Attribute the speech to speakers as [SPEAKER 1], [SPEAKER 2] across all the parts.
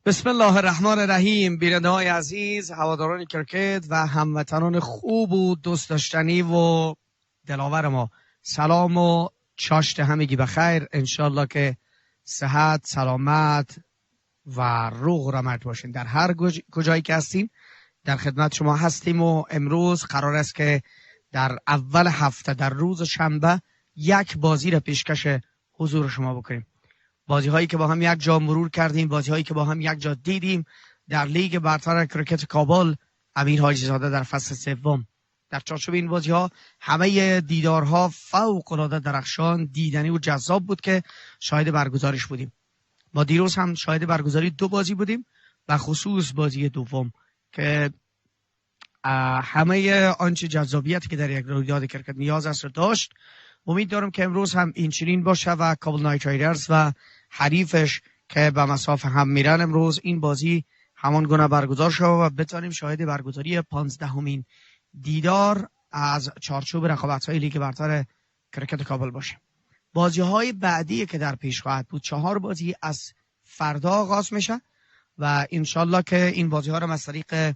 [SPEAKER 1] بسم الله الرحمن الرحیم. بیننده های عزیز، هواداران کرکت و هموطنان خوب و دوست داشتنی و دلاور ما، سلام و چاشت همگی بخیر. انشالله که صحت، سلامت و روغ و رمت باشین در هر کجایی که هستیم. در خدمت شما هستیم و امروز قرار است که در اول هفته در روز شنبه یک بازی را پیشکش حضور شما بکنیم. بازی هایی که با هم یک جا مرور کردیم، بازی هایی که با هم یک جا دیدیم در لیگ برتر کرکت کابل. امیر حاجیزاده در فصل سوم. در چارچوب این بازی ها همه دیدارها فوق العاده درخشان، دیدنی و جذاب بود که شاهد برگزارش بودیم. ما دیروز هم شاهد برگزاری دو بازی بودیم و خصوص بازی دوم که همه آنچه جذابیتی که در یک رویداد کرکت نیاز است داشت. امید دارم که امروز هم این چنین باشه و کابل نایت رایدرز و حریفش که به مسافه هم میرن امروز این بازی همان گونه برگزار شد و بتانیم شاهد برگزاری 15مین دیدار از چارچوب رقابت‌های لیگ برتر کرکت کابل باشیم. بازی‌های بعدی که در پیش خواهد بود 4 بازی از فردا آغاز میشه و انشالله که این بازی‌ها رو از طریق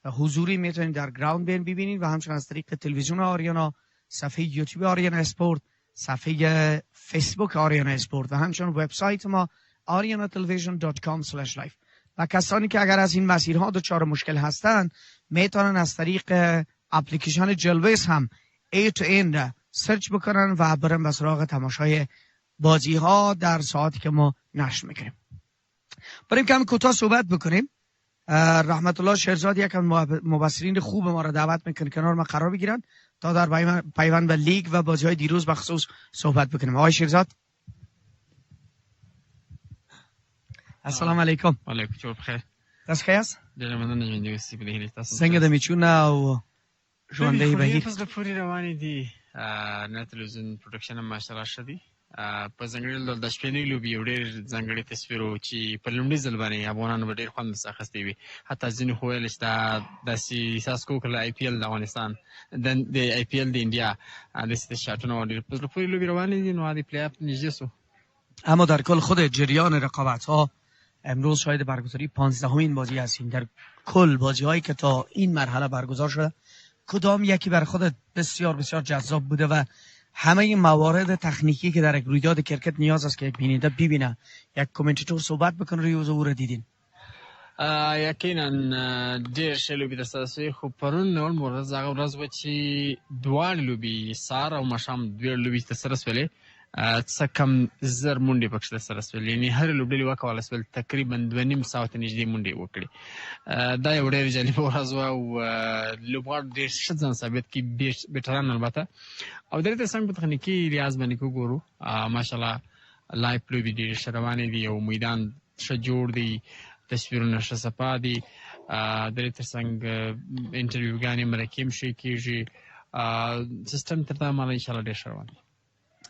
[SPEAKER 1] حضوری میتونید در گراوند ببینید و همچنین از طریق تلویزیون آریانا، صفحه یوتیوب آریانا اسپورت، صفحه فیسبوک آریانا اسپورت و همچنین وبسایت ما arianatelevision.com/live. و کسانی که اگر از این مسیرها دچار مشکل هستند میتونن از طریق اپلیکیشن جلویس هم A to End سرچ بکنن و برن به سراغ تماشای بازی ها در ساعتی که ما نشر میکنیم. بریم کم کوتاه صحبت بکنیم. رحمت الله شیرزاد یک مبصرین خوب ما را دعوت میکنه کنار ما قرار بگیرن تا در پیوند به لیگ و بازی های دیروز بخصوص صحبت بکنیم. آقای شیرزاد السلام علیکم.
[SPEAKER 2] علیکم چور بخیر.
[SPEAKER 1] دست خیر است؟
[SPEAKER 2] ډېر مننه ژوندی اوسې په دې هیله تاسو
[SPEAKER 1] څنګه د میچونه او ژوندۍ بهیر
[SPEAKER 2] په زړه پورې روانې دي. نه تلویزیون پروډکشن هم ماشاءالله ښه دی. په ځانګړي ډول د شپېنۍ لوبې یو ډېر ځانګړی تصویر و چې په لومړي ځل باندې افغانانو به ډېر خوند ورڅخه اخیستی وي. حتی ځینو خو ویل چې دا داسې احساس کوو که له آی پي ایل د افغانستان د آی پي ایل د انډیا داسې شاټونه ډېر په زړه پورې لوبې روانې دي. نو د پلی آف نږدې سو.
[SPEAKER 1] اما در کل خود جریان رقابت ها امروز شاید برگزاری 15مین بازی هستیم. در کل بازی هایی که تا این مرحله برگزار شده کدام یکی بر خودت بسیار بسیار جذاب بوده و همه این موارد تکنیکی که در یک رویداد کرکت نیاز است که یک بیننده ببینه، یک کامنتاتور صحبت بکنه روی او دیدین؟
[SPEAKER 2] یقینا ډېر ښه لوبې ترسره شوې، خو پرون نول ورځ هغه ورځ وه چې دواړې لوبې سهار او ماښام دواړې لوبې ترسره شولې. څه کم زر منډې پکښې ترسره شولې، یعنې هرې لوبډلې وکولی شول تقریبا 2.5 ساعته ته نږدې منډې وکړي. دا یو ډېر جالبه ورځ وه او لوبغاړو ډېر ښه ځان ثابت کړي، بېټران البته. او د دې تر څنګ په تخنیکي لحاظ باندې که وګورو ماشاءالله لایف لوبې ډېرې ښه روانې دي او میدان ښه جوړ دی، تصویرونه ښه صفا دي. د دې تر څنګ انټرویوګانې مرکې هم ښې کېږي. سیستم تر دا ماله انشاءالله ډېر ښه روان دی.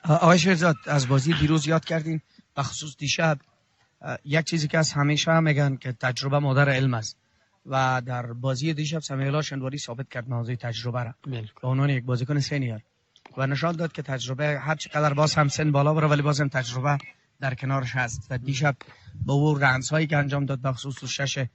[SPEAKER 1] آقای شیرزاد از بازی دیروز یاد کردین و خصوص دیشب یک چیزی که از همیشه میگن که تجربه مادر علم است و در بازی دیشب سمیعالله شنواری ثابت کرد موضوع تجربه را به عنوان یک بازیکن سینیور و نشان داد که تجربه هر چقدر باز هم سن بالا بره ولی باز هم تجربه در کنارش هست و دیشب با اون رنزهایی که انجام داد به خصوص 6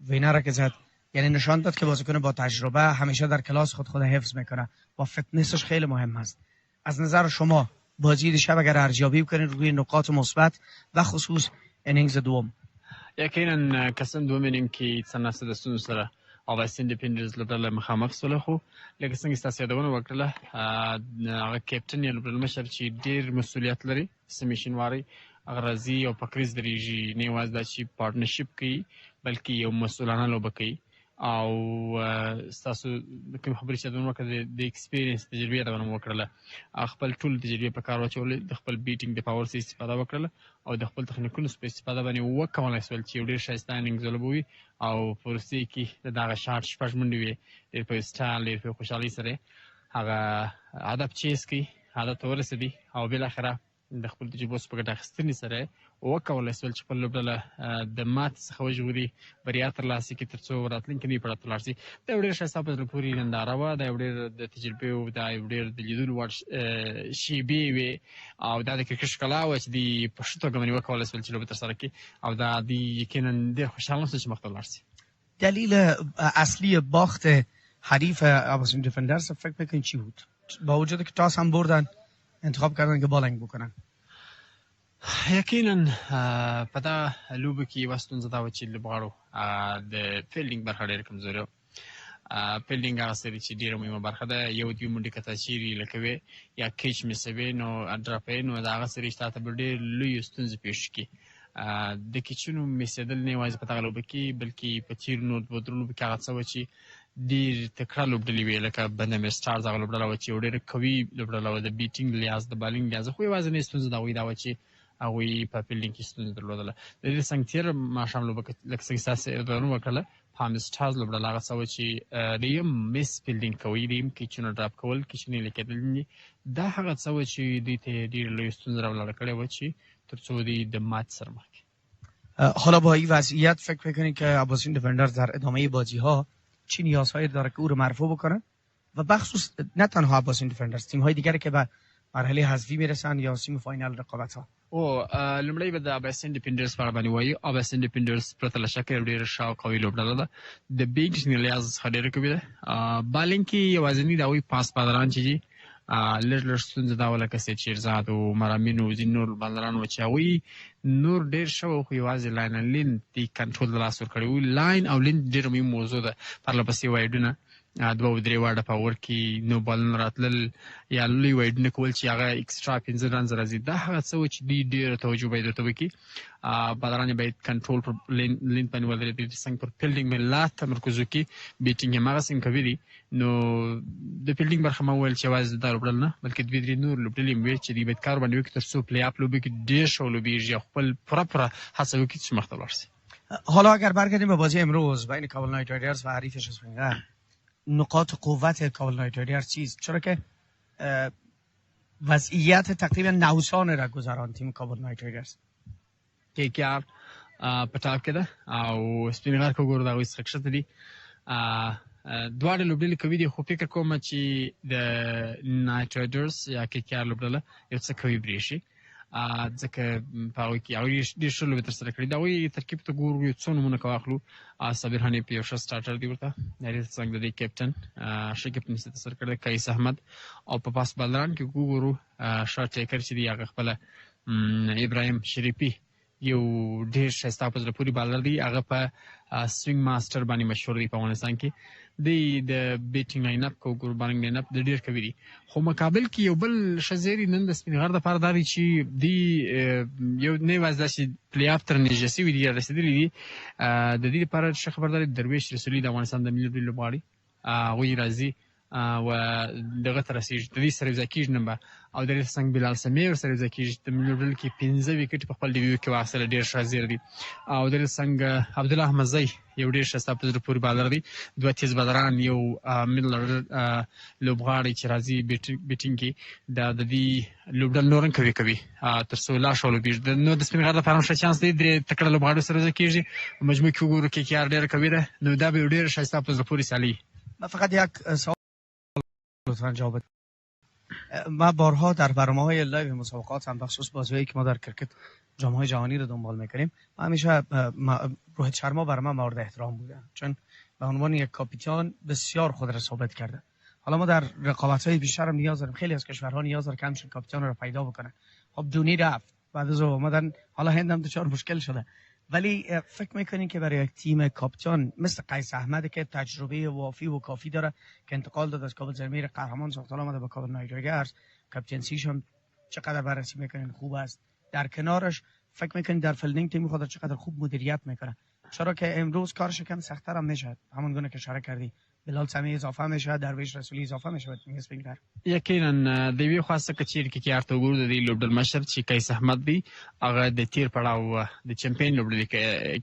[SPEAKER 1] وینر که زد، یعنی نشان داد که بازیکن با تجربه همیشه در کلاس خود حفظ میکنه و فتنسش خیلی مهم است. از نظر شما بازی دیشب اگر ارزیابی کنید روی نقاط مثبت و خصوص انینگز دوم؟
[SPEAKER 2] یقینا کسان دوم انینګ کې څه ناسته د ستونزو سره اوباس انډیپینډنس لوبډله مخامخ سوله، خو لکه څنګه ستاسو یادونه وکړله هغه کیپټن یې لوبډله مشر چې ډېر مسؤلیت لري، سمیشن واري هغه راځي او په کریز درېږي، نه یوازې دا چې پارټنرشپ کوي بلکې یو مسؤلانه لوبه کوي. او ستاسو کوم خبرې چې یادونه وکړه د ایکسپیرینس تجربې یادونه وکړله، خپل ټول تجربې په کار واچولې، د خپل بیټینګ د پاور څخه استفاده وکړله او د خپل تخنیکونو په استفاده باندې وکولی شول چې یو ډېر ښایسته انینګز ولوبوي او په وروستۍ کې د دغه شاټ 6 منډې وې ډېر په سټایل ډېر په خوشحالۍ سره هغه هدف چیز کړي، هدف ته ورسېدي او بالاخره د خپل تجربو څخه په ګټه اخیستنې سره وکولی شول چې خپل لوبډله د ماتې څخه وژغوري، بریا ترلاسه کړي تر څو راتلونکي نوي پړاو ته لاړ شي. دا یو ډېر ښایسته په زړه پورې ننداره وه، دا یو ډېر د تجربې او دا یو ډېر د لیدلو وړ شیبې وې او دا د کرکټ ښکلا وه چې دوی په ښه توګه باندې وکولی شول چې لوبه ترسره کړي او دا دوی یقینا ډېر خوشحاله شول چې مخته لاړ شي.
[SPEAKER 1] دلیل اصلی باخت حریف افغانستان دیفندرز فکر میکنید چی بود؟ با وجود که تاس هم بردن انتخاب کردن که بالنگ بکنن.
[SPEAKER 2] یقینا په دا لوبه کې یوه ستونزه دا وه چې لوبغاړو د فیلډینګ برخه ډېره کمزورې وه. فیلډینګ هغه سری چې ډېره مهمه برخه ده، یو دوی منډې که تا چیرې لکوې یا کیچ میسوې نو ډراپوې نو د هغه سری چې تا ته به ډېر لویې ستونزې پېښ کړي. د کیچونو میسېدل نه یوازې په دغه لوبه کې بلکې په تېرو نورو دوه درو لوبو کې هغه څه وه چې ډېر تکړه لوبډلې وې، لکه بندامیر سټارز هغه لوبډله وه چې یو ډېره قوي لوبډله وه د بیټینګ لحاظ د بالینګ لحاظ، خو یوازینۍ ستونزه د هغوی دا وه چې هغوی په فیلډینګ کې ستونزه درلودله. د دې څنګ تېره ماښام لوبه لکه څنګه ستاسو اعلانونه وکړله بندامیر سټارز لوبډله هغه څه وه چې درېیم مس فیلډینګ کوي، درېیم کیچونه ډراپ کول، کیچونه یې لیکېدل دي، دا هغه څه وه چې دوی ته یې ډېره لویه ستونزه راولاړه کړې وه چې تر څو دوی د ماتې سره مخ کړي.
[SPEAKER 1] حالا با این وضعیت فکر میکنید که افغانستان دیفندرز در ادامه بازی ها چی نیازهایی داره که او رو مرفوع بکنن و بخصوص نه تنها افغانستان دیفندرز، تیم های دیگری که به مرحله حذفی میرسن یا سیمی فاینال رقابت ها؟
[SPEAKER 2] لومړی به د افغانستان دیفندرز په اړه باندې وایي. افغانستان دیفندرز پرته له شکه ډېره ښه او قوي لوبډله ده، د بیټینګ لحاظ څخه ډېره قوي ده. بالینګ کې یوازیني د هغوی پاس بالران چې دي لږ لږ ستونزه دا وه لکه سید شیرزاد او مرامین او ځینې نور بالران وو چې هغوی نور ډېر ښه وو خو یوازې لاین او لین دې کنټرول د لاس ورکړی وو. لاین او لین ډېره مهم موضوع ده، پرله پسې وایډونه دوه او درې واړه په اور کې نو بالونه راتلل یا لوی وایډونه کول چې هغه اکسټرا 15 رنز راځي، دا هغه څه وه چې دوی ډېره توجه باید ورته وکړي. بالران باید کنټرول پر لین باندې ودرېږي، څنګه پر فیلډینګ باندې لا تمرکز وکړي، بیټینګ یې هماغسې کوي دي. نو د فیلډینګ برخه ما وویل چې یوازې دا لوبډله نه بلکې دوې درې نور لوبډلې مې ویل چې دوی باید کار باندې وکړي تر څو پلی اپ لوبې کې ډېر ښه ولوبېږي او خپل پوره هڅه وکړي چې مخته لاړ شي.
[SPEAKER 1] حالا اگر برگردیم به بازی امروز بین کابل نایت رایدرز و حریفش اسپینگر، نقاط قوت کابل نایت رایدرز چیست؟ چرا که وضعیت تقریبا نوسان را گذران تیم کابل نایت رایدرز
[SPEAKER 2] KKR په ټاپ کې ده او سپینغر که وګورو د هغوی څخه کښته دي. دواړه لوبډلې قوي دي خو فکر کوم چې د نایت رایدرز یا KKR لوبډله یو څه قوي برېښي، ځکه په هغوی کې هغوی ډېر ښه لوبې ترسره کړي. د هغوی ترکیب ته ګورو یو څو نومونه که واخلو، صابر حنیف یو ښه سټارټر دی، ورته هغې څنګ د دې کیپټن ښه کیپټنسي ترسره کړې ده قیس احمد، او په پاس بالران کې وګورو ښه ټیکر چې دی هغه خپله ابراهیم شریفي یو ډېر ښایسته په زړه پورې بالر دی، هغه په سوینګ ماسټر باندې مشهور دی په افغانستان کې. دی د بیټینګ لاین اپ که وګورو بالنګ لاین اپ د ډېر قوي دي، خو مقابل کې یو بل ښه ځای نن د سپینغر دپاره دا دی چې دوی یو نه یوازې داسې پلی اف ته نږدې شوي دي یا رسېدلي دي، د دې لپاره ښه خبرداری درویش رسولي د افغانستان د ملي لوبډلې لوبغاړي هغوی راځي و دغه ته رسېږي، د دوی سره یوځای کېږي نن به، او د دې څنګ بلال سمیع ورسره یوځای کېږي. د ملي لوبډلې کې 15 وکټې په خپل ډیبیو کې واخیستله، ډېر ښه زیر دی. او د دې څنګ عبدالله احمدزی یو ډېر ښایسته په زړه پورې بالر دی، دوه تیز بالران، یو میډل order لوبغاړی چې راځي بیټینګ کې د دې لوبډلې نور هم قوي کوي تر څو لا ښه ولوبېږي. نو د سپینغر لپاره هم ښه چانس دی، درې تکړه لوبغاړو سره یوځای کېږي. مجموع کې وګورو KKR ډېره قوي ده، نو دا به یو ډېر ښایسته په زړه پورې سیالي.
[SPEAKER 1] فقط یک سوال لطفاً جواب. ما بارها در برنامه‌های لایو مسابقات هم بخصوص بازی‌هایی که ما در کرکت جام‌های جهانی رو دنبال می‌کنیم، همیشه روحیت شرما برای من مورد احترام بوده، چون به عنوان یک کاپیتان بسیار خود را ثابت کرده. حالا ما در رقابت‌های بیشتر هم نیاز داریم، خیلی از کشورها نیاز داره که همچین کاپیتان رو پیدا بکنه. خب دونی رفت، بعد از اومدن حالا هند هم دچار مشکل شده، ولی فکر میکنین که برای یک تیم کاپیتان مثل قیس احمد که تجربه وافی و کافی داره که انتقال داد از کابل زمیر قهرمان ساخت آمده به کابل نایت رایدرز، کاپیتانسیش هم چقدر بررسی میکنین خوب است، در کنارش فکر میکنین در فیلدینگ تیم خود چقدر خوب مدیریت میکنه؟ چرا که امروز کارش کم سخت‌تر هم میشه، همون گونه که اشاره کردی بلال سمیع اضافه میشه، درویش رسولی اضافه میشه به تیم اسپینگر.
[SPEAKER 2] یقینا د یوې خاصه کچیر کې KKR ته وګورو د دې لوبډل مشر چې قیس احمد دی، هغه د تیر پړاو د چمپیون لوبډلې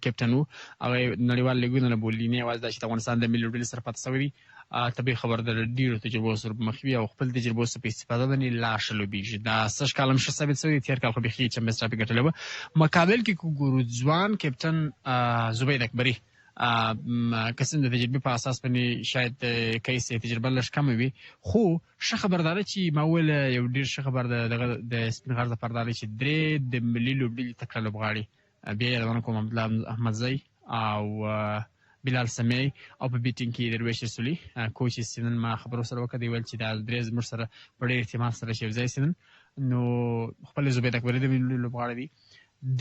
[SPEAKER 2] کیپټن وو، هغه نړیوال لیګونه نه بولي، نه یوازې دا چې د افغانستان د ملي لوبډلې سره پاتې شوی دی، طبیعي خبر د ډیرو تجربو سره مخ وي او خپل تجربو څخه په استفاده باندې لا ښه لوبېږي. دا سږ کال هم ښه ثابت شوی، تېر کال خو بیخي چمپیونز ټرافي ګټلی وه. مقابل کې که ګورو ځوان کپټن زبید اکبري که څنګه د تجربې په اساس باندې شاید کیس تجربه لږ کمه وي، خو ښه خبر دا ده چې ما وویل یو ډېر ښه خبر د سپین غر دپاره دا دی چې 3 د ملي لوبډلې تکړه لوبغاړي بیا یادونه کوم عبدالله احمدزی او بلال سمیع او په بیټینګ کې درویش رسولي کوچ سینن ما خبرو سره وکړه، دی ویل چې دا درې زموږ سره په ډېر اهتمام سره چې یو ځای سینن نو خپل زبید اکبري د ملي لوبغاړی دی.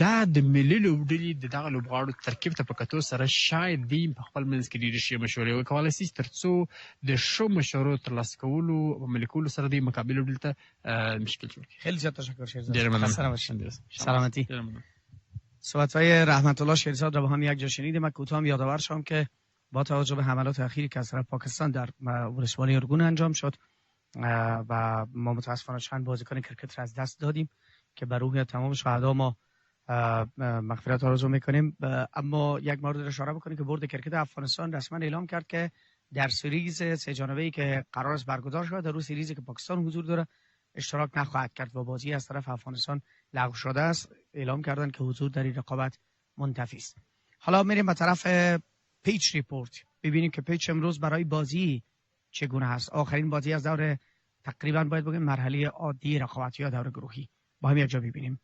[SPEAKER 2] دا د ملي لوبډلې د دغه لوبغاړو ترکیب ته په کتو سره شاید دی په خپل منځ کې ډېرې ښې مشورې وکولی شي تر څو د ښو مشورو ترلاسه کولو او عملي کولو سره دی مقابل لوبډلې ته مشکل جوړ کړي.
[SPEAKER 1] خیلی زیاد تشکر شیرزاد.
[SPEAKER 2] ډېر مننه.
[SPEAKER 1] سلامتی. صحبت‌های رحمت الله شیرزاد را با هم یک جا شنیدیم. من کوتاه یادآور شدم که با توجه به حملات اخیری که از طرف پاکستان در ولسوالی ارگون انجام شد و ما متاسفانه چند بازیکن کرکت را از دست دادیم که بر روح تمام شهدا ما مغفرت آرزو میکنیم. اما یک مورد را اشاره بکنیم که بورد کرکت افغانستان رسما اعلام کرد که در سریز سه جانبه‌ای که قرار است برگزار شود در روز سریزی که پاکستان حضور داره اشتراک نخواهد کرد و بازی از طرف افغانستان لغو شده است. اعلام کردن که حضور در این رقابت منتفی است. حالا میریم به طرف پیچ ریپورت ببینیم که پیچ امروز برای بازی چگونه هست. آخرین بازی از دور تقریبا باید بگیم مرحله عادی رقابتی یا دور گروهی با هم یک جا ببینیم.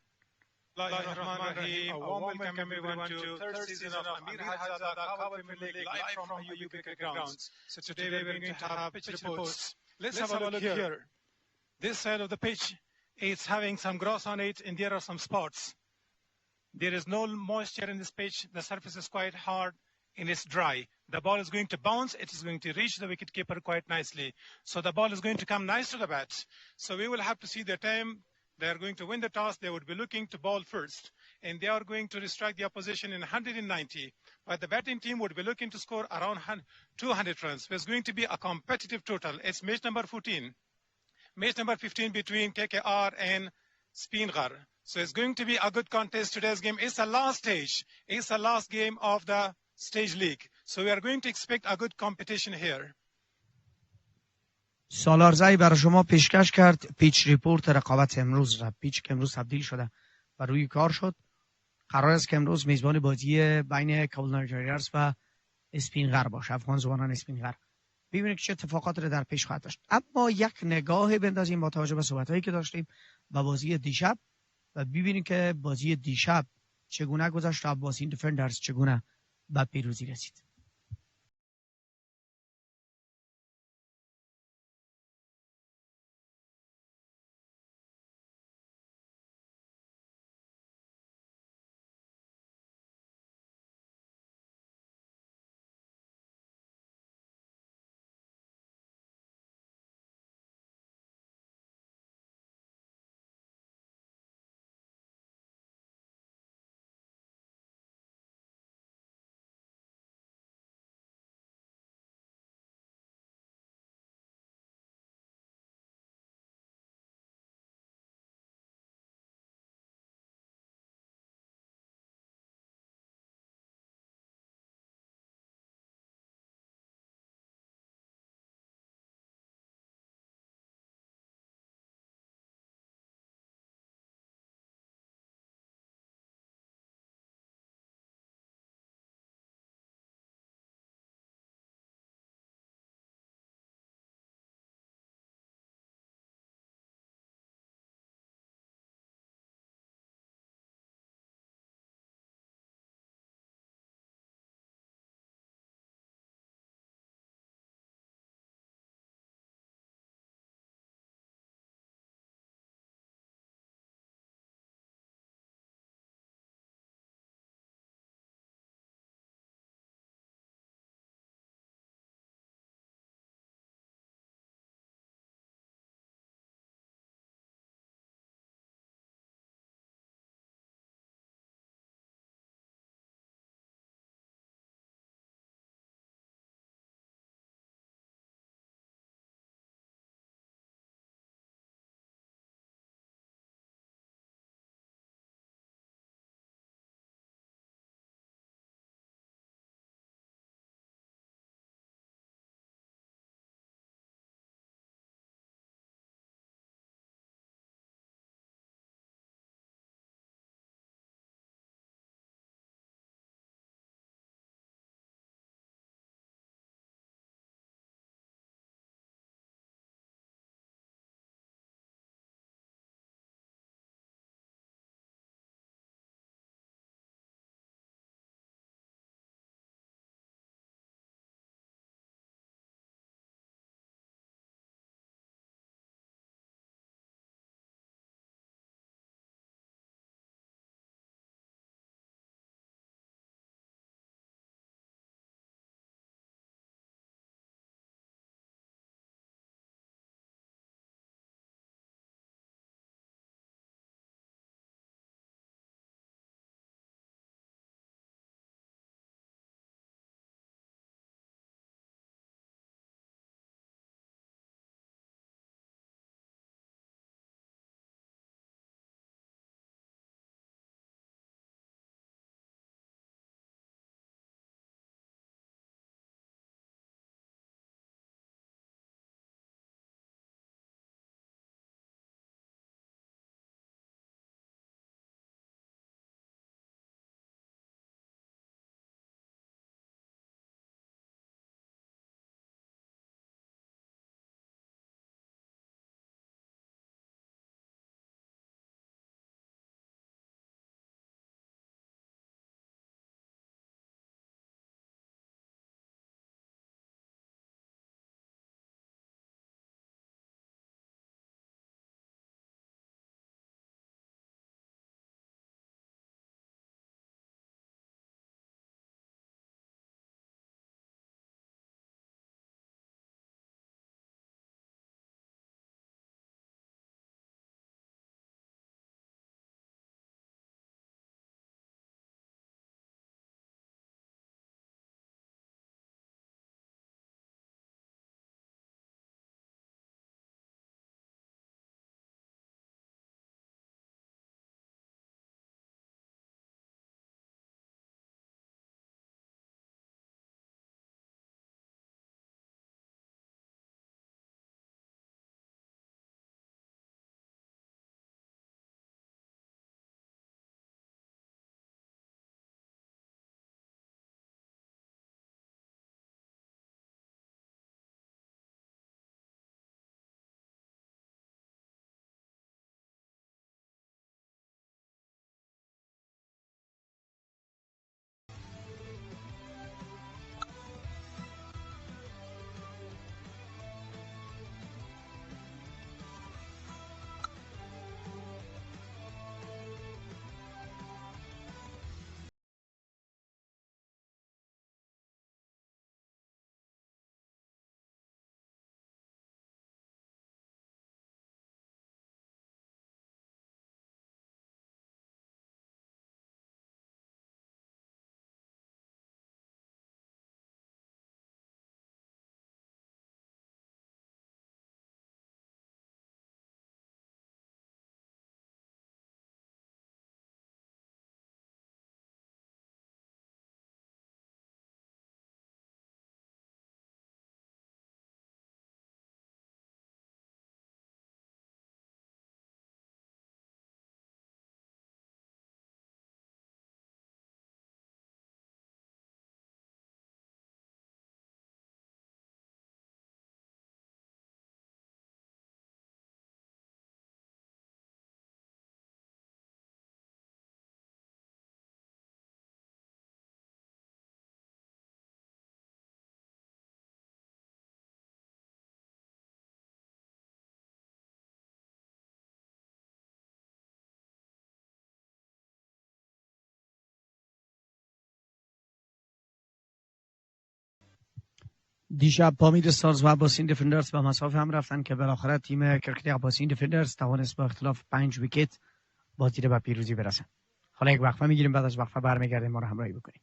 [SPEAKER 3] Bismillahirrahmanirrahim. A warm welcome everyone to third season of Amir Hajizada Kabul live from Hayu cricket grounds. So today we're going to have pitch reports. Let's have a look here. This side of the pitch is having some grass on it and there are some spots. There is no moisture in this pitch. The surface is quite hard and it's dry. The ball is going to bounce. It is going to reach the wicketkeeper quite nicely. So the ball is going to come nice to the bat. So we will have to see the time. They are going to win the toss. They would be looking to bowl first. And they are going to restrict the opposition in 190. But the batting team would be looking to score around 200 runs. It's going to be a competitive total. It's match number 14. Match number 15 between KKR and Speenghar. So it's going to be a good contest. Today's game is the last stage. It's the last game of the stage league. So we are going to expect a good competition here.
[SPEAKER 1] سالارزی برای شما پیشکش کرد پیچ ریپورت رقابت امروز را. پیچ که امروز تبدیل شده و روی کار شد. قرار است که امروز میزبان بازی بین کابل نایجریرز و اسپینغر باشه، افغان زوانان اسپینغر. ببینید که چه اتفاقات را در پیش خواهد داشت. اما یک نگاه بندازیم با توجه به صحبت‌هایی که داشتیم و بازی دیشب و ببینید که بازی دیشب چگونه گذشت و عباسین دیفندرز چگونه به پیروزی رسید. دیشب با میدستارز و عباسین دیفندرز به مسافه هم رفتن که بالاخره تیم کرکت عباسین دیفندرز توانست با اختلاف 5 ویکت بازی به پیروزی برسن. حالا یک وقفه میگیریم، بعد از وقفه برمیگردیم، ما رو همراهی بکنیم.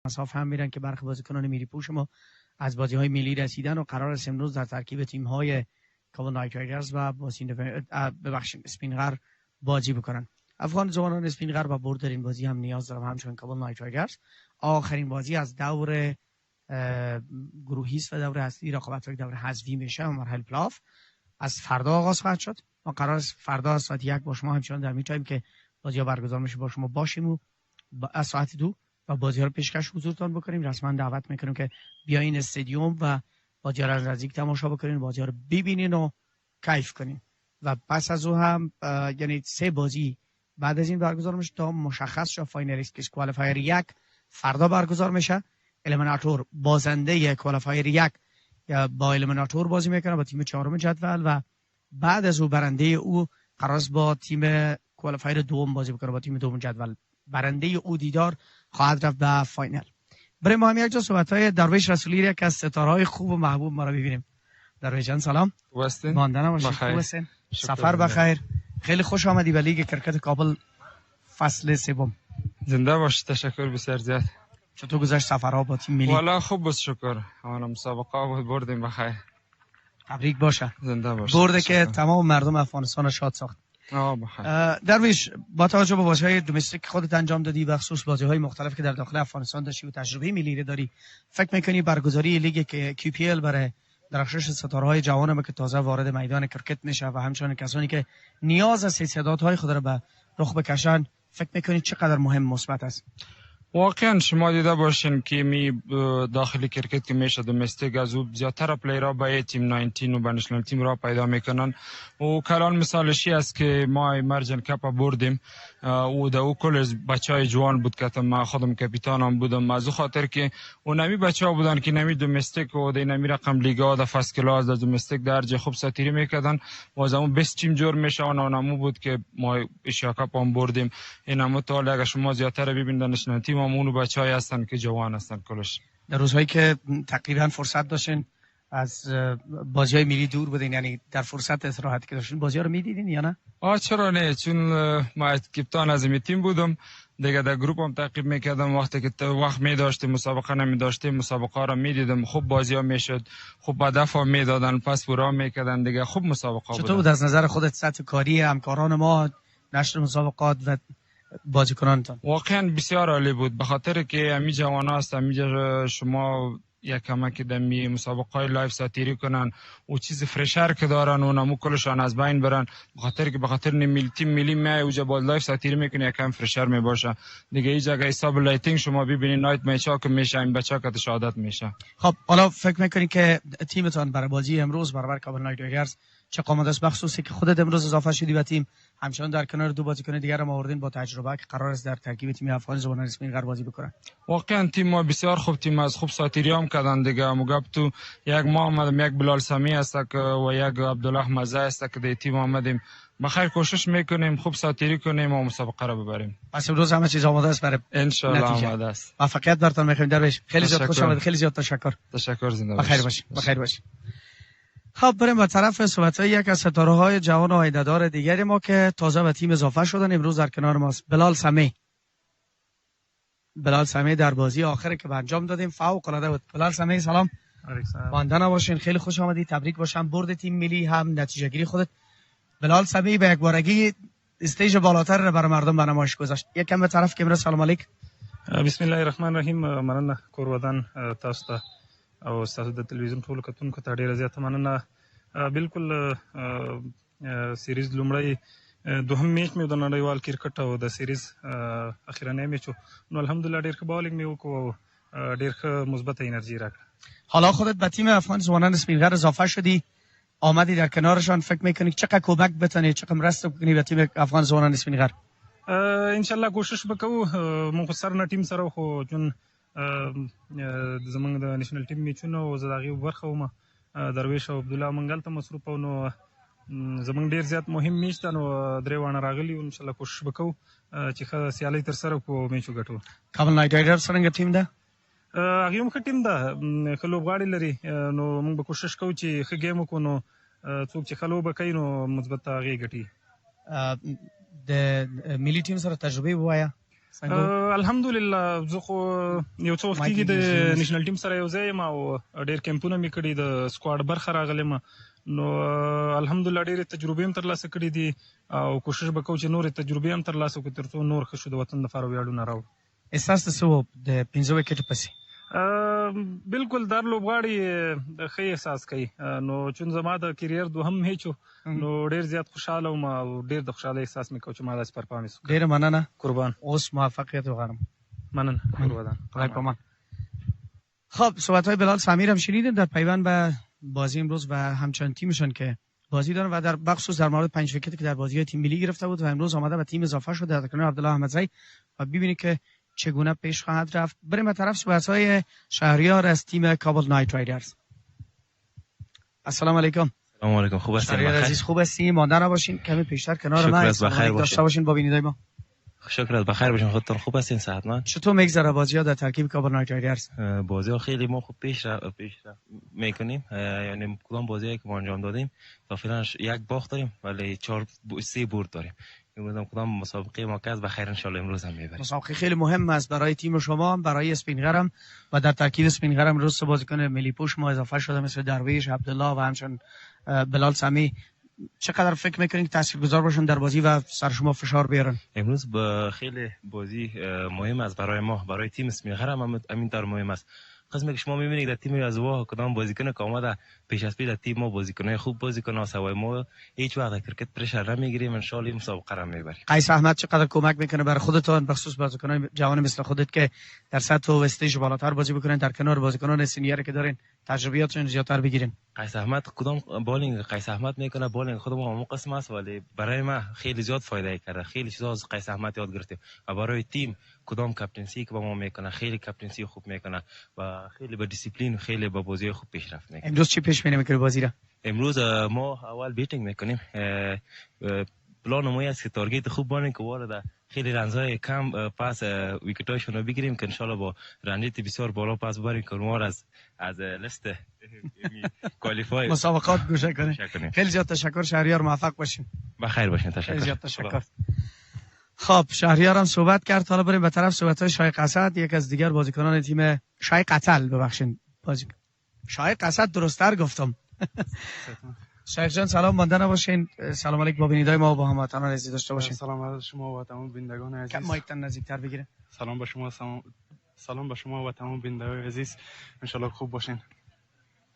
[SPEAKER 1] مسافه هم میرن که برخی بازیکنان میری پوش ما از بازی‌های ملی رسیدن و قرار است امروز در ترکیب تیم‌های کابل نایت رایدرز و اسپینغر بازی بکنن. افغان زوانان اسپینغر و برتر این بازی هم نیاز دارم، همچنین کابل نایت رایدرز. آخرین بازی از دور گروهی است و دور اصلی رقابت دور حذفی میشه و مرحله پلاف از فردا آغاز خواهد شد. ما قرار است فردا ساعت 1 با شما همچنان در میتایم که بازی‌ها برگزار میشه با شما باشیم و از ساعت 2 و بازی‌ها رو پیشکش حضورتان بکنیم. رسما دعوت میکنیم که بیاین استادیوم و بازی‌ها رو از نزدیک تماشا بکنین، بازی‌ها رو ببینین و کیف کنین. و پس از او هم یعنی 3 بازی بعد از این برگزار میشه تا مشخص شد فاینالیست که کوالیفایر 1 فردا برگزار میشه. الیمیناتور بازنده کوالیفایر 1 با الیمیناتور بازی میکنه با تیم 4 جدول و بعد از او برنده او قرار است با تیم کوالیفایر 2 بازی بکنه با تیم 2 جدول. برنده او دیدار خواهد رفت به فاینال. برای ما هم یک جا صحبت‌های درویش رسولی را که از ستاره‌های خوب و محبوب ما را ببینیم. درویش جان سلام.
[SPEAKER 4] وستین.
[SPEAKER 1] ماندنم باشید. خوب هستین؟ سفر بخیر. خیلی خوش آمدی به لیگ کرکت کابل فصل 3.
[SPEAKER 4] زنده باشید. تشکر بسیار زیاد.
[SPEAKER 1] چطور گذشت سفرها با تیم ملی؟
[SPEAKER 4] والا خوب بود شکر. اون مسابقه بود بردیم بخیر.
[SPEAKER 1] تبریک باشه.
[SPEAKER 4] زنده باشید.
[SPEAKER 1] برده که تمام مردم افغانستان را شاد ساخت.
[SPEAKER 4] بخیر.
[SPEAKER 1] درویش با توجه به بازی‌های دمستیک خودت انجام دادی و خصوص بازی‌های مختلف که در داخل افغانستان داشتی و تجربه ملی داری، فکر می‌کنی برگزاری لیگ که QPL برای درخشش ستاره‌های جوانم که تازه وارد میدان کرکت میشه و همچنین کسانی که نیاز است استعدادهای خود را به رخ بکشن، فکر میکنید چقدر مهم مثبت است؟
[SPEAKER 4] واقعا شما دیده باشین که می داخل کرکت که میشه دومستیک از او زیادتر پلیرها به تیم 19 و به نشنال تیم را پیدا میکنن و کلان مثالشی است که ما امرجن کپ بردیم و او کل بچهای جوان بود که ما خودم کاپیتانم بودم، از خاطر که اونمی بچه‌ها بودن که نمی دومستیک و د نمی رقم لیگا د فرست کلاس د دومستیک درجه خوب ساتیری میکردن و از اون بیست تیم جور میشه و اونمو بود که ما ایشیا کپ هم بردیم. اینم تو اگه شما زیادتر ببینید نشنال تیم همون بچه‌ای هستن که جوان هستن کلش. در
[SPEAKER 1] روزهایی که تقریبا فرصت داشتین از بازی‌های ملی دور بودین، یعنی در فرصت استراحت که داشتین بازی‌ها رو می‌دیدین یا نه؟
[SPEAKER 4] چرا نه، چون ما کاپیتان از تیم بودم دیگه، در گروپ هم تعقیب میکردم، وقتی که وقت می‌داشتیم مسابقه نمی‌داشتیم مسابقه را می‌دیدم، خوب بازی‌ها میشد، خوب هدف ها میدادن، پس پورا میکردن دیگه، خوب مسابقه بود.
[SPEAKER 1] چطور بود از نظر خودت سطح کاری همکاران ما، نشر مسابقات و بازیکنانتان؟
[SPEAKER 4] واقعا بسیار عالی بود، به خاطر که امی جوان هست امی شما یک کمک دمی مسابقه های لایف ساتیری کنن و چیز فرشر که دارن و نمو کلشان از بین برن، به خاطر ملی تیم ملی می اوجا با لایف ساتیری میکنه یکم فرشر می باشه دیگه. این جگه حساب لایتینگ شما ببینید نایت میچ ها که میشه این بچا که شهادت میشه.
[SPEAKER 1] خب حالا فکر میکنید که تیمتان برای بازی امروز برابر کابل نایت رایدرز چه قامت است، بخصوصی که خودت امروز اضافه شدی به تیم، همچنان در کنار دو بازیکن دیگر هم آوردین با تجربه که قرار است در ترکیب تیم افغان زوانان اسپینغر بازی بکنن؟
[SPEAKER 4] واقعا تیم ما بسیار خوب تیم از خوب ساتیری هم کردن دیگه. مگاب تو یک ما آمدم، یک بلال سمی است و یک عبدالله مزه است که در تیم آمدیم، بخیر کوشش میکنیم خوب ساتیری کنیم و مسابقه را ببریم.
[SPEAKER 1] پس امروز همه چیز آماده است برای
[SPEAKER 4] ان شاء الله آماده است.
[SPEAKER 1] موفقیت براتون میخوایم درویش. خیلی زیاد خوش آمدید، خیلی زیاد تشکر.
[SPEAKER 4] زنده
[SPEAKER 1] بخیر باشید. بخیر باشید. خب بریم به طرف صحبت‌های یک از ستاره‌های جوان آینده‌دار دیگری ما که تازه به تیم اضافه شدن. امروز در کنار ماست بلال سمی در بازی آخری که انجام دادیم فوق‌العاده بود. بلال سمی سلام. مانده نباشین، خیلی خوش آمدید، تبریک باشم، برد تیم ملی هم نتیجه گیری خودت. بلال سمی به یک بارگی استیج بالاتر را برای مردم به نمایش گذاشت. یکم به طرف کیمرا سلام علیک.
[SPEAKER 5] بسم الله الرحمن الرحیم. مننه کورودان تاسو ته او تاسو د تلویزیون ټولو کتونکو ته ډیره زیاته مننه. بالکل سیریز لومړی دوهم میچ مې د نړیوال کرکټ او د سیریز اخیرنی میچ نو الحمدلله ډیر ښه بالینګ مې وکړو او ډیر ښه مثبت انرژي راکړه.
[SPEAKER 1] حالا خودت به تیم افغان زوانان اسپینغر اضافه شدی، آمدی در کنارشان، فکر میکنی چقدر کمک بتونی، چقدر مرسته بکنی به تیم افغان زوانان اسپینغر؟
[SPEAKER 5] ان شاء الله کوشش وکړو. موږ سره نه ټیم سره خو جون زمونږ د نېشنل ټیم میچونو او زه د هغې برخه وم، درویش او عبدالله موږ هلته مصروف او نو زمونږ ډېر زیات مهم میچ ده، نو درې واړه راغلي یو. انشاءالله کوشش به کوو چې ښه سیالۍ ترسره کړو او میچ وګټو.
[SPEAKER 1] کابل نایټ رایډرز څرنګه ټیم ده؟
[SPEAKER 5] هغې هم ښه ټیم ده، ښه لوبغاړي لري، نو موږ به کوشش کوو چې ښه ګیم وکړو، نو څوک چې ښه لوبه کوي نو مثبت هغې ګټي.
[SPEAKER 1] د ملي ټیم سره تجربه ووایه.
[SPEAKER 5] الحمدلله زه خو یو څه وخت کېږي د نېشنل ټیم سره یو ځای یم او ډېر کیمپونه مې کړي، د سکواډ برخه راغلې، نو الحمدلله ډېرې تجربې هم ترلاسه کړي دي او کوشش به کوو چې نورې تجربې هم ترلاسه کړو تر څو نور ښه شو د وطن لپاره ویاړونه راوړو.
[SPEAKER 1] احساس څه و د 5 وکټ پسې؟
[SPEAKER 5] بالکل در لوبغاړي ښه احساس کوي، نو چون زما د کیریر دوهم میچ و نو ډېر زیات خوشحاله وم او ډېر د خوشحالۍ احساس مې کوو چې ما داسې پرفارمنس وکړ.
[SPEAKER 1] ډېره مننه
[SPEAKER 5] قربان.
[SPEAKER 1] اوس موفقیت وغواړم.
[SPEAKER 5] مننه قربان.
[SPEAKER 1] خدای پامان. خب صحبت‌های بلال سمیر هم شنیدیم در پیوند به بازی امروز و همچنین تیمشون که بازی دارن و در بخصوص در مورد 5 وکتی که در بازی تیم ملی گرفته بود و امروز آمده به تیم اضافه شده در کنار عبدالله احمدزی و ببینید که چگونه پیش خواهد رفت. بریم به طرف صحبت‌های شهریار از تیم کابل نایت رایدرز. السلام علیکم.
[SPEAKER 6] سلام علیکم. خوب هستین؟
[SPEAKER 1] شهریار عزیز خوب هستین؟ مانده نباشین، کمی پیشتر کنار ما
[SPEAKER 6] بخیر
[SPEAKER 1] داشته باشین با بینندگان ما.
[SPEAKER 6] شکرت، بخیر باشین. خودتون خوب هستین؟ صحتمند؟
[SPEAKER 1] چطور میگذره بازی‌ها در ترکیب کابل نایت رایدرز؟
[SPEAKER 6] بازی‌ها خیلی ما خوب پیش میکنیم، یعنی کدام بازی‌هایی که ما انجام دادیم تا فعلا یک باخت داریم ولی 3 برد داریم. امروز کدام مسابقه ما که بخیر ان شاء الله امروز هم میبریم.
[SPEAKER 1] مسابقه خیلی مهم است برای تیم شما هم، برای اسپینغر هم و در ترکیب اسپینغر هم امروز 3 بازیکن ملی پوش ما اضافه شده مثل درویش، عبدالله و همچنین بلال سمی. چقدر فکر میکنید تاثیرگذار باشن در بازی و سر شما فشار بیارن؟
[SPEAKER 6] امروز خیلی بازی مهم است برای ما، برای تیم اسپینغر هم همینطور مهم است. قسمی که شما میبینید در تیم از واه کدام بازیکن که آمده پیش از پیش در تیم ما بازیکنای خوب بازی کنه سوای ما هیچ وقت کرکت پرشر نمیگیریم ان شاء الله مسابقه را میبریم.
[SPEAKER 1] قیس احمد چقدر کمک میکنه برای خودتون بخصوص بازیکنان جوان مثل خودت که در سطح و استیج بالاتر بازی بکنن در کنار بازیکنان سینیور که دارین تجربیاتشون زیادتر بگیرین؟
[SPEAKER 6] قیس احمد کدام بالینگ قیس احمد میکنه بالینگ خود ما هم قسم است ولی برای ما خیلی زیاد فایده کرده خیلی چیزا از قیس احمد یاد گرفتیم و برای تیم کدام کاپتنسی که با ما میکنه خیلی کاپتنسی خوب میکنه و خیلی با دیسیپلین خیلی با بازی خوب پیشرفت میکنه.
[SPEAKER 1] امروز چی پیش بینی میکنی بازی را؟
[SPEAKER 6] امروز ما اول بیتینگ میکنیم پلان ما است که تارگت خوب بانیم که وارد خیلی رنزهای کم پس ویکتاشون رو بگیریم که انشالله با رنجیت بسیار بالا پس ببریم که ما از لیست کوالیفای
[SPEAKER 1] مسابقات گوشه کنیم. خیلی زیاد تشکر شهریار، موفق باشیم.
[SPEAKER 6] بخیر باشین. تشکر.
[SPEAKER 1] خیلی زیاد تشکر. خب شهریار هم صحبت کرد، حالا بریم به طرف صحبت‌های شایق اسد، یک از دیگر بازیکنان تیم شایق قتل ببخشید شایق اسد درست‌تر گفتم. شایق جان سلام، مانده نباشین. سلام علیک با بینندگان ما و با هموطنان عزیز داشته باشین.
[SPEAKER 7] سلام علیک شما و تمام بینندگان عزیز.
[SPEAKER 1] مایکتون نزدیک‌تر بگیره.
[SPEAKER 7] سلام به شما و تمام بینندگان عزیز، ان شاء الله خوب باشین.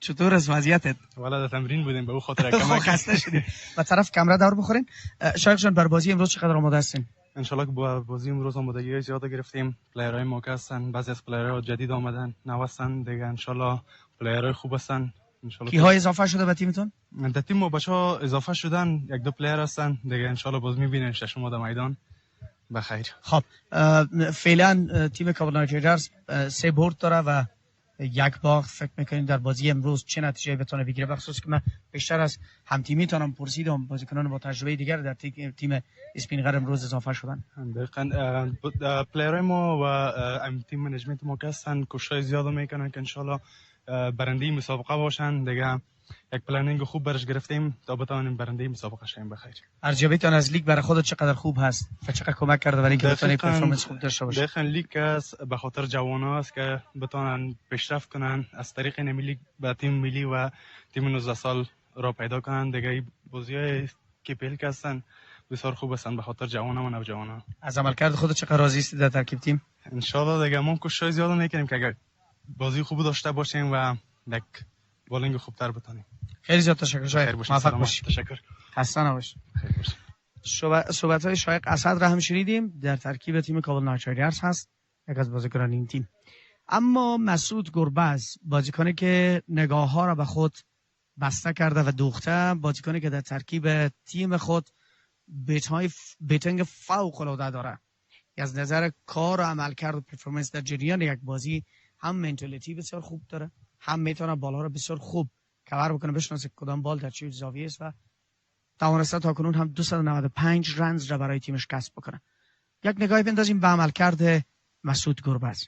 [SPEAKER 1] چطور است وضعیتت؟
[SPEAKER 7] والا در تمرین بودیم به اون خاطر کمک
[SPEAKER 1] خسته شدیم. با طرف کامرا دور بخورین. شایق جان بر بازی امروز چقدر آماده هستین؟
[SPEAKER 7] ان شاء الله که با بازی امروز آمادگی زیاد گرفتیم. پلیرهای ما هستن، بعضی از پلیرها جدید آمدن، نوستن دیگه، ان شاء الله پلیرهای خوب هستن. ان شاء الله
[SPEAKER 1] کی‌ها اضافه شده به تیمتون؟
[SPEAKER 7] در تیم ما بچه‌ها اضافه شدن، یک دو پلیر هستن دیگه، ان شاء الله باز می‌بینین شما در میدان. بخیر.
[SPEAKER 1] خب فعلا تیم کابل نایت رایدرز 3 برد داره و 1 باخت. فکر میکنید در بازی امروز چه نتیجه بتونه بگیره؟ بخصوص که من بیشتر از هم تیمیتونم پرسیدم، بازیکنان با تجربه دیگر در تیم اسپینغر امروز اضافه شدن.
[SPEAKER 7] دقیقاً پلیرهای ما و تیم منیجمنت ما هستن کوشش زیاد میکنن که ان شاء الله برنده مسابقه باشن دیگه. یک پلنینگ خوب برش گرفتیم تا بتوانیم برنده مسابقه شیم. بخیر.
[SPEAKER 1] ارزیابیتون از لیگ برای خودت چقدر خوب هست و چقدر کمک کرده برای اینکه بتونید پرفورمنس خوب داشته باشید؟
[SPEAKER 7] دقیقاً لیگ است به خاطر جوان‌ها است که بتونن پیشرفت کنن از طریق این لیگ به تیم ملی و تیم 19 سال را پیدا کنن دیگه. بازی‌های که پیل هستن بسیار خوب هستن به خاطر جوان‌ها و نوجوان‌ها.
[SPEAKER 1] از عملکرد خودت چقدر راضی هستی در ترکیب تیم؟
[SPEAKER 7] ان شاء الله دیگه ما کوشش زیاد میکنیم که اگر بازی خوب داشته باشیم و یک بالینگ خوبتر بتونیم.
[SPEAKER 1] خیلی زیاد تشکر شایق، موفق باشید.
[SPEAKER 7] تشکر.
[SPEAKER 1] خسته نباشید.
[SPEAKER 7] خیر باشید.
[SPEAKER 1] صحبت‌های شایق اسد را هم شنیدیم، در ترکیب تیم کابل نایت رایدرز هست، یک از بازیکنان این تیم. اما مسعود گربز، بازیکنی که نگاه‌ها را به خود بسته کرده و دوخته، بازیکنی که در ترکیب تیم خود بیتینگ فوق‌العاده داره، از نظر کار و عملکرد و پرفورمنس در جریان یک بازی هم منتالیتی بسیار خوب داره، هم میتونه بالا را بسیار خوب کور بکنه، بشناسه کدام بال در چه زاویه است و توانسته تا کنون هم 295 رنز را برای تیمش کسب بکنه. یک نگاهی بندازیم به عملکرد مسعود گربز.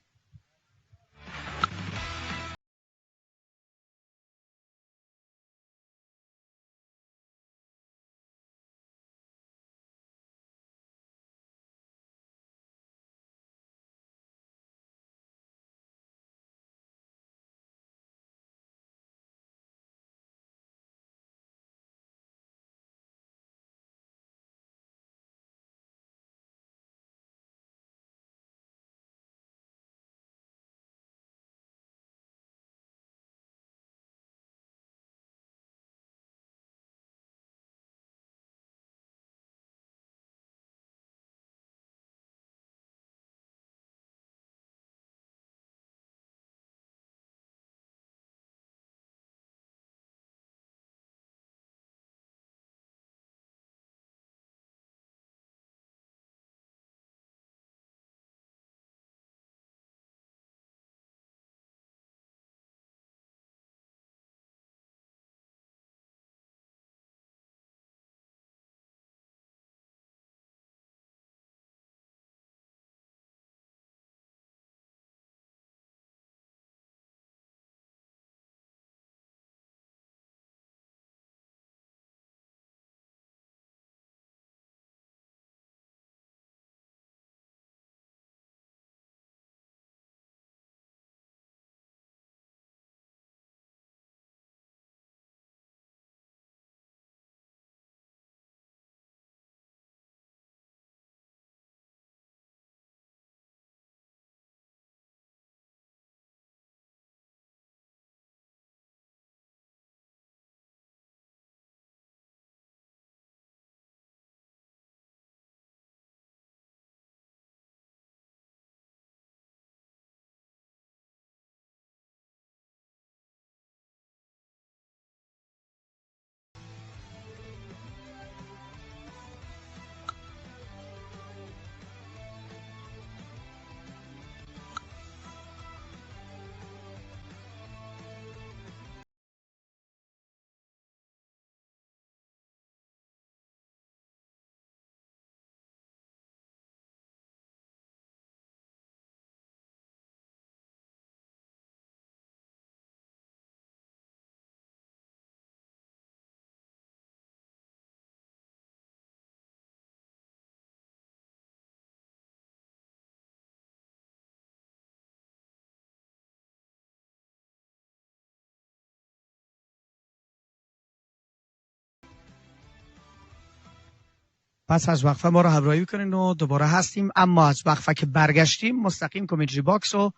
[SPEAKER 1] پس از وقفه ما رو همراهی کنین و دوباره هستیم. اما از وقفه که برگشتیم مستقیم کامنتری باکس و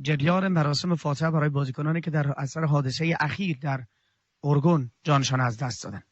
[SPEAKER 1] جریان مراسم فاتحه برای بازیکنانی که در اثر حادثه اخیر در ارگون جانشان از دست دادن.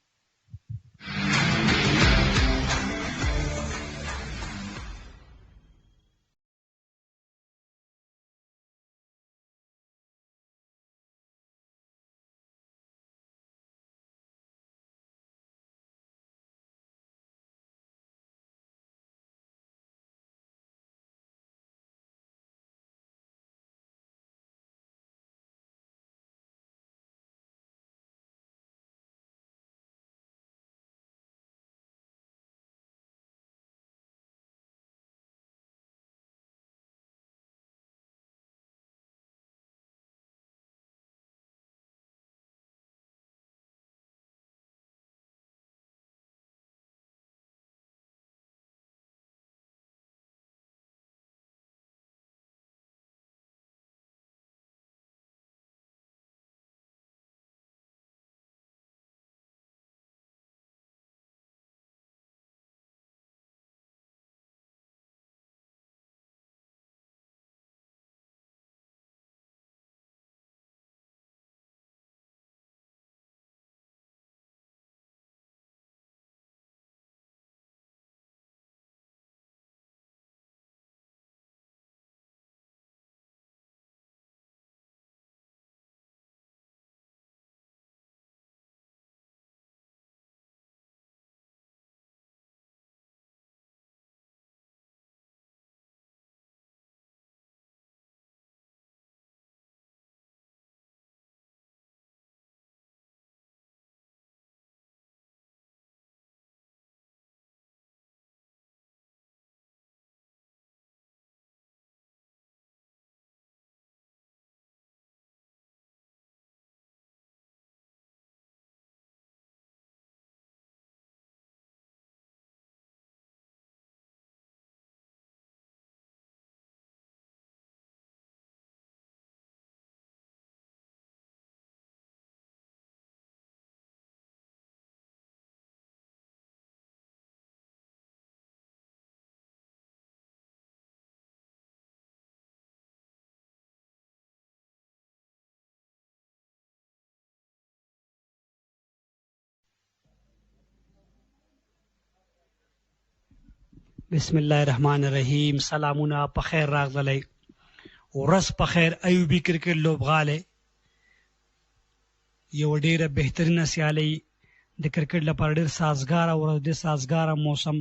[SPEAKER 8] بسم الله الرحمن الرحیم. سلامونه په خیر راغلی. ورځ په خیر ایوبي کرکټ لوبغالی. یو ډیره بهترینه سیالي د کرکټ لپاره ډیر سازګاره او ډیر سازګاره موسم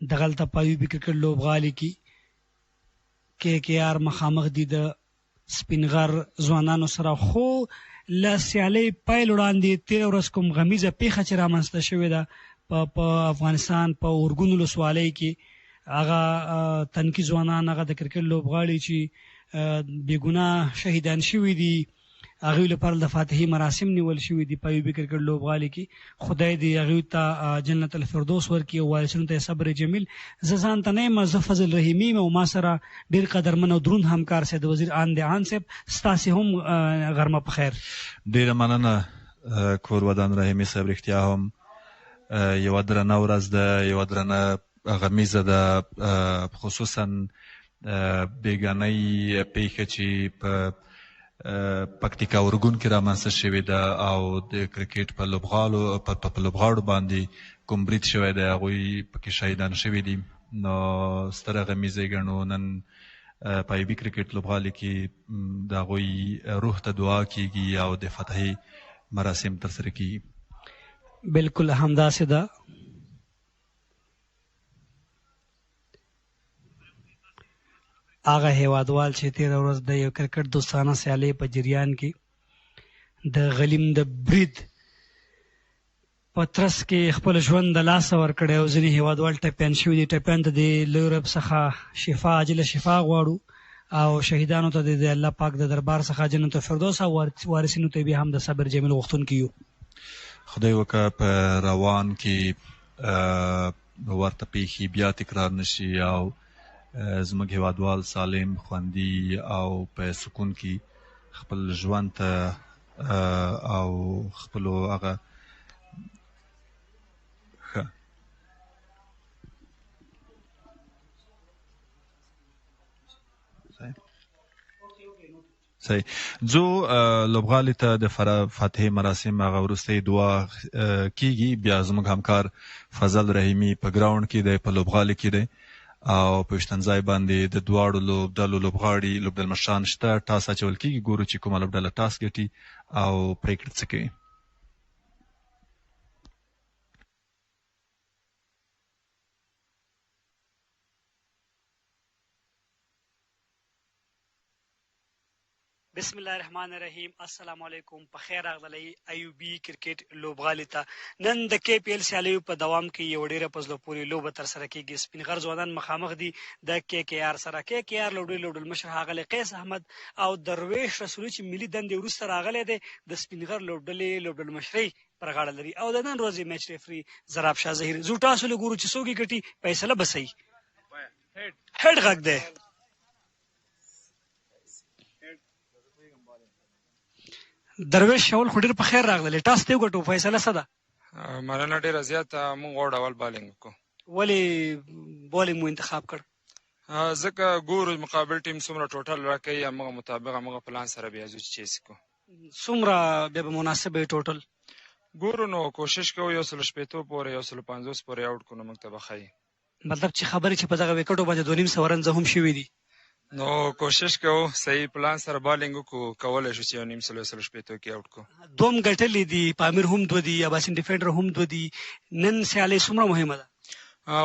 [SPEAKER 8] دغلته په ایوبي کرکټ لوبغالي کې آر مخامخ دي د سپینغر ځوانانو سره. خو له سیالۍ پیل وړاندې تېره ورځ کوم غمیزه پیښه چې رامنځته شوې ده په افغانستان په ارګون ولسوالۍ کې، هغه تنکي ځوانان، هغه د کرکټ لوبغاړي چې بېګناه شهیدان شوي دي، هغوی لپاره د فاتحې مراسم نیول شوي دي په ایوبي کرکټ لوبغالي کې. خدای دې هغوی ته جنت الفردوس ورکړي او وارثینو ته صبر جمیل. زه ځان ته نه یم، زه فضل رحیمي یم او ما سره ډېر قدرمن او دروند همکار سید وزیر آن دی آن صاحب. ستاسې هم غرمه په خیر.
[SPEAKER 9] ډېره مننه کور ودان رحیمي صاحب. رښتیا هم یوه درنه ورځ ده، یوه درنه غمیزه ده، خصوصا بیګانۍ پیښه چې په پکتیکا ارګون کې رامنځته شوې ده او د کرکټ په لوبغاړو باندې کوم برید شوی دی، هغوی پکې شهیدان شوي دي. نو ستره غمیزه یې ګڼو. نن په ایوبي کرکټ لوبغالي کې د هغوی روح ته دعا کیږي او د فتحې مراسم ترسره کیږي.
[SPEAKER 8] بالکل همداسې ده. هغه هیوادوال چې تېره ورځ د یو کرکټ دوستانه سیالۍ په جریان کې د غلیم د برید په ترڅ کې خپل ژوند د لاسه ورکړی او ځینې هیوادوال ټپیان شوي دي. ټپیان ته د لوی رب څخه شفا، عاجله شفا غواړو او شهیدانو ته د الله پاک د دربار څخه جنت الفردوس او وارثینو ته بیا هم د صبر جمیل غوښتونکي یو.
[SPEAKER 9] خدای وکړه په روان کې ورته پیښې بیا تکرار نشي او زموږ هیوادوال سالم، خوندي او په سکون کې خپل ژوند ته او خپلو هغه صحیح. ځو لوبغالي ته د فاتحې مراسم هغه وروستۍ دعا کیږي. بیا زموږ همکار فضل رحیمي په ګراوند کې دی، په لوبغالي کې دی او په ویشتنځای باندې د دواړو لوبډلو لوبغاړي لوبډلمشران شته. ټاس اچول کیږي، ګورو چې کومه لوبډله ټاس ګټي او پریکړه څه کوي.
[SPEAKER 8] بسم الله الرحمن الرحیم. السلام علیکم. په خیر راغلی ایوبي کرکټ لوبغالي ته. نن د کې پی ایل سیالیو په دوام کې یو ډیره په زړه پورې لوبه ترسره کیږي. سپینغر ځوانان مخامخ دي د کې کې آر سره. کې کې آر لوبډلمشر ښاغلی قیس احمد او درویش رسولي چې ملي دندې وروسته راغلی دی د سپینغر لوبډلمشرۍ پر غاړه لري او د نن ورځې میچ ریفري زراب شاه ظهیر. زو ټاس ولګورو چې څوک یې ګټي، فیصله به صحیح. هیډ غږ دی. درویش شاول خو ډېر په خیر راغلی، ټاس ته وګټو، فیصله څه ده؟
[SPEAKER 4] مننه ډېره زیاته. موږ غواړو اول بالینګ وکړو.
[SPEAKER 8] ولې بالینګ مو انتخاب کړ؟
[SPEAKER 4] ځکه ګورو مقابل ټیم څومره ټوټل راکوي، همغه مطابق همغه پلان سره بیا ځو چې چیس کوو.
[SPEAKER 8] څومره بیا به مناسب وي ټوټل؟
[SPEAKER 4] ګورو نو کوشش کوو 160 پورې 150 پورې آوټ کړو، نو موږ ته به ښایي.
[SPEAKER 8] مطلب چې خبرې چې په دغه وکټو باندې 2.5 رنزه هم شوي دي.
[SPEAKER 4] نو کوشش کوو صحیح پلان سره بالینګ وکړو، کولی شو چې 1.5 کې آوټ کړو.
[SPEAKER 8] دوم ګټلې دي، پامیر هم 2 دي، اباسین ډیفینډر هم 2 دي. نن سیالي څومره مهمه ده؟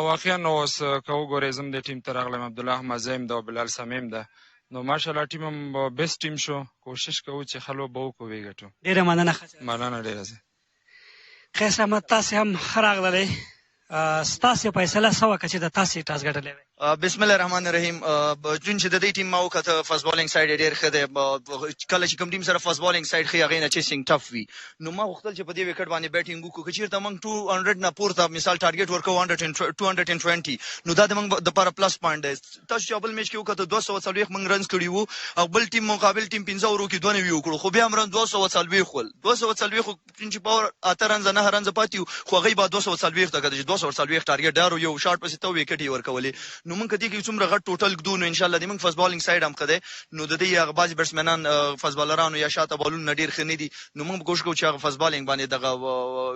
[SPEAKER 4] واقعا نو اوس که وګورئ زم د ټیم ته راغلم، عبدالله احمد زیم ده او بلال سمیم ده، نو ماشاءالله ټیم هم بیسټ ټیم شو. کوشش کوو چې ښه لوبه وکړو، ویګټو.
[SPEAKER 8] ډېره مننه.
[SPEAKER 4] مننه ډېره.
[SPEAKER 8] قیس احمد تاسې هم ښه راغللی. ستاسې فیصله څه وکړه چې د تاسې ټاس ګټلی وی؟
[SPEAKER 10] بسم الله الرحمن الرحیم. جون چې د دې ټیم ما وکړه فرست بالینګ سایډ ډېر ښه دی. کله چې کوم ټیم سره فرست بالینګ سایډ ښي هغې نه چیسینګ ټف وي، نو ما غوښتل چې په دې وکټ باندې بیټینګ وکړو. که چېرته موږ 200 نه پورته مثال ټارګېټ ورکوو 220، نو دا د موږ دپاره پلس پوینټ دی. تاسو چې بل میچ کې وکړه 240 موږ رنز کړي وو او بل ټیم مقابل ټیم 15 اورو کې 2 وکړو، خو بیا هم رن 240 ول 240 خو چې پاور 8 رنز 9 رنز پاتې خو هغې به 240 ته کړه چې 240 ټارګېټ دارو یو شاټ پسې ته وکټ یې ورکولې. نو موږ کدي کې څومره غټ ټوټل ګدو، نو ان شاء الله د موږ فرست بالینګ سایډ هم ښه دی. نو د دې هغه بعضې بیټسمنان فرست بالرانو یا شاته بالونه ډېر ښه نه دي، نو موږ کوشش کوو چې هغه فرست بالینګ باندې دغه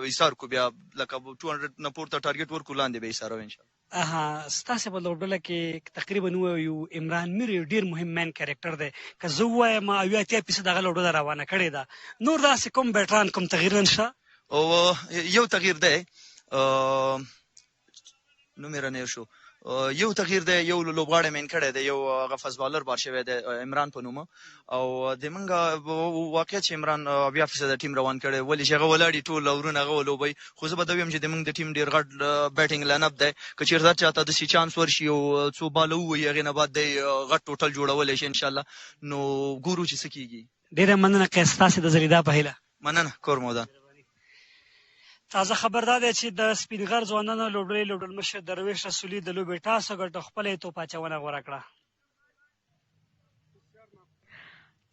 [SPEAKER 10] ایثار کړو، بیا لکه 200 نه پورته ټارګېټ ورکړو، لاندې به ایثار ان شاء الله.
[SPEAKER 8] ستاسې په لوبډله کې تقریبا ووایو عمران میر یو ډېر مهم مین کریکټر دی. که زه ووایم 80% هغه لوبډله روانه کړې ده. نور داسې کوم بیټران کوم تغییر نشته؟
[SPEAKER 10] یو تغییر دی، نو مې رانیر شو. یو تغییر دی، یو لوبغاړی مین کړی دی، یو هغه فاست بالر بار شوی دی عمران په نومه، او د موږ واقعیت چې عمران 80% ټیم روان کړی، ولې چې هغه ولاړي ټول اورونه هغه ولوبوي. خو زه به دا ویم چې د موږ د ټیم ډېر غټ بیټینګ لاین اپ دی. که چېرته چاته داسې چانس ورشي او څو باله ووایي هغې نه بعد دی غټ ټوټل جوړولی شي انشاءالله. نو ګورو چې څه کېږي.
[SPEAKER 8] ډېره مننه قیس، ستاسې د زریدا په هیله.
[SPEAKER 10] مننه. کور مودان.
[SPEAKER 8] تازه خبر دا دی چې د سپینغر ځوانانو لوبډلې لوبډلمشر درویش رسولي د لوبې ټاس وګټه، خپله یې توپ اچونه غوره کړه.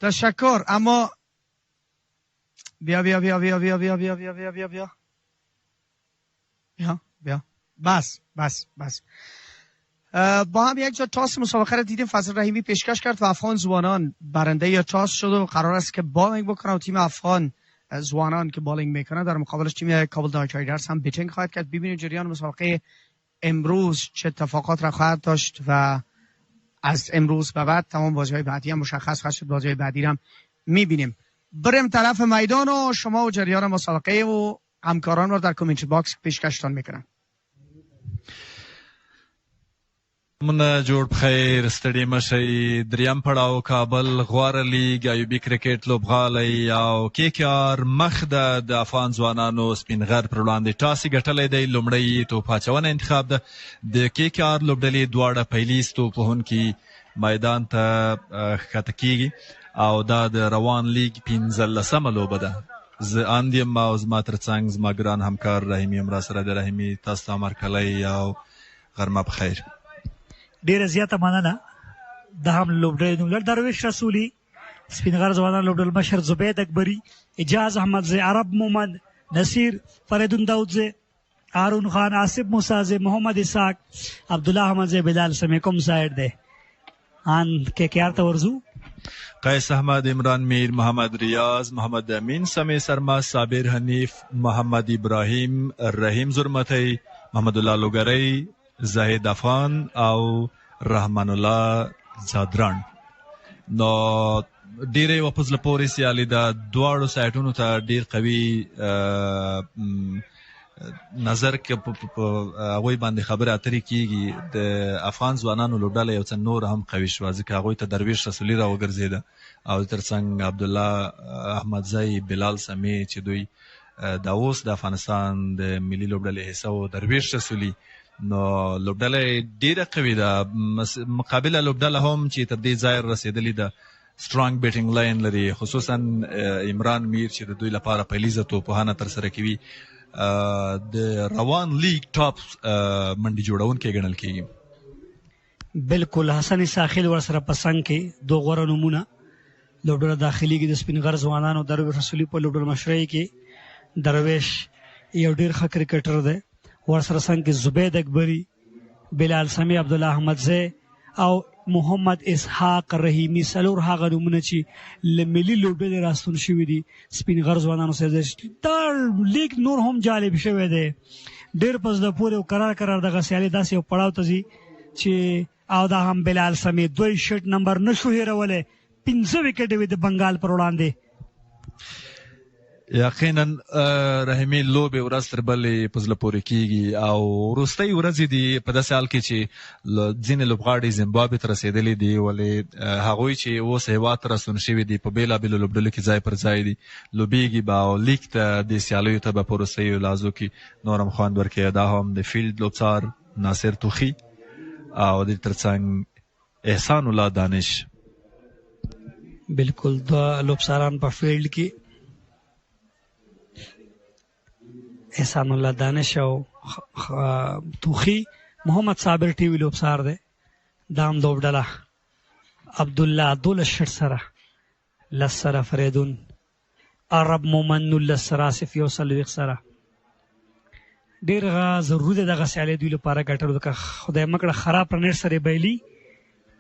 [SPEAKER 1] تشکر. اما بیا بیا بیا بیا بیا بیا بیا بیا بیا بیا بیا بیا بیا بس بس بس با هم یک جا تاس مسابقه را دیدیم. فضل رحیمی پیشکش کرد و افغان زوانان برنده یا تاس شد و قرار است که بالینگ بکنه و تیم افغان زوانان که بالینگ میکنه در مقابلش تیم کابل دایچایدرز هم بیتینگ خواهد کرد. ببینیم جریان مسابقه امروز چه اتفاقات را خواهد داشت و از امروز به بعد تمام بازی‌های بعدی هم مشخص خواهد شد. بازی‌های بعدی هم میبینیم. بریم طرف میدان و شما و جریان مسابقه و همکاران رو در کامنت باکس پیشکشتان میکنم.
[SPEAKER 9] من جوړ بخیر، ستړي مشئ. درېیم پړاو کابل غوره لیګ ایوبي کرکټ لوبغالی او کې کې آر مخ د افغان ځوانانو سپینغر پر وړاندې ټاس یې ګټلی دی. لومړی توپ اچونه انتخاب ده د کې کې آر لوبډلې. دواړه پیلیز توپ وهونکي میدان ته ښکته کیږي او دا د روان لیګ 15مه لوبه ده. زه اند یم او زما تر څنګ زما ګران همکار رحیمي هم راسره دی. رحیمي تاسو ته هرکلی او غرمه بخیر.
[SPEAKER 8] ډیره زیاته مننه. د هم لوبډلې نوملړ درویش رسولي، سپینغر ځوانان لوبډلمشر زبید اکبري، اجاز احمدزی، عرب محمد، نصیر فریدون داودزی، هارون خان، آصف موسازی، محمد اسحاق، عبدالله احمدزی، بلال سمی. کوم سایډ دی؟ ان کې کې آر ته ورځو.
[SPEAKER 9] قیس احمد، عمران میر، محمد ریاض، محمد امین سمی سرما، صابر حنیف، محمد ابراهیم، رحیم زرمتی، محمد الله لوګری، زاهد افغان او رحمان الله زادران. نو ډیره و پزله پورې سیالي د دواړو سایټونو ته ډیر قوي نظر کې هغوی باندې خبره اترې کیږي. د افغان ځوانانو لوبډله یو څه نور هم قوي شوه، ځکه هغوی ته درویش رسولي را وګرځېده او ترڅنګ عبدالله احمدزی، بلال سمی چې دوی دا اوس د افغانستان د ملي لوبډلې حصه و، درویش رسولي. نو لوبډله ډیره قوي ده، مقابله لوبډله هم چې تر دې ځای رسېدلې ده، سترانګ بیټینګ لاین لري، خصوصا عمران میر چې د دوی لپاره پیلیزه توپوهانه ترسره کوي، د روان لیگ ټاپ منډي جوړونکی ګڼل کېږي.
[SPEAKER 8] بالکل حسن ساخل ورسره په څنګ کې دوه غوره نومونه لوبډله داخلي کې د سپینغر ځوانانو درویش رسولي په لوبډله مشرۍ کې درویش یو ډېر ښه کرکټر دی، ورسره څنګ کې زبید اکبري، بلال سمی، عبدالله احمدزی او محمد اسحاق رحیمی، څلور هغه نومونه چې له ملي لوبډلې راستون شوي دي سپینغر ځوانانو سره. دا لیګ نور هم جالب شوی دی، ډېر په زړه پورې او کرار دغه سیالي داسې یو پړاو ته ځي چې او دا هم بلال سمی 2 شرټ نمبر نشو هېرولی، 15 وکټې وې د بنګال پر وړاندې.
[SPEAKER 9] یقینا رحیمي لوبې ورځ تر بلې په زړه پورې کېږي او وروستۍ ورځې دي په داسې حال کې چې ځینې لوبغاړي زیمبابوې ته رسېدلي دي، ولې هغوی چې اوس هېواد ته راستون شوي دي په بېلابېلو لوبډلو کې ځای پر ځای دي، لوبېږي به او لیګ ته دې سیالیو ته به په وروستیو لحظو کې نور هم خوند ورکوي. دا هم د فیلډ لوبڅار ناصر توخي او د ترڅنګ احسان الله دانش.
[SPEAKER 8] بالکل دوه لوبڅاران په فیلډ کې، احسان الله دانش او توخي. محمد صابر ټي وي لوبڅار دی، دام لوبډله عبدالله 12 شرټ سره، لس سره فریدون، عرب مومن 19 سره، آصف یو 40 سره. ډېر ضروري ده دغه سیالۍ دوی لپاره ګټلو، که خدای مکړه خراب رنیټ سره بیلي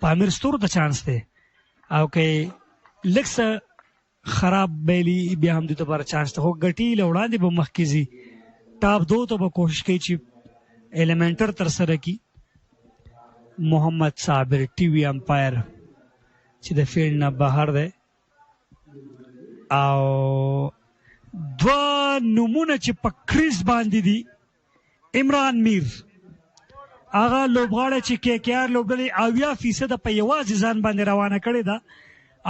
[SPEAKER 8] په امیر ستورو ته چانس دی، او که لږ څه خراب بیلي بیا هم دوی ته لپاره چانس دی، خو ګټي له وړاندې به مخکې ځي. ټاپ 2 ته به کوشش کوي چې ایلیمنټر ترسره کړي. محمد صابر ټي وي امپایر چې د فیلډ نه بهر دی، او دوه نومونه چې په کریز باندې دي، عمران میر هغه لوبغاړی چې کې کې آر لوبډلې 80% په یوازې ځان باندې روانه کړې ده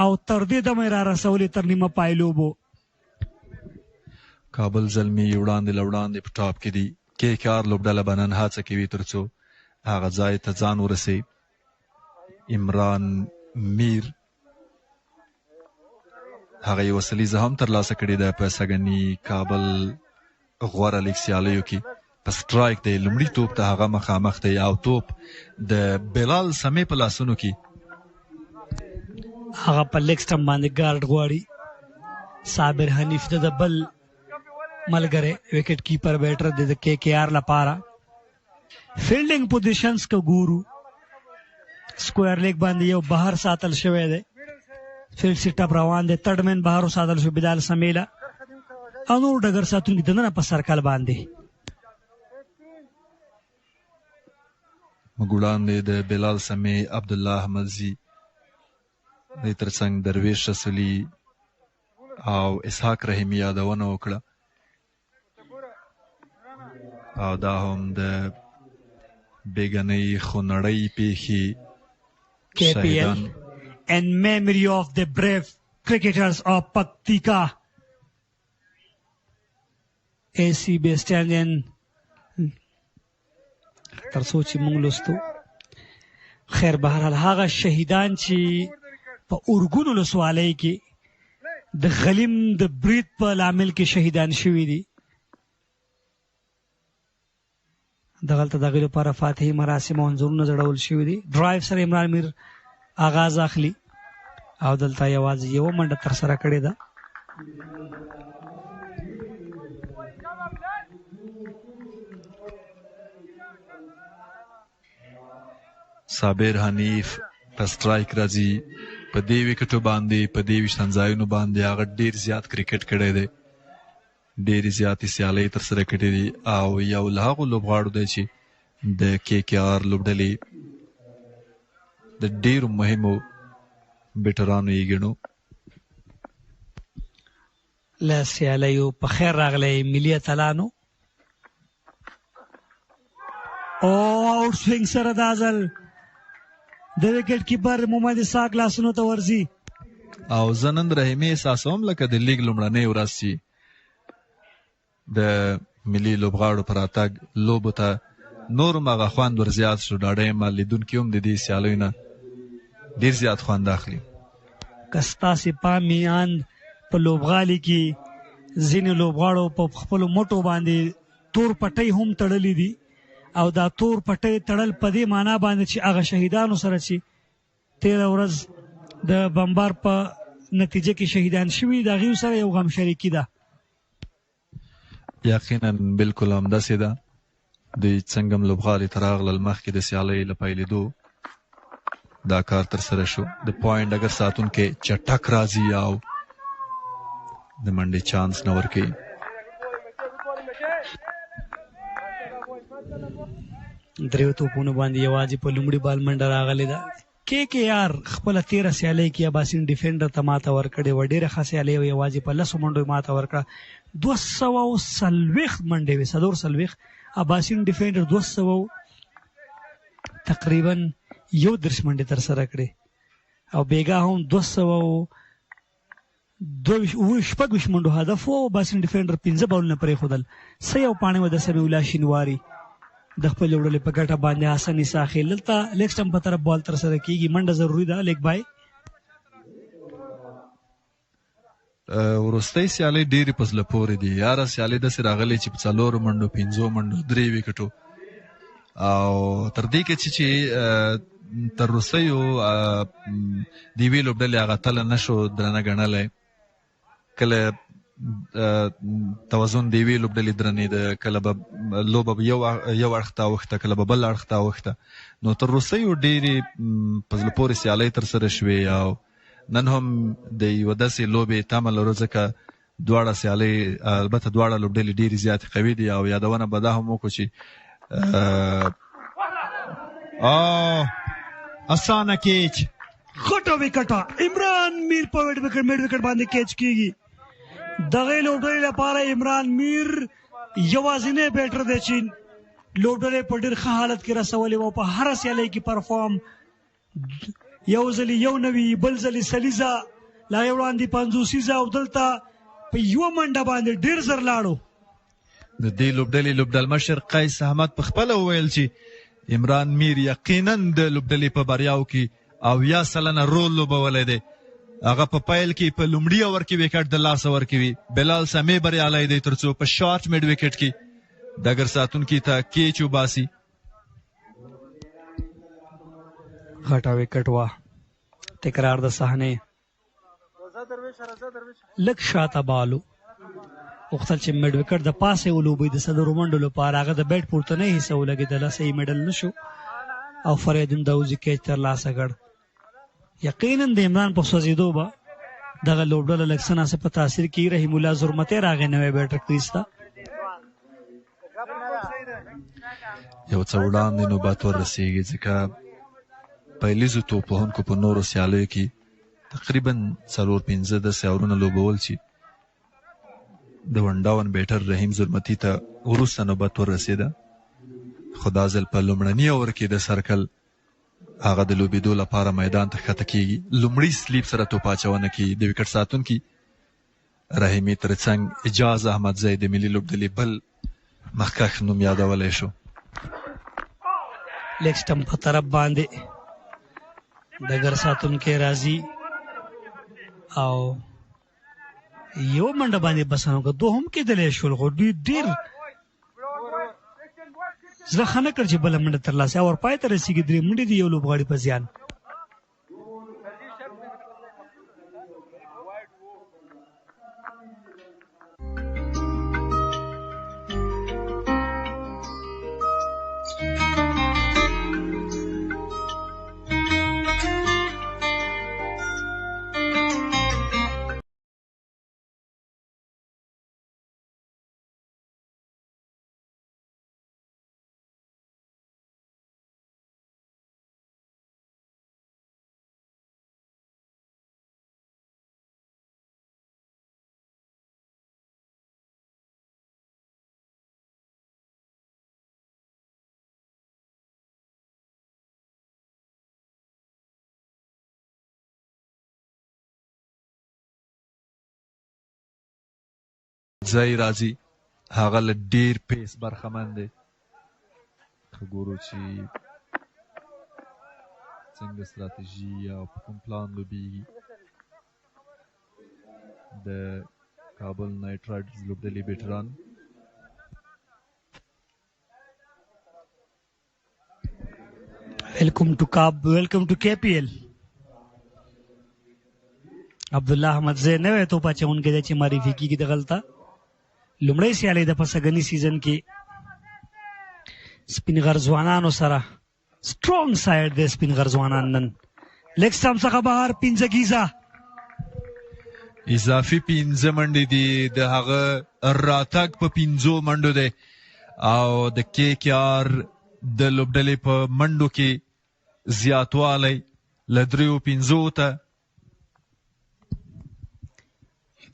[SPEAKER 8] او تر دې دمه را رسولې تر نیمه پای لوبو.
[SPEAKER 9] کابل زلمي وړاندې له وړاندې په ټاپ کې دي، کې کې آر لوبډله به نن هڅه کوي تر څو هغه ځای ته ځان ورسوي. عمران میر هغه یوه سلیزه هم ترلاسه کړې ده په سږني کابل غوره لیګ سیالیو کې. په سټرایک دی، لومړي توپ ته هغه مخامخ دی او توپ د بلال سمی په لاسونو کې،
[SPEAKER 8] هغه په لیګ سټمپ باندې ګارډ غواړي. صابر حنیف د بل ملګری وکټ کیپر بیټر د کې کې آر لپاره. فیلډینګ پوزیشنز که ګورو، سکویر لیګ باندې یو بهر ساتل شوی دی، فیلډ سیټ اپ روان دی، ترډ مین بهر وساتل شو بلال سمیله، او نور ډګر ساتونکي دننه په سرکل باندې.
[SPEAKER 9] موږ وړاندې د بلال سمی، عبدالله احمدزي، د ترڅنګ درویش رسولي او اسحاق رحیمي یادونه وکړه، او دا هم د بیګنۍ خونړۍ پیښې
[SPEAKER 8] KPL in memory of the brave cricketers of Paktika. AC Bestanian تر څو چې موږ لوستو. خیر بهرحال هغه شهیدان چې په اورګونو ولسوالۍ کې د غلیم د برید په لامل کې شهیدان شوي دي، دغلته د هغوی لپاره فاتحي مراسم او انځورونه ځړول شوي دي. ډرایو سره عمران میر آغاز اخلي او دلته یوازې یوه منډه ترسره کړې ده.
[SPEAKER 9] صابر حنیف په سټرایک راځي په دې وکټو باندې په دې ویشتن ځایونو باندې هغه ډېر زیات کرکټ کړی دی، ډېرې زیاتې سیالۍ ترسره کړې دي او یو له هغو لوبغاړو دی چې د کې کې آر لوبډلې د ډېرو مهمو بیټرانو یې ګڼو.
[SPEAKER 8] له سیالیو په خیر راغلی ملي اتلانو او آوټ سوینګ سره دا ځل د وکټ کیپر محمد اسحاق لاسونو ته ورځي
[SPEAKER 9] او زه نن رحیمي احساسوم لکه د لیګ لومړنۍ ورځ چې د ملي لوبغاړو په راتګ لوبو ته نور هم هغه خوند ورزیات شو. ډاډه یم لیدونکي هم د دې سیالیو نه ډېر زیات خوند اخلي.
[SPEAKER 8] که ستاسې پام میان په لوبغالي کې ځینې لوبغاړو په خپلو مټو باندې تور پټۍ هم تړلي دي او دا تور پټۍ تړل په دې معنا باندې چې هغه شهیدانو سره چې تېره ورځ د بمبار په نتیجه کې شهیدان شوي د هغوی سره یو غم شریکي ده.
[SPEAKER 9] یقینا بالکل همداسې ده. دوی څنګه هم لوبغالي ته راغلل مخکې د سیالۍ له پیلېدو دا کار ترسره شو. د پوینټ اگر ساتونکی چټک راځي او د منډې چانس نه ورکوي.
[SPEAKER 8] دریو توپونو باندې یوازې په لومړي بال منډه راغلې ده. کې کې آر خپله تېره سیالۍ کې اباسین ډیفینډر ته ماته ورکړې وه، ډېره ښه سیالۍ وه، یوازې په 10 منډو یې ماته ورکړه. 240 منډې وې، 440. اباسین ډیفینډر 200 تقریبا 11 منډې ترسره کړې او بیګا هم 226 منډو هدف و. اباسین ډیفینډر 5 بالونه پرېښودل. څه یو پاڼې وه د سمیع شینواري د خپل لوبډلې په ګټه باندې حسن اساخیل دلته لیګ سټمپ په طرف بال ترسره کېږي. منډه ضروري ده لیګ بای.
[SPEAKER 9] وروستۍ سیالۍ ډېرې په زړه پورې دي. یاره سیالۍ داسې راغلې چې په 4 منډو 5 منډو 3 وکټو او تر دې کې چې تر وروستیو د یوې لوبډلې هغه تله نه شو درنه ګڼلی. کله توازن د یوې لوبډلې درنېده، کله به لوبه یو اړخ ته اوښته، کله به بل اړخ ته اوښته. نو تر وروستیو ډېرې په زړه پورې سیالۍ ترسره شوې او نن هم د یوه داسې لوبې تمه لرو ځکه دواړه سیالۍ البته دواړه لوبډلې ډېرې زیاتې قوي دي او یادونه به دا هم وکړو چې اسانه کیچ
[SPEAKER 8] غټه وکټه عمران میر په میډ وکټ باندې کیچ کیږي. دغه لوبډلې لپاره عمران میر یوازینی بیټر دی چې لوبډلې په ډېر ښه حالت کې رسولې وه. په هره سیالۍ کې پرفارم، یو ځلې یو نوي، بل ځلې سلیزه، لا یې وړاندې 50 او دلته په یوه منډه باندې ډېر زر لاړو.
[SPEAKER 9] د دې لوبډلې لوبډلمشر قیس احمد په خپله وویل چې عمران میر یقینا د لوبډلې په بریاو کې 80% رول لوبولی دی. هغه په پیل کې په لومړي اوور کې وکټ د لاسه ورکوي. بلال سمیع بریالی دی ترڅو په شارټ میډ وکټ کې ډګر ساتونکي ته کیچ وباسي.
[SPEAKER 8] غټه وکټ وه. تکرار د صحنې لږ شاته بالو غوښتل چې میډ وکټ د پاسه ولوبوي د 4 منډو لپاره. هغه د بیټ پورتنۍ حصه ولګېدله، صحیح میډل نه شو او فریدون داوزي کیچ ترلاسه کړ. یقینا د عمران په سوځېدو به دغه لوبډله لږ څه ناڅه په تاثیر کې رحیم الله زرمتی راغی نوی بیټر کریز ته.
[SPEAKER 9] یو څه وړاندې نوبت وررسېږي ځکه پیلیزو توپوهونکو په نورو سیالیو کې تقریبا 4-5 داسې اورونه لوبول چې د ونډاون بیټر رحیم زرمتی ته وروسته نوبت وررسېده. خو دا ځل په لومړني اور کې د سرکل هغه د لوبېدو لپاره میدان ته ښکته کېږي. لومړي سلیپ سره توپ اچونه کوي. د وکټ ساتونکي رحیمي ترڅنګ اجاز احمدزی د ملي لوبډلې بل مخکښ نوم یادولی شو.
[SPEAKER 8] لیګ سټمپ په طرف باندې ډګر ساتونکی راځي او یو منډه باندې بسنه وکړه. دوهم کېدلی شول خو دوی ډېر زړه ښه نه کړ چې بله منډه ترلاسه اور پای ته رسېږي. 3 منډې دي یو لوبغاړي په زیان.
[SPEAKER 9] ځای راځي هغه له ډېر پیس برخمن دی. ګورو چې څنګه ستراتیژي او په کوم پلان لوبېږي. د کابل نایټ رایډرز لوبډلې بیټران
[SPEAKER 8] ویلکم ټو KPL. عبدالله احمد زی نوی توپ اچونکی دی چې معرفي کېږي دغلته. لومړی سیالۍ د پسګني سیزن کې سپین غر ځوانانو سره سټرونګ سایډ دی سپین غر ځوانان نن. لیګ سټامپ څخه بهر 15 گیزه
[SPEAKER 9] اضافي 15 منډې دي د هغه راتګ په 15 منډو دی او د KKR د لوبډلې په منډو کې زیاتوالی له 3-5 ته.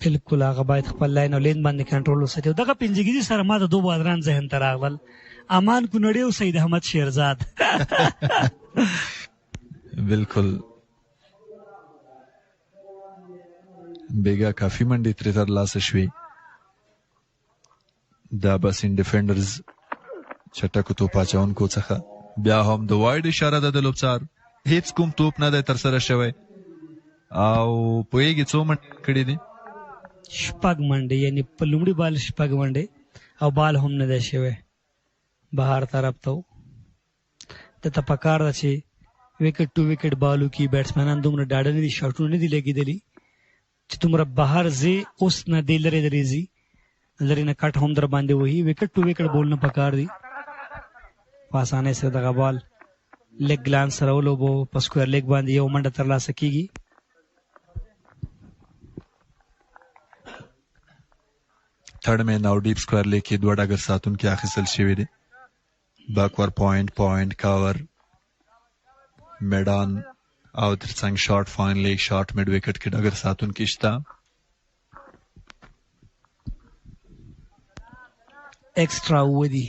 [SPEAKER 8] بالکل هغه باید خپل لاین او لین باندې کنټرول وساتي. دغه 15 گیزي سره ما د 2 بادران ذهن ته راغلل، امان کونړي او سید احمد شیرزاد.
[SPEAKER 9] بالکل بیګا کافي منډې ترې ترلاسه شوې. دا بسین ډیفینډرز چټکو توپ اچونکو څخه بیا هم د وایډ اشاره ده د لوبڅار. هیڅ کوم توپ نه دی ترسره شوی او پوهېږي څو منډې کړي دي؟
[SPEAKER 8] 6 منډې، یعنی په لومړي بال 6 منډې او بال هم نه دی شوی بهر طرف ته. دته پکار ده چې وکټ ټو وکټ بالو کې بیټسمنان دومره ډاډه نه دي، شاټونه نه دي لګېدلي چې دومره بهر ځې اوس نه دی لرې درې ځي لرې نه کټ هم در باندې وهي. وکټ ټو وکټ بولونه پکار دي. په اسانۍ سره دغه بال لیګ ګلانس سره ولوبو په سکویر لیګ باندې یو منډه ترلاسه کېږي.
[SPEAKER 9] تھرډ مین او ډیپ سکویر لیګ کې 2 ډګر ساتونکي اخیستل شوي دي. باکور پوینټ کاور میدان او ترڅنګ شارټ فاین لیګ شارټ میډ وکټ کې ډګر ساتونکي شته.
[SPEAKER 8] ایکسټرا ودی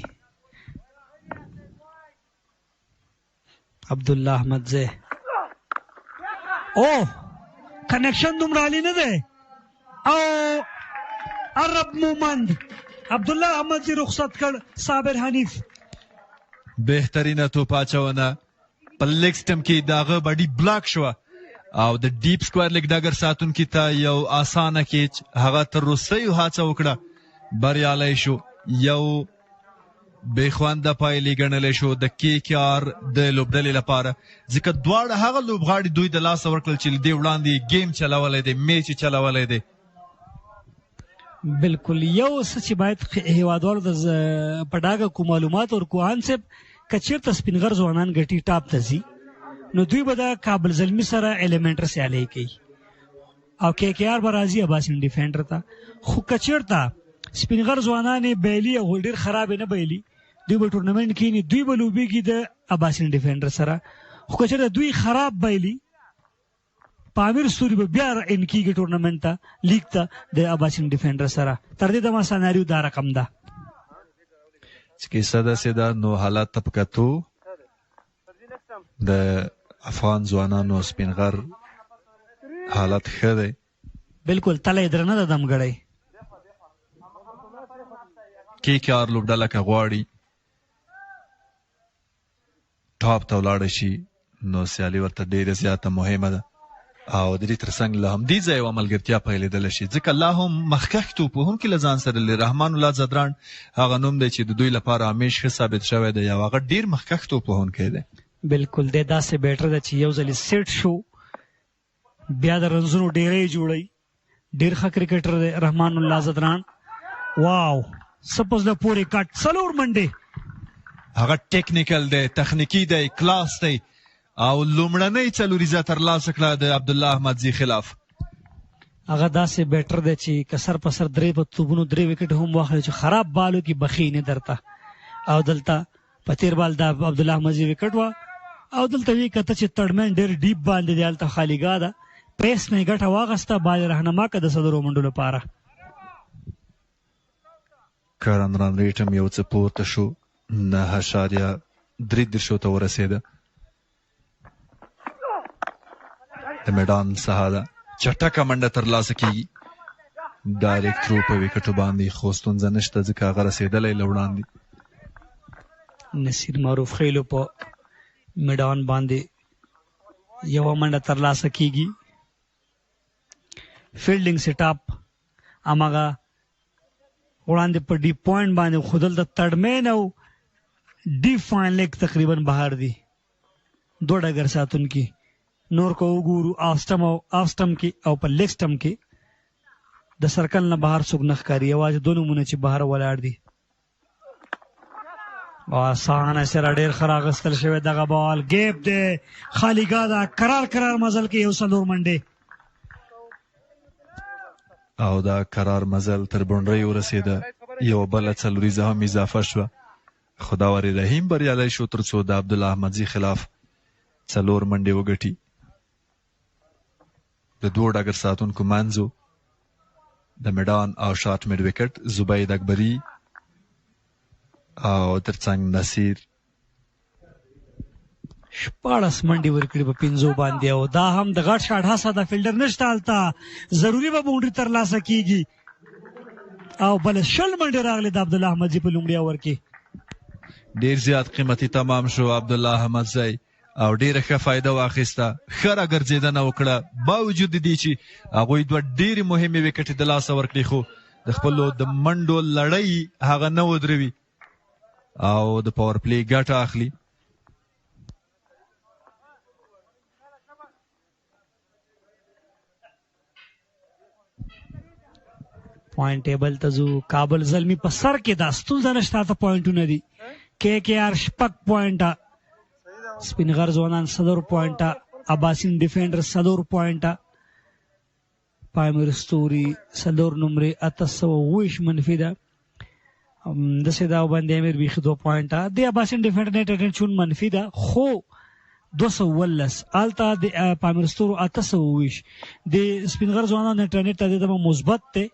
[SPEAKER 8] عبدالله احمد زی. او کنیکشن دومره عالی نه دی او عرب مومند عبدالله احمد زی رخصت کړ. صابر حنیف
[SPEAKER 9] بهترینه توپ اچونه په لیګ سټم کې د هغه باډي بلاک شوه او د ډیپ سکویر لیګ ډګر ساتونکي ته یو اسانه کیچ هغه تر وروستیو هڅه وکړه، بریالی شو. یو بې خونده پایلې ګڼلی شو د KKR د لوبډلې لپاره، ځکه دواړه هغه لوبغاړي دوی د لاسه ورکړل چې له دې وړاندې ګیم چلولی دی، میچ یې چلولی دی.
[SPEAKER 8] بالکل یو څه چې باید هیوادوالو ته په ډاګه کو معلومات ورکو انصب که چېرته سپین غر ځوانان ګټي ټاپ ته ځي نو دوی به د کابل زلمي سره ایلیمنټر سیالۍ کوي او KKR به راځي اباسین ډیفینډر ته. خو که چېرته سپین غر ځوانان یې بایلي او ډېر خراب یې نه بایلي دوی به ټورنمنټ کښېني، دوی به لوبېږي د اباسین ډیفینډر سره. خو که چېرته دوی خراب بایلي په امیر ستوري به بیا ان کېږي ټورنمنټ ته لیګ ته د اباسین ډیفینډر سره. تر دې دمه سناریو دا رقم ده
[SPEAKER 9] چې کیسه داسې ده. نو حالات ته په کتو د افغان ځوانانو سپین غر حالت ښه دی.
[SPEAKER 8] بالکل تله یې درنه ده دمګړی.
[SPEAKER 9] KKR لوبډله که غواړي ټاپ ته ولاړه شي نو سیالي ورته ډېره زیاته مهمه ده او د دې ترڅنګ له همدې ځایه یوه ملګرتیا پیلېدلی شي، ځکه لا هم مخکښ توپوهونکي له ځان سره لري. رحمان الله زدران هغه نوم دی چې د دوی لپاره همیش ښه ثابت شوی دی او هغه ډېر مخکښ توپوهونکی دی.
[SPEAKER 8] بالکل دی داسې بیټر ده چې یو ځلې سیټ شو بیا د رنزونو ډېری جوړوي. ډېر ښه کرکټر دی رحمان الله زدران. واو سپوز د پورې کټ 4 منډې
[SPEAKER 9] هغه ټیکنیکل دی، تخنیکي دی، کلاس دی او لومړنۍ څلوریزه ترلاسه کړه د عبدالله احمد زی خلاف.
[SPEAKER 8] هغه داسې بیټر دی چې که سر په سر 3 په توپونو 3 وکټ هم واخلي چې خراب بالو کې بخي نه درته. او دلته په تیر بال د عبدالله احمد زی وکټ وه او دلته وی کته چې تړمن ډېر ډیپ باندې دی، هلته خالیګاه ده، پیس نه یې ګټه واخسته، بال رهنما که د 4 منډو لپاره.
[SPEAKER 9] کرن رن ریټ هم یو څه پورته شو، 9.3 ته ورسېده. د میدان څخه ده چټکه منډه ترلاسه کېږي، ډایرکټ تھرو په وکټو باندې خو ستونزه نشته ځکه هغه رسېدلی له وړاندې.
[SPEAKER 8] نصیر معروف خیلو په میدان باندې یوه منډه ترلاسه کیږي. فیلډینګ سیټ اپ هماغه وړاندې په ډیپ پوینټ باندې خو دلته تړمین او ډیپ فاین لیګ تقریبا بهر دي. دوه ډګر ساتونکي نور کو وګورو آف سټم کې او په لیګ سټم کې د سرکل نه بهر څوک نه ښکاري، یوازې دوه نومونه چې بهر ولاړ دي. او اسانه سره ډېر ښه راغستل شوی دغه بال ګیپ دی، خالیګاه ده، کرار مزل کې یو څلور منډې
[SPEAKER 9] او دا قرار مزل تر بونډرۍ ورسېده. یوه بله څلوریزه هم اضافه شوه. خداور رحیم بریالی شو تر څو د عبدالله احمدزي خلاف 4 منډې وګټي. د 2 ډګر ساتونکو منځو د میدان او شاټ میډ وکټ زبید اکبري او ترڅنګ نصیر
[SPEAKER 8] 14 منډې ورکړي په 5 باندې او دا هم د غټ شاټ هڅه د فیلډر نشته هلته، ضروري به باونډري ترلاسه کیږي او بل 20 منډې راغلي د عبدالله احمدزي په لومړي اوور کې.
[SPEAKER 9] ډیر زیات قیمتي تمام شو عبدالله احمدزی او ډیره ښه فایده واخیسته، ښه راګرځېدنه وکړه باوجود د دې چې هغوی 2 ډیرې مهمې وکټې د لاسه ورکړي خو د خپلو د منډو لړۍ هغه نه ودروي او د پاور پلی ګټه اخلي.
[SPEAKER 8] پوینټ ټیبل ته ځو. کابل زلمی په سر کې دا ستونزه نشته، ته پوینټونه دي. KKR 6 پوینټه، سپینغر ځوانان 4 پوینټه، عباسین ډیفینډر 4 پوینټه، پایمر ستوري 4 نمرې 820 منفي ده. داسې دا باندې امیر بیخي 2 پوینټه، د عباسین ډیفینډر نیټ اټنشن منفي ده خو 219 الته د پایمر ستورو 820 د سپینغر ځوانان انټرنیټ ته د مثبت ته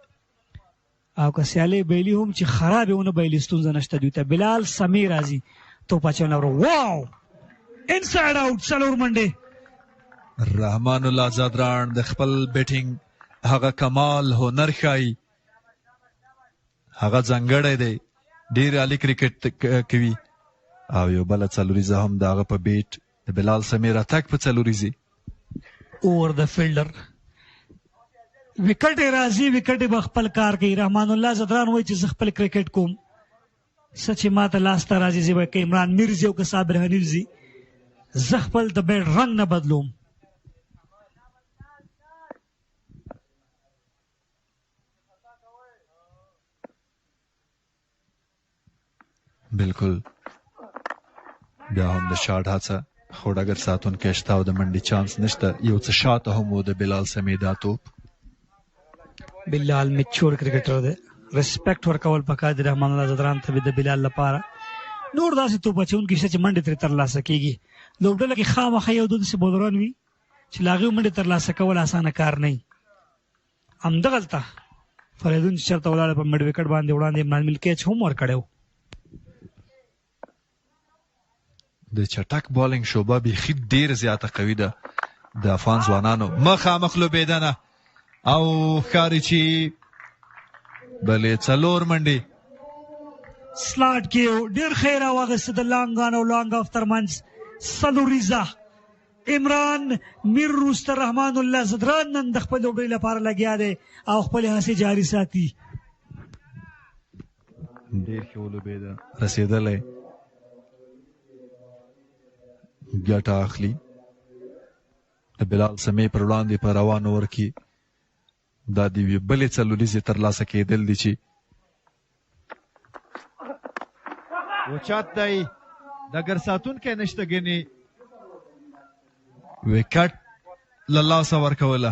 [SPEAKER 8] او که سیالي بیلی هم چې خرابې ونه بیلی ستونزه نشته دوی ته. بلال سمیر راځي توپ اچونه واو انسایډ آوټ 4 منډې.
[SPEAKER 9] رحمان الله زادران د خپل بیټینګ هغه کمال هنر ښایي، هغه ځانګړی دی، ډېر عالي کرکټ کوي او یو بله څلوریزه هم د هغه په بیټ د بلال سمیر اتک په څلوریزې
[SPEAKER 8] اوور د فیلډر وکټ راځي، وکټ به خپل کار کوي. رحمان الله زدران وایي چې زه خپل کرکټ کوم، څه چې ما ته لاس ته راځي زه به که عمران میرزي او که صابر حنیف زي، زه خپل د بیټ رنګ نه بدلوم.
[SPEAKER 9] بالکل بیا هم د شاټ هڅه خو ډګر ساتونکی شته او د منډې چانس نشته. یو څه شاته هم و د بلال سمې دا توپ.
[SPEAKER 8] بلال میچور کرکټر دی، ریسپیکټ ورکول پکار دی رحمان الله زدران ته د بلال لپاره. نور داسې توپ اچونکي شته چې منډې ترې ترلاسه کیږي. لوبډله کې خامخا یو دوه داسې بولران وي چې له هغې منډې ترلاسه کول اسانه کار نه وي. همدغلته فریدون چې چېرته ولاړه په مډ وکټ باندې وړاندې عمران مل کیچ هم ورکړی و.
[SPEAKER 9] د چټک بالینګ شوبه بیخي ډېر زیاته قوي ده د افغان ځوانانو. مخامخ لوبېدنه او ښکاري چې بلې 4 منډې
[SPEAKER 8] سلاټ کې ډېر ښه یې راواخیسته د لانګان او لانګ اف ترمنځ څلوریزه. عمران میر روسته رحمان الله زدران نن د خپل لوبډلې لپاره لګیا دی او خپلې هڅې جاري ساتي.
[SPEAKER 9] ډېر ښه ولوبېده، رسېدلی ګټه اخلي. د بلال سمې پر وړاندې په روان اوور کې دا د یوې بلې څلوریزې ترلاسه کېدل دي چې اوچت دی، ډګر ساتونکی نشته، ګنې وکټ له لاسه ورکوله.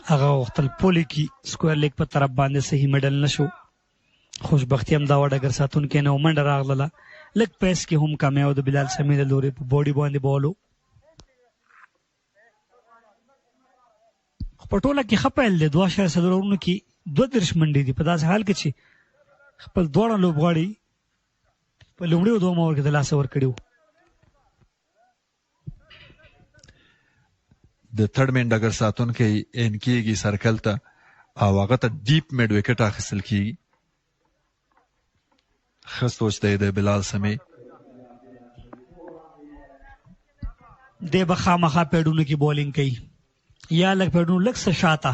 [SPEAKER 8] هغه غوښتل پولې کې سکویر لیګ په طرف باندې صحیح میډل نشو. خوشبختي هم دا وه ډګر ساتونکی نه و، منډه راغله لږ پیس کې هم کمی او د بلال سمې د لورې په باډي باندې بال و. خو په ټوله کې ښه پیل دی. 2.4 اوورونو کې 32 منډې دي په داسې حال کې چې خپل دواړه لوبغاړي په لومړي او دویم اوور کې د لاسه ورکړي وو.
[SPEAKER 9] د تړ مین ډګر ساتونکی ان کېږي سرکل ته او هغه ته ډیپ میډ وکټ اخیستل کیږي. ښه سوچ دی د بلال سمې.
[SPEAKER 8] دی به خامخا پیډونو کې بولینګ کوي یا لږ پیډونو لږ څه شاته،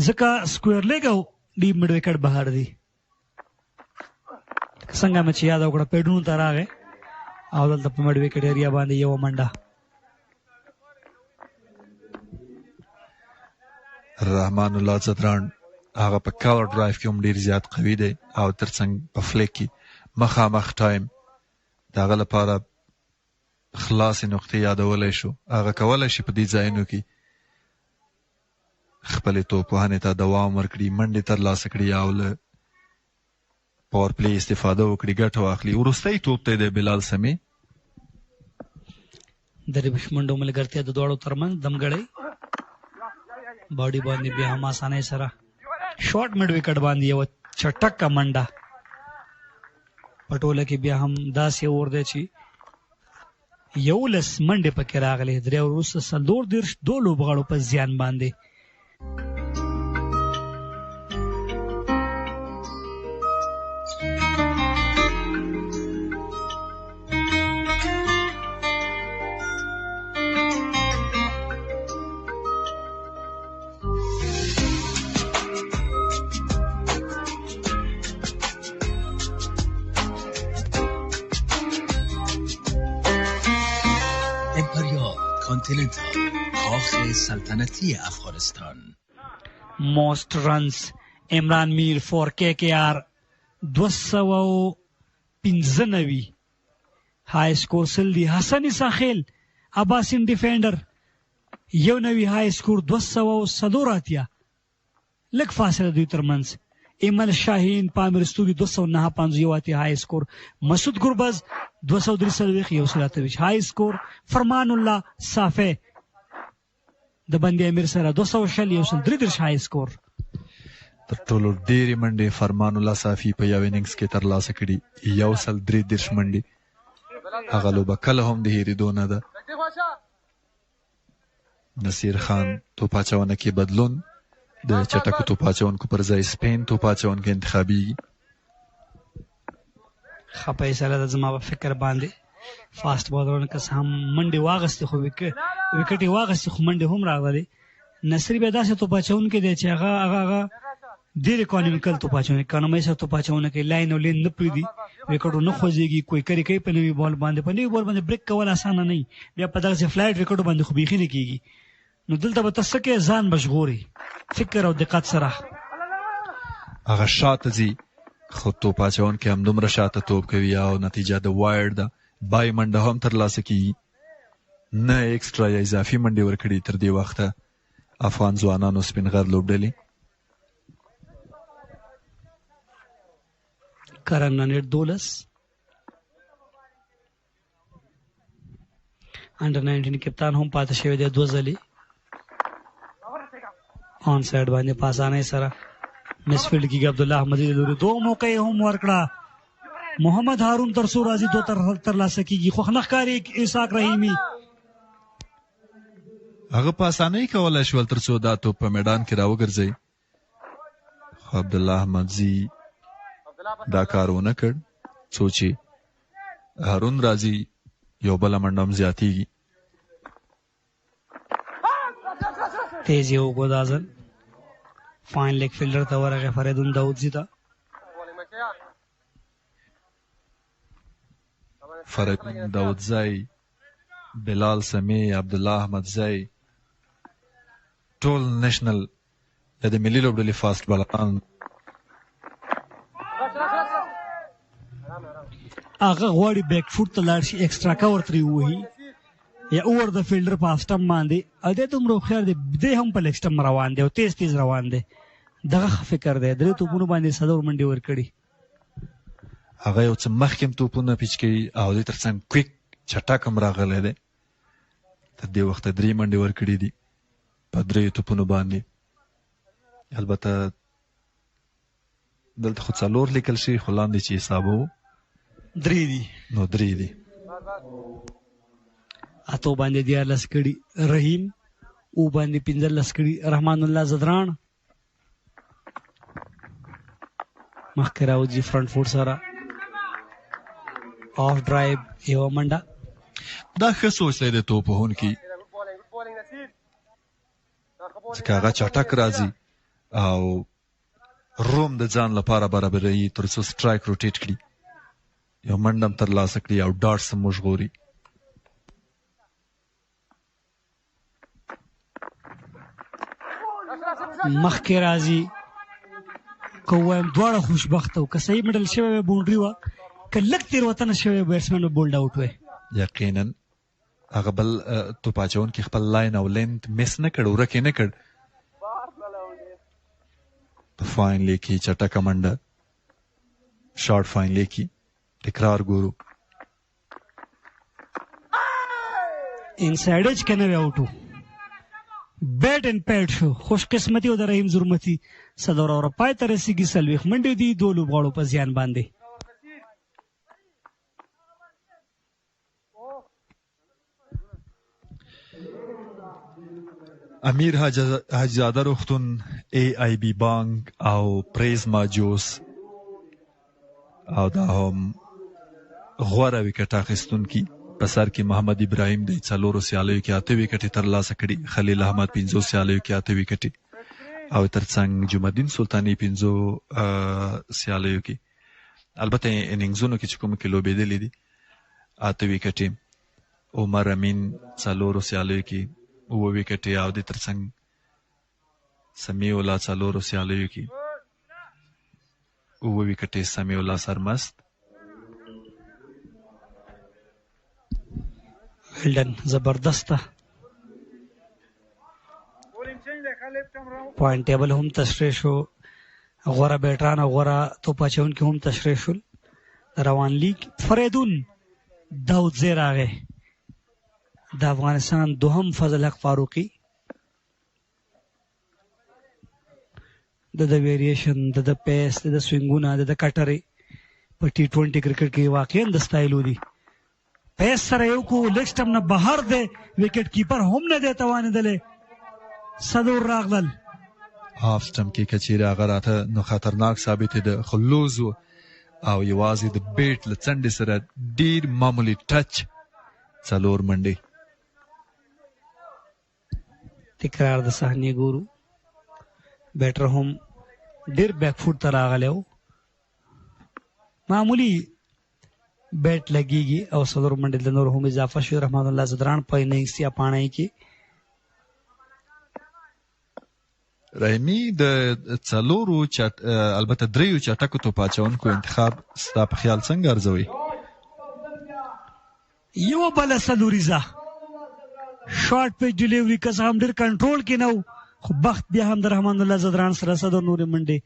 [SPEAKER 8] ځکه سکویر لیګ او ډیپ میډ وکټ بهر دی. څنګه مې چې یاد وکړه پیډونو ته راغی او دلته په میډ وکټ ایریا باندې یو منډه.
[SPEAKER 9] رحمان الله زدران هغه په کاور ډرایو کې هم ډیر زیات قوي دی او ترڅنګ په فلیک کې مخامخ ټایم د هغه لپاره خلاصې نقطې یادولی شو. هغه کولی شي په دې ځایونو کې خپلې توپوهنې ته دوام ورکړي، منډې ترلاسه کړي او له پاور پلی استفاده وکړي، ګټه واخلي. وروستی توپ ته د بلال سمې
[SPEAKER 8] د ریبش منډو ملګرتیا د دواړو ترمنځ دمګړی باډي باندې بیا هم اسانۍ سره شارټ میډ وکټ باندې یو چټکه منډه په ټوله کې بیا هم داسې اور دی چې 11 منډې پکې راغلې، درې وروسته 2 لوبغاړو په زیان باندې.
[SPEAKER 11] کاخ سلطنتی افغانستان.
[SPEAKER 8] موست رنز عمران میر فور KKR 295. های سکور سل دی حسن ساخیل عباسین ډیفینډر 91 های سکور 204. لږ فاصله دوی ترمنځ. ایمل شاهین پامیر ستوري 209 های سکور. مسعود گربز 243 های سکور. فرمان الله صافی د بندي امیر سره 243 های سکور.
[SPEAKER 9] تر ټولو ډېرې منډې فرمان الله صافي په یو اننګز کې ترلاسه کړي، 133 منډې. هغه لوبه کله هم د هېرېدو نه ده. نصیر خان توپ اچونه کې بدلون، د چټکو توپ اچونکو پر ځای سپین توپ اچونکی انتخابېږي.
[SPEAKER 8] ښه فیصله ده زما په فکر باندې. فاست بالرونه که څه هم منډې واغستې خو وکټ یې واغستې خو منډې هم راغلې. نصیر بیا داسې توپ اچونکی دی چې هغه ډېر اکانومیکل توپ اچونکی، اکانومۍ سره توپ اچونکی، لاین او لین نه پرېږدي، وکټو نه خوځېږي، کوی کرې کوي په نوي بال باندې. په نوي بال باندې بریک کول اسانه نه وي، بیا په دغسې فلایټ وکټو باندې خو بیخي نه کېږي. نو دلته به ته څه کوې؟ ځان به ژغورې فکر او دقت سره.
[SPEAKER 9] هغه شاته ځي خو توپ اچونکی همدومره شاته توپ کوي او نتیجه د وایر ده. بای منډه هم ترلاسه کېږي. نه ایکسټرا یا اضافي منډې ورکړي تر دې وخته افغان ځوانانو سپینغر لوبډلې.
[SPEAKER 8] کرن ننیټ 12 انډر 19 کپتان هم پاتې شوی دی 2 ځلې. آن سایډ باندې په اسانۍ سره مس فیلډ کېږي. عبدالله احمدي له لوري 2 موقع هم ورکړه. محمد هارون ترڅو راځي 2 ترلاسه کېږي، خو ښه نه ښکاري اسحاق رحیمي.
[SPEAKER 9] هغه په اسانۍ کولی شول ترڅو دا توپ په میدان کې راوګرځوي، خو عبدالله احمدزي دا کار ونه کړ. څو چې هارون راځي یو بله منډه هم زیاتېږي.
[SPEAKER 8] تیز یې وکړو دا ځل. فاین لیګ فیلډر ته ورغی فریدون داودزي ته.
[SPEAKER 9] فریدون داودزی، بلال سمی، عبدالله احمدزی ټول نیشنل د ملي لوبډلې فاست بالران.
[SPEAKER 8] هغه غواړي بیک فوټ ته لاړ شي، ایکسټرا کور ترې ووهي یا اوور د فیلډر په سټم باندې. او دی دومره هوښیار دی، دی هم په لیګ سټم روان دی او تیز روان دی. دغه ښه فکر دی. 3 توپونو باندې 100 منډې ورکړي.
[SPEAKER 9] هغه یو څه مخکې هم توپونه پیچ کوي او دې تر څنګ کویک چټک هم راغلی دی. تر دې وخته 3 منډې ورکړي دي په 3 توپونو باندې. البته دلته خو 4 لیکل شي، خو لاندې چې حسابو
[SPEAKER 8] 3 دي.
[SPEAKER 9] نو 3 دي.
[SPEAKER 8] اتو باندې 14 کړي رحیم، او باندې 15 کړي رحمان الله زدران. مخکې راوځي فرنٹ فوټ سره آف ډرایو یوه منډه.
[SPEAKER 9] دا ښه سوچ دی د توپ وهونکي، ځکه هغه چټک راځي او روم د ځان لپاره برابروي تر څو سټرایک روټیټ کړي، یو منډه هم ترلاسه کړي او ډاټس هم وژغوري.
[SPEAKER 8] مخکې راځي که ووایم دواړه خوشبخته و، که صحیح مډل شوی وی باونډري وه، که لږ تېروتنه شوی بیټسمین به بولډ آوټ وی.
[SPEAKER 9] یقینا هغه بل توپ اچونکي خپل لاین او لینت مس نه کړ، ورک یې نه کړ. په فاین لیکي چټکه منډه، شارټ فاین لیکي، تکرار ګورو.
[SPEAKER 8] انسایډ ایج که نه وی آوټ و، بیټ اینډ پیډ شو. خوش قسمتي او د رحیم زرمتي څه دوره وره پای ته رسېږي. 40 منډې دي 2 لوبغاړو په زیان باندې.
[SPEAKER 9] امیر حاجزاده روغتون، AIB بانک او پریزما جوس او دا هم غوره وکټ اخیستونکي په سر کې محمد ابراهیم دی 4 سیالیو کې 8 وکټې ترلاسه کړي، خلیل احمد 5 سیالیو کې 8 وکټې او ترڅنګ جمعالدین سلطاني 5 سیالیو کې. البته اننګزونو کې چې کوم کې لوبېدلې دي 8 وکټې، عمر امین 4 سیالیو کې 9 وکټې او د ترڅنګ سمیع الله 4 سیالیو کې 9 وکټې سمیع الله سرمست.
[SPEAKER 8] ویلډن زبردسته. پوینټ ټیبل هم تشریح شو، غوره بیټران او غوره توپ اچونکي هم تشریح شول. روان لیگ فریدون داودزی راغی، د افغانستان دوهم فضل حق فاروقي، د ویریشن د پیس د سوینګونه د کټرې په T20 کرکټ کې واقعا د سټایلو دي. پیس سره یو کو لکسټم نه بهر دی، وکټ کیپر هم نه دی توانېدلی. صدور راغلل
[SPEAKER 9] هاف سټم کې کچېرې هغه راته نو خطرناک ثابت دی، خو لوز و او یوازې د بیټ له څنډې سره ډېر معمولي ټچ 4 منډې.
[SPEAKER 8] تکرار د صحنې ګورو. بیټر هم ډېر بیک فوټ ته راغلی و، معمولی بیٹ لګیږي او 4 منډې د نور هم اضافه شو. رحمان الله زدران په اننګس یا پاڼۍ کې
[SPEAKER 9] رحیمي د 4 البته 3 چټکو توپ اچونکو انتخاب ستا په خیال څنګه ارزوي؟
[SPEAKER 8] یو بله سلوریزه شارټ پیچ ډیلیوري که څه هم ډېر کنټرول کې نه و، خو بخت بیا هم د رحمان الله زدران سره 4 نورې منډې.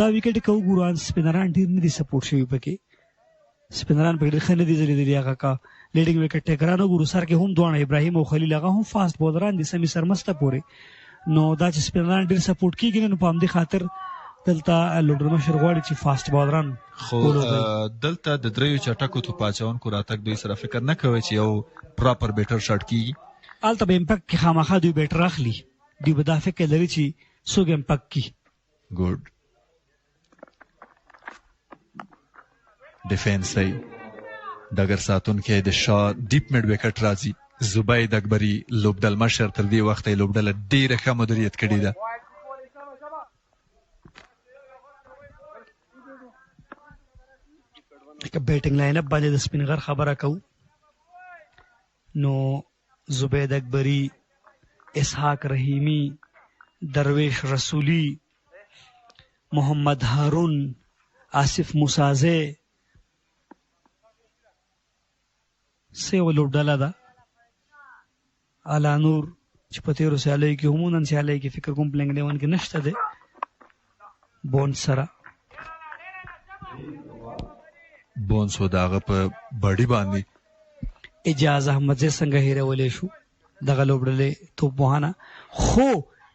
[SPEAKER 8] دا وکټ که وګورو سپینران ډېر نه دي سپورټ شوي پکې، سپینران پکې ډېر ښه نه دي ځلېدلي. هغه که لیډینګ وکټ ټیکران وګورو سر کې هم دواړه ابراهیم او خلیل هغه هم فاسټ بولران دي سمې سرمسته پورې. نو دا چې سپینران ډېر سپورټ کېږي نه، نو په همدې خاطر دلته لوډر مشر غواړي چې فاسټ بولران.
[SPEAKER 9] خو دلته د 3 چټکو توپ اچونکو راتګ دوی سره فکر نه کوي چې یو پراپر بیټر شاټ کېږي.
[SPEAKER 8] هلته به امپیکټ کې خامخا دوی بیټر اخلي، دوی به دا فکر لري چې څوک امپیکټ کړي.
[SPEAKER 9] ګوډ ډیفینس دی. ډګر ساتونکی د شا ډیپ میډ وکټ راځي. زبید اکبري لوبډل مشر تر دې وخته یې لوبډله ډېره ښه مدیریت کړې ده.
[SPEAKER 8] که بیټنګ لاین اپ باندې د سپینغر خبره کوو نو زبید اکبري، اسحاق رحیمی، درویش رسولی، محمد هارون، آصف موسازه سیو لوبډله ده. اعلی نور چې په 13 سیالیو کې هم نن سیالیو کې فکر کوم پلینګ 11 کې نشته دی. بونس سره
[SPEAKER 9] بونس و د هغه په بډي باندې
[SPEAKER 8] اجاز احمد زی څنګه هیرولی شو دغه لوبډلې توپ وهانه. خو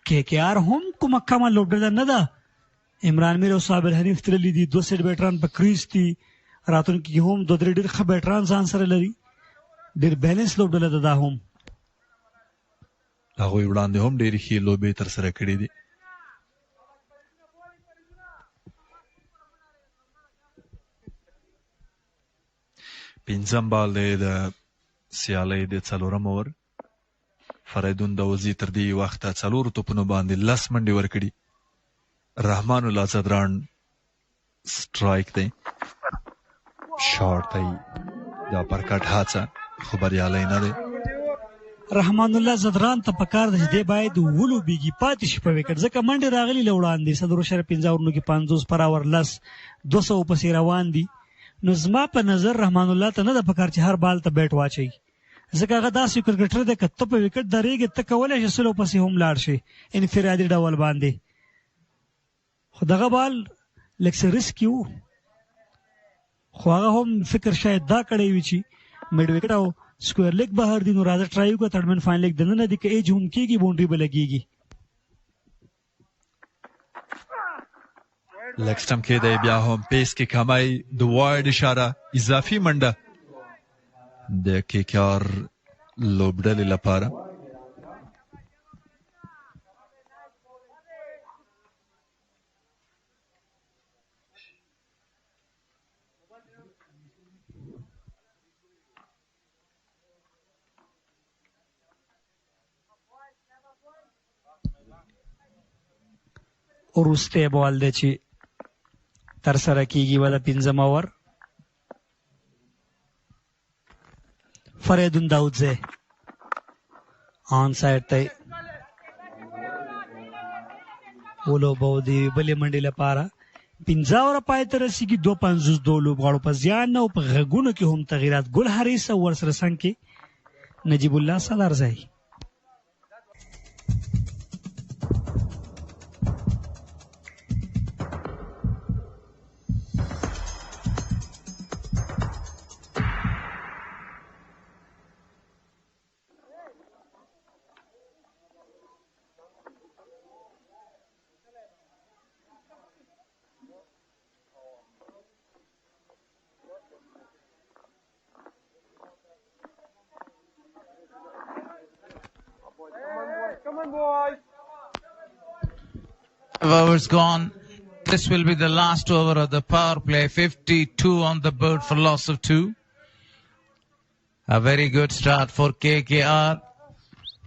[SPEAKER 8] KKR هم کومه کمه لوبډله نه ده. عمران میر او صابر حنیف تللي دي، 2 سیټ بیټران په کریز دي، راتلونکي کې هم 2-3 ډېر ښه بیټران ځان سره لري. ډېر بیلنس لوبډله ده. دا هم
[SPEAKER 9] هغوی وړاندې هم ډېرې ښې لوبې ترسره کړې دي. پنځم بال دی د سیالۍ د څلورم اوور. فریدون داودزي تر دې وخته 4 توپونو باندې 10 منډې ورکړي. رحمان الله زدران سټرایک دی، شارټ دی، دا پرکټ هڅه خو بریالی نه دی.
[SPEAKER 8] رحمان الله زدران ته پکار ده چې دی باید ولوبېږي، پاتې شي په وکټ، ځکه منډې راغلي له وړاندې 115 اورونو کې 50 پر اور 10 200 پسې روان دي. نو زما په نظر رحمان الله ته نه ده پکار چې هر بال ته بیټ واچوي، ځکه هغه داسې کرکټر دی که ته په وکټ درېږې ته کولی شې 100 پسې هم لاړ شي انفرادي ډول باندې. خو دغه بال لږ څه رسکي و، خو هغه هم فکر شاید دا کړی وي چې میډ وکټ او سکویر لیګ بهر دي، نو راځه ټرای وکړه تړمن فاین لیګ دننه دي، که ایج هم کېږي باونډري به لګېږي.
[SPEAKER 9] لږ سټم کېدی، بیا هم پیس کې کمی، د واید اشاره، اضافي منډه د KKR لوبډلې لپاره.
[SPEAKER 8] وروستی بال دی چې ترسره کېږي و د 5م اوور. فریدون داودزی آن سایډ ته ولوبو د بلې منډې لپاره. 15 اوره پای ته رسېږي، 250 دو لوبغاړو په زیان نه او په غږونو کې هم تغیرات. ګل حریث او ورسره څنګ کې نجیب الله سالارزی.
[SPEAKER 12] Overs gone. This will be the last over of the power play. 52 on the board for loss of 2. A very good start for KKR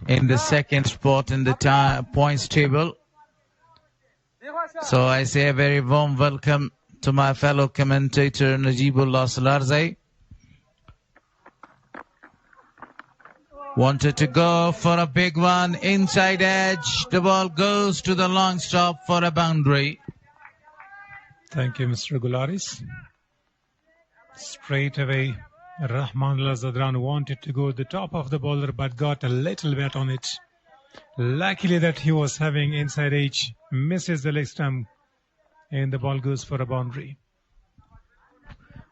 [SPEAKER 12] in the second spot in the points table. So I say a very warm welcome to my fellow commentator Najibullah Salarzai. Wanted to go for a big one, inside edge. The ball goes to the long stop for a boundary.
[SPEAKER 3] Thank you, Mr. Gularis. Straight away, Rahmanullah Zadran wanted to go the top of the bowler but got a little wet on it. Luckily that he was having inside edge, misses the leg stump and the ball goes for a boundary.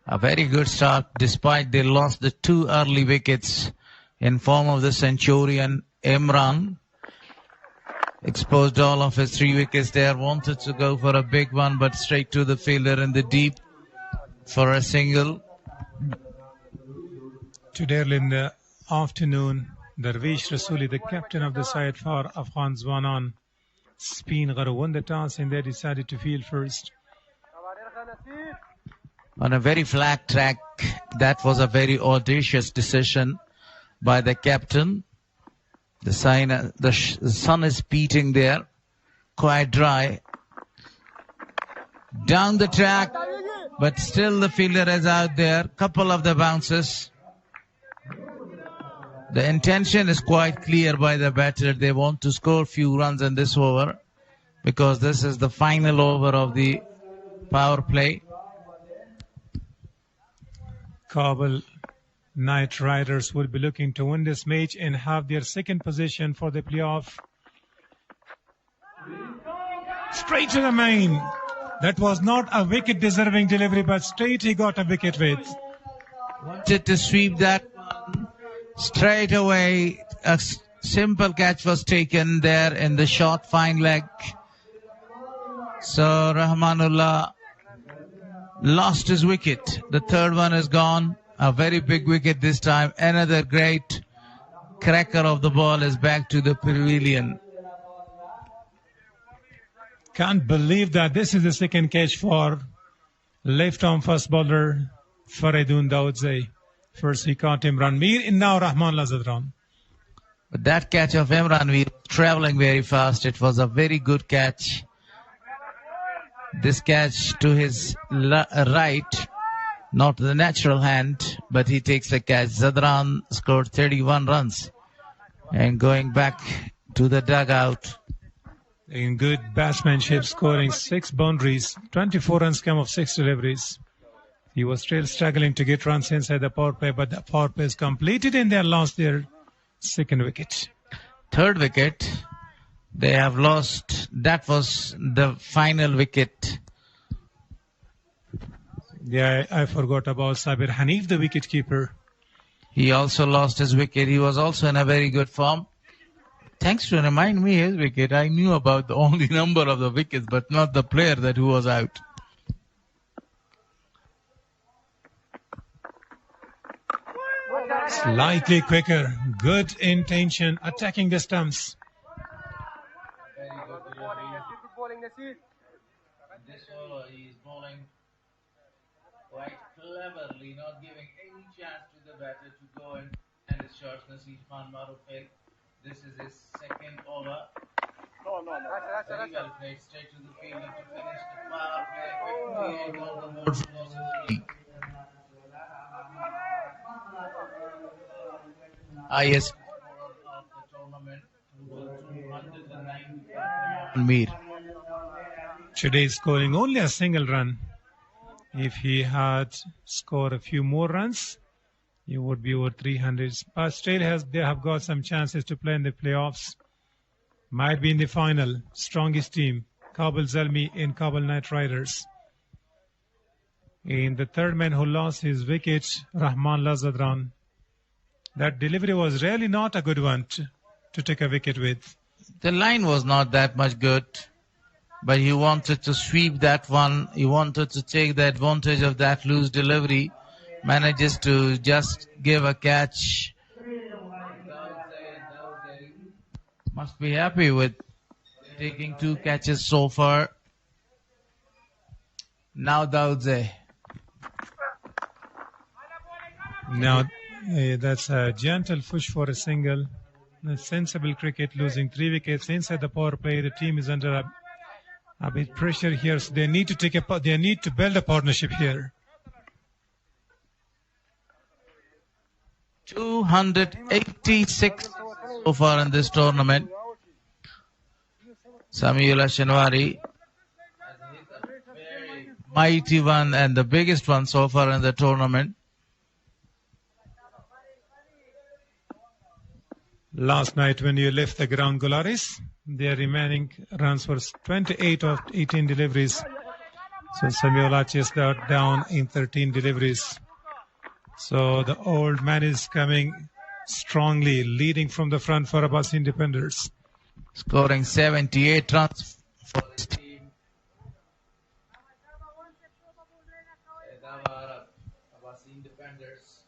[SPEAKER 12] A very good start despite they lost the 2 early wickets in form of the Centurion. Imran exposed all of his 3 wickets there, wanted to go for a big one but straight to the fielder in the deep for a single.
[SPEAKER 3] Today in the afternoon, Darvish Rasuli, the captain of the side for Afghan Zwanan Speenghar, won the toss and they decided to field first.
[SPEAKER 12] On a very flat track, that was a very audacious decision by the captain. The sun is beating there, quite dry. Down the track, but still the fielder is out there. Couple of the bounces. The intention is quite clear by the batter. They want to score few runs in this over because this is the final over of the power play.
[SPEAKER 3] Kabul Knight Riders will be looking to win this match and have their second position for the playoff. Straight to the main. That was not a wicket deserving delivery, but straight he got a wicket with.
[SPEAKER 12] Wanted to sweep that one straight away. A simple catch was taken there in the short fine leg. So Rahmanullah lost his wicket. The third one is gone. A very big wicket this time. Another great cracker of the ball is back to the pavilion.
[SPEAKER 3] Can't believe that this is the second catch for left arm fast bowler Faridun Dawodzai.
[SPEAKER 13] First he caught Imran Mir, and now Rahman Lazadran.
[SPEAKER 12] But that catch of Imran Mir traveling very fast. It was a very good catch. This catch to his right, not the natural hand, but he takes the catch. Zadran scored 31 runs. And going back to the dugout.
[SPEAKER 13] In good batsmanship, scoring 6 boundaries, 24 runs came of 6 deliveries. He was still struggling to get runs inside the power play, but the power play is completed and they lost their second wicket.
[SPEAKER 12] Third wicket, they have lost. That was the final wicket.
[SPEAKER 13] Yeah, I forgot about Sabir Hanif, the wicketkeeper.
[SPEAKER 12] He also lost his wicket. He was also in a very good form. Thanks to remind me his wicket. I knew about the only number of the wickets, but not the player that who was out.
[SPEAKER 13] Slightly quicker, good intention, attacking the stumps.
[SPEAKER 12] This over, he is bowling quite cleverly, not giving any chance to the batter to go in and his shots. Nasir Khan Marufik. This is his second over. Very well played, straight to the field and to finish the power play quickly on the board for highest of the tournament, 209 Amir.
[SPEAKER 13] Today scoring only a single run. If he had scored a few more runs, he would be over 300. But still they have got some chances to play in the playoffs. Might be in the final. Strongest team, Kabul Zalmi in Kabul Knight Riders. In the third man who lost his wicket, Rahman Lazadran. That delivery was really not a good one to take a wicket with.
[SPEAKER 12] The line was not that much good, but he wanted to sweep that one. He wanted to take the advantage of that loose delivery. Manages to just give a catch. Must be happy with taking 2 catches so far. Now Daudze.
[SPEAKER 13] Now that's a gentle push for a single. A sensible cricket, losing 3 wickets inside the power play. The team is under a bit pressure here, so they need to build a partnership here.
[SPEAKER 12] 286 so far in this tournament. Samiullah Shinwari has hit a very mighty one and the biggest one so far in the tournament.
[SPEAKER 13] Last night when you left the ground, Gularis, their remaining runs were 28 of 18 deliveries. So Samiullah chased that down in 13 deliveries. So the old man is coming strongly, leading from the front for Abbas Independents.
[SPEAKER 12] Scoring 78 runs for his team. Abbas Independents.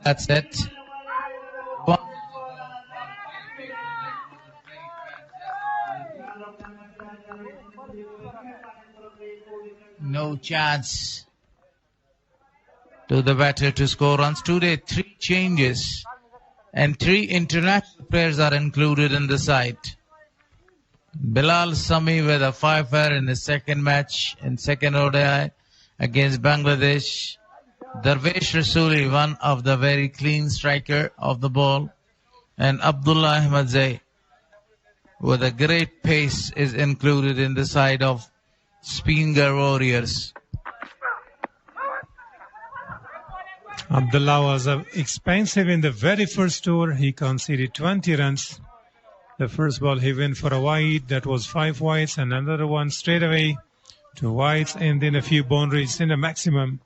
[SPEAKER 12] That's it. No chance to the batter to score runs. Today, 3 changes and 3 international players are included in the side. Bilal Sami with a 5-fer in his second match in second ODI against Bangladesh. Darvesh Rasuli, one of the very clean striker of the ball, and Abdullah Ahmadzai with a great pace is included in the side of Speenghar Warriors.
[SPEAKER 13] Abdullah was expensive in the very first tour. He conceded 20 runs. The first ball he went for a wide, that was 5 wides, and another one straight away, 2 wides, and then a few boundaries in a maximum.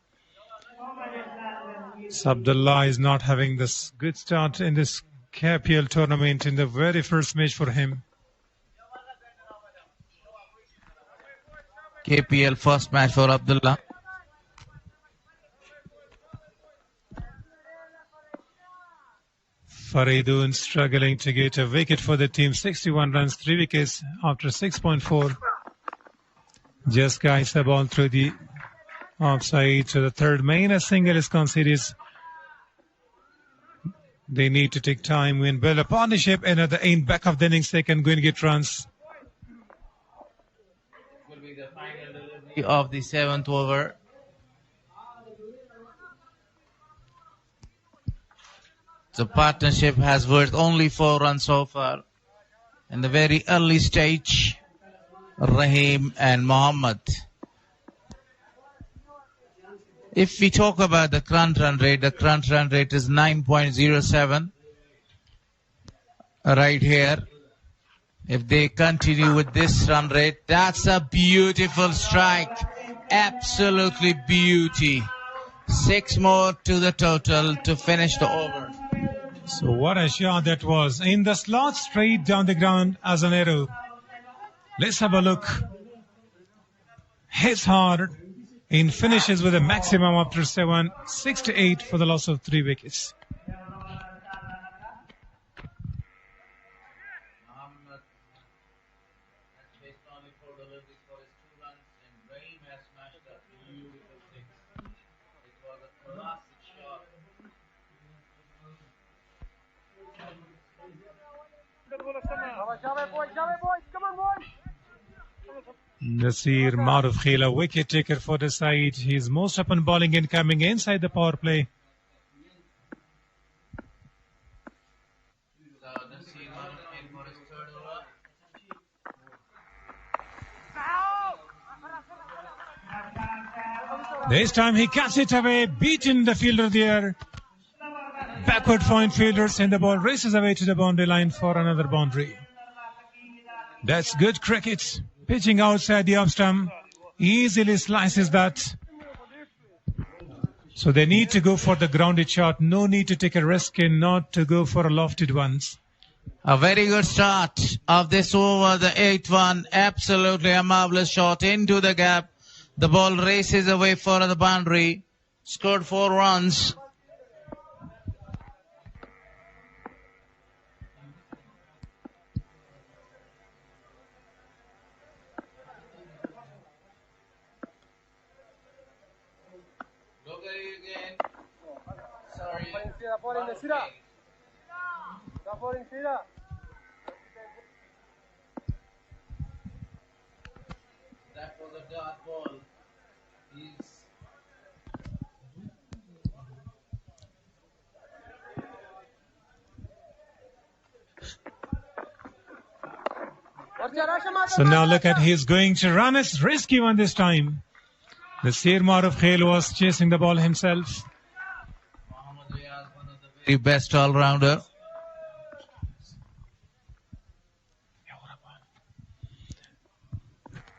[SPEAKER 13] So Abdullah is not having this good start in this KPL tournament in the very first match for him.
[SPEAKER 12] KPL first match for Abdullah.
[SPEAKER 13] Faridun struggling to get a wicket for the team. 61 runs, 3 wickets after 6.4. Just guides the ball through the offside. So the third main, a single is conceded. They need to take time, win, build a partnership, and at the end, back of the innings, they can go and get runs.
[SPEAKER 12] Will be the final delivery of the 7th over. The partnership has worth only 4 runs so far. In the very early stage, Rahim and Mohammed. If we talk about the current run rate, the current run rate is 9.07 right here. If they continue with this run rate, that's a beautiful strike. Absolutely beauty. 6 more to the total to finish the over.
[SPEAKER 13] So what a shot that was. In the slot, straight down the ground as an arrow. Let's have a look. Hits hard and finishes with a maximum after 7, 6-8 for the loss of 3 wickets. Nasir Maruf Khela, wicket taker for the side. He's most open bowling and coming inside the power play. This time he cuts it away, beaten the fielder there. Backward point fielders, and the ball races away to the boundary line for another boundary. That's good cricket. Pitching outside the off stump, easily slices that. So they need to go for the grounded shot. No need to take a risk and not to go for a lofted ones.
[SPEAKER 12] A very good start of this over, the 8th one. Absolutely a marvelous shot into the gap. The ball races away for the boundary. Scored 4 runs. That was a dot ball.
[SPEAKER 13] So now look at, he's going to run. It's risky one this time. The Sir Maruf Khel was chasing the ball himself.
[SPEAKER 12] The best all-rounder.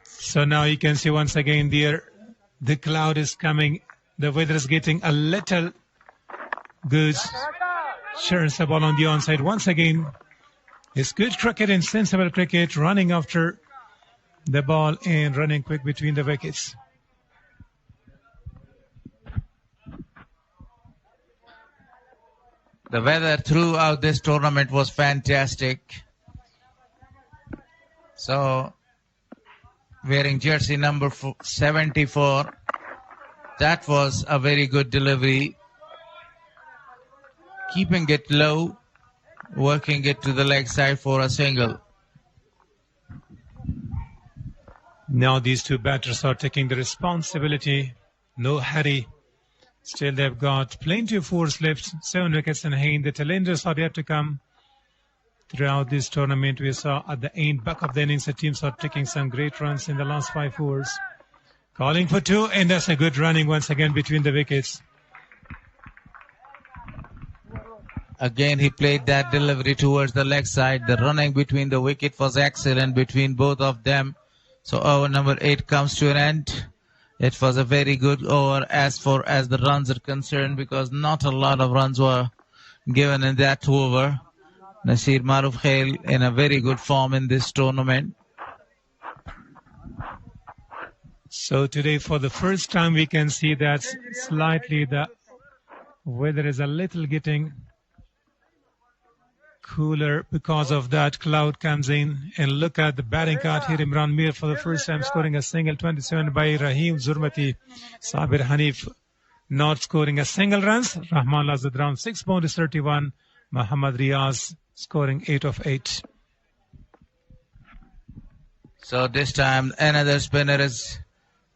[SPEAKER 13] So now you can see once again there, the cloud is coming. The weather is getting a little good. Shares the ball on the onside once again. It's good cricket and sensible cricket, running after the ball and running quick between the wickets.
[SPEAKER 12] The weather throughout this tournament was fantastic. So, wearing jersey number 74, that was a very good delivery. Keeping it low, working it to the leg side for a single.
[SPEAKER 13] Now these two batters are taking the responsibility. No hurry. Still they've got plenty of fours left. 7 wickets in hand. The challenges are yet to come. Throughout this tournament, we saw at the end, back of the innings, the teams are taking some great runs in the last 5 overs. Calling for 2, and that's a good running once again between the wickets.
[SPEAKER 12] Again, he played that delivery towards the leg side. The running between the wicket was excellent between both of them. So over number 8 comes to an end. It was a very good over as far as the runs are concerned, because not a lot of runs were given in that over. Nasir Maruf Khel in a very good form in this tournament.
[SPEAKER 13] So today, for the first time, we can see that slightly the weather is a little getting cooler because of that. Cloud comes in, and look at the batting card here. Imran Mir for the first time scoring a single, 27 by Rahim Zurmati. Sabir Hanif not scoring a single runs. Rahman Lazad round 6 boundaries 31. Muhammad Riaz scoring 8 of 8.
[SPEAKER 12] So this time another spinner is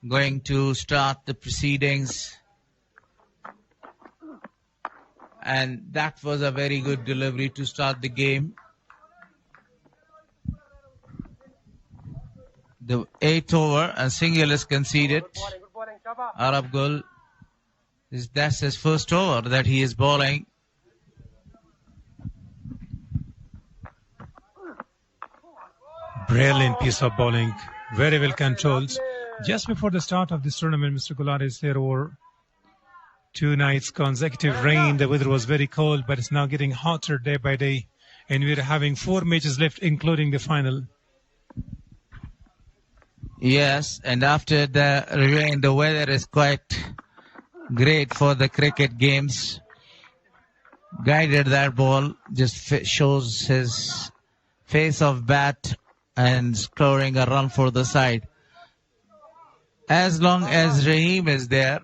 [SPEAKER 12] going to start the proceedings. And that was a very good delivery to start the game. The 8th over, a single is conceded. Arab Gul, that's his first over that he is bowling.
[SPEAKER 13] Brilliant piece of bowling, very well controlled. Just before the start of this tournament, Mr. Gulad is there over 2 nights consecutive rain. The weather was very cold, but it's now getting hotter day by day. And we're having 4 matches left, including the final.
[SPEAKER 12] Yes, and after the rain, the weather is quite great for the cricket games. Guided that ball, just shows his face of bat and scoring a run for the side. As long as Rahim is there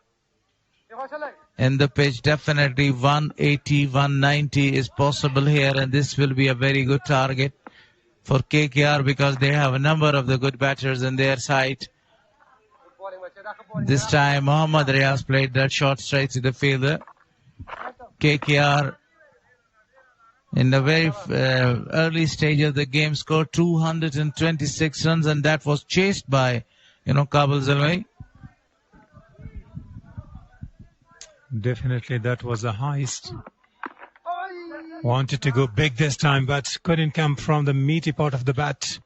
[SPEAKER 12] in the pitch, definitely 180, 190 is possible here, and this will be a very good target for KKR because they have a number of the good batters in their side. This time Muhammad Riaz played that shot straight to the fielder. KKR in the very early stage of the game scored 226 runs, and that was chased by Kabul Zalmai.
[SPEAKER 13] Definitely that was a heist. Wanted to go big this time, but couldn't come from the meaty part of the bat.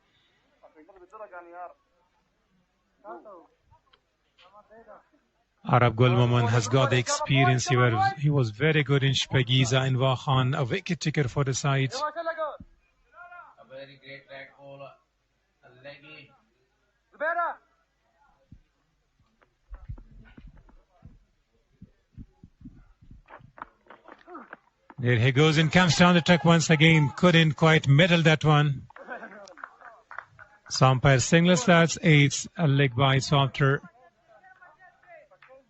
[SPEAKER 13] Arab Gul Maman has got the experience. He was very good in Shpagiza and Wahan, a wicket taker for the side.
[SPEAKER 12] A very great leg bowler, a leggy.
[SPEAKER 13] There he goes and comes down the track once again. Couldn't quite middle that one. So umpire single starts, 8 leg bites after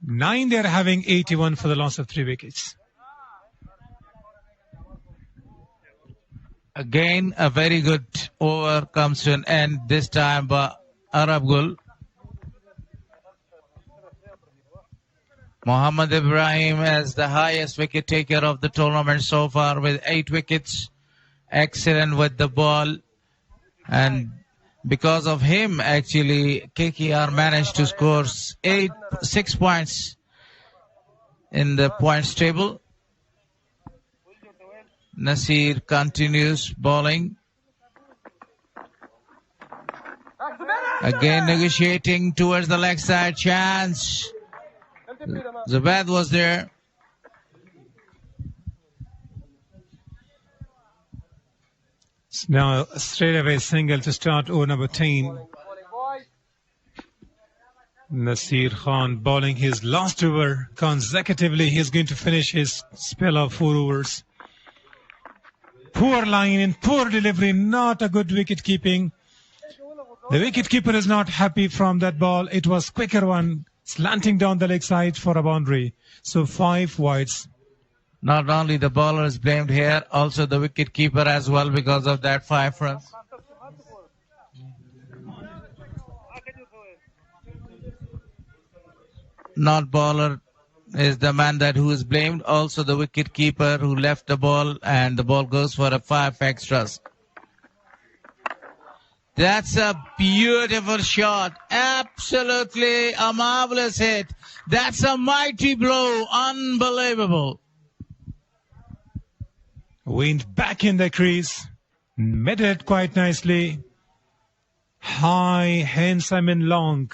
[SPEAKER 13] 9. They're having 81 for the loss of 3 wickets.
[SPEAKER 12] Again, a very good over comes to an end, this time by Arab Gul. Mohammad Ibrahim as the highest wicket taker of the tournament so far with 8 wickets. Excellent with the ball. And because of him, actually, KKR managed to score 6 points in the points table. Nasir continues bowling. Again negotiating towards the leg side. Chance. Zabad was there.
[SPEAKER 13] Now straight away single to start over number 10. Nasir Khan bowling his last over consecutively. He's going to finish his spell of 4 overs. Poor line and poor delivery, not a good wicket keeping. The wicket keeper is not happy from that ball. It was quicker one, slanting down the leg side for a boundary. So 5 wides.
[SPEAKER 12] Not only the bowler is blamed here, also the wicket keeper as well because of that 5 runs. Not bowler is the man who is blamed, also the wicket keeper who left the ball, and the ball goes for a 5 extras. That's a beautiful shot. Absolutely a marvelous hit. That's a mighty blow. Unbelievable.
[SPEAKER 13] Went back in the crease. Met it quite nicely. High, handsome and long.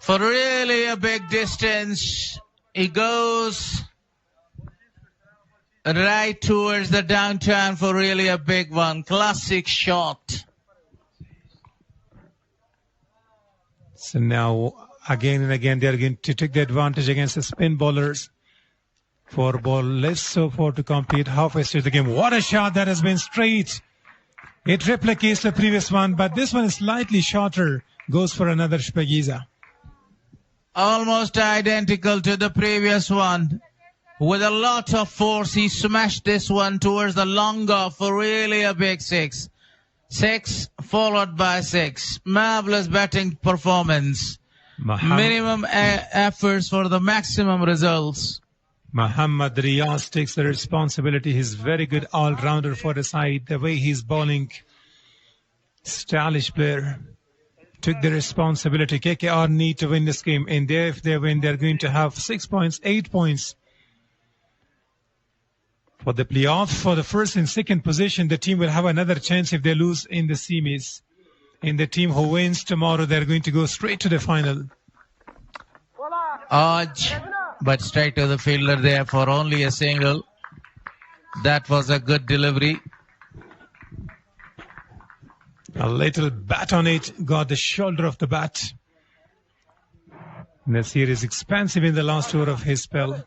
[SPEAKER 12] For really a big distance. He goes right towards the downtown for really a big one. Classic shot.
[SPEAKER 13] So now, again and again, they are going to take the advantage against the spin bowlers. 4 ball less so far to complete halfway through the game. What a shot that has been straight. It replicates the previous one, but this one is slightly shorter. Goes for another Shpagiza.
[SPEAKER 12] Almost identical to the previous one. With a lot of force, he smashed this one towards the long off for really a big 6. 6 followed by 6. Marvelous batting performance. Minimum efforts for the maximum results.
[SPEAKER 13] Muhammad Riyaz takes the responsibility. He's very good all-rounder for the side. The way he's bowling, stylish player. Took the responsibility. KKR need to win this game. And if they win, they're going to have 6 points, 8 points. For the playoff, for the first and second position, the team will have another chance if they lose in the semis. And the team who wins tomorrow, they're going to go straight to the final.
[SPEAKER 12] Hodge, but straight to the fielder there for only a single. That was a good delivery.
[SPEAKER 13] A little bat on it, got the shoulder of the bat. Nasir is expansive in the last over of his spell.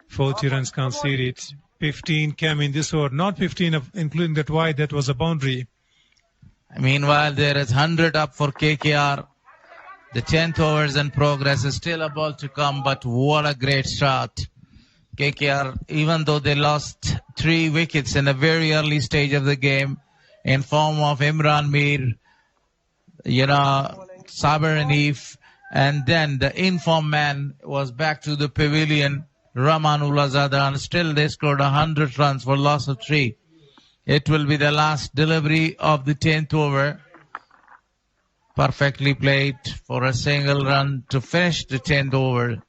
[SPEAKER 13] 40 runs conceded. 15 came in this over, not 15 including that wide, that was a boundary.
[SPEAKER 12] Meanwhile, there is 100 up for KKR. The 10th over is in progress. Is still a ball to come, but what a great start. KKR, even though they lost 3 wickets in the very early stage of the game, in form of Imran Mir, Saber Hanif, and then the informed man was back to the pavilion, Ramanullah Zada, and still they scored 100 runs for loss of 3. It will be the last delivery of the 10th over. Perfectly played for a single run to finish the 10th over.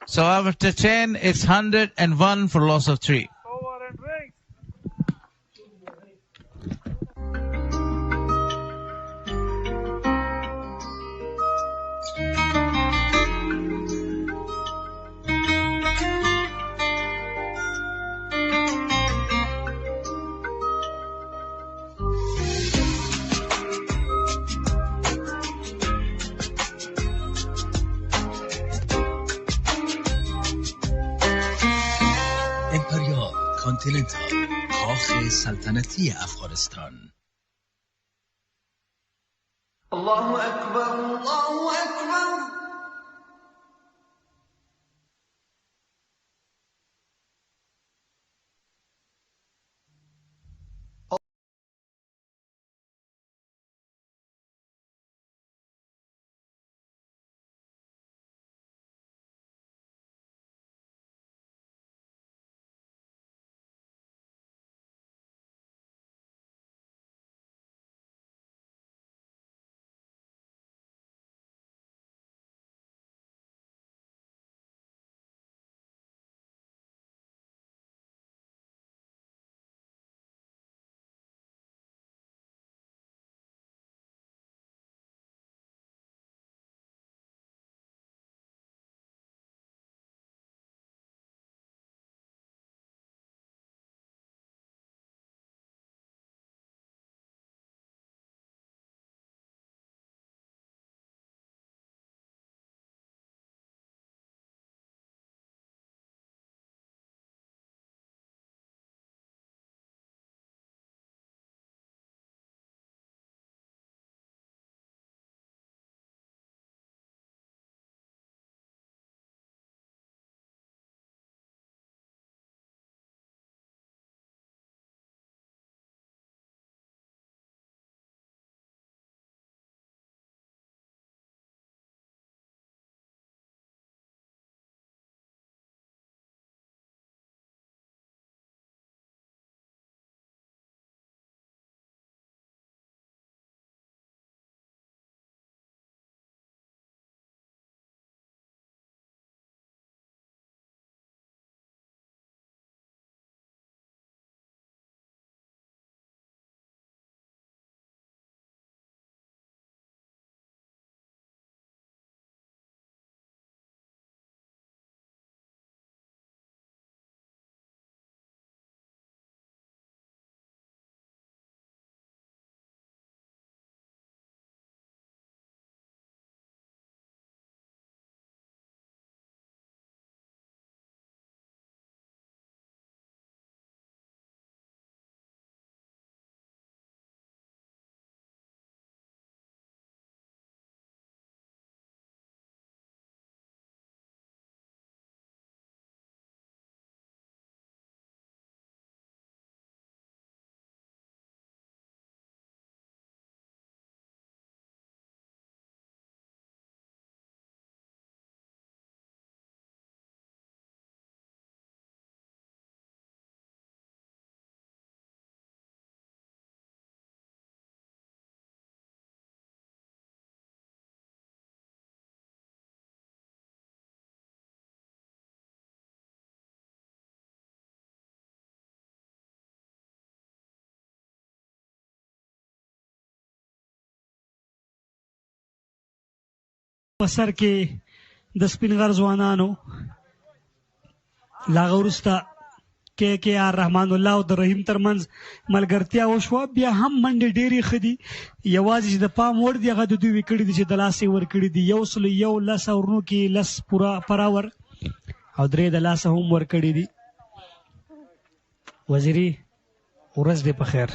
[SPEAKER 12] So after 10, it's 101 for loss of 3.
[SPEAKER 11] کانتیننتال، کاخ سلطنتی افغانستان.
[SPEAKER 14] الله اکبر، الله اکبر.
[SPEAKER 8] په سر کې د سپینغر ځوانانو لا هغه وروسته کې آر رحمان الله او د رحیم ترمنځ ملګرتیا وشوه. بیا هم منډې ډېرې ښه دي. یوازې چې د پام وړ دي هغه د دوی وکړي دي چې د لاسې ورکړي دي 111 اورونو کې 10 پوره پراور او 3 د لاسه هم ورکړي دي. وزیري ورځ دې په خیر.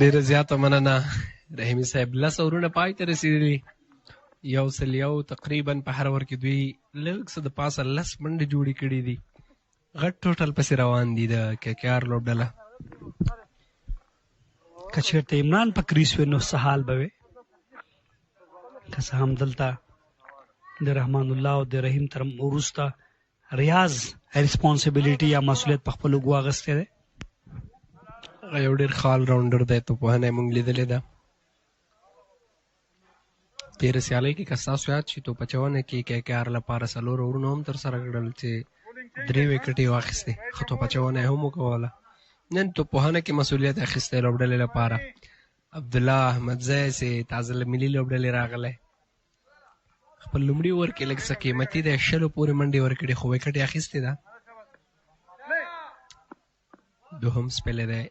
[SPEAKER 15] ډېره زیاته مننه رحیمي صاحب. 10 اورونه پای ته رسېدلي. 101 تقریبا په هر اور کې دوی لږ څه د پاسه 10 منډې جوړې کړي دي. غټ ټوټل پسې روان دي د KKR لوبډله.
[SPEAKER 8] که چېرته عمران په کریس وي نو څه حال به وي. که څه هم دلته د رحمان الله او د رحیم تر وروسته ریاض ریسپانسبیلیټي یا مسؤلیت په خپلو ګو اخیستی دی.
[SPEAKER 15] هغه یو ډېر خال راونډر دی. توپوهنه یې موږ لیدلې ده. تېره سیالۍ کې که ستاسو یاد شي توپ اچونه کې KKR لپاره 4 اورونه هم ترسره کړل چې 3 وکټې یې واخیستې. ښه توپ اچونه یې هم وکوله. نن توپوهنه کې مسؤلیت اخیستی لوبډلې لپاره. عبدالله احمدزی چې تازه له ملي لوبډلې راغلی. خپل لومړي اوور کې لږ څه قیمتي دی. 20 پورې منډې ورکړې خو وکټ یې اخیستې ده. دوهم سپیلی دی.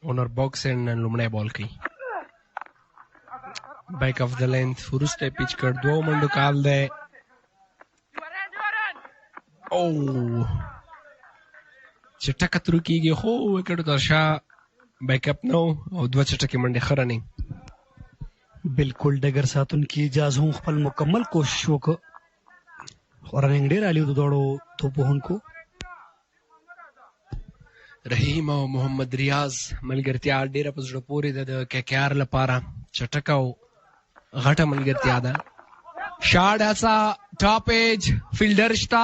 [SPEAKER 15] اونر باکس نن لومړی بال کوي. بیک اف د لینث وروسته یې پیچ کړ. 2 منډو کال دی. او چټکه ترو کېږي خو وکټو تر شا بیک اپ نه او 2 چټکې منډې ښه رننګ.
[SPEAKER 8] بالکل ډګر ساتونکي اجازه هم خپل مکمل کوشش وکړ. خو رننګ ډېر عالي و د دواړو توپوهونکو.
[SPEAKER 15] رحیم او محمد ریاض ملګرتیا ډېره په زړه پورې ده د KKR لپاره. چټکه او غټه ملګرتیا ده. شاټ هڅه ټاپ ایج فیلډر شته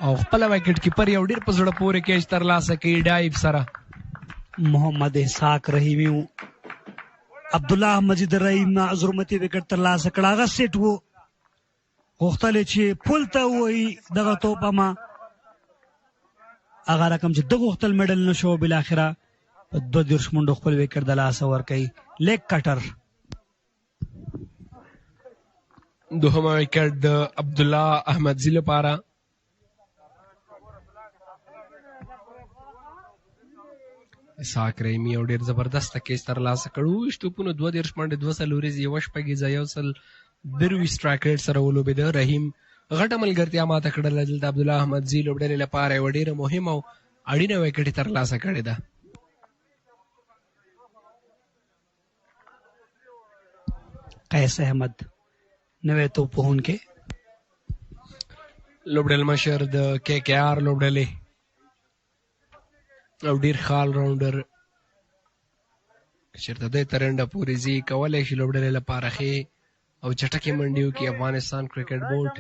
[SPEAKER 15] او خپله وکټ کیپر یو ډېر په زړه پورې کیچ ترلاسه کوي ډایب سره.
[SPEAKER 8] محمد اسحاق رحیمي عبدالله احمدزي د رحیم نه ضرورتي وکټ ترلاسه کړ. هغه سیټ و غوښتل چې پول ته ووایي دغه توپ اما هغه رقم چې ده غوښتل میډل نه شو. بالاخره په 22 منډو خپل وکټ د لاسه ورکوي. لیگ کټر.
[SPEAKER 15] دوهمه وکټ د عبدالله احمدزي لپاره. اسحاق رحیمي یو ډېر زبردسته کیچ ترلاسه کړ. 20 توپونو 32 منډې 2 څلوریزې 1 شپږیزه 122 سټرایک ریټ سره ولوبېده. رحیم غټه ملګرتیا ماته کړله. دلته عبدالله احمدزي لوبډلې لپاره یوه ډېره مهمه او اړینه وکټ یې ترلاسه کړې ده.
[SPEAKER 8] قیس احمد نوی توپوهونکی
[SPEAKER 15] لوبډل مشر د KKR لوبډلې او ډېر خال راونډر. که چېرته دی تر انډه پورې ځي کولی شي لوبډلې لپاره ښې او چټکې منډې وکړي. افغانستان کرکټ بورډ.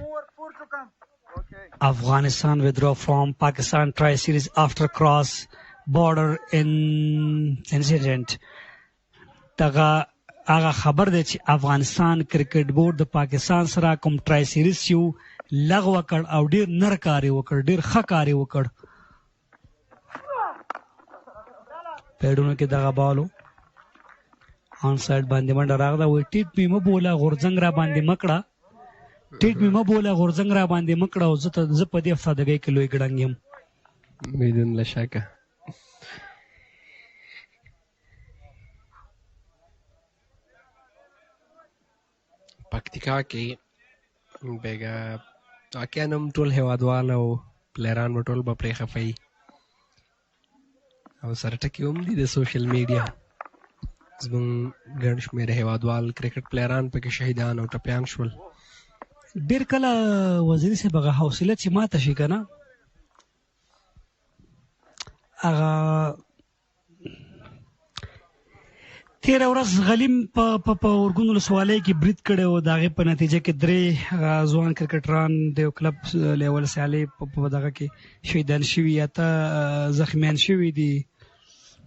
[SPEAKER 8] Afghanistan withdraw from Pakistan tri-series after cross border incident. دغه هغه خبر دی چې افغانستان کرکټ بورډ د پاکستان سره کوم ټرای سیریز چې لغوه کړ او ډېر نر کار یې وکړ. ډېر ښه کار یې وکړ. پیډونو کې دغه بالو آن سایډ باندې منډه راغله. وایي ټیټ مې مه بوله غورځنګ را باندې مه کړه. ټیټ مې مه بوله غورځنګ را باندې مه کړه. او زه په دې افتادګۍ کې لوی ګړنګ یم.
[SPEAKER 15] بدون له شکه. پکتیکا کې بیګا واقعا هم ټول هیوادوال او پلیران به ټول به پرې خفه وي او سره ټکي هم دي د سوشل میډیا. زموږ ګڼ شمېر هیوادوال کرکټ پلیران پکې شهیدان او ټپیان شول.
[SPEAKER 8] ډېر کله وزیري صاحب هغه حوصله چې ماته شي که نه هغه تېره ورځ غلیم په اورګون ولسوالۍ کې برید کړی و. د هغې په نتیجه کې 3 ځوان کرکټران د یو کلب لیول سیالۍ په دغه کې شهیدان شوي یا ته زخمیان شوي دي.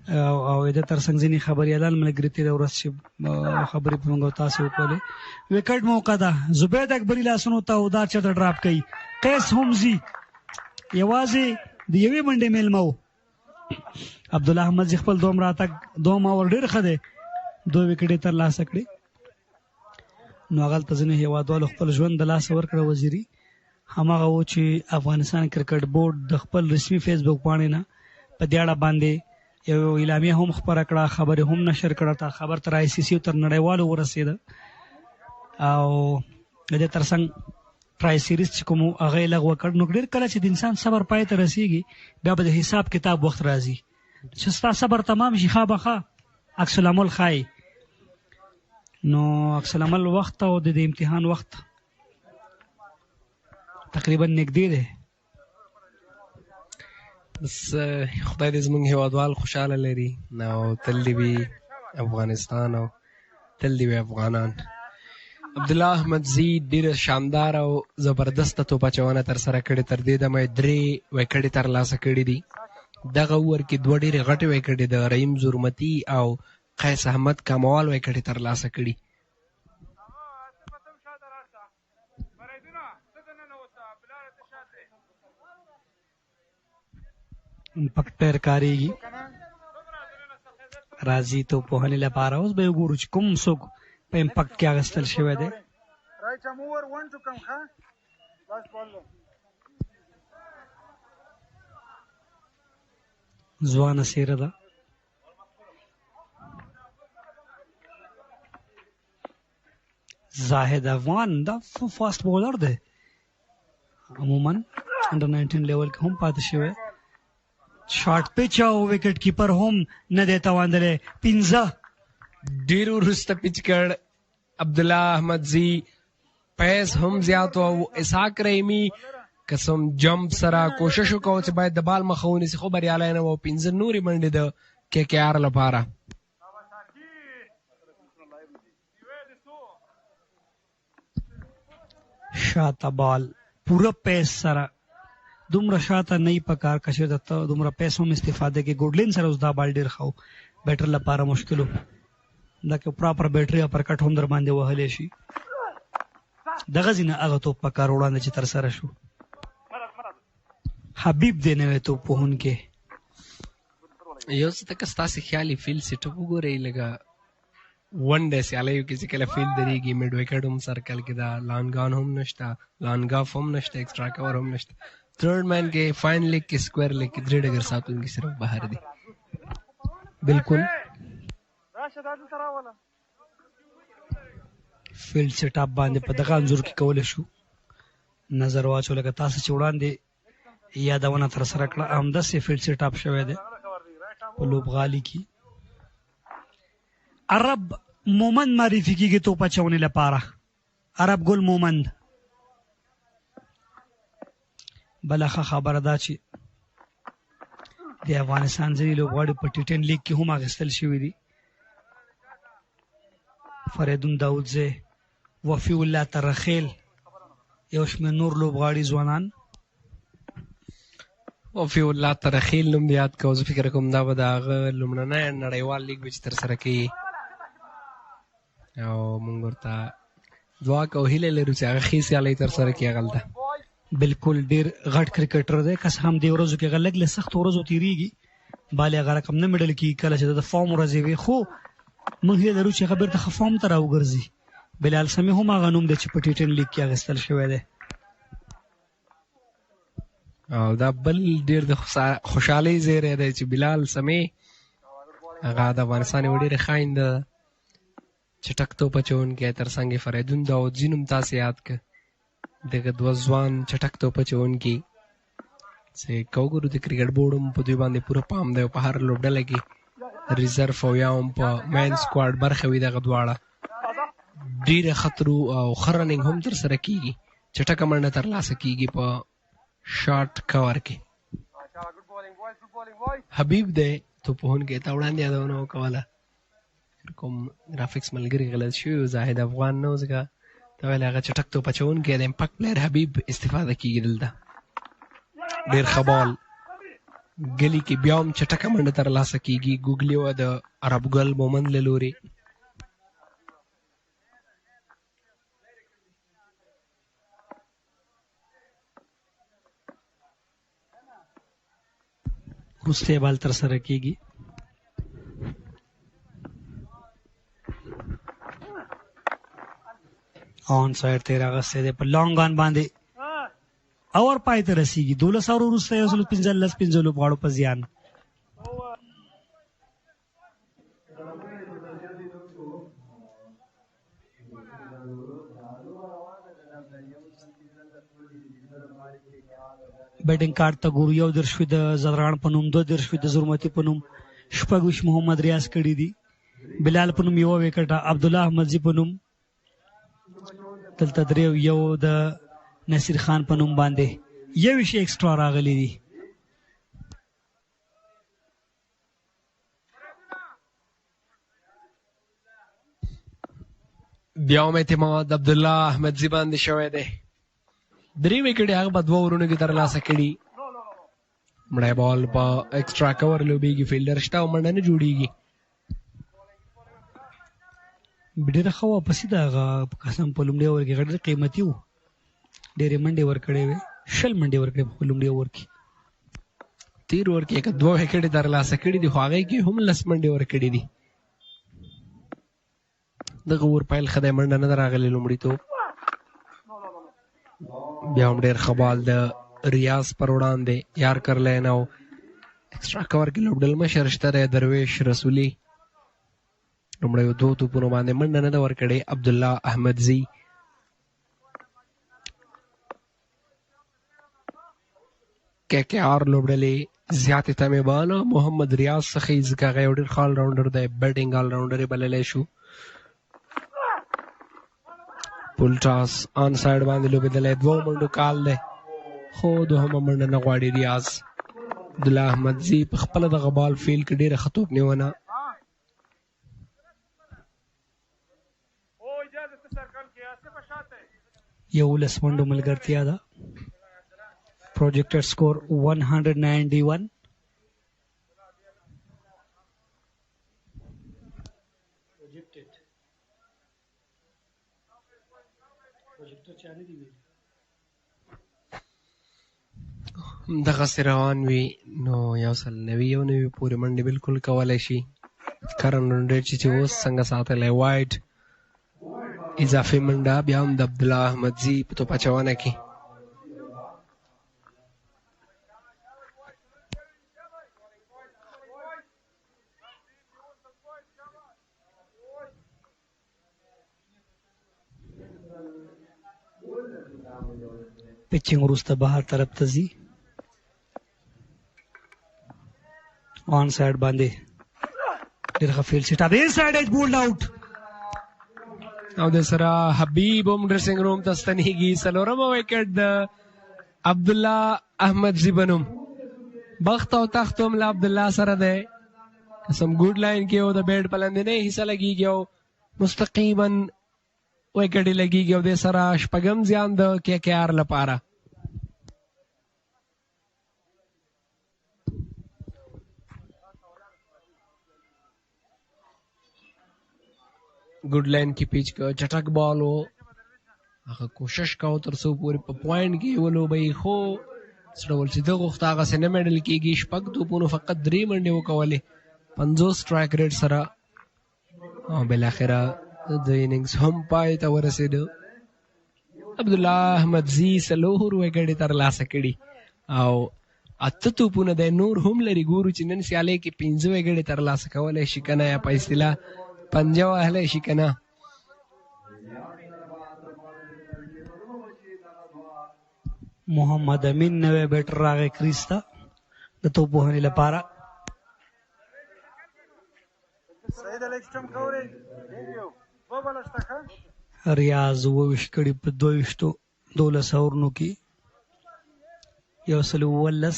[SPEAKER 8] او د ترڅنګ ځینې خبریالان ملګري تېره ورځ چې خبرې په موږ او تاسې وکړلې. وکټ موقع ده. زبید اکبري لاسونو ته او دا چېرته ډراپ کوي. قیس هم ځي. یوازې د یوې منډې میلمه و. عبدالله احمد خپل دوم راتګ دوم اور ډېر ښه دی. 2 وکټې ترلاسه کړې. نو هغلته ځینې هیوادوالو خپل ژوند د لاسه ورکړه. وزیري هماغه و چې افغانستان کرکټ بورډ د خپل رسمي فیسبوک پاڼې نه په دې اړه باندې یو اعلامیه هم خپره کړه، خبرې هم نشر کړه، تا خبر تر ICC او تر نړیوالو ورسېده. او د دې ترڅنګ ټرای سیریز چې کوم هغه یې لغوه کړ. نو ډېر کله چې د انسان صبر پای ته رسېږي بیا به د حساب کتاب وخت راځي چې ستا صبر تمام شي، خوابخه عکس العمل ښایي. نو عکس العمل وخت او د امتحان وخت تقریبا نږدې دی.
[SPEAKER 15] بس خدای دې زموږ هیوادوال خوشحاله لري او تل دې وي افغانستان او تل دې وي افغانان. عبدالله احمدزي ډېره شاندار او زبردسته توپ اچونه ترسره کړې. تر دې دمه یې 3 وکټې ترلاسه کړي دي. دغه اوور کې 2 ډېرې غټې وکټې د رحیم زرمتي او قیس احمد کاموال وکټې ترلاسه کړي.
[SPEAKER 8] امپکټ پیر کاریږي راځي تو پوهنې لپاره. اوس به وګورو چې کوم څوک په امپکټ کې اغستل شوی دی. ځوانه څیره ده. زاهد افغان دا فاست بولر دی، عموما انډر 19 لیول کې هم پاتې شوی. شارټ پچ او وکټ کیپر هم نه دی تواندلی. 15
[SPEAKER 15] ډېر وروسته پچ کړ عبدالله احمدزي. پیس هم زیات او اسحاق رحیمي قسم جمپ سره کوشش وکړو چې باید د بال مخه ونیسي، خو بریالی نه و. 15 نورې منډې د KKR لپاره.
[SPEAKER 8] شاته بال پوره پیس سره دومره شاته نه یې پکار که چېرته ته دومره پیس هم استفاده کې. ګوډلین سره اوس دا بال ډېر ښه و، بیټر لپاره مشکل و. دا که پراپر بیټري اپرکټ هم در باندې وهلی شي. دغه ځینې هغه توپ پکار وړاندې چې ترسره شو. حبیب دی نوی توپ وهونکی.
[SPEAKER 15] یو څه تکه ستاسې خیالي فیلډ سیټ اپ وګورئ، لکه ون ډے سیالیو کې چې کله فیلډ درېږي میډ وکټ هم سرکل کې ده، لانګان هم نشته، لانګاف هم نشته، ایکسټرا کور هم نشته. تھرڈ مین کې فائن لیگ کې سکویر لیگ کې 3 ډګر ساتونکي صرف بهر دي.
[SPEAKER 8] بالکل فیلډ سیټ اپ باندې په دغه انځور کې کولی شو نظر واچو. لکه تاسو چې وړاندې یادونه ترسره کړه همداسې فیلډ سیټ اپ شوی دی په لوبغالي کې. عرب مومند معرفي کېږي توپ اچونې لپاره. عرب ګل مومند. بله ښه خبره دا چې د افغانستان ځینې لوبغاړي په T10 لیګ کې هم اخیستل شوي دي. فریدون داودزی، وفي الله ترخیل، یو شمېر نور لوبغاړي ځوانان.
[SPEAKER 15] وفي الله ترخیل نوم دې یاد کوو. زه فکر کوم دا به د هغه لومړنی نړیوال لیګ وي چې ترسره کوي، او موږ ورته دعا کوو، هیله لرو چې هغه ښې سیالۍ ترسره کړي هغلته.
[SPEAKER 8] بالکل ډېر غټ کرکټر دی. کس هم دې ورځو کې هغه لږ له سختو ورځو تېرېږي، بالې هغه رقم نه میډل کېږي کله چې د فارم ورځې وي، خو موږ هیله لرو چې هغه بېرته ښه فارم ته راوګرځي. بلال سمې هم هغه نوم دی چې په T10 لیګ کې اخیستل شوی دی.
[SPEAKER 15] او دا بل ډېر د خوشحالۍ زیری دی چې بلال سمې هغه د افغانستان یوه ډېرې ښه آینده ده. چټک توپ اچوونکی تر څنګ یې فریدون داودزي نوم تاسې یاد کړه. دغه 2 ځوان چټک توپ اچوونکي چې که وګورو د کرکټ بورډ هم په دوی باندې پوره پام دی، او په هر لوبډله کې ریزرف او یا هم په مین سکواډ برخه وي. دغه دواړه ډېره خطرو او ښه رننګ هم ترسره کېږي، چټکه منډه ترلاسه کېږي په شارټ کور کې. حبیب دی توپ وهونکی، ته وړاندې یادونه وکوله کوم ګرافکس ملګري غلط شوي و، زاهد افغان نه و، ځکه ته ویل هغه چټک توپ اچوونکی د امپکټ پلیر حبیب استفاده کېږي دلته. ډېر ښه بال ګلي کې بیا هم چټکه منډه ترلاسه کېږي. ګوګلي وه د عرب ګل مومند له لورې.
[SPEAKER 8] وروستی بال ترسره کېږي. آن ساید تیر اغسطه ده په لانګان باندې اور پای ته رسیږي 12 اور وروسته 15 لوبغاړو په زیان. بیټینګ کارت ته ګورو 11 د زدران په نوم 2 د زرمتی په نوم 26 محمد ریاض کړي دي. بلال په نوم 1 وکټه، عبدالله احمدزي په نوم دلته 3 یو د نصیر خان په نوم باندې 1 شي ایکسترا راغلي دي.
[SPEAKER 15] بیا هم اعتماد عبدالله احمدزي باندې شوی دی. 3 وکټې هغه په 2 اورونو کې ترلاسه کړي. مړی بال په ایکسټرا کور لوبېږي، فیلډر شته او منډه نه جوړېږي. ډېره ښه واپسي ده هغه قسم په لومړي اوور کې ډېر قیمتي و، ډېرې منډې ورکړې وې، 20 منډې ورکړې په لومړي اوور کې. تیر اوور کې 2 وکټې ترلاسه کړي دي، خو هغې کې هم 10 منډې ورکړې دي. دغه اوور پیل ښه دی، منډه نه ده راغلې لومړیتوب. بیا هم ډېر ښه بال د ریاض پر وړاندې یار کرلین او ایکسټرا کور کې لوبډل مشر شته دی درویش رسولي. لومړیو 2 توپونو باندې منډه نه ده ورکړې عبدالله احمدزي. KKR لوبډلې زیاتې تمې باله محمد ریاض څخه یې ځکه هغه یو ډېر ښه آلراونډر دی، بیټینګ آلراونډر یې بللی شو. پول ټاس آن سایډ باندې لوبېدلی، 2 منډو کال دی، خو دوهمه منډه نه غواړي ریاض. عبدالله احمدزي په خپله دغه بال فیل کې ډېره ښه توپ نیونه.
[SPEAKER 8] یو 10 منډو ملګرتیا ده. پروجیکټډ سکور 191.
[SPEAKER 15] دغسې روان وي نو 190 پورې منډې بالکل کولی شي. کرن رنډیټ چې اوس څنګه ساتلی وایډ اضافي منډه بیا هم د عبدالله احمدزي په توپ اچونه کې.
[SPEAKER 8] Pitching वरुस्ते बहार तरफ ته ځي. On side باندې ډېر ښه فیلډ سیټ اپ، ان سایډ ایج بولډ آوټ.
[SPEAKER 15] او د سره حبیب هم ډریسنګ روم ته ستنېږي. 4مه وکټ د عبدالله احمدزي بنوم. بخت او تخت هم له عبدالله سره دی. قسم ګوډ لاین کې او د بیټ په لاندنۍ حصه لګېږي او مستقیما وکټې لګېږي او د سره 6 زیان د KKR لپاره. ګوډ لاین کې پیچ کا چټک بال و، هغه کوشش کاوه تر څو پورې په پوینټ کې ولوبوي، خو څه ډول چې ده غوښته هغسې نه میډل کېږي. 6 توپونو فقط 3 منډې وکولې 50 سټرایک ریټ سره، او بالاخره د اننګز هم پای ته ورسېده. عبدالله احمدزي 4 وکټې ترلاسه کړي او 8 توپونه دی نور هم لري. ګورو چې نن سیالۍ کې 15 وکټې ترلاسه کولی شي که نه، یا په اصطلاح پنجه وهلی شي که نه.
[SPEAKER 8] محمد امین نوی بیټر راغی کریز ته د توپ وهنې لپاره. ریاض 22 کړي په 12 اورونو کې، 119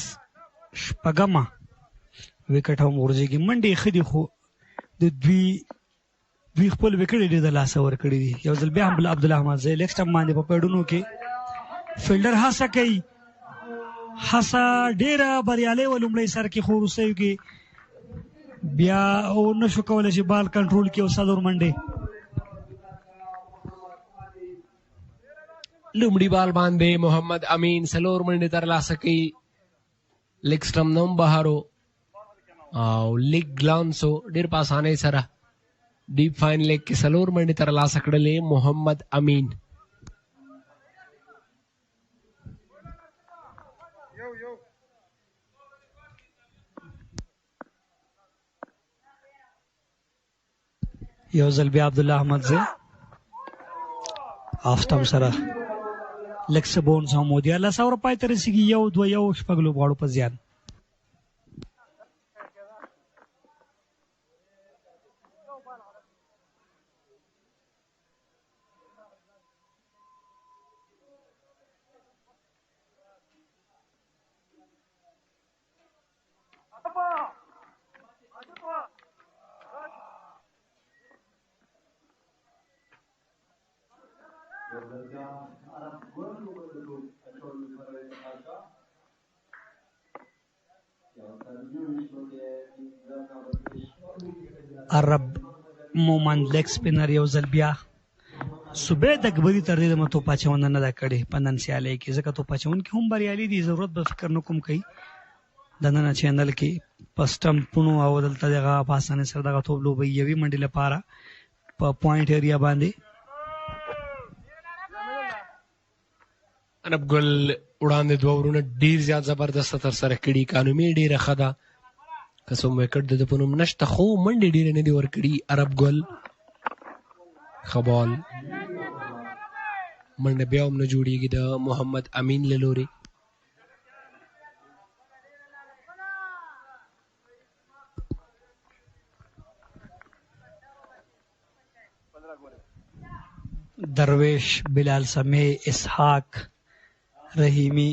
[SPEAKER 8] شپږمه وکټ هم ورځيږي. منډې ښه دي خو د دوی خپل وکټې ډېر د لاسه ورکړي دي. یو ځل بیا هم عبدالله احمدزي لیګ سټمپ باندې په پیډونو کې فیلډر هڅه کوي، هڅه ډېره بریالۍ وه لومړی سر کې، خو وروستیو کې بیا نه شو کولی چې بال کنټرول کړي او 4 منډې.
[SPEAKER 15] لومړي بال باندې محمد امین 4 منډې ترلاسه کوي. لیګ سټمپ نه هم بهر او لیګ ګلانس ډېر په اسانۍ سره ډیپ فاین لیګ کې 4 منډې ترلاسه کړلې محمد امین.
[SPEAKER 8] یو ځل بیا عبدالله احمدزی آفتم سره لږ څه بونز هم و 1400 پای ته رسېږي 1-2 شپږ لوبغاړو په زیان. عرب مومند لیگ سپینر یو ځل بیا صوبې د اکبري تر دې دمه توپ اچونه نه ده کړې په نن سیالۍ کې، ځکه توپ اچونکي هم بریالي دي، ضرورت به فکر نه کوم کوي د نن چینل کې په سټمپونو او دلته دغه په اسانۍ سره دغه توپ لوبوي منډې لپاره په پوینټ ایریا باندې.
[SPEAKER 15] عرب ګل وړاندې دوه ورونه ډیر زیات زبردست تر سره کړي، اکانومي ډیره ښه ده، که څوم وکټ د ده په نوم نشته، خو منډې ډېرې نه دي ورکړي. عرب ګل ښه بال، منډه بیا هم نه جوړېږي د محمد امین له لورې.
[SPEAKER 8] درویش، بلال سمیع، اسحاق رحیمی،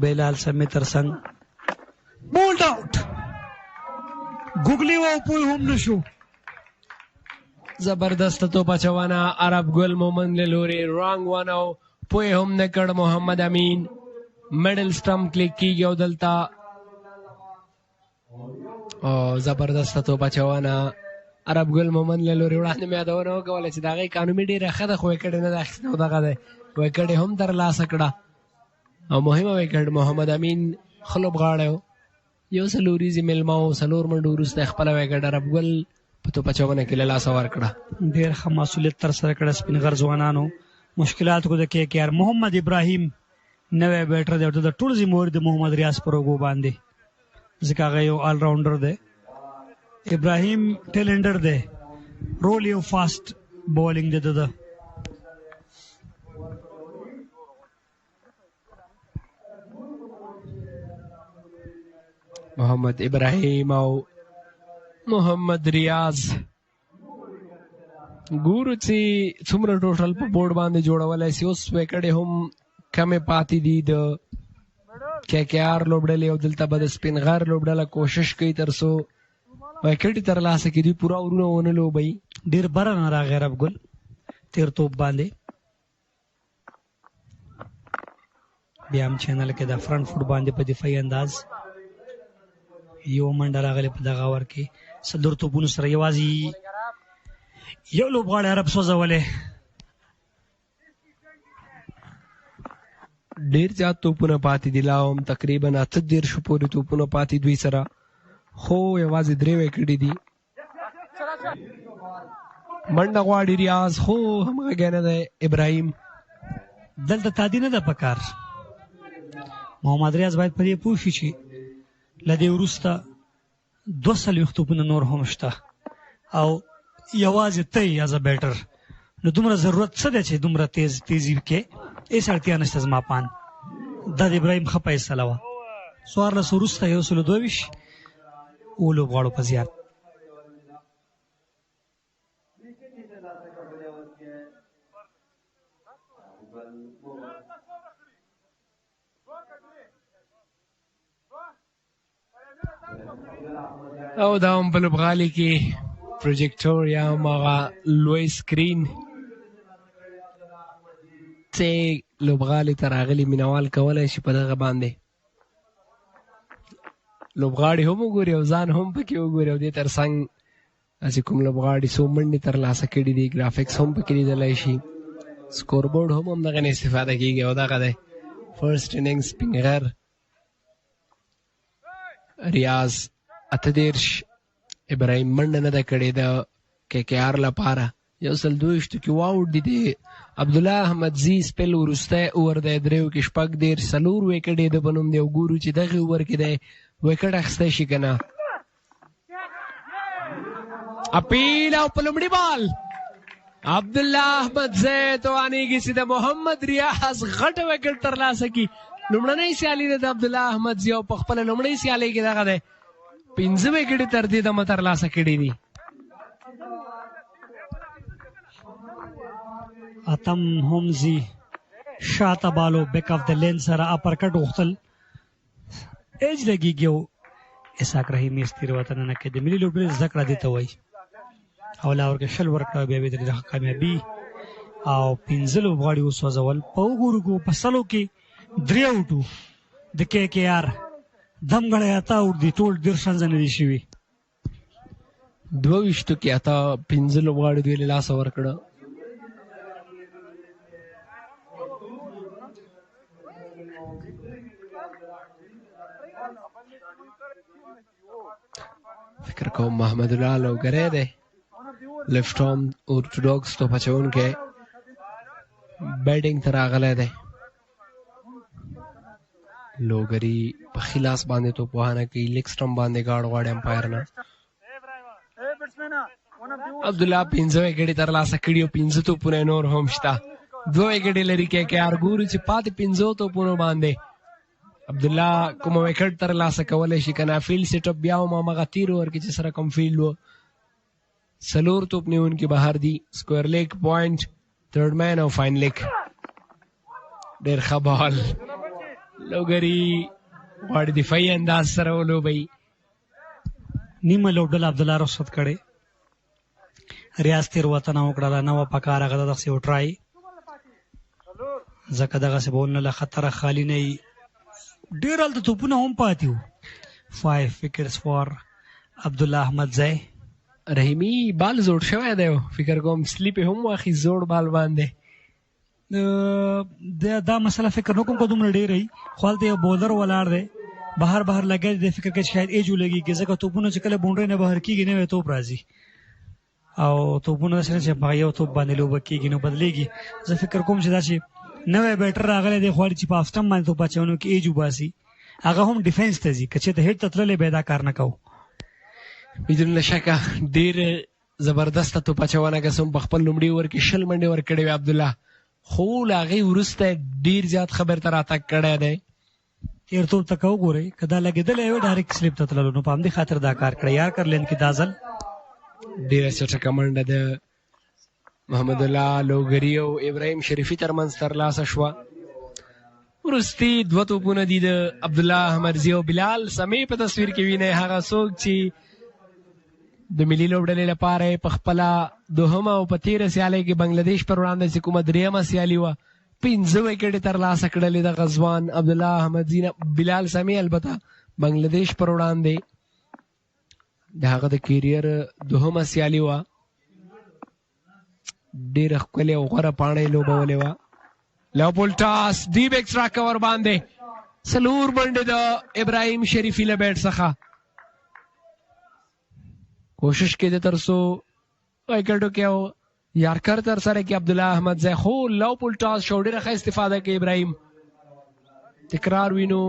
[SPEAKER 8] بلال سمیع ترڅنګ بولډ آؤٹ، ګوګلی و پوی هم نشو.
[SPEAKER 15] زبردست توپ اچونه عرب ګل مومن له لورې، رانګ ون او پوی هم نه کړ محمد امین. میډل سټمپ کلیک کیږي او دلته زبردست توپ اچونه عرب ګل مومن له لورې. وړاندې مې یادونه وکوله چې د هغې اکانومي ډېره ښه ده، خو ویکټ یې نه ده اخیستی او دغه دی ویکټ یې هم ترلاسه کړه او مهمه ویکټ محمد امین ښه لوبغاړی و، یو څه لوریزې میلمه و، 4 منډو وروسته خپله ویکټ عرب ګل په توپ اچونه کې له لاسه ورکړه.
[SPEAKER 8] ډېر ښه مسؤلیت ترسره کړه سپین غر ځوانانو. مشکلات کو د KKR محمد ابراهیم نوی بیټر دی او د ټول ذمہواري د محمد ریاض پر اوږو باندې، ځکه هغه یو آل راونډر دی. ابراهیم ټیلنډر دی، رول یو فاسټ بولینګ دی د
[SPEAKER 15] محمد ابراهیم او محمد ریاض. ګورو چې څومره ټوټل په بورډ باندې جوړولی سي. اوس ویکټې هم کمې پاتې دي د KKR لوبډلې او دلته به د سپین غر لوبډله کوشش کوي تر څو ویکټ یې ترلاسه کړي، دوی پوره ورونه ونه لوبوي.
[SPEAKER 8] ډېر بره نه راغی عرب ګل تیر توپ باندې. بیا هم چینل کې د فرنٹ فوټ باندې په دفاعي انداز یو منډه راغلی په دغه اور کې 4 توپونو سره یوازې یو لوبغاړی عرب سوځولی.
[SPEAKER 15] ډېر زیات توپونه پاتې دي، لا هم تقریبا 8 پورې توپونه پاتې دوی سره، خو یوازې 3 ویکټې دي. منډه غواړي ریاض، خو همغږی نه دی ابراهیم.
[SPEAKER 8] دلته تادي نه ده پکار. محمد ریاض باید په دې پوه شي چې له دې وروسته 42 توپونه نور هم شته او یوازې ته یې ایز ا بیټر، نو دومره ضرورت څه دی چې دومره تیزي کې هېڅ اړتیا نشته. زما پان دا د ابراهیم ښه فیصله وه. 14 وروسته 122 لوبغاړو په زیان.
[SPEAKER 15] او دا هم په لوبغالي کې پروجیکټور یا هم هغه لوی سکرین چې لوبغالي ته راغلي مینوال کولی شي په دغه باندې لوبغاړي هم وګوري او ځان هم پکې وګوري او دې تر څنګ چې کوم لوبغاړي څو منډې ترلاسه کړي دي ګرافکس هم پکې لیدلی شي. سکور بورډ هم همدغه نه استفاده کېږي او دغه دی فرسټ اننګز سپینغر ریاض 38 ابراهیم منډه نه ده کړې د KKR لپاره. 122 کې واوټ دي د عبدالله احمدزي سپل وروستی اوور دی 3 کې 14 4 ویکټ یې د په نوم دی او ګورو چې دغې اوور کې دی ویکټ اخیستی شي که نه. اپیل او پلمړي بال عبد الله احمد زید توانیږي چې د محمد ریاض غټه وکټ ترلاسه کړي. لومړنۍ سیالي د عبد الله احمد زیو په خپل لومړۍ سیالي کې دغه دی 15 وکټې تر دې دمه ترلاسه کړي دي.
[SPEAKER 8] اتم همزي شاته بالو بیک اف د لین سره اپرکټ وختل ایج لګیږي او اسحاق رحیمي استیر وطن نه کې د ملي لوبډلې ذکر دي ته وای او لا ورکه شل ورکړه بیا به د کامیابی او 15 لوبغاړي وسوځول په وګورو په سلو کې 3 اوټو د کې کې آر دمغړی اتا او د ټول ډیر شنځنه دي شوی
[SPEAKER 15] 22 کې اتا 15 لوبغاړي دی لاس ورکړه. فکر کوم محمد الله لوګری دی لیفټ آرم اورتوډوکس تو پچون کې بیټینګ تر راغلی دی. لوګری په خلاص باندې تو پوهانه کې لیګ سټم باندې گاډ غواړي امپایر نه. عبد الله 15 وکټې تر لاسه کړي او 15 تو پونه نور هم شته 2 وکټې لري کې ارګوري چې پاتې 15 تو پونه باندې عبد الله کوم وکټ تر لاسه کولای شي کنه فیلډ سیټ اپ بیا ما مغه تیر ورکې چې سره کم فیلډ وو سلور توپ نیون کې بهر دی سکوئر لیگ پوینټ تھرد مین او فاین لیگ ډېر ښه بال لوګری غواړي دفاعي انداز سره ولوبي
[SPEAKER 8] نیمه لوبډل عبد الله رخصت کړي ریاض تیر وطن وکړه نو پکار غدا د سی وټرای زکه دغه سی بولنه له خطر خالی نه ډیر ال د توپونه هم پاتیو 5 wickets for عبد الله احمد زئی.
[SPEAKER 15] رحیمی بال زوړ شوی دی فکر کوم سلیپ هم واخی زوړ بال باندې
[SPEAKER 8] دا مسله فکر نو کوم کو دومره ډیر ای خپل ته بولر ولاړ دی بهر لګی دی فکر کې شاید ایجو لګي کې ځکه توپونه چې کله بونډري نه بهر کیږي نه توپ راځي او توپونه سره چې پایو توپ باندې لوب کیږي نو بدلېږي. زه فکر کوم چې دا چې نوې بیټر راغلی دی خوړی چې په افتم باندې توپ اچونو کې ایجو باسي هغه هم ډیفنس ته ځي کچې ته هیټ تتللې پیدا کار نه کو
[SPEAKER 15] بدون شکه ډیر زبردست توپ اچونه کوم په خپل لومړي ور کې شل منډي ور کړی عبد الله خو لاغي ورسته ډیر زیات خبر تر اتا کړی دی
[SPEAKER 8] تیر توپ تک وګورئ کدا لګیدل یو ډایرکټ سلیپ تتللو نو په دې خاطر دا کار کړی یار کر لین کې دازل
[SPEAKER 15] ډیر څه کمنډ ده محمد الله لوګری او ابراهيم شریفي ترمنځ ترلاسه شو ورستی دوه توپونه دي د عبد الله احمد زیو بلال سمې په تصویر کې ویني هغه څوک چې د ملي لوبډلې لپاره په خپل دوهمه او په 13 سیالي کې بنگلاديش پر وړاندې چې کومه درېمه سیالي و 15 وکټې ترلاسه کړلې د غزوان عبد الله احمد زینا بلال سمې البته بنگلاديش پر وړاندې د هغه د کیریر دوهمه سیالي و ډېر ښکلې او غوره پاڼې لوبولې وه لیوپولډ ټاس ډیپ ایکسټرا کور باندې سلور منډې د ابراهیم شریفي له بیټ څخه کوشش کېده تر څو وکټو کې او یارکر تر سره کې عبد الله احمد زئی خو لیوپولډ ټاس شو ډېره ښه استفاده کوي ابراهیم تکرار وینو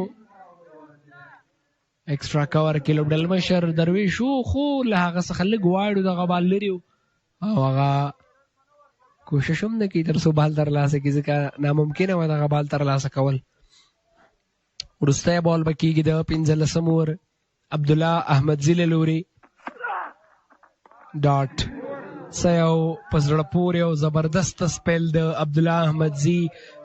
[SPEAKER 15] ایکسټرا کور کې لوبډل مشر درویش خو له هغه څخه لږ واړو دغه بال لري او هغه کوشش هم نه کوي تر څو بال ترلاسه کړي ځکه ناممکنه وه دغه بال ترلاسه کول. وروستی بال به کېږي د 15 اوور عبدالله احمد زي له لوري ډاټ څه یو په زړه پورې او زبردسته سپیل د عبدالله احمد زي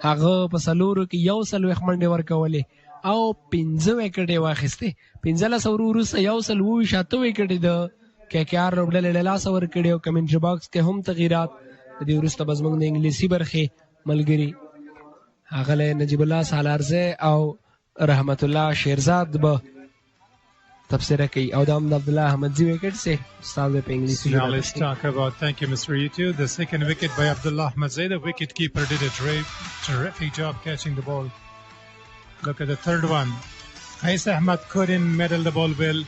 [SPEAKER 15] هغه په څلورو کې 140 منډې ورکولې او 15 وکټې واخیستې 15 اوور وروسته 127 وکټې د KKR لوبډلې له لاسه ورکړې او کمنټري باکس کې هم تغیرات د دې وروسته به زموږ د انګلیسي برخې ملګري ښاغلی نجیب الله سالارزی او رحمت الله شیرزاد به تبصره کوي او دا هم د عبدالله احمد زي وکټ سي استاد په انګلیسي
[SPEAKER 13] Now let's talk about, thank you Mr. Yutu, the second wicket by Abdullah Ahmad Zai. The wicket keeper did a terrific job catching the ball. Look at the third one. Ais Ahmad couldn't medal the ball well.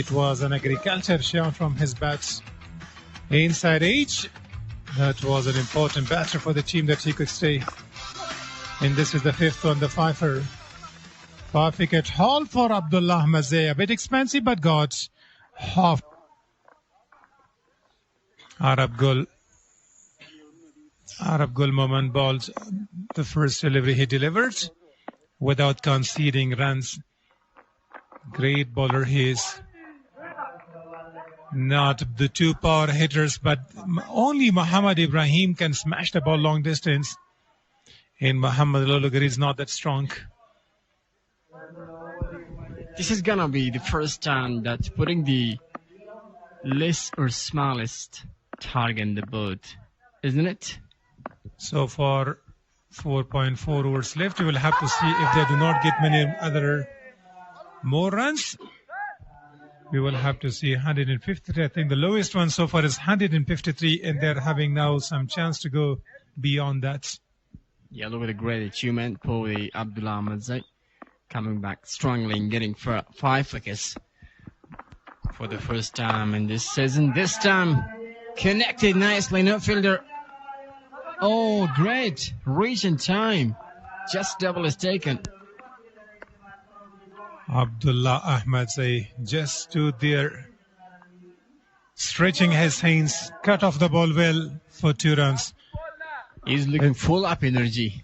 [SPEAKER 13] It was an agriculture shot from his bats inside edge. That was an important batter for the team that he could stay. And this is the fifth one, the fifer. 5 wicket haul for Abdullah Ahmad Zai. A bit expensive but got half. Arab Gul Momin bowled the first delivery he delivered without conceding runs. Great bowler he is. Not the two power hitters, but only Muhammad Ibrahim can smash the ball long distance. And Muhammad Lalugari is not that strong.
[SPEAKER 2] This is gonna be the first time that putting the least or smallest target in the boat, isn't it?
[SPEAKER 13] So for 4.4 overs left, we will have to see if they do not get many other more runs. We will have to see 153. I think the lowest one so far is 153, and they're having now some chance to go beyond that.
[SPEAKER 2] Yeah, look at the great achievement for the Abdullah Ahmed Zaid, coming back strongly and getting 5 wickets for the first time in this season. This time connected nicely, no fielder. Oh, great reach in time. Just double is taken.
[SPEAKER 13] Abdullah Ahmed Zaid just stood there, stretching his hands, cut off the ball well for 2 runs.
[SPEAKER 2] He's looking full of energy.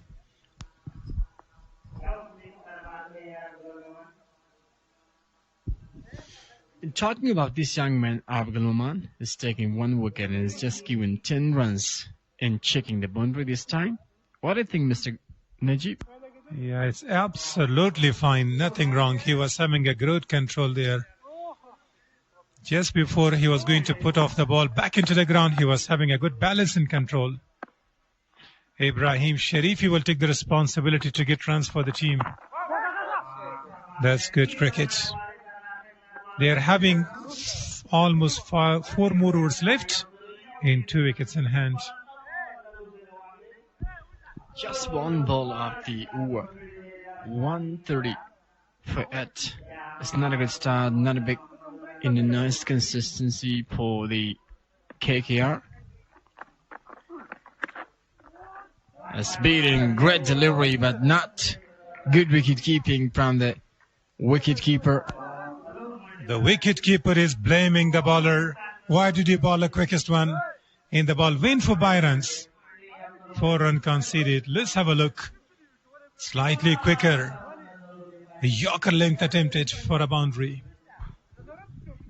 [SPEAKER 2] Talking about this young man, Afghan Zwanan is taking 1 wicket and is just given 10 runs and checking the boundary this time. What do you think, Mr. Najib?
[SPEAKER 13] Yeah, it's absolutely fine. Nothing wrong. He was having a great control there. Just before he was going to put off the ball back into the ground, he was having a good balance and control. Ibrahim Sharifi will take the responsibility to get runs for the team. That's good cricket. They are having almost 4 more overs left and 2 wickets in hand.
[SPEAKER 2] Just 1 ball off the over. 130 for it. It's not a good start, not a big in a nice consistency for the KKR. A speeding, great delivery, but not good wicket keeping from the wicket keeper.
[SPEAKER 13] The wicket keeper is blaming the bowler. Why did you bowl the quickest one? And the ball went for Byron's. 4 run conceded. Let's have a look. Slightly quicker. A Yorker length attempted for a boundary.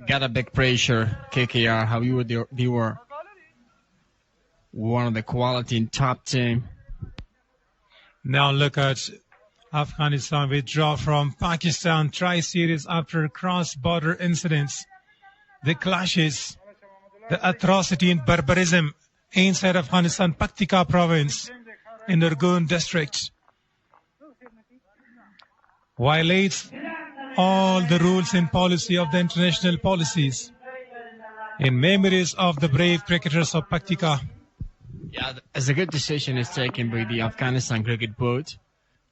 [SPEAKER 2] Got a big pressure, KKR. However, they were one of the quality in top team.
[SPEAKER 13] Now look at Afghanistan withdraw from Pakistan tri-series after cross-border incidents. The clashes, the atrocity and barbarism inside Afghanistan, Paktika province in Urgun district violates all the rules and policy of the international policies. In memories of the brave cricketers of Paktika.
[SPEAKER 2] Yeah, as a good decision is taken by the Afghanistan cricket board,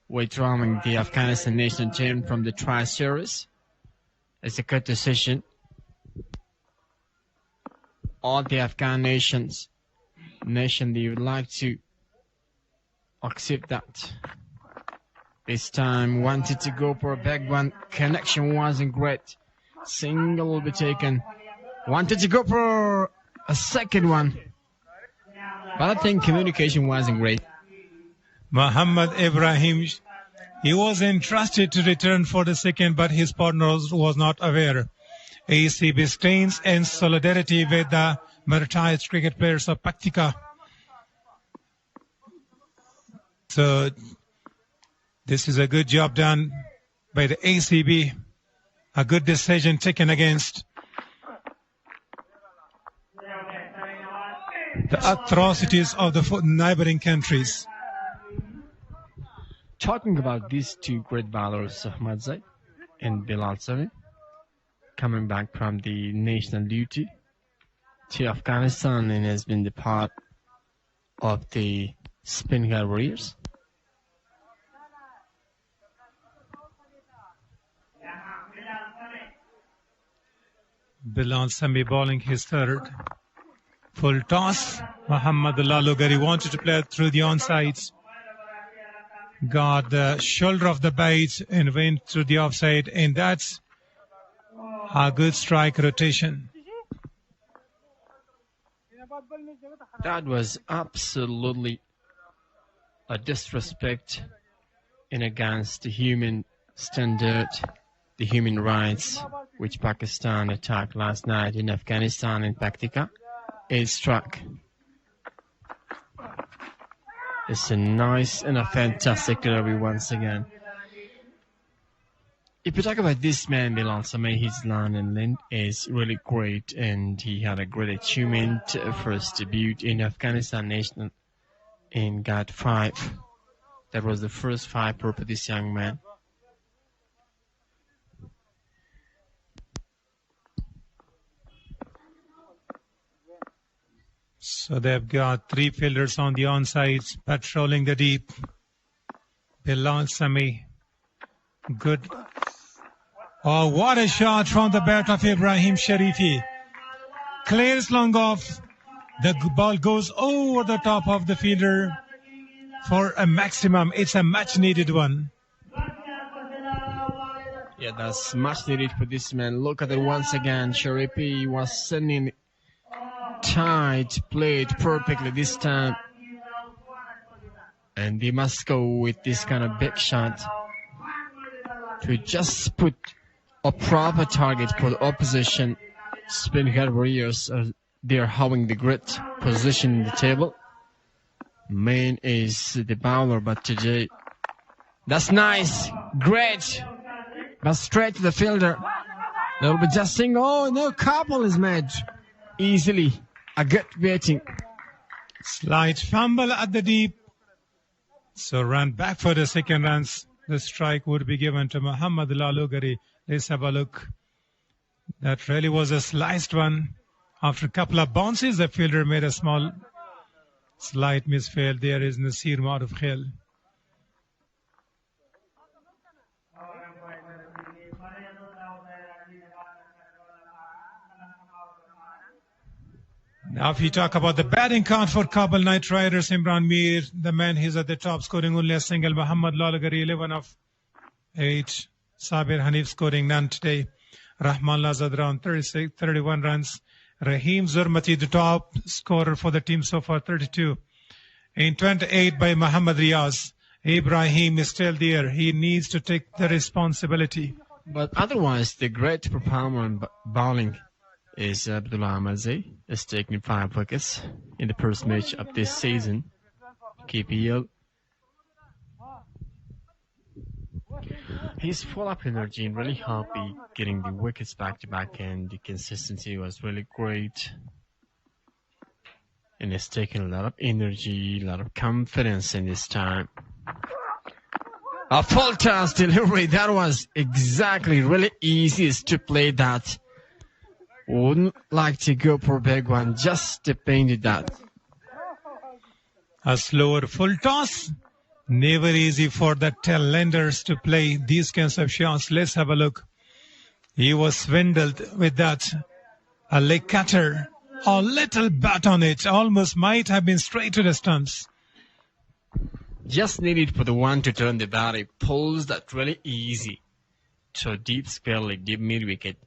[SPEAKER 2] withdrawing the Afghanistan national team from the tri-series. It's a good decision. All the Afghan they would like to accept that. This time wanted to go for a big one. Connection wasn't great. Single will be taken. Wanted to go for a second one. But I think communication wasn't great.
[SPEAKER 13] Muhammad Ibrahim, he was entrusted to return for the second, but his partner was not aware. ACB stands in solidarity with the martyred cricket players of Paktika. So this is a good job done by the ACB. A good decision taken against the atrocities of the neighboring countries.
[SPEAKER 2] Talking about these 2 great bowlers, Ahmed Zaid and Bilal Sami, coming back from the national duty to Afghanistan and has been the part of the Speenghar Warriors.
[SPEAKER 13] Bilal Sami bowling his 3rd. Full toss. Muhammad Lalugari wanted to play through the onsides. Got the shoulder of the bait and went through the offside, and that's a good strike rotation.
[SPEAKER 2] That was absolutely a disrespect in against the human standard, the human rights, which Pakistan attacked last night in Afghanistan in Paktika. It struck. It's a nice and a fantastic delivery once again. If you talk about this man, Bilal Sameh, his land and length is really great, and he had a great achievement for his debut in Afghanistan national and got 5. That was the first 5 for this young man.
[SPEAKER 13] So they've got 3 fielders on the onsides, patrolling the deep. Bilal Sameh, good. Oh, what a shot from the bat of Ibrahim Sharifi. Clears long off. The ball goes over the top of the fielder for a maximum. It's a much needed one.
[SPEAKER 2] Yeah, that's much needed for this man. Look at it once again. Sharifi was sending tight, played perfectly this time. And they must go with this kind of big shot to just put a proper target for the opposition. Speenghar Warriors, they're having the great position in the table. Main is the bowler, but today, that's nice, great, but straight to the fielder. They'll be just saying, oh no, Kabul is made easily. A good waiting.
[SPEAKER 13] Slight fumble at the deep. So run back for the second runs. The strike would be given to Muhammad Lalugari. Let's have a look. That really was a sliced one. After a couple of bounces, the fielder made a small slight misfield. There is Nasir Maruf Khel. Now, if you talk about the batting count for Kabul Knight Riders, Imran Mir, the man who's at the top, scoring only a single. Muhammad Lalagari, 11 of 8. Sabir Hanif scoring none today. Rahman Lazadra on 31 runs. Rahim Zurmati, the top scorer for the team so far, 32. In 28 by Muhammad Riyaz. Ibrahim is still there. He needs to take the responsibility.
[SPEAKER 2] But otherwise, the great performer in bowling is Abdullah Ahmadzai. Is taking 5 wickets in the first match of this season. KPL. He's full of energy and really happy getting the wickets back to back, and the consistency was really great. And it's taken a lot of energy, a lot of confidence in this time. A full toss delivery. That was exactly really easy to play that. Wouldn't like to go for a big one, just defended that.
[SPEAKER 13] A slower full toss. Never easy for the tail-lenders to play these kinds of shots. Let's have a look. He was swindled with that. A leg cutter. A little bat on it. Almost might have been straight to the stumps.
[SPEAKER 2] Just needed for the one to turn the bat. He pulls that really easy. So deep square leg, deep mid-wicket.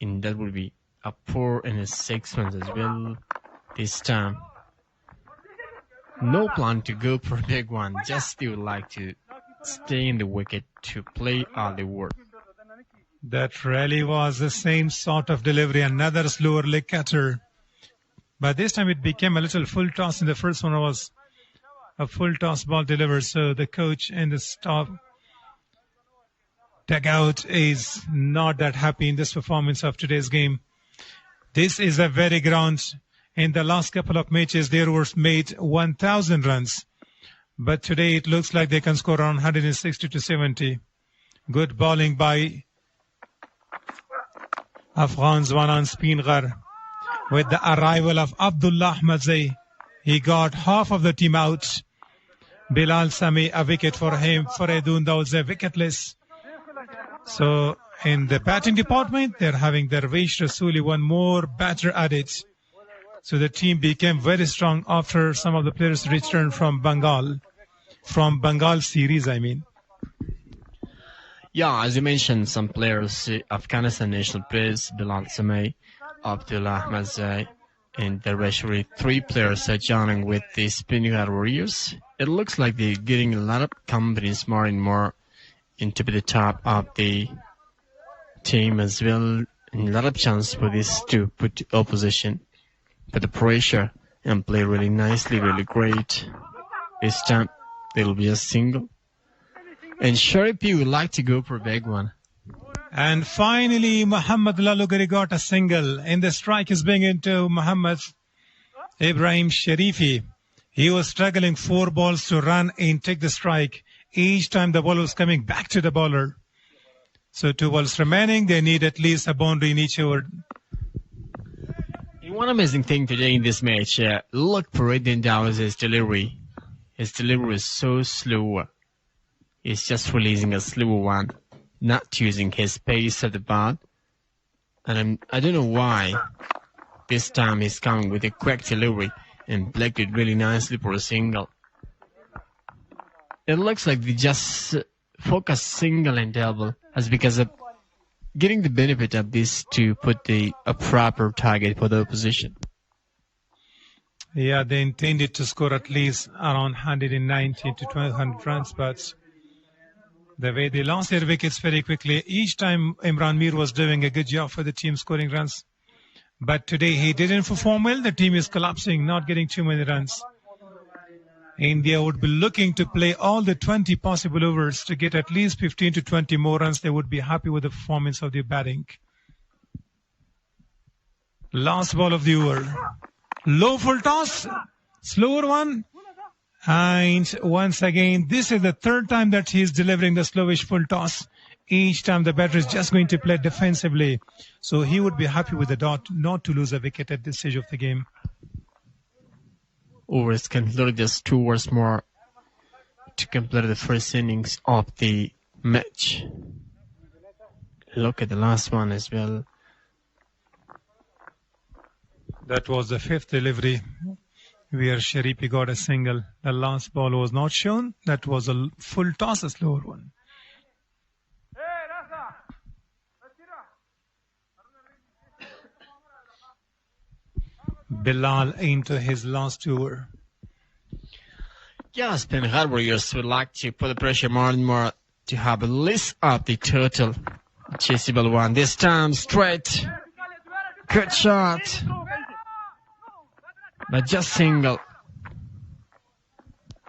[SPEAKER 2] And that will be a 4 and a 6 runs as well this time. No plan to go for a big one. Just they would like to stay in the wicket to play all the work.
[SPEAKER 13] That really was the same sort of delivery. Another slower leg cutter. But this time it became a little full toss. In the first one was a full toss ball delivered. So the coach and the staff dugout is not that happy in this performance of today's game. This is a very ground. In the last couple of matches, they were made 1,000 runs. But today it looks like they can score around 160 to 70. Good bowling by Afghan Zwanan Speenghar. With the arrival of Abdullah Ahmadzai, he got half of the team out. Bilal Sameh, a wicket for him. Faridun Dawze, wicketless. So in the batting department, they're having Darvish Rasuli, one more batter added. So the team became very strong after some of the players returned from Bengal. From Bengal series, I mean.
[SPEAKER 2] Yeah, as you mentioned, some players, Afghanistan national players, Bilal Sameh, Abdullah Ahmadzai, And there were actually 3 players joining with the Speenghar Warriors. It looks like they're getting a lot of confidence more and more into the top of the team as well. And a lot of chance for this to put opposition. But the pressure and play really nicely, really great. This time there'll be a single. And Sharipi would like to go for a big one.
[SPEAKER 13] And finally, Muhammad Lalugari got a single. And the strike is being into Muhammad Ibrahim Sharifi. He was struggling 4 balls to run and take the strike. Each time the ball was coming back to the bowler. So 2 balls remaining. They need at least a boundary in each over.
[SPEAKER 2] One amazing thing today in this match, look for Eden Dow's delivery. His delivery is so slow. He's just releasing a slow one. Not using his pace at the bat. And I don't know why this time he's coming with a quick delivery and blocked it really nicely for a single. It looks like they just focus single and double as because of getting the benefit of this to put a proper target for the opposition.
[SPEAKER 13] Yeah, they intended to score at least around 190 to 200 runs, but the way they lost their wickets very quickly. Each time Imran Mir was doing a good job for the team scoring runs. But today he didn't perform well. The team is collapsing, not getting too many runs. India would be looking to play all the 20 possible overs to get at least 15 to 20 more runs. They would be happy with the performance of their batting. Last ball of the over. Low full toss. Slower one. And once again, this is the 3rd time that he is delivering the slowish full toss. Each time the batter is just going to play defensively. So he would be happy with the dot not to lose a wicket at this stage of the game.
[SPEAKER 2] Overs concluded just 2 overs more to complete the first innings of the match. Look at the last one as well.
[SPEAKER 13] That was the 5th delivery where Sharipi got a single. The last ball was not shown. That was a full toss, a slower one. Bilal into his last over.
[SPEAKER 2] Yeah, Speenghar Warriors would like to put the pressure more and more to have a list of the total chaseable one. This time straight. Good shot. But just single.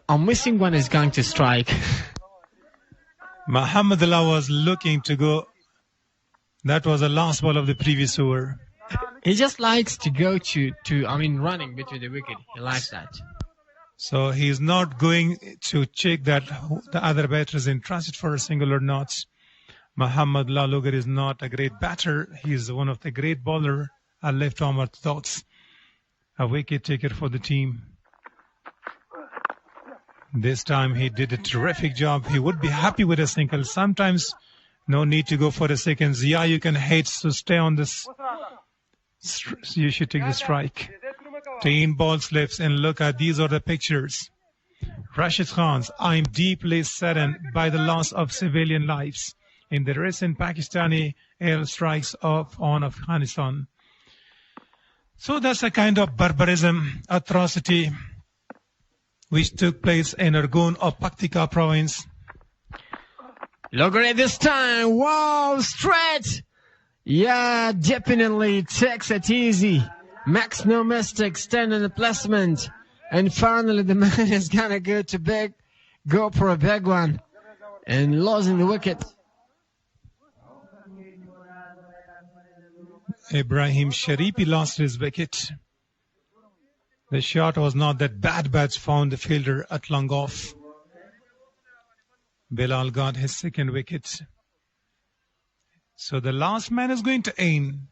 [SPEAKER 2] A missing one is going to strike.
[SPEAKER 13] Muhammad Allah was looking to go. That was the last ball of the previous over.
[SPEAKER 2] He just likes to go running between the wicket. He likes that.
[SPEAKER 13] So he's not going to check that the other batter is interested for a single or not. Muhammad Lalugar is not a great batter. He's one of the great bowler, a left-arm orthodox, a wicket taker for the team. This time he did a terrific job. He would be happy with a single. Sometimes no need to go for the seconds. Yeah, you can hate to stay on this. You should take the strike. 10 ball slips, and look at these are the pictures. Rashid Khan's, I'm deeply saddened by the loss of civilian lives in the recent Pakistani airstrikes on Afghanistan. So that's a kind of barbarism, atrocity, which took place in Argun of Paktika province.
[SPEAKER 2] Look at this time. Wow, straight. Yeah, definitely takes it easy. Makes no mistakes, standing the placement. And finally the man is gonna go for a big one. And losing the wicket.
[SPEAKER 13] Ibrahim Sharipi lost his wicket. The shot was not that bad, but found the fielder at long off. Bilal got his 2nd wicket. So the last man is going to aim.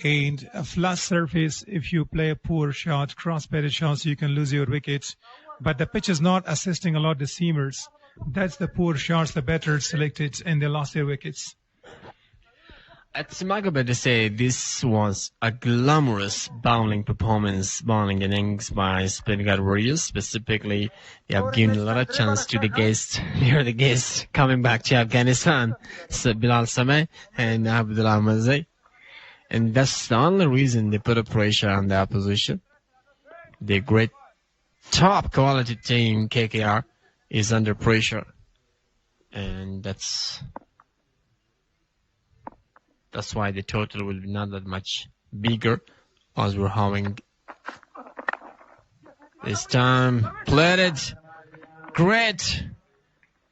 [SPEAKER 13] And a flat surface, if you play a poor shot, cross-batted shots, you can lose your wicket. But the pitch is not assisting a lot the seamers. That's the poor shots the batters selected, and they lost their wickets.
[SPEAKER 2] It's remarkable to say this was a glamorous bowling innings by Speenghar Warriors. Specifically, they have given a lot of chance to the guests, coming back to Afghanistan, Bilal Sameh and Abdullah Mazay. And that's the only reason they put a pressure on the opposition. The great top quality team, KKR, is under pressure. And that's why the total will be not that much bigger as we're having this time. Played it. Great.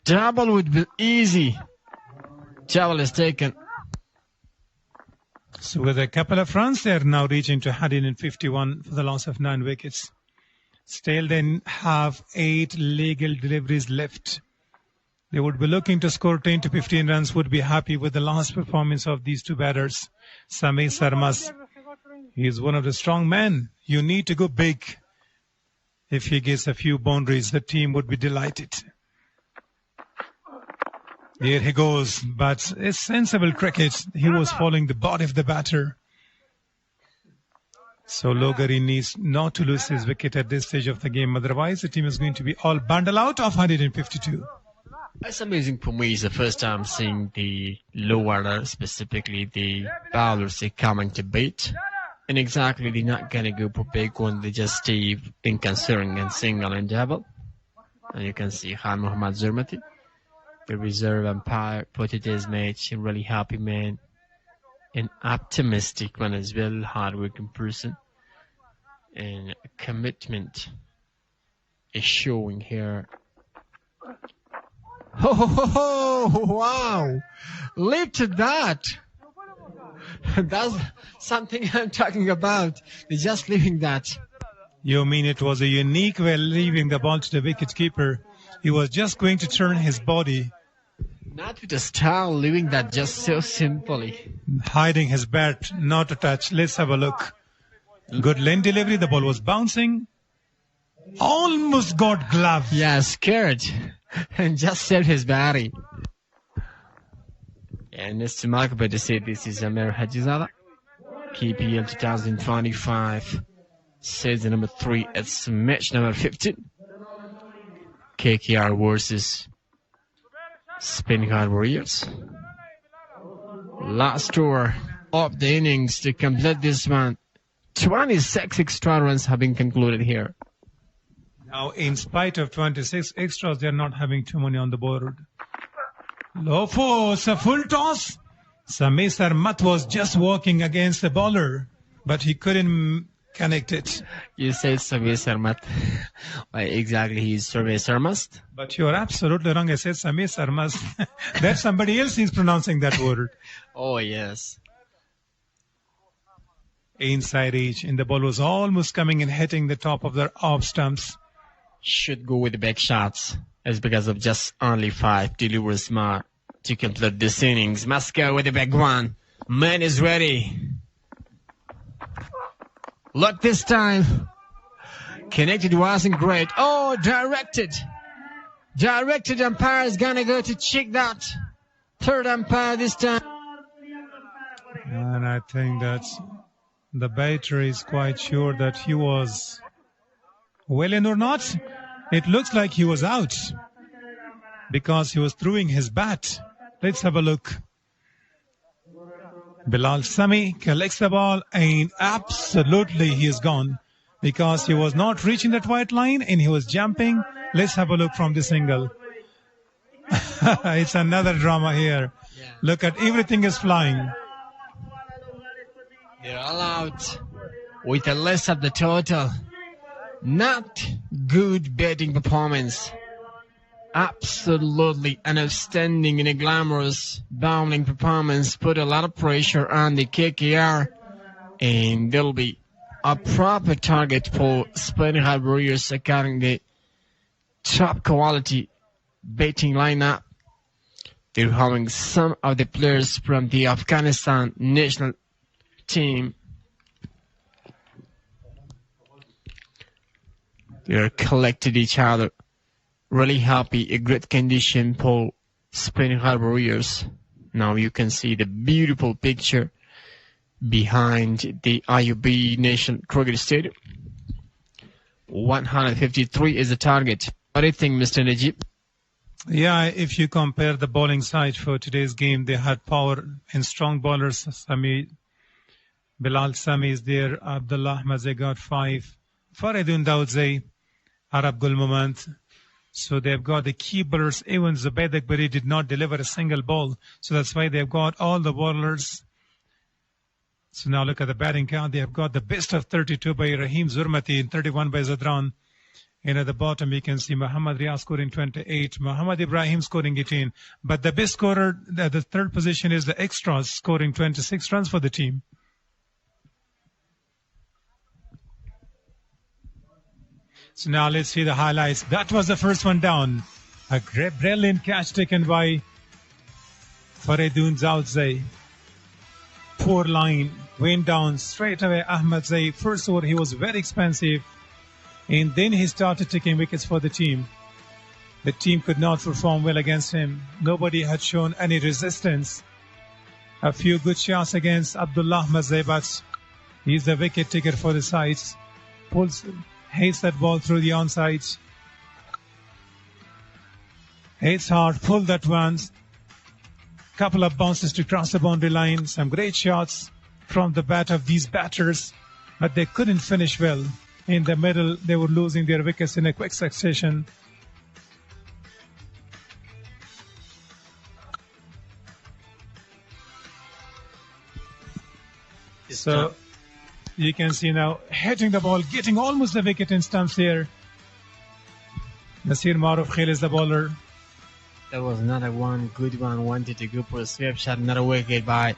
[SPEAKER 2] Double would be easy. Double is taken.
[SPEAKER 13] So with a couple of runs, they are now reaching to 151 for the loss of 9 wickets. Still then have 8 legal deliveries left. They would be looking to score 10 to 15 runs, would be happy with the last performance of these two batters. Samir Sarmas, he is one of the strong men. You need to go big. If he gets a few boundaries, the team would be delighted. Here he goes, but it's sensible cricket. He was following the body of the batter. So Logari needs not to lose his wicket at this stage of the game. Otherwise, the team is going to be all bundled out of 152.
[SPEAKER 2] It's amazing for me. It's the first time seeing the low order, specifically the bowlers, they coming to beat. And exactly, they're not going to go for big one. They just stay in considering and single and double. And you can see Khan Muhammad Zurmati, the reserve umpire, put it his match, a really happy man, an optimistic one as well, hard-working person, and commitment is showing here.
[SPEAKER 15] Oh, wow! Lifted that! That's something I'm talking about. They're just leaving that.
[SPEAKER 13] You mean it was a unique way leaving the ball to the wicket-keeper. He was just going to turn his body.
[SPEAKER 2] Not with a style, leaving that just so simply.
[SPEAKER 13] Hiding his bat, not a touch. Let's have a look. Good lane delivery. The ball was bouncing. Almost got glove.
[SPEAKER 2] Yeah, scared. And just saved his body. And it's remarkable to say this is Amir Hajizada, KPL 2025, season number 3. It's match number 15. KKR versus Speenghar Warriors. Last over of the innings to complete this one. 26 extra runs have been concluded here.
[SPEAKER 13] Now, in spite of 26 extras, they are not having too many on the board. Low force, a full toss. Samir Sarmat was just walking against the bowler, but he couldn't connect it.
[SPEAKER 2] You said Samir Sarmat. Why exactly he's Samir Sarmas?
[SPEAKER 13] But you're absolutely wrong. I said Samir Sarmas. That's somebody else is pronouncing that word.
[SPEAKER 2] Oh, yes.
[SPEAKER 13] Inside edge, and the ball was almost coming and hitting the top of the off stumps.
[SPEAKER 2] Should go with the back shots. It's because of just only 5 deliveries more to complete this innings. Must go with the back one. Man is ready. Look this time. Connected wasn't great. Oh, directed. Directed umpire is gonna go to check that. Third umpire this time.
[SPEAKER 13] And I think that the batter is quite sure that he was well in or not. It looks like he was out because he was throwing his bat. Let's have a look. Bilal Sami collects the ball and absolutely he is gone because he was not reaching that white line and he was jumping. Let's have a look from this angle. It's another drama here. Yeah. Look at everything is flying.
[SPEAKER 2] They're all out with a less of the total. Not good batting performance. Absolutely an outstanding and a glamorous bowling performance. Put a lot of pressure on the KKR. And there'll be a proper target for Speenghar Warriors according to the top quality batting lineup. They're having some of the players from the Afghanistan national team. They're collected each other. Really happy, a great condition for Speenghar Warriors. Now you can see the beautiful picture behind the IUB National Cricket Stadium. 153 is the target. What do you think, Mr. Najib?
[SPEAKER 13] Yeah, if you compare the bowling side for today's game, they had power and strong bowlers. Samir Bilal Sami is there. Abdullah Ahmadzai got 5. Faridun Daudze, Arab Gul Moment. So they've got the key bowlers. Even Zubayd Akbari did not deliver a single ball. So that's why they've got all the bowlers. So now look at the batting count. They have got the best of 32 by Rahim Zurmati and 31 by Zadran. And at the bottom you can see Muhammad Riyaz scoring 28, Muhammad Ibrahim scoring 18. But the best scorer at the third position is the extras scoring 26 runs for the team. So now let's see the highlights. That was the first one down. A great, brilliant catch taken by Faridun Zawdzai. Poor line, went down straight away. Ahmadzai, first over he was very expensive. And then he started taking wickets for the team. The team could not perform well against him. Nobody had shown any resistance. A few good shots against Abdullah Ahmadzai, but he's the wicket taker for the sides. Hates that ball through the onside. Hates hard, pulled that once. Couple of bounces to cross the boundary line. Some great shots from the bat of these batters, but they couldn't finish well. In the middle, they were losing their wickets in a quick succession. So you can see now hitting the ball, getting almost the wicket in stumps here. Nasir Maruf Khail is the bowler.
[SPEAKER 2] That was another one, good one. Wanted to go for a sweep shot, another wicket by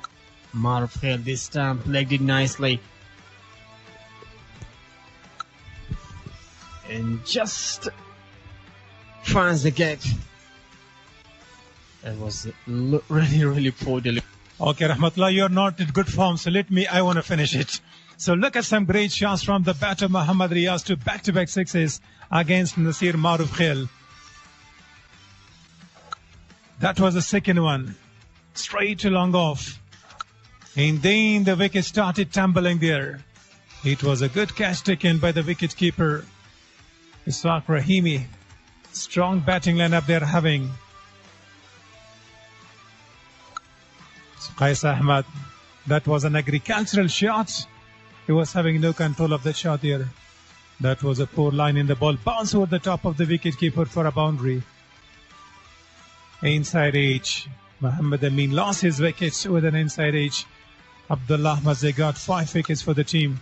[SPEAKER 2] Maruf Khail. This time legged it nicely. And just finds the gap. That was really, really poor delivery.
[SPEAKER 13] Okay, Rahmatullah, you're not in good form, so I want to finish it. So look at some great shots from the batter Muhammad Riyaz to back-to-back sixes against Nasir Maruf Khail. That was the second one. Straight to long off. And then the wicket started tumbling there. It was a good catch taken by the wicket keeper, Ishaq Rahimi. Strong batting lineup they're having. Qais Ahmad. That was an agricultural shot. He was having no control of the shot here. That was a poor line in the ball. Bounce over the top of the wicket keeper for a boundary. Inside edge. Muhammad Amin lost his wickets with an inside edge. Abdullah Ahmadzai got 5 wickets for the team.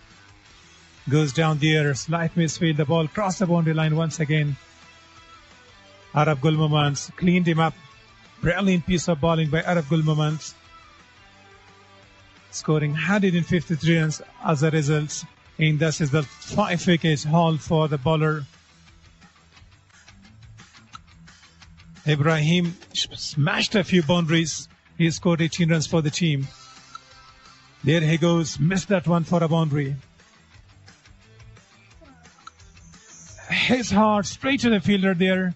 [SPEAKER 13] Goes down there, slight misfield, the ball crossed the boundary line once again. Arab Gul Moments cleaned him up. Brilliant piece of bowling by Arab Gul Moments. Scoring 153 runs as a result. And this is the 5 wickets haul for the bowler. Ibrahim smashed a few boundaries. He scored 18 runs for the team. There he goes, missed that one for a boundary. His heart straight to the fielder there.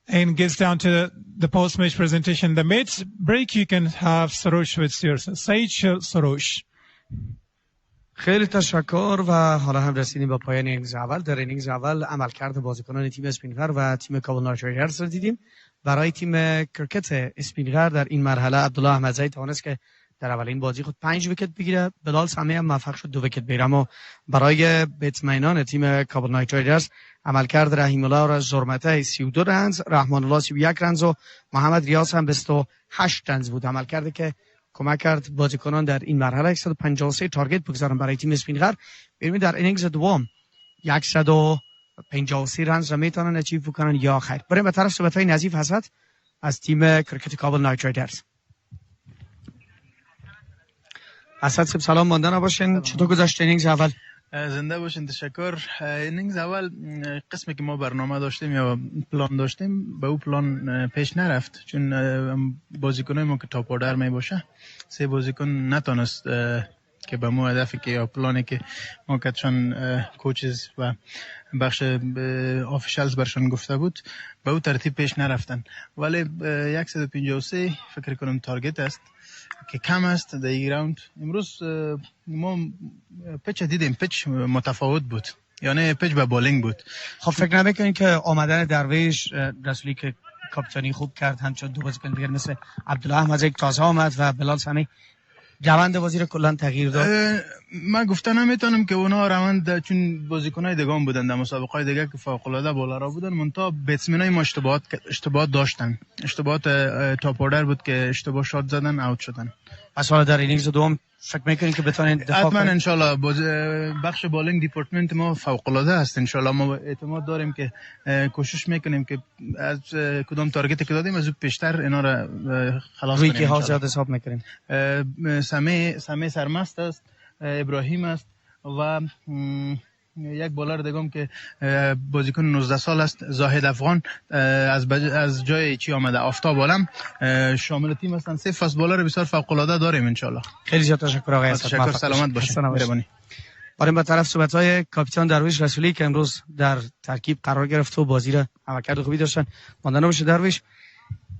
[SPEAKER 13] And gets down to the post-match presentation. The mates break, you can have Sarosh with yours. Said Sarosh.
[SPEAKER 1] خیلی تشکر و حالا هم رسیدیم به پایان اینینگز اول. در اینینگز اول عملکرد بازیکنان تیم اسپینغر و تیم کابل نایت رایدرز رو دیدیم. برای تیم کرکت اسپینغر در این مرحله عبدالله احمدزی توانست که در اولین بازی خود 5 ویکت بگیره. بلال سمی هم موفق شد 2 ویکت بگیره. اما برای بتمنان تیم کابل نایت رایدرز عملکرد رحیم الله را زرمته 32 رنز، رحمان الله 31 رنز و محمد ریاض هم 28 رنز بود. عملکردی که کمک کرد بازیکنان در این مرحله 153 تارگت بگذارن برای تیم اسپینغر. ببینید در اینینگز دوم 153 رنز را میتونن اچیو بکنن یا خیر. بریم به طرف صحبت‌های نظیف حضرت از تیم کرکت کابل نایت رایدرز. اسد صاحب سلام، مانده نباشین. چطور گذشت اینینگز اول؟
[SPEAKER 16] زنده باشین، تشکر. اینینگز اول قسمی که ما برنامه داشتیم یا پلان داشتیم به اون پلان پیش نرفت، چون بازیکنای ما که تاپ اوردر می باشه 3 بازیکن نتونست که به مو هدفی که یا پلانی که ما کتشان کوچز و بخش آفیشالز برشان گفته بود به اون ترتیب پیش نرفتن. ولی 153 فکر کنم تارگت است که کم است در این راوند. امروز ما پچ دیدیم، پچ متفاوت بود، یعنی پچ به بولینگ بود.
[SPEAKER 1] خب فکر نمیکنین که آمدن درویش رسولی که کاپیتانی خوب کرد، همچنین 2 بازیکن دیگر مثل عبدالله احمدزی تازه آمد و بلال سمی روند بازی رو کلا تغییر داد؟
[SPEAKER 16] من گفتن نمیتونم که اونا روند، چون بازیکنای دیگه هم بودن در مسابقات دیگه که فوق العاده بالا را بودن، منتها بتسمنای ما اشتباهات داشتن، اشتباهات تاپ اوردر بود که اشتباه شات زدن، اوت شدن.
[SPEAKER 1] پس حالا در اینینگز دوم فکر میکنین که بتونین دفاع
[SPEAKER 16] حتما
[SPEAKER 1] کنین؟
[SPEAKER 16] انشالله بخش بالینگ دیپارتمنت ما فوق العاده است. انشالله ما اعتماد داریم که کوشش میکنیم که از کدام تارگتی که دادیم از پیشتر اینا را خلاص کنیم.
[SPEAKER 1] روی که ها زیاد حساب میکنیم؟
[SPEAKER 16] سمی سرمست است، ابراهیم است و یک بالر دیگه که بازیکن 19 سال است، زاهد افغان از جای چی آمده، آفتاب عالم، شامل تیم هستن. 3 فاست بالر بسیار فوق العاده داریم ان شاء الله.
[SPEAKER 1] خیلی زیاد تشکر آقای اسد.
[SPEAKER 16] تشکر، سلامت باشید. مهربانی.
[SPEAKER 1] بریم به طرف صحبت‌های کاپیتان درویش رسولی که امروز در ترکیب قرار گرفت و بازی را عملکرد خوبی داشتن. ماندن باشه درویش.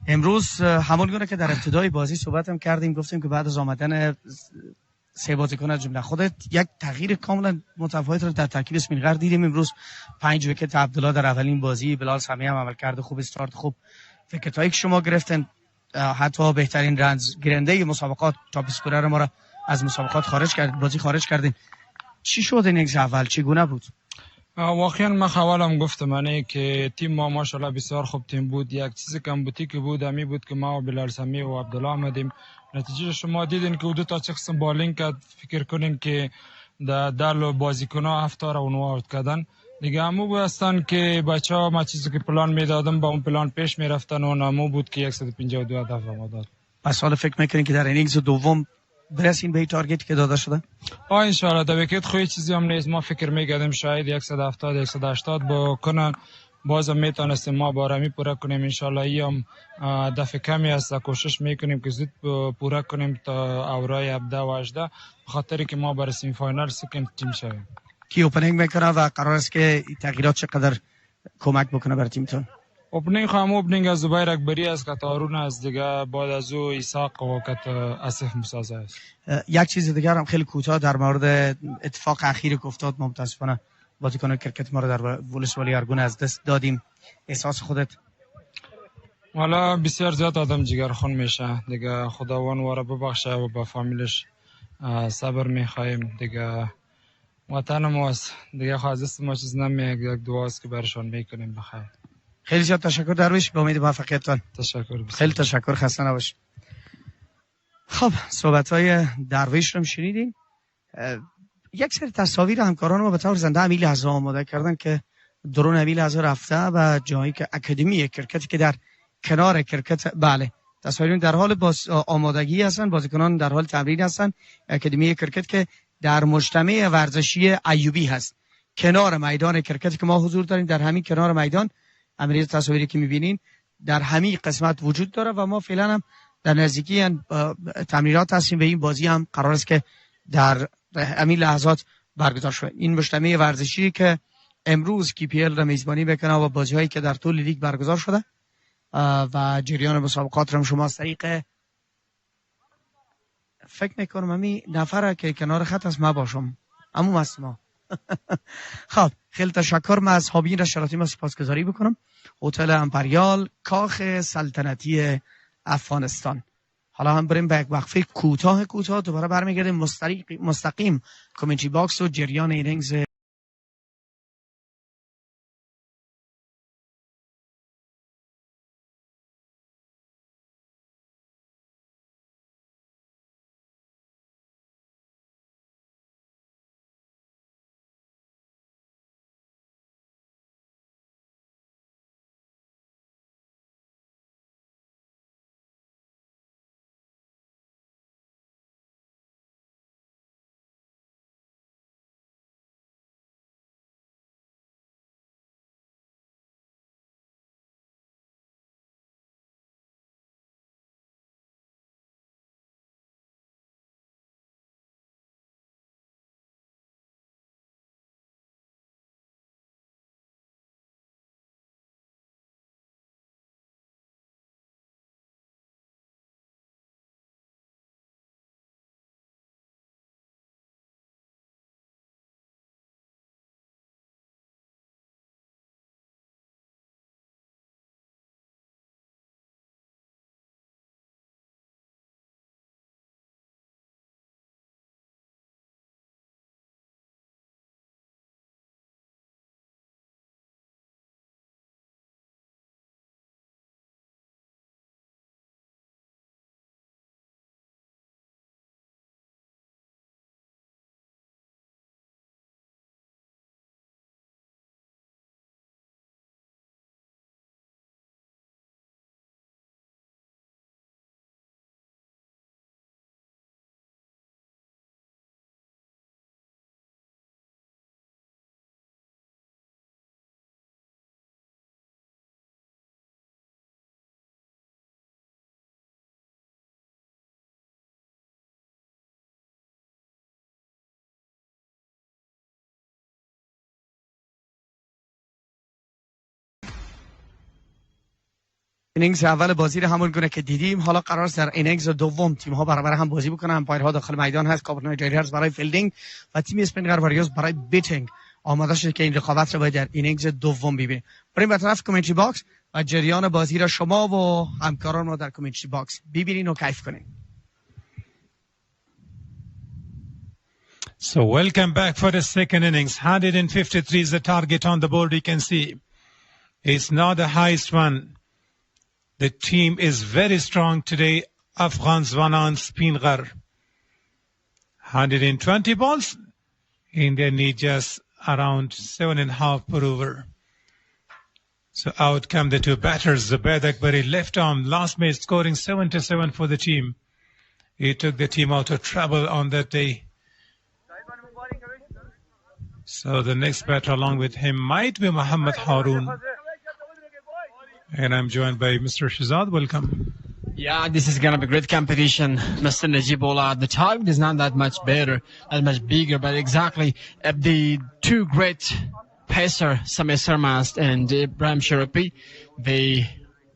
[SPEAKER 1] امروز همون گونه که در ابتدای بازی صحبت هم کردیم، گفتیم که بعد از آمدن 3 بازیکن از جمله خودت یک تغییر کاملا متفاوت رو در ترکیب اسپینغر دیدیم. امروز 5 ویکت عبدالله در اولین بازی، بلال سمی هم عملکرد خوب، استارت خوب، ویکتایی که شما گرفتن، حتی بهترین رنز گیرنده مسابقات، تاپ اسکورر ما را از مسابقات خارج کردین. چی شد اینینگز اول؟ چگونه بود؟
[SPEAKER 4] واقعا من اولم گفتم منه که تیم ما ماشاءالله بسیار خوب تیم بود. یک چیزی کم بودی که بود امی بود که ما و بلال سمی و عبدالله آمدیم. نتیجه شما دیدین که دو تا قسم بالینگ کرد. فکر کنین که در بازیکن‌ها 7 تا رو آوت کردن دیگه. همو هستن که بچه‌ها ما چیزی که پلان میدادم با اون پلان پیش میرفتن و نامو بود که 152 هدف ما داد.
[SPEAKER 1] پس حالا فکر میکنین که در اینینگز دوم برسیم به تارگتی که داده شده؟
[SPEAKER 4] ان شاء الله. در ویکت خوی چیزی هم نیست. ما فکر می‌کردیم شاید 170 180 بکنن، بازم میتونستیم ما بارمی پورا کنیم. ان شاء الله ای هم دفعه کمی است. کوشش میکنیم که زود پورا کنیم تا اورای 17 و 18، به خاطری که ما برای سیم فاینال سکند تیم شویم.
[SPEAKER 1] کی اوپنینگ میکنه و قرار است که تغییرات چقدر کمک بکنه برای تیمتون؟
[SPEAKER 4] اوپنینگ از زبیر اکبری است، که تارون است دیگه، بعد از او اسحاق و کت اسف مسازه است.
[SPEAKER 1] یک چیز دیگر هم خیلی کوتاه در مورد اتفاق اخیر که افتاد. متاسفانه بازیکن کرکت ما رو در ولسوالی ارگون از دست دادیم. احساس خودت؟
[SPEAKER 4] والا بسیار زیاد آدم جگرخون میشه دیگه. خداوند واره ببخشه و با فامیلش صبر میخوایم دیگه. وطن ماست دیگه، خواهد ما چیز نمیگه، یک دعاست که برشان میکنیم بخیر.
[SPEAKER 1] خیلی زیاد تشکر درویش، به امید موفقیتتان.
[SPEAKER 4] تشکر.
[SPEAKER 1] خیلی تشکر، خسته نباش. خب صحبت‌های درویش رو شنیدین. یک سری تصاویر همکاران ما به طور زنده امیر حجیزاده آماده کردن که درون امیر حجیزاده رفته و جایی که اکادمی کرکتی که در کنار کرکت، بله تصاویر در حال آمادگی هستن، بازیکنان در حال تمرین هستن. اکادمی کرکت که در مجتمع ورزشی ایوبی هست، کنار میدان کرکتی که ما حضور داریم. در همین کنار میدان عملیه تصاویری که می‌بینین در همین قسمت وجود داره و ما فعلا هم در نزدیکی تمرینات هستیم و این بازی هم قرار است که در همین لحظات برگزار شود. این مجتمع ورزشی که امروز کی پی ال را میزبانی میکنه و بازی‌هایی که در طول لیگ برگزار شده و جریان مسابقات را شما از طریق فکر میکنم همین نفره که کنار خط است ما باشم اما است ما. خب خیلی تشکر. من از حابین رشاراتی ما سپاسگزاری بکنم. هتل امپریال کاخ سلطنتی افغانستان. حالا هم بریم به یک وقفه کوتاه دوباره برمیگردیم مستقیم کامنتری باکس و جریان اینینگز اینینگز اول بازی رو همون گونه که دیدیم حالا قرار است در اینینگز دوم تیم ها برابر هم بازی بکنن. امپایرها داخل میدان هست. کابل نایجریرز برای فیلدینگ و تیم اسپینگر واریورز برای بیتینگ آماده شده که این رقابت رو باید در اینینگز دوم ببینیم. بریم به طرف کامنتری باکس و جریان بازی را شما و همکاران ما در کامنتری باکس ببینین و کیف کنین.
[SPEAKER 13] So welcome back for the second innings. 153 is the target on the board, you can see. It's not the highest one. The team is very strong today. Afghan Zwanan Speenghar. 120 balls. India need just around 7.5 per over. So out come the two batters. Zade Kabul left arm. Last match scoring 7-7 for the team. He took the team out of trouble on that day. So the next batter along with him might be Muhammad Haroon. And I'm joined by Mr. Shahzad. Welcome.
[SPEAKER 2] Yeah, this is going to be great competition. Mr. Najibola, the target is not that much better, that much bigger, but exactly the two great pacer, Samir Sarmast and Ibrahim Sharapi, they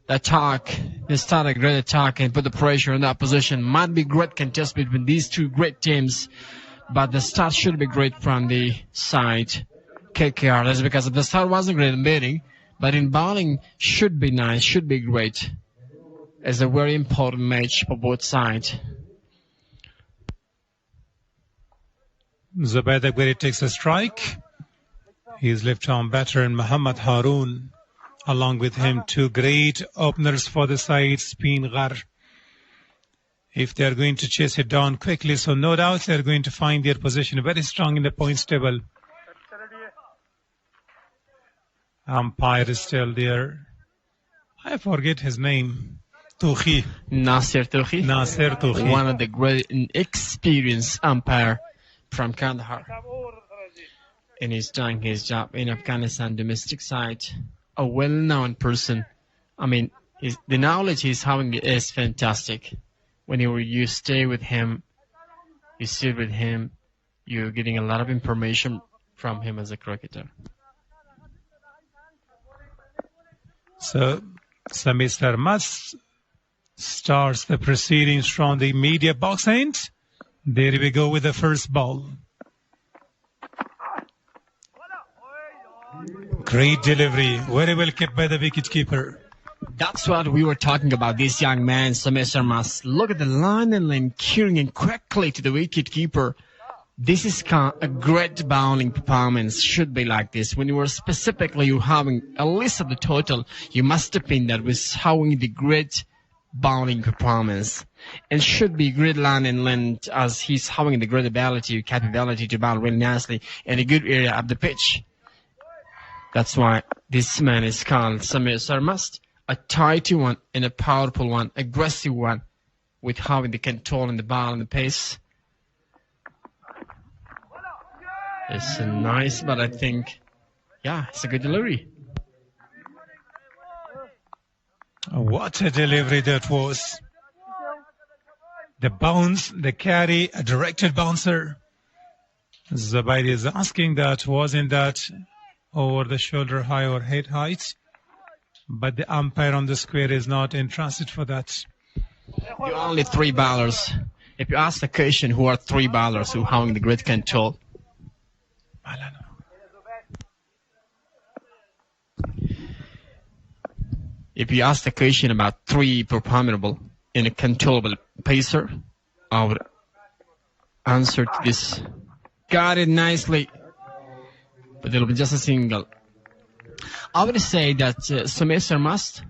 [SPEAKER 2] start a great attack and put the pressure on the opposition. Might be great contest between these two great teams, but the start should be great from the side KKR. That's because if the start wasn't great in batting, but in bowling should be nice, should be great. It's a very important match for both sides.
[SPEAKER 13] Zade Kabul takes a strike. He's left arm batter and Muhammad Haroon. Along with him, two great openers for the side, Speenghar. If they're going to chase it down quickly, so no doubt they're going to find their position very strong in the points table. Umpire is still there. I forget his name.
[SPEAKER 2] Nasir Touhi. One of the great experienced umpire from Kandahar. And he's doing his job in Afghanistan domestic side. A well-known person. I mean, the knowledge he's having is fantastic. When you stay with him, you sit with him, you're getting a lot of information from him as a cricketer.
[SPEAKER 13] So, Mr. Mas starts the proceedings from the media box end. There we go with the first ball. Great delivery, very well kept by the wicketkeeper.
[SPEAKER 2] That's what we were talking about, this young man, Samir Sarmas. Look at the line and line, curing it quickly to the wicketkeeper. This is a great bowling performance. Should be like this. When you are specifically you're having a list of the total, you must have been that was having the great bowling performance. And should be great line and length as he's having the great capability to bowl really nicely in a good area of the pitch. That's why this man is called Samir Sarmas. A tighty one and a powerful one, aggressive one, with having the control in the ball and the pace. It's nice, but I think, yeah, it's a good delivery.
[SPEAKER 13] What a delivery that was. The bounce, the carry, a directed bouncer. Zubair is asking that, wasn't that over the shoulder high or head height? But the umpire on the square is not interested for that.
[SPEAKER 2] You're only three bowlers. If you ask the question, who are three bowlers who having the great control? If you ask the question about three performable in a controllable pacer, I would answer to this. Got it nicely. But it'll be just a single. I would say that Samir Sarmast,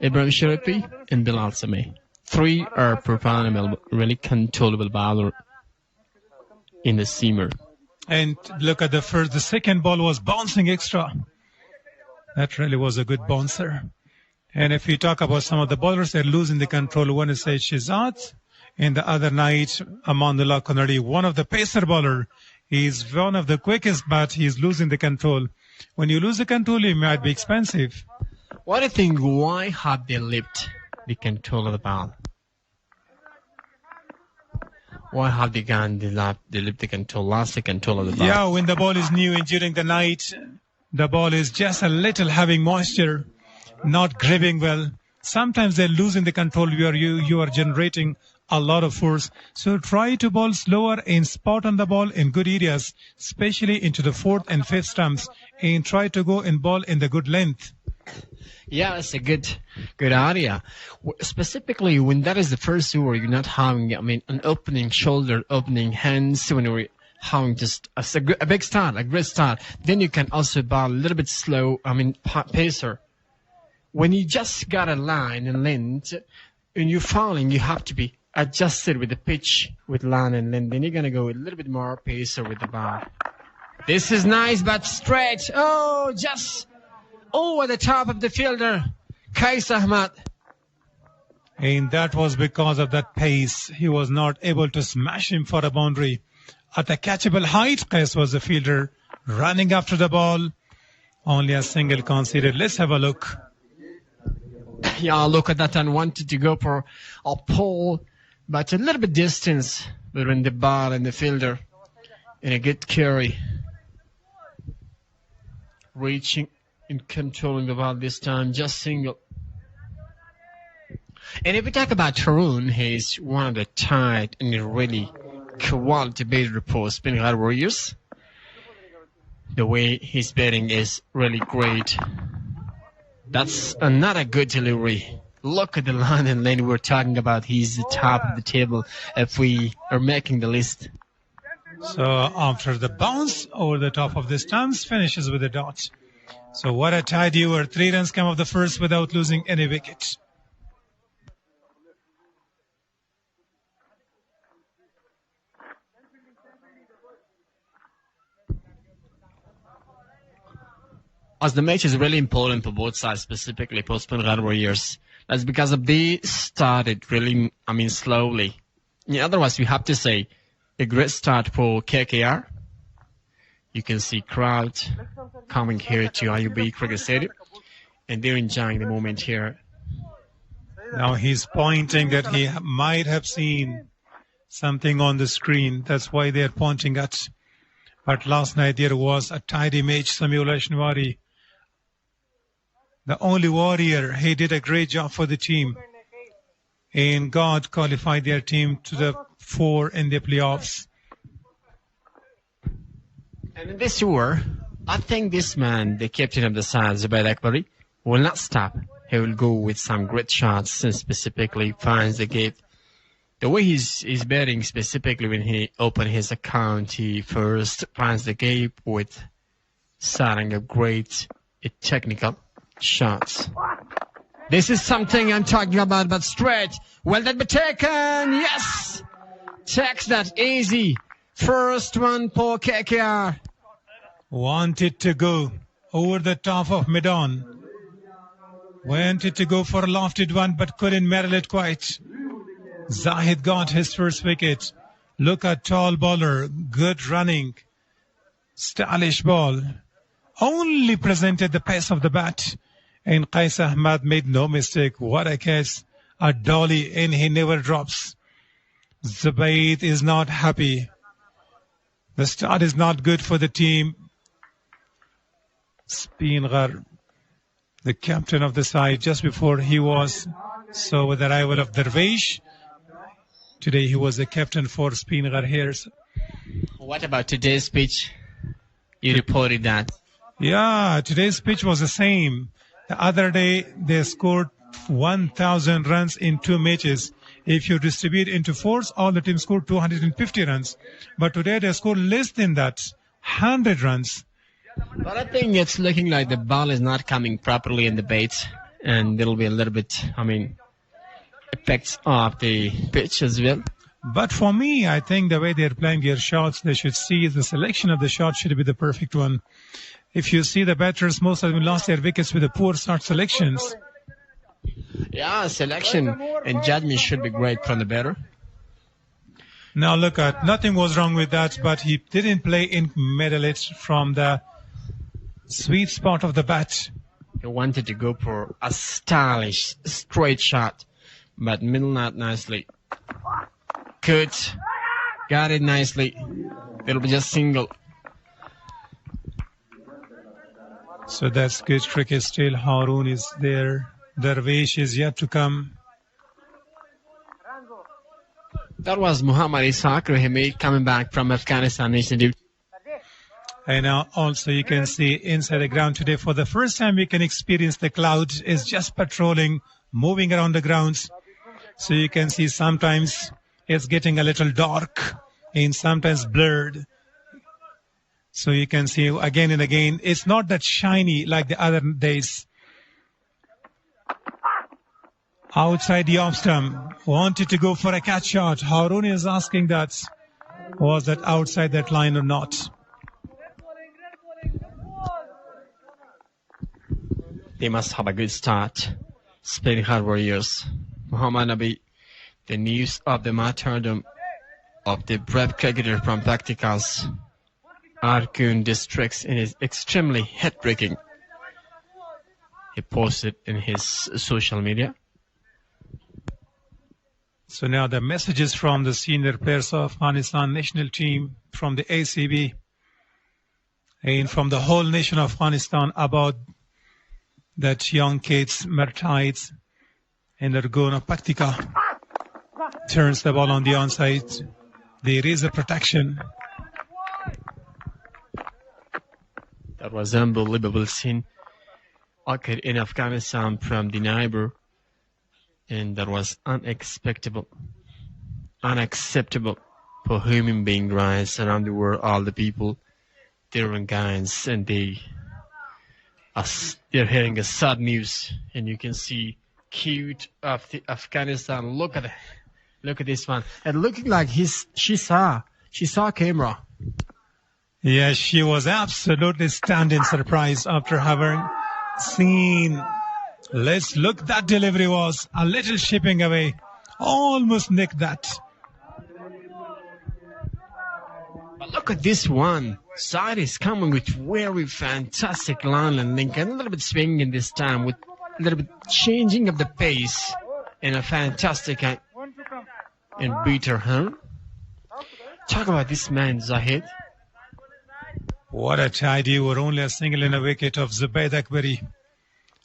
[SPEAKER 2] Ibrahim Sharafi, and Bilal Sameh. Three are performable, really controllable bowler in the seamer.
[SPEAKER 13] And look at the second ball was bouncing extra. That really was a good bouncer. And if you talk about some of the bowlers, they're losing the control. One is Said Shahzad, and the other night, Amandullah Konadi, one of the pacer bowler. He's one of the quickest, but he's losing the control. When you lose the control, it might be expensive.
[SPEAKER 2] What do you think? Why have they left the control of the ball? Why have they gone? They left the control, lost the control of the ball.
[SPEAKER 13] Yeah, when the ball is new and during the night, the ball is just a little having moisture, not gripping well. sometimes they're losing the control where you are generating a lot of force. So try to bowl slower and spot on the ball in good areas, especially into the fourth and fifth stumps, and try to go and ball in the good length.
[SPEAKER 2] Yeah, that's a good area. Specifically, when that is the first over, you're not having, an opening shoulder, opening hands, when you're having just a big start, a great start. Then you can also bowl a little bit slow, pacer. When you just got a line and length, and you're fouling, you have to be adjusted with the pitch, with line and length. Then you're going to go a little bit more pacer with the ball. This is nice, but straight. Oh, just over the top of the fielder, Qais Ahmad.
[SPEAKER 13] And that was because of that pace. He was not able to smash him for a boundary. At a catchable height, Qais was the fielder running after the ball. Only a single conceded. Let's have a look.
[SPEAKER 2] Yeah, look at that, and wanted to go for a pull, but a little bit distance between the ball and the fielder. And a good carry. Reaching and controlling the ball this time, just single. And if we talk about Tarun, he's one of the tight and really quality base report Speenghar warriors. The way he's batting is really great. That's another good delivery. Look at the line and lane we're talking about. He's the top of the table if we are making the list.
[SPEAKER 13] So after the bounce over the top of the stumps, finishes with a dot. So what a tidy over. 3 runs come off the first without losing any wicket.
[SPEAKER 2] As the match is really important for both sides, specifically for Speenghar warriors. That's because they started really, slowly. Otherwise, we have to say a great start for KKR. You can see crowd coming here to IUB Cricket Stadium, and they're enjoying the moment here.
[SPEAKER 13] Now he's pointing that he might have seen something on the screen. That's why they're pointing at. But last night there was a tidy match, Simulation Wari. The only warrior, he did a great job for the team. And God qualified their team to the 4 in the playoffs.
[SPEAKER 2] And in this tour, I think this man, the captain of the side, Zubair Akbari, will not stop. He will go with some great shots and specifically finds the gate. The way he's batting, specifically when he opened his account, he first finds the gap with starting a great technical shots. This is something I'm talking about, but straight. Well, that be taken. Yes. Takes that easy. First one for KKR.
[SPEAKER 13] Wanted to go over the top of mid-on. Wanted to go for a lofted one, but couldn't marry it quite. Zahid got his first wicket. Look at tall bowler. Good running. Stylish ball. Only presented the pace of the bat. And Qais Ahmad made no mistake. What a catch. A dolly, and he never drops. Zubair is not happy. The start is not good for the team. Speenghar, the captain of the side, just before he was, so with the arrival of Darvish, today he was the captain for Speenghar here.
[SPEAKER 2] What about today's pitch? You reported that.
[SPEAKER 13] Yeah, today's pitch was the same. The other day, they scored 1,000 runs in 2 matches. If you distribute into 4s, all the teams scored 250 runs. But today, they scored less than that, 100 runs.
[SPEAKER 2] But I think it's looking like the ball is not coming properly in the bait. And there'll be a little bit, effects of the pitch as well.
[SPEAKER 13] But for me, I think the way they're playing their shots, they should see the selection of the shot should be the perfect one. If you see the batters, most of them lost their wickets with the poor start selections.
[SPEAKER 2] Yeah, selection and judgment should be great from the batter.
[SPEAKER 13] Now look at, nothing was wrong with that, but he didn't play in middle it from the sweet spot of the bat.
[SPEAKER 2] He wanted to go for a stylish, straight shot, but middle not nicely. Good. Got it nicely. It'll be just single.
[SPEAKER 13] So that's good cricket still. Haroon is there. Darvish is yet to come.
[SPEAKER 2] That was Muhammad Ishaq Rahimi coming back from Afghanistan national duty.
[SPEAKER 13] And now also you can see inside the ground today, for the first time we can experience the cloud is just patrolling, moving around the grounds. So you can see sometimes it's getting a little dark and sometimes blurred. So you can see again and again, it's not that shiny like the other days. Outside the off stump, wanted to go for a catch shot. Harun is asking that, was that outside that line or not?
[SPEAKER 2] They must have a good start. Speenghar warriors. Muhammad Nabi, the news of the martyrdom of the brave cricketer from Practicals Argun districts in is extremely heartbreaking. He posted in his social media.
[SPEAKER 13] So now the messages from the senior players of Afghanistan national team, from the ACB, and from the whole nation of Afghanistan about that young kids martyred in Argun Paktika. Turns the ball on the onside. There is a protection.
[SPEAKER 2] That was an unbelievable scene occurred in Afghanistan from the neighbor. And that was unacceptable for human being rights around the world. All the people, they're in guns and they're hearing a sad news. And you can see cute of the Afghanistan. Look at this one. And looking like she saw camera.
[SPEAKER 13] Yes, she was absolutely standing surprise after having seen. Let's look, that delivery was a little shipping away. Almost nicked that.
[SPEAKER 2] But look at this one. Zade is coming with very fantastic line landing and a little bit swinging this time with a little bit changing of the pace and a fantastic and beater, huh? Talk about this man, Zahid.
[SPEAKER 13] What a tidy. We're only a single in a wicket of Zubayd Akbari.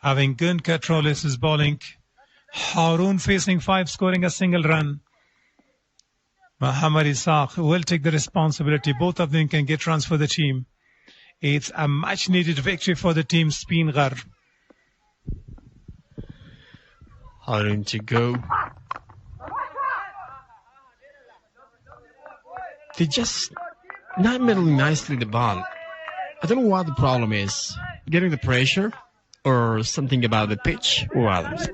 [SPEAKER 13] Having good control is his bowling. Harun facing 5, scoring a single run. Muhammad Ishaq will take the responsibility. Both of them can get runs for the team. It's a much needed victory for the team Speenghar.
[SPEAKER 2] Harun to go. They just not middling nicely the ball. I don't know what the problem is. Getting the pressure? Or something about the pitch or others.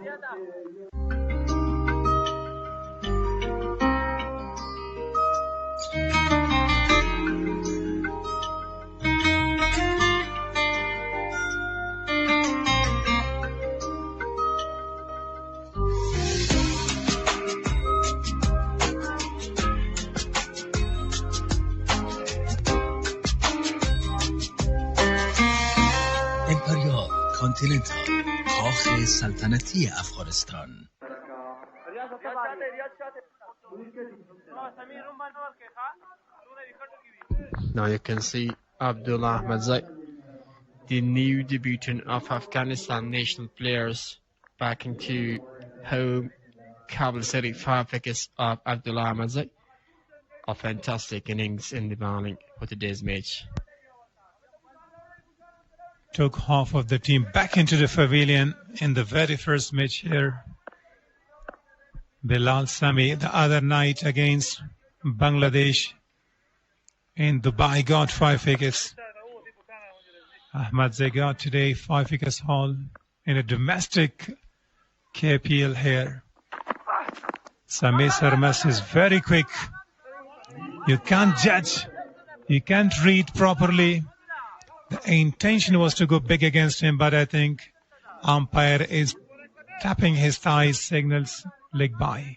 [SPEAKER 11] کاخ سلطنتی افغانستان.
[SPEAKER 2] Now you can see Abdullah Ahmadzai, the new debutant of Afghanistan national players, back into home. Kabul City, 5 wickets of Abdullah Ahmadzai. A fantastic innings in the bowling for today's match.
[SPEAKER 13] Took half of the team back into the pavilion in the very first match here. Bilal Sami the other night against Bangladesh in Dubai got 5 wickets. Ahmadzai got today 5 wickets haul in a domestic KPL here. Sami Sarmas is very quick. You can't judge. You can't read properly. The intention was to go big against him, but I think umpire is tapping his thighs, signals leg by.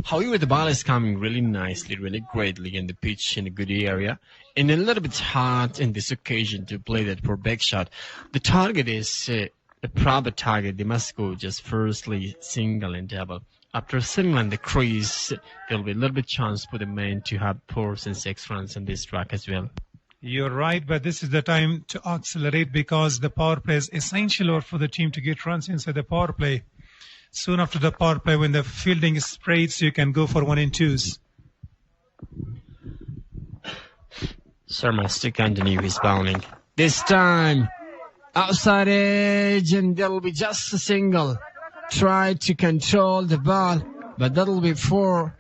[SPEAKER 2] However, the ball is coming really nicely, really greatly in the pitch in a good area. And a little bit hard in this occasion to play that for back shot. The target is a proper target. They must go just firstly single and double. After single and the crease, there'll be a little bit chance for the man to have 4 and 6 runs on this track as well.
[SPEAKER 13] You're right, but this is the time to accelerate because the power play is essential for the team to get runs inside the power play. soon after the power play when the fielding is sprayed, so you can go for 1 and 2s.
[SPEAKER 2] Sharma to continue his bowling. This time, outside edge, and that'll be just a single. Try to control the ball, but that'll be 4.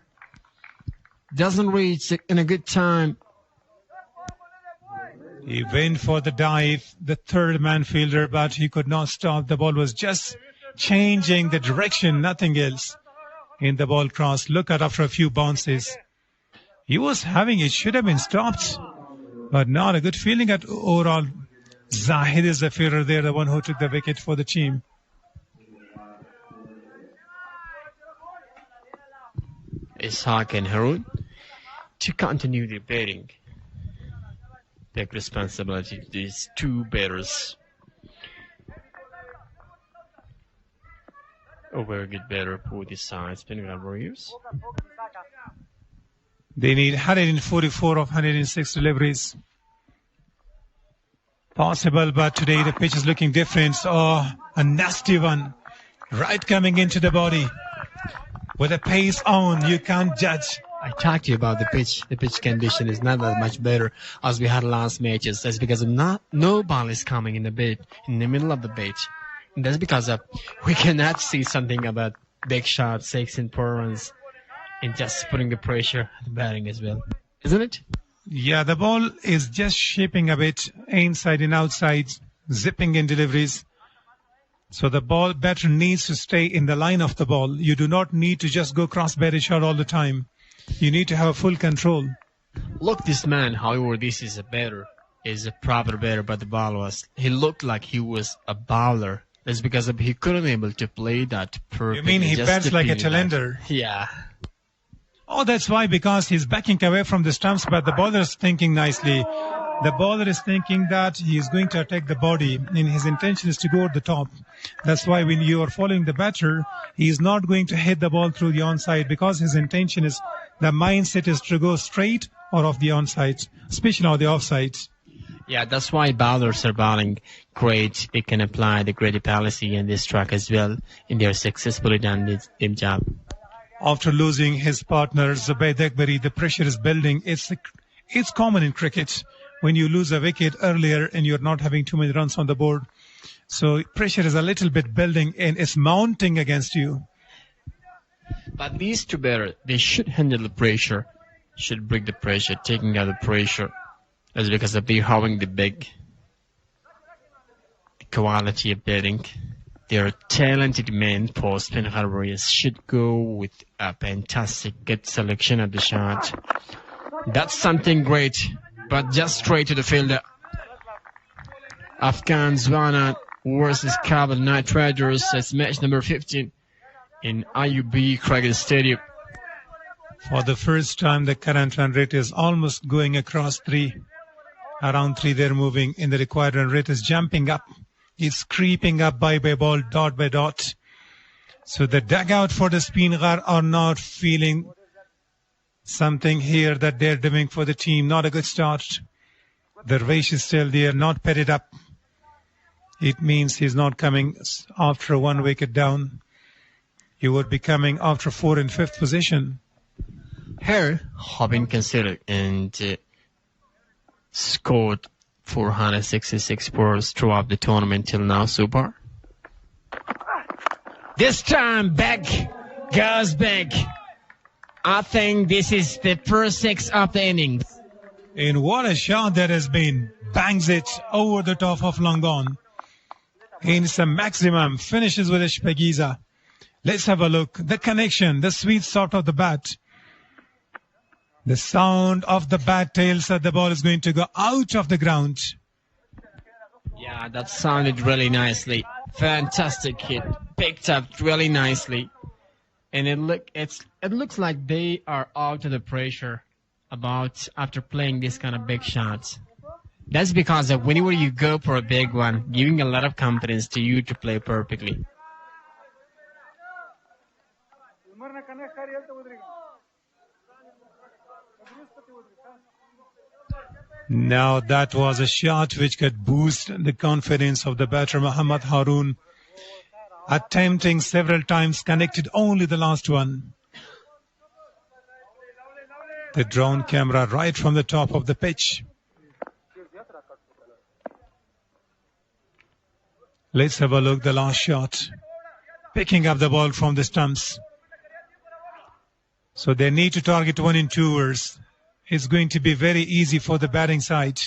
[SPEAKER 2] Doesn't reach in a good time.
[SPEAKER 13] He went for the dive, the third man fielder, but he could not stop. The ball was just changing the direction, nothing else. In the ball crossed. Look at after a few bounces. He was having, it should have been stopped, but not a good feeling at overall. Zahid is the fielder there, the one who took the wicket for the team.
[SPEAKER 2] Ishaq and Harun to continue the batting. Take responsibility to these two batters. A very good batter for this side. Speenghar Warriors.
[SPEAKER 13] They need 144 of 106 deliveries. Possible, but today the pitch is looking different. Oh, a nasty one. Right coming into the body. With a pace on, you can't judge.
[SPEAKER 15] I talked to you about the pitch. The pitch condition is not that much better as we had last matches. That's because of no ball is coming in the middle of the pitch. And that's because of we cannot see something about big shots, 6 and 4 runs, and just putting the pressure at the batting as well. Isn't it?
[SPEAKER 13] Yeah, the ball is just shaping a bit inside and outside, zipping in deliveries. So the ball batter needs to stay in the line of the ball. You do not need to just go cross-barrel shot all the time. You need to have full control.
[SPEAKER 2] Look, this man, however, this is a batter, is a proper batter, but the ball was, he looked like he was a bowler. That's because he couldn't able to play that perfectly.
[SPEAKER 13] You mean he bats like a talender?
[SPEAKER 2] Yeah.
[SPEAKER 13] Oh, that's why, because he's backing away from the stumps, but the bowler is thinking nicely. The bowler is thinking that he is going to attack the body, and his intention is to go at the top. That's why when you are following the batter, he is not going to hit the ball through the onside, because his intention is, the mindset is to go straight or off the onside, especially on the offside.
[SPEAKER 2] Yeah, that's why bowlers are bowling great. They can apply the great policy in this track as well, and they are successfully done this job.
[SPEAKER 13] After losing his partner, Zubayd Akbari, the pressure is building. It's common in cricket when you lose a wicket earlier and you're not having too many runs on the board. So pressure is a little bit building and it's mounting against you.
[SPEAKER 2] But these two batters, they should handle the pressure, should break the pressure, taking out the pressure. That's because of they having the big quality of batting. They're talented men for Speenghar Warriors. Should go with a fantastic, good selection of the shot. That's something great, but just straight to the fielder. Afghan Zwanan versus Kabul Knight Riders. That's match number 15 in IUB Cricket Stadium.
[SPEAKER 13] For the first time, the current run rate is almost going across 3. Around 3 they're moving, and the required run rate is jumping up. It's creeping up by ball, dot by dot. So the dugout for the Speenghar are not feeling something here that they're doing for the team. Not a good start. The race is still there, not petted up. It means he's not coming after 1 wicket down. He would be coming after 4 and 5th position.
[SPEAKER 2] Here, have been considered and scored 466 balls throughout the tournament till now so far. This time back goes back. I think this is the first 6 of the innings.
[SPEAKER 13] And what a shot that has been. Bangs it over the top of long on. And some maximum finishes with a Shpegiza. Let's have a look. The connection, the sweet spot of the bat. The sound of the bat tells that the ball is going to go out of the ground.
[SPEAKER 2] Yeah, that sounded really nicely. Fantastic hit. Picked up really nicely. And it looks like they are out of the pressure after playing this kind of big shots. That's because of whenever you go for a big one, giving a lot of confidence to you to play perfectly.
[SPEAKER 13] Now that was a shot which could boost the confidence of the batter Muhammad Haroon. attempting several times, connected only the last one. The drone camera right from the top of the pitch. Let's have a look, the last shot. Picking up the ball from the stumps. So they need to target 1 in 2 overs. It's going to be very easy for the batting side.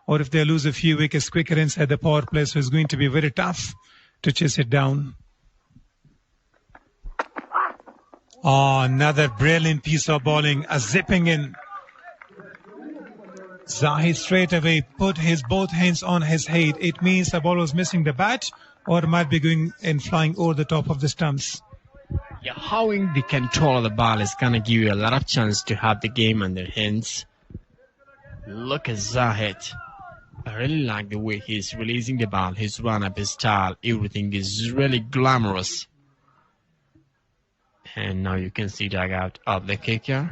[SPEAKER 13] Or if they lose a few wickets quicker inside the power play, so it's going to be very tough to chase it down. Oh, another brilliant piece of bowling, a zipping in. Zahid straight away put his both hands on his head. It means the ball was missing the bat or might be going and flying over the top of the stumps.
[SPEAKER 2] Yeah, having the control of the ball is going to give you a lot of chance to have the game on their hands. Look at Zahid. I really like the way he's releasing the ball, his run-up, his style, everything is really glamorous. And now you can see dugout of the kicker.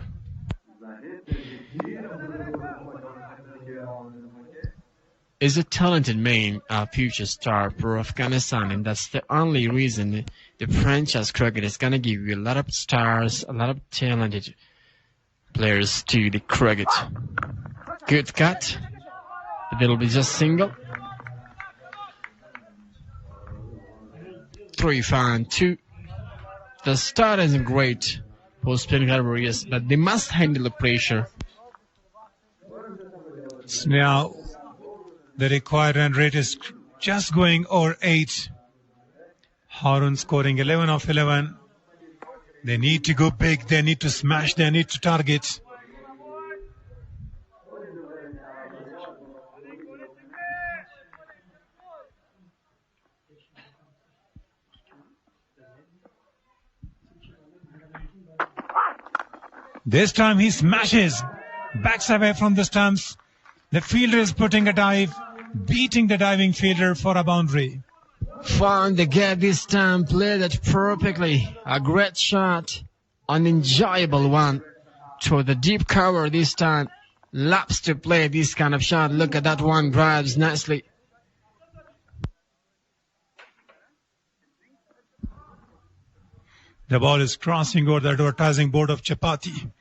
[SPEAKER 2] Is a talented man, a future star for Afghanistan, and that's the only reason the franchise cricket is going to give you a lot of stars, a lot of talented players to the cricket. Good cut. It'll be just single. 3-5-2. The start isn't great for Speenghar Warriors, but they must handle the pressure.
[SPEAKER 13] Now, the required run rate is just going over 8. Harun scoring 11 of 11. They need to go big. They need to smash. They need to target. This time he smashes. Backs away from the stumps. The fielder is putting a dive, beating the diving fielder for a boundary.
[SPEAKER 2] Found the gap this time, played it perfectly. A great shot, an enjoyable one. To the deep cover this time. Loves to play this kind of shot. Look at that one, drives nicely.
[SPEAKER 13] The ball is crossing over the advertising board of Chapati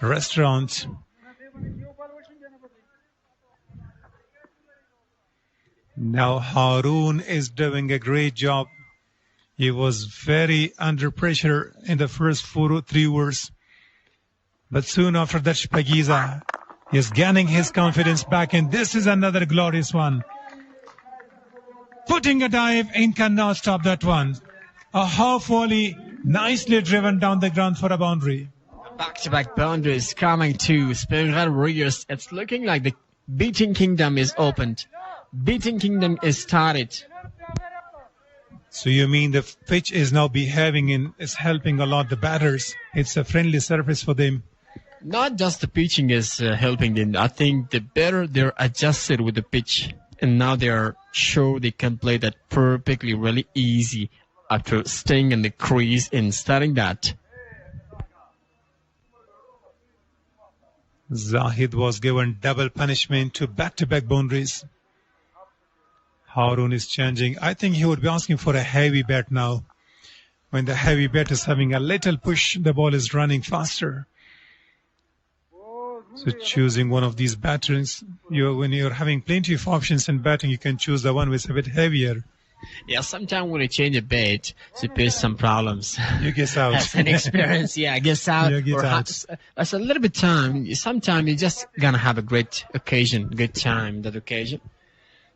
[SPEAKER 13] Restaurant. Now Harun is doing a great job. He was very under pressure in the first 3 overs. But soon after that, Shpagiza is gaining his confidence back, and this is another glorious one. Putting a dive and cannot stop that one. A half volley, nicely driven down the ground for a boundary.
[SPEAKER 2] Back-to-back boundaries coming to Speenghar Warriors. It's looking like the beating kingdom is opened. Beating kingdom is started.
[SPEAKER 13] So you mean the pitch is now behaving and is helping a lot the batters? It's a friendly surface for them.
[SPEAKER 2] Not just the pitching is helping them. I think the better they're adjusted with the pitch. And now they're sure they can play that perfectly, really easy after staying in the crease and starting that.
[SPEAKER 13] Zahid was given double punishment to back-to-back boundaries. Harun is changing. I think he would be asking for a heavy bat now. When the heavy bat is having a little push, the ball is running faster. So choosing one of these batters, when you're having plenty of options in batting, you can choose the one with a bit heavier.
[SPEAKER 2] Yeah, sometimes when you change a bat, it there's some problems.
[SPEAKER 13] You get out.
[SPEAKER 2] That's an experience. Yeah, gets out.
[SPEAKER 13] You get out.
[SPEAKER 2] That's a little bit time. Sometimes you're just gonna have a great occasion, good time that occasion.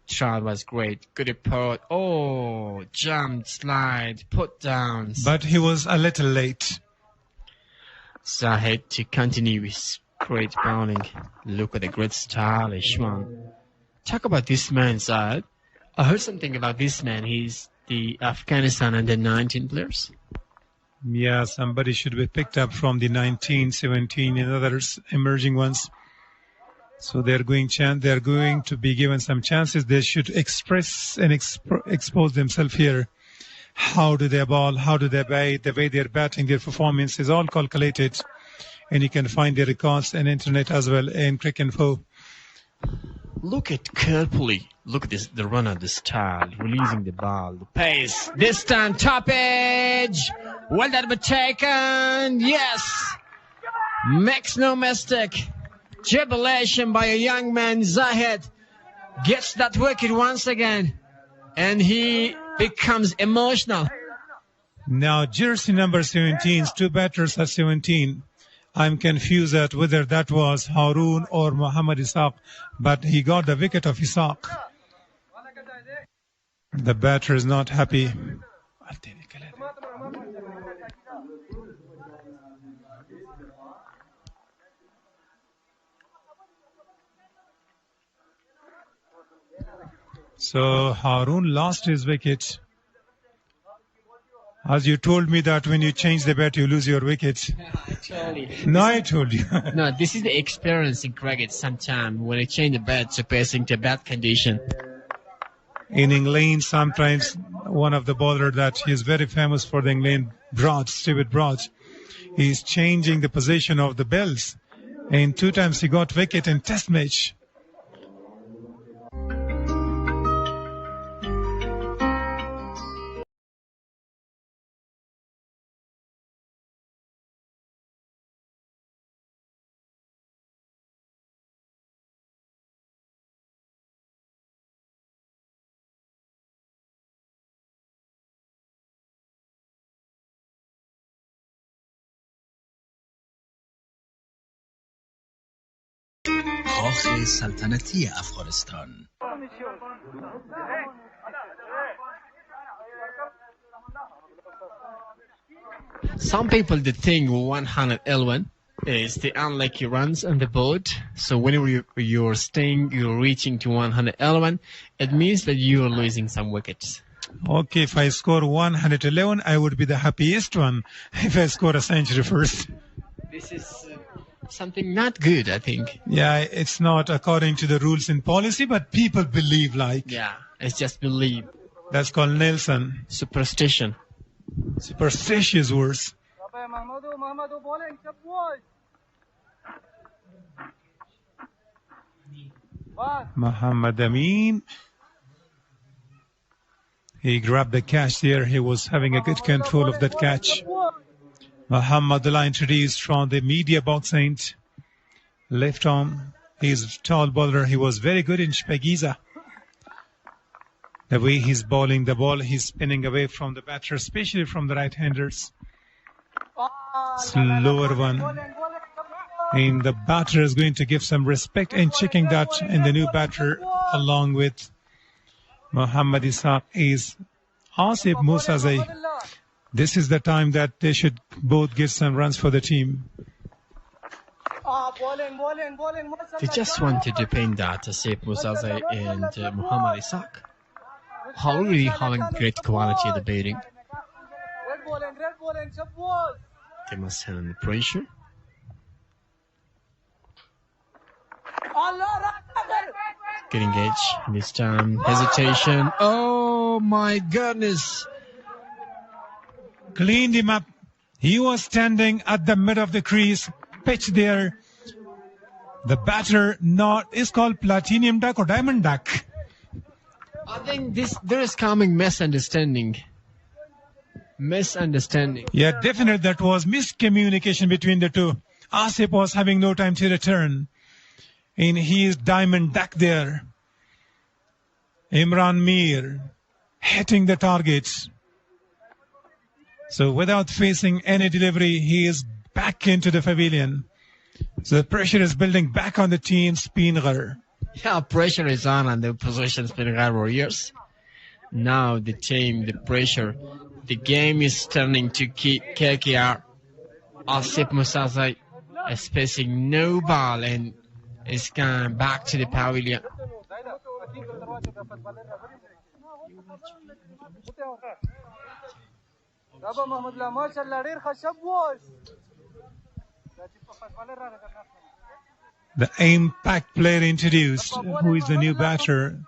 [SPEAKER 2] Shot was great. Good report. Oh, jump, slide, put down.
[SPEAKER 13] But he was a little late.
[SPEAKER 2] Zahid to continue his great bowling. Look at the great stylish one. Talk about this man, Zahid. I heard something about this man. He's the Afghanistan under 19 players.
[SPEAKER 13] Yeah, somebody should be picked up from the 19, 17 and others emerging ones. So they're going to be given some chances. They should express and expose themselves here. How do they bowl? How do they bat? The way they're batting, their performance is all calculated. And you can find their records on internet as well in Crick Info.
[SPEAKER 2] Look at carefully Look at this, the runner, the style, releasing the ball, the pace. This time, top edge. Well, that be taken. Yes. Makes no mistake. Jubilation by a young man, Zahid. Gets that wicket once again. And he becomes emotional.
[SPEAKER 13] Now, jersey number 17, two batters at 17. I'm confused at whether that was Haroon or Muhammad Ishaq, but he got the wicket of Ishaq. The batter is not happy. So Haroon lost his wicket. As you told me that when you change the bat, you lose your wicket. No, I told you.
[SPEAKER 2] No, this is the experience in cricket sometimes when you change the bat to passing to bad condition.
[SPEAKER 13] In England, sometimes one of the bowler that is very famous for the England Broad, Stewart Broad, is changing the position of the bells. And 2 times he got wicket in test match.
[SPEAKER 11] کاخ سلطنتی افغانستان.
[SPEAKER 2] Some people they think 111 is the unlucky runs on the board. So whenever you're reaching to 111, it means that you are losing some wickets.
[SPEAKER 13] Okay, if I score 111, I would be the happiest one if I score a century first.
[SPEAKER 2] This is something not good, I think.
[SPEAKER 13] Yeah, it's not according to the rules and policy, but people believe like.
[SPEAKER 2] Yeah, it's just belief.
[SPEAKER 13] That's called Nelson.
[SPEAKER 2] Superstition.
[SPEAKER 13] Superstitious words. Muhammad Amin. He grabbed the catch there. He was having a good control of that catch. Muhammadullah introduced from the media box end. Left arm. He's a tall bowler. He was very good in Shpagiza. The way he's bowling the ball, he's spinning away from the batter, especially from the right-handers. Slower one. And the batter is going to give some respect and checking that in the new batter along with Muhammad Ishaq is Asif Musazai. This is the time that they should both get some runs for the team.
[SPEAKER 2] They just wanted to paint that Asif Musazai and Muhammad Ishaq already having great quality of the batting. They must handle the pressure. Getting edge this time. Hesitation. Oh my goodness.
[SPEAKER 13] Cleaned him up. He was standing at the mid of the crease. Pitch there. The batter is called platinum duck or diamond duck.
[SPEAKER 2] I think there is coming misunderstanding.
[SPEAKER 13] Yeah, definitely that was miscommunication between the two. Asif was having no time to return. And he is diamond duck there. Imran Mir hitting the targets. So without facing any delivery, he is back into the pavilion. So the pressure is building back on the team Speenghar.
[SPEAKER 2] Yeah, pressure is on the position Speenghar Warriors. Now the team, the pressure, the game is turning to KKR. Asif Musazai is facing no ball and is going back to the pavilion.
[SPEAKER 13] The impact player introduced, who is the new batter,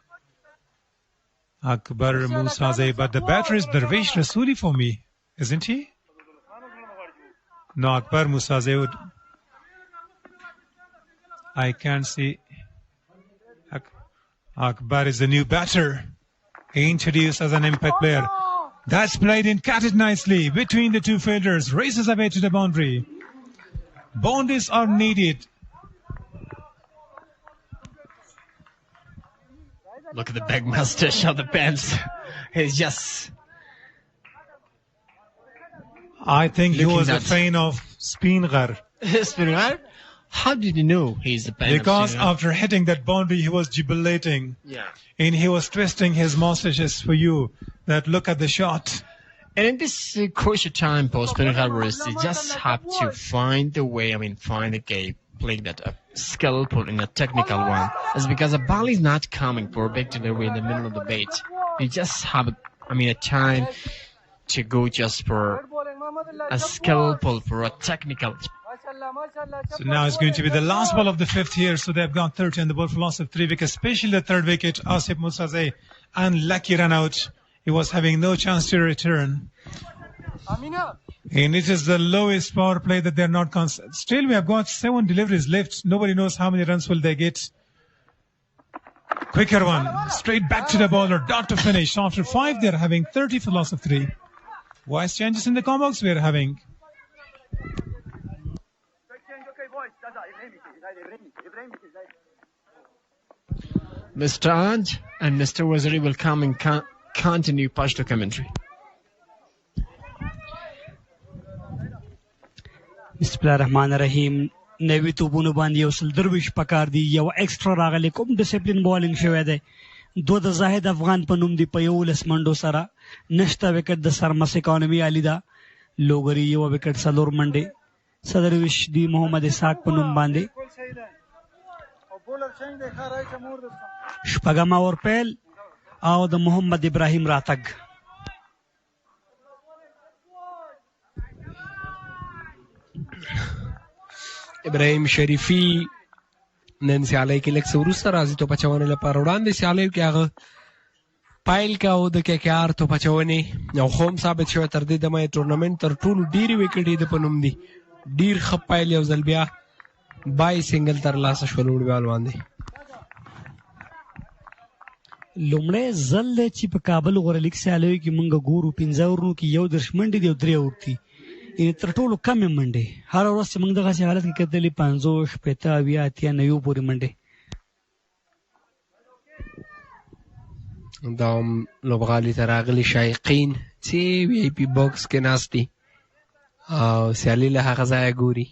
[SPEAKER 13] Akbar Musazai, but the batter is Darvish Rasuli for me, isn't he? No, Akbar Musazai would. I can't see. Akbar is the new batter, introduced as an impact player. That's played in, cut it nicely between the two fielders, races away to the boundary. Boundaries are needed.
[SPEAKER 2] Look at the big mustache of the bench. He's just...
[SPEAKER 13] I think he was a fan of Speenghar.
[SPEAKER 2] Speenghar? How did you know he's a fan
[SPEAKER 13] Because
[SPEAKER 2] of Speenghar?
[SPEAKER 13] after hitting that boundary, he was jubilating.
[SPEAKER 2] Yeah.
[SPEAKER 13] And he was twisting his mustaches for you. That look at the shot.
[SPEAKER 2] And in this crucial time for Speenghar, you just have to find the way, find a game, playing that skillful in a technical one. It's because the ball is not coming for a big delivery in the middle of the bait. You just have, a time to go just for a skillful, for a technical.
[SPEAKER 13] So now it's going to be the last ball of the fifth here. So they've got 30 on the ball for loss of 3 wickets, especially the third wicket. Asif Musaze, unlucky run out. He was having no chance to return. And it is the lowest power play that they're not constant. Still, we have got 7 deliveries left. Nobody knows how many runs will they get. Quicker one. Straight back to the bowler. Dot to finish. After 5, they're having 30 for loss of 3. Voice changes in the combos we're having.
[SPEAKER 2] Mr. Aj and Mr. Waziri will come and continue Pashto commentary.
[SPEAKER 8] بسم الله الرحمن الرحیم. نوی توپونو باندې یو سل درویش پکار دی، یو ایکسټرا راغلی، کوم ډیسپلین بالینګ شوی دی. 2 د زاهد افغان په نوم دی په 11 منډو سره. نشته وکټ د سرمس اکانومي علی دا. لوګری یو وکټ 4 منډې. صدرویش دی محمد اسحاق په نوم باندې. شپږم اور پیل او د محمد ابراهیم راتګ.
[SPEAKER 15] ابراهیم شریفی نن سیالۍ کې لږ څه وروسته راځي توپ اچونې لپاره. وړاندې سیالیو کې هغه پایل کاو د KKR توپ اچونې او خو هم ثابت شوی تر دې دمه یې ټورنمنټ تر ټولو ډېرې وکټې د په نوم دي. ډېر ښه پایل یو ځل بیا 22 سنګل ترلاسه شول لوبډیوال باندې.
[SPEAKER 8] لومړی ځل دی چې په کابل غوره لیګ سیالیو کې موږ ګورو 15 اورونو کې 10 منډې دي او 3 اور دي، یعنې تر ټولو کمې منډې. هره ورځ چې موږ دغسې حالت کې کتلې 50 شپېته اویا اتیا 90 پورې منډې.
[SPEAKER 15] دا هم لوبغالي ته راغلي شایقین چې VIP باکس کې ناست دي او سیالي له هغه ځایه ګوري.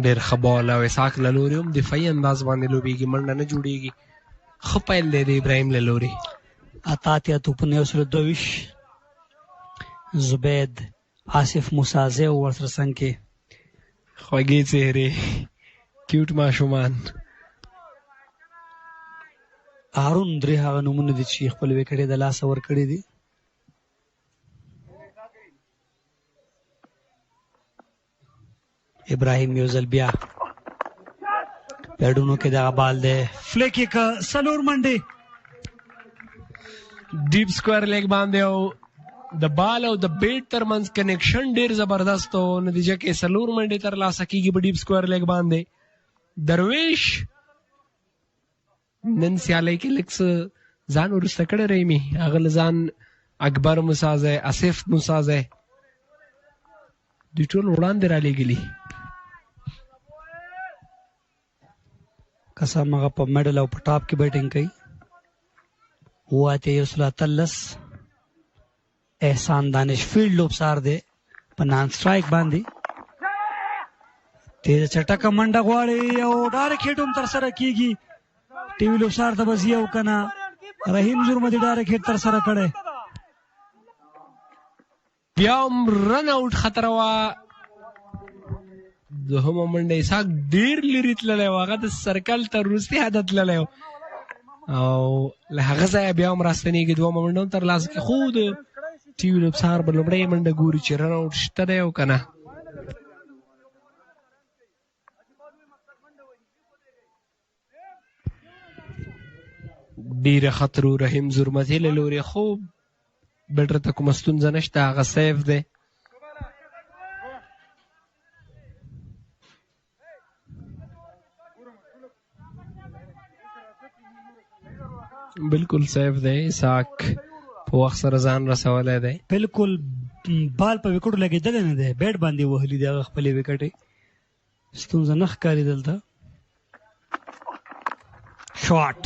[SPEAKER 15] ډېر ښه بال او اسحاق له لورې هم دفاعي انداز باندې لوبېږي، منډه نه جوړېږي. ښه پیل دی د ابراهیم له لورې.
[SPEAKER 8] اتاتیا توپونه 122 زبید آصف موسازه او ورسره څنګ کې
[SPEAKER 15] خوږې څهرې کیوټ ماشومان.
[SPEAKER 8] هارون درې هغه نومونه دي چې خپل وکټ یې د لاسه ورکړي دي. ابراهیم یو ځل بیا پیډونو کې دغه بال دی فلیک یې که 4 منډې
[SPEAKER 15] ډیپ سکویر لیګ باندې او د بال او د بیټ ترمنځ کنیکشن ډیر زبردست او نتیجه کې 4 منډې ترلاسه کیږي په ډیپ سکویر لیګ باندې. درویش نن سیالۍ کې لږ څه ځان وروسته کړی رحیمي، هغه له ځان اکبر مسازی، آصف مسازی دوی ټول وړاندې رالیږلي.
[SPEAKER 8] قسم هغه په میډل او په ټاپ کې بیټینګ کوي. 113 احسان دانش فیلډ لوبسار دی په نان سټرایک باندې. تیز چټکه منډه غواړي او ډایرکټ هټ هم ترسره کیږي. ټي وي لوبسار ته به ځي او که نه رحیم زرمدي ډایرکټ هټ ترسره کړی.
[SPEAKER 15] بیا هم رن آؤټ خطره وه. دوهمه منډه اسحاق ډېر لرې تللی و، هغه د سرکل تر وروستي حده تللی و او له هغه ځایه بیا هم راستنېږي. دوهمه منډه هم ترلاسه کړي، خو د ټي وي لوبسار به لومړۍ منډه ګوري چې رن آؤټ شته دی او که نه. ډېره خطرو رحیم زرمتي له لورې، خو بیټر ته کومه ستونزه نشته، هغه سیف دی. بالکل سیف دی اسحاق په وخت سره ځان رسولی دی
[SPEAKER 8] بالکل بال په وکټو لګېدلی نه دی بیټ باندې وهلي دی هغه خپلې وکټې ستونزه نه ښکاري دلته شاټ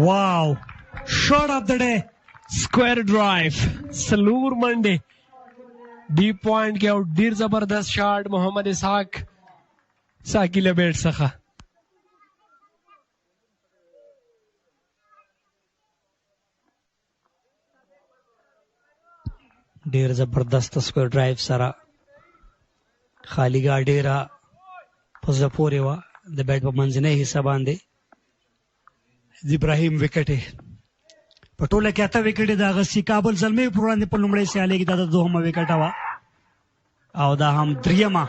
[SPEAKER 8] واو شاټ اف د ډے
[SPEAKER 15] سکویر ډرایو څلور منډې ډیپ پوینټ کې او ډیر زبردست شاټ محمد اسحاق ساقي له بیټ څخه
[SPEAKER 8] ډیر زبردست سکویر ډرایو سره خالی ګا ډیره په زړه پورې وه د بیټ په منځنۍ حصه باندې د ابراهیم وکټې په ټوله کې 8 وکټې د اغستې کابل زلمۍ پر وړاندې په لومړۍ سیالۍ کې دا د دوهمه وکټه وه او دا هم درېیمه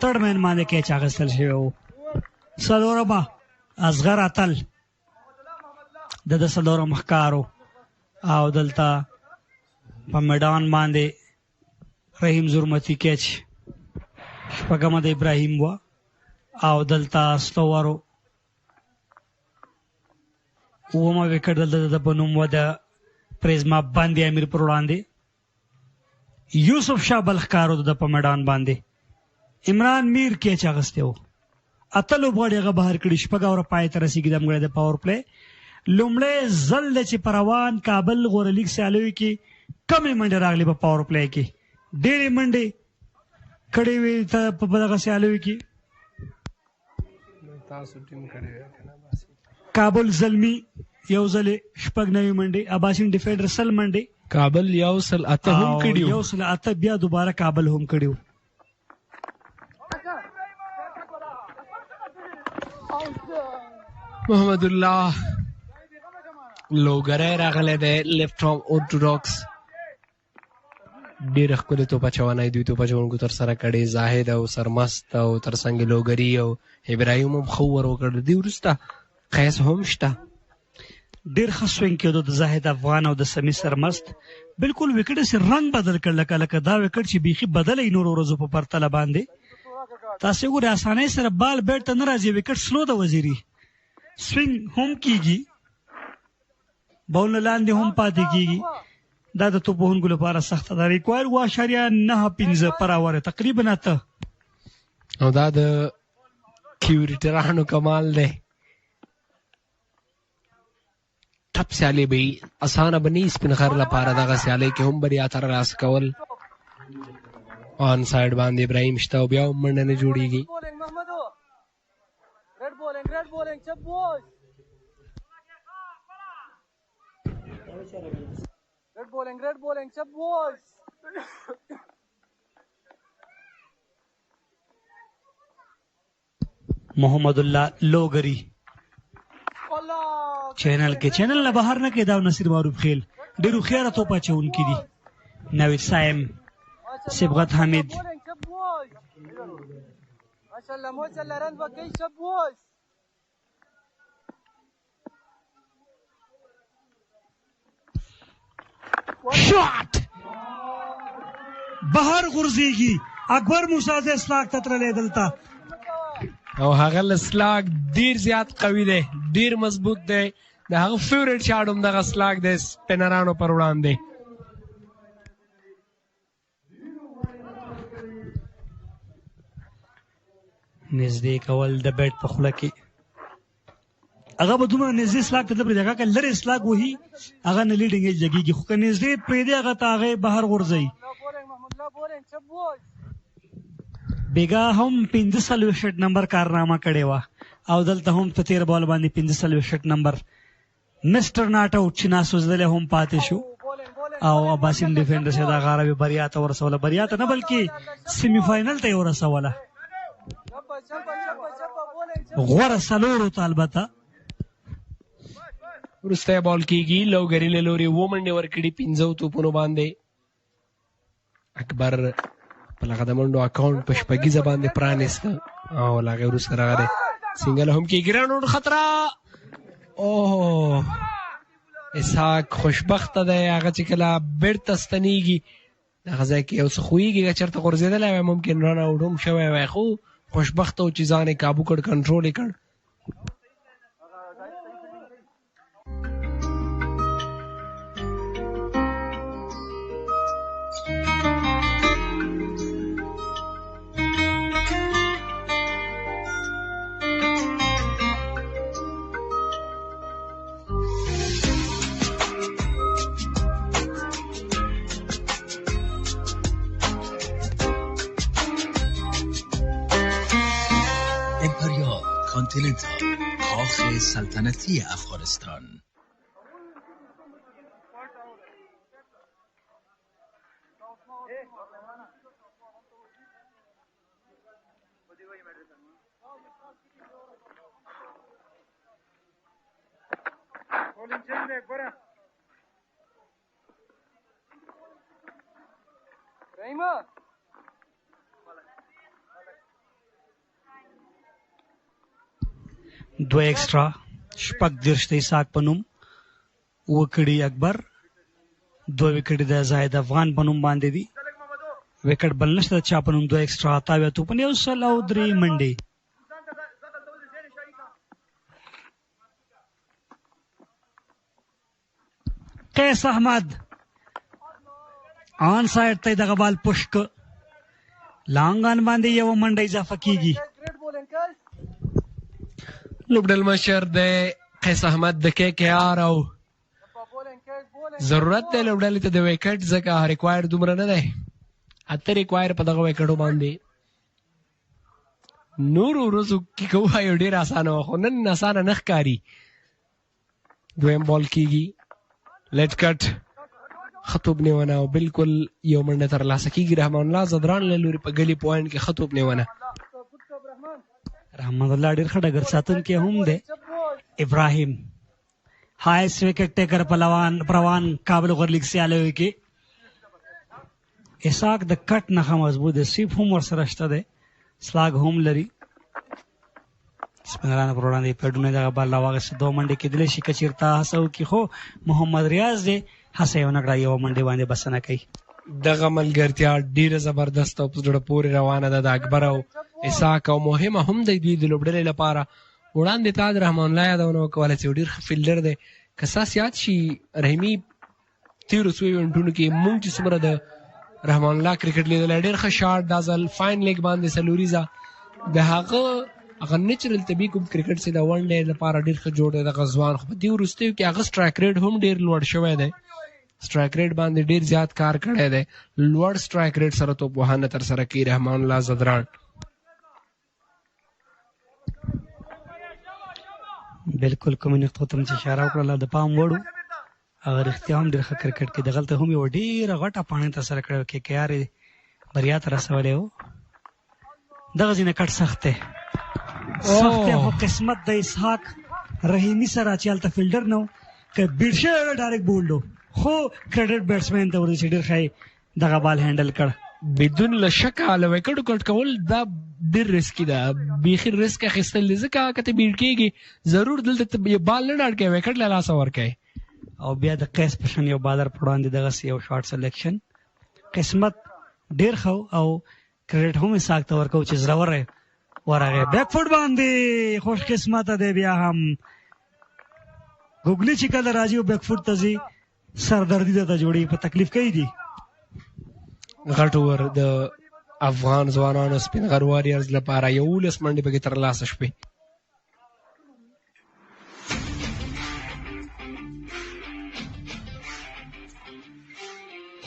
[SPEAKER 8] تړ مین باندې کیچ اخیستل شوی و څلورمه اصغر اتل د څلورم ښکارو او دلته په میدان باندې رحیم زرمتی کیچ شپږمه د ابراهیم وه او دلته سلوورو اومه وکټ دلته د په نوم وه د پریزما باندې امیر پر وړاندې یوسف شاه بل ښکارو د په میدان باندې عمران میر کیچ اخیستی و اته لوبغاړي هغه بهر کړي شپږ اوره پای ته رسېږي دمګړی د پاور پلی لومړی ځل دی چې په روان کابل غوره لیګ سیالیو کې کمې منډې راغلي په پاور پلی کې ډېرې منډې کړې وې په دغه سیالیو کې کابل زلمی یو ځل شپږ نوي منډې اباسین ډیفینډر سل منډې
[SPEAKER 15] کابل یو سل اته هم کړي
[SPEAKER 8] یو سل اته بیا دوباره کابل هم کړي
[SPEAKER 15] محمد الله لوګری راغلی دی لیفټ آرم اورتوډاکس ډېره ښکلې توپ اچونی دوی توپ اچوونکو تر سره کړې زاهد او سرمست او تر څنګ لوګري او ابراهیم هم ښه ور وکړ دې وروسته قیس هم شته
[SPEAKER 8] ډېر ښه سوینګ کېدو د زاهد افغان او د سمي سرمست بالکل وکټ یې رنګ بدل کړ لکه دا وکټ چې بیخي بدلی نورو ورځو په پرتله باندې تاسې ګورئ اسانۍ سره بال بیټ ته نه راځي وکټ سلو د وزیري سوینګ هم کیږي بول لاندې هم پاتې کیږي دا د توپ وهونکو لپاره سخته ده ریکوایر 9.5 پر اوور تقریبا اته
[SPEAKER 15] او دا د کیورټرانو کمال دی ټپ سیالي به اسانه بني سپینغر لپاره دغه سیالۍ کې هم بریا ترلاسه کول آن سایډ باندې ابراهیم شته او بیا هم منډه نه جوړېږي
[SPEAKER 8] محمد الله لوګری چینل نه بهر نه کې دا نصیر معروف خیل ډېر هوښیاره توپ اچوونکي دي نوید سایم صبغت حمید شاٹ بهر غورځېږي اکبر موسی د اسلاک ته تللی دلته
[SPEAKER 15] او هغه لسلاک ډیر زیات قوي دی ډیر مضبوط دی د هغه فیورټ شاټ هم دغه سلاک دی سپینرانو پر وړاندې
[SPEAKER 8] نږدې کول د بیټ په خوله کې هغه به دومره نږدې سلاک ته نه پرېږدي هغه که لرې سلاک وهي هغه نه لیډنګ ایج لګېږي خو که نږدې پرېږدي هغه ته هغه بهر غورځوي بیګا هم 45 نمبر کارنامه کړې وه او دلته هم په تېر بال باندې 45 نمبر مسټر ناټ آوټ چې ناسوځدلی هم پاتې شو او اباسین ډیفینډر چې دا غاره به بریا ته ورسوله بریا ته نه بلکې سیمی فاینل ته یې ورسوله غوره څلورو ته البته
[SPEAKER 15] وروستی بال کېږي لوګري له لورې اووه منډې ورکړي 5 توپونو باندې اکبر خپل هغه د منډو اکاونټ په شپږیزه باندې پرانیسته او له هغې وروسته راغلی سینګل هم کېږي رنډ خطره اوه اسحاق خوشبخته دی هغه چې کله بېرته ستنېږي دغه ځای کې یو څه خوېږي که چېرته غورځېدلی وی ممکن رن آوټ هم شوی وی خو خوشبخته و چې ځان یې کابو کړ کنټرول یې کړ
[SPEAKER 11] کانتیننتال، کاخ سلطنتی افغانستان.
[SPEAKER 8] دو ایکسټرا شپږ دېرش د اسحاق په نوم، اووه کړي اکبر، دوه وکټې د زاهد افغان په نوم باندې دي. وکټ بل نشته د چا په نوم. دوه ایکسټرا اته اویا توپونه، 103 منډې. قیس احمد آن سایډ ته دغه بال پوش که، لانګان باندې یو منډه اضافه کیږي.
[SPEAKER 15] لوبډل مشر د قیس احمد د کې کې آر او ضرورت دی لوبډلې ته د وکټ، ځکه ریکوایر دومره نه دی. اته ریکوایر په دغه وکټو باندې نورو ورځو کې کوو ډېر اسانه وه، خو نن اسانه نه ښکاري. دویم بال کیږي، لیټ کټ خطوب نیونه او بالکل یو منډه ترلاسه کیږي. رحمان الله زدران له لوري په ګلي پوینټ کې خطوب نیونه.
[SPEAKER 8] رحمان الله ډېر ښه ډګر ساتونکی هم دی. ابراهیم هایست وکټ ټیکر پروان کابل غور لیګ سیالیو کې. اسحاق د کټ نښه مضبوط دی، سیپ هم ورسره شته دی، سلاګ هم لري. سپینرانو پر وړاندې پیډونه دغه بال راواخیسته. دوه منډې کېدلی شي که چېرته هڅه وکړي، خو محمد ریاض دی هڅه یې ونه کړه، یوه منډې باندې بسنه کوي.
[SPEAKER 15] دغه ملګرتیا ډېره زبردست او په زړه پورې روانه ده د اکبر او اسحاق، او مهمه هم دی دوی د لوبډلې لپاره. وړاندې تا د رحمان الله یادونه وکوله چې ډېر ښه فیلډر دی. که ستاسو یاد شي رحیمي تېرو څو ایونټونو کې مونږ چې څومره د رحمان الله کرکټ لیدلی، ډېر ښه شاټ دا ځل فاین لیګ باندې څلوریزه د هغه نیچرل طبیعي کوم کرکټ چې د ون ډے لپاره ډېر ښه جوړ دی دغه ځوان. خو په دې وروستیو کې هغه سټرایک ریټ هم ډېر لوړ شوی دی، سټرایک ریټ باندې ډېر زیات کار کړی دی. لوړ سټرایک ریټ سره توپ وهنه ترسره کوي رحمان الله زدران.
[SPEAKER 8] بالکل کومې نقطو ته چې اشاره وکړله د پام وړ و، هغه رښتیا هم ډېر ښه کرکټ کې دغلته هم یوه ډېره غټه پاڼې ترسره کړې وه، کې کې آر یې بریا ته رسولی و. دغه ځینې کټ سخت دی، سخت دی، خو قسمت د اسحاق رحیمي سره چې هلته فیلډر نه و، که بیټ شوی ډایرکټ بولډ و، خو کریډټ بیټسمین ته ورته چې ډېر ښه دغه بال هینډل کړ.
[SPEAKER 15] بدون له شکه له وکټو کټ کول دا ډېر رسکي ده، بیخي رسک اخیستل دی، ځکه که ته بیټ کېږي ضرور دلته بال نه ډاډ کوې، وکټ له لاسه ورکوې.
[SPEAKER 8] او بیا د قیس په شان یو بالر په وړاندې دغسې یو شارټ سلیکشن. قسمت ډېر ښه او کریډټ هم اسحاق ته ورکوو چې زړور ورغی. بیک فوټ باندې خوش قسمته دی، بیا هم ګوګلي چې کله راځي او بیک فوټ ته ځي سردردي درته جوړي، په تکلیف کوي دي.
[SPEAKER 15] غټ اوور د افغان ځوانانو سپینغر واریرز لپاره 11 منډې پکې ترلاسه شوې.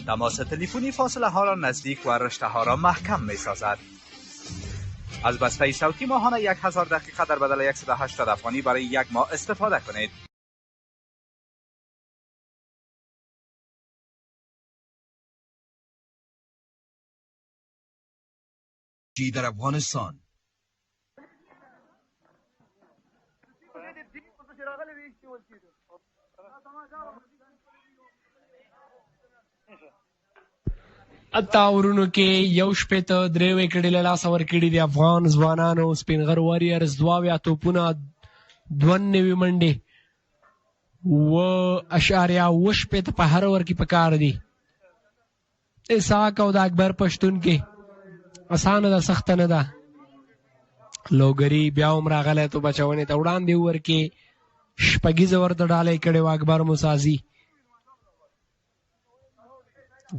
[SPEAKER 17] تماس تلفنی فاصله ها را نزدیک و رشته ها را محکم می سازد. از بسته صوتی ماهانه 1000 دقیقه در بدل 180 افغانی برای یک ماه استفاده کنید.
[SPEAKER 11] در افغانستان
[SPEAKER 15] اته اورونو کې یو شپېته درې وکټې له لاسه ورکړي دي افغان ځوانانو سپینغر واریرز. 2 توپونه 92 منډې 7.8 په هر اوور کې پکار دي. اسحاق او د اکبر پښتون کې اسانه ده، سخته نه ده. لوګري بیا هم راغلی تو بچونې ته وړاندې اوور کې شپږیزه ورته ډالۍ کړې وه اکبر موسازي.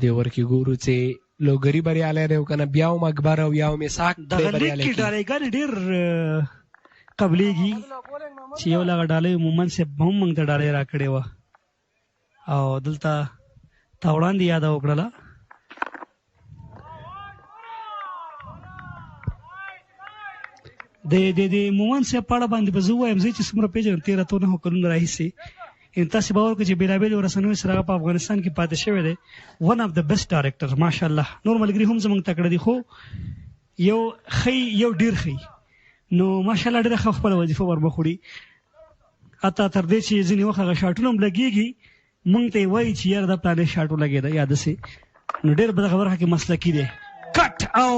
[SPEAKER 15] دې اوور کې ګورو چې لوګري بریالی دی که نه، بیا هم اکبر او یا هم اسحاق
[SPEAKER 8] دغه لیګ کې ډالۍ ډېر قبلېږي چې یو لغه ډالۍ مومن صاحب هم موږ ته ډالۍ را کړې وه او دلته تا وړاندې یاده وکړله. د مومن صاحب په اړه باندې به زه ووایم، زه چې څومره پېژنم 13 کلونه راهیسې، تاسې باور کړئ چې بېلابېلو رسنیو سره هغه په افغانستان کې پاتې شوی دی. ون اف د بیسټ ډایرکټر ماشاءالله. نور ملګري هم زموږ تکړه دي، خو یو ښی یو ډېر ښی، نو ماشاءالله ډېره ښه خپله وظیفه ورمخ وړي. حتی تر دې چې ځینې وخت هغه شاټونه هم لګېږي، موږ ته یې وایي چې یاره دا پلانې شاټ ولګېده یا داسې، نو ډېر په دغه برخه کې مسلکي دی. کټ او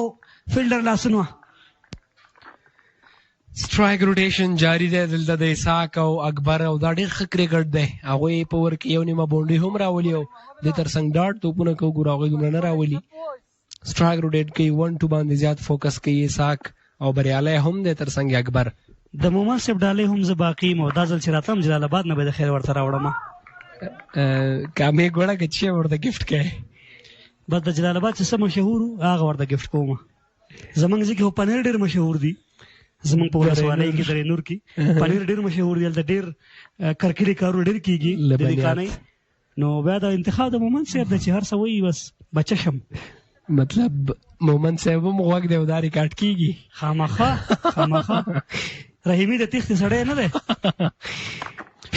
[SPEAKER 8] فیلډر لاسونه.
[SPEAKER 15] سټرایک روټیشن جاری دی دلته د اسحاق او اکبر، او دا ډېر ښه کرکټ دی. هغوی په ور کې یو نیمه باونډري هم راولي او دې تر څنګ ډاټ توپونه که وګورو هغوی دومره نه راولي. سټرایک روټیټ کوي، 1-2 باندې زیات فوکس کوي اسحاق، او بریالی هم دی تر څنګ اکبر.
[SPEAKER 8] د مومن صاحب ډالۍ هم زه باقي یم، او دا ځل چې راتلم جلال آباد نه به د خیر ورته راوړم.
[SPEAKER 15] کامې ګوړه که چې ورته ګفټ کوې،
[SPEAKER 8] بس د جلال آباد چې څه مشهور وو هغه ورته ګفټ کوم. زموږ ځای کې خو پنیر ډېر مشهور دي، زموږ په ولسوالۍ کې درې نور کې پنیر ډېر مشهور دی، هلته ډېر کرکلي کارونه ډېر کېږي د دکانۍ. نو بیا د انتخاب د مومن صاحب دی چې هر څه وایي بس بچه شم.
[SPEAKER 15] مطلب مومن صاحب هم غوږ دی او دا ریکارډ کېږي
[SPEAKER 8] خامخا. رحیمي د تېښتې سړی نه دی.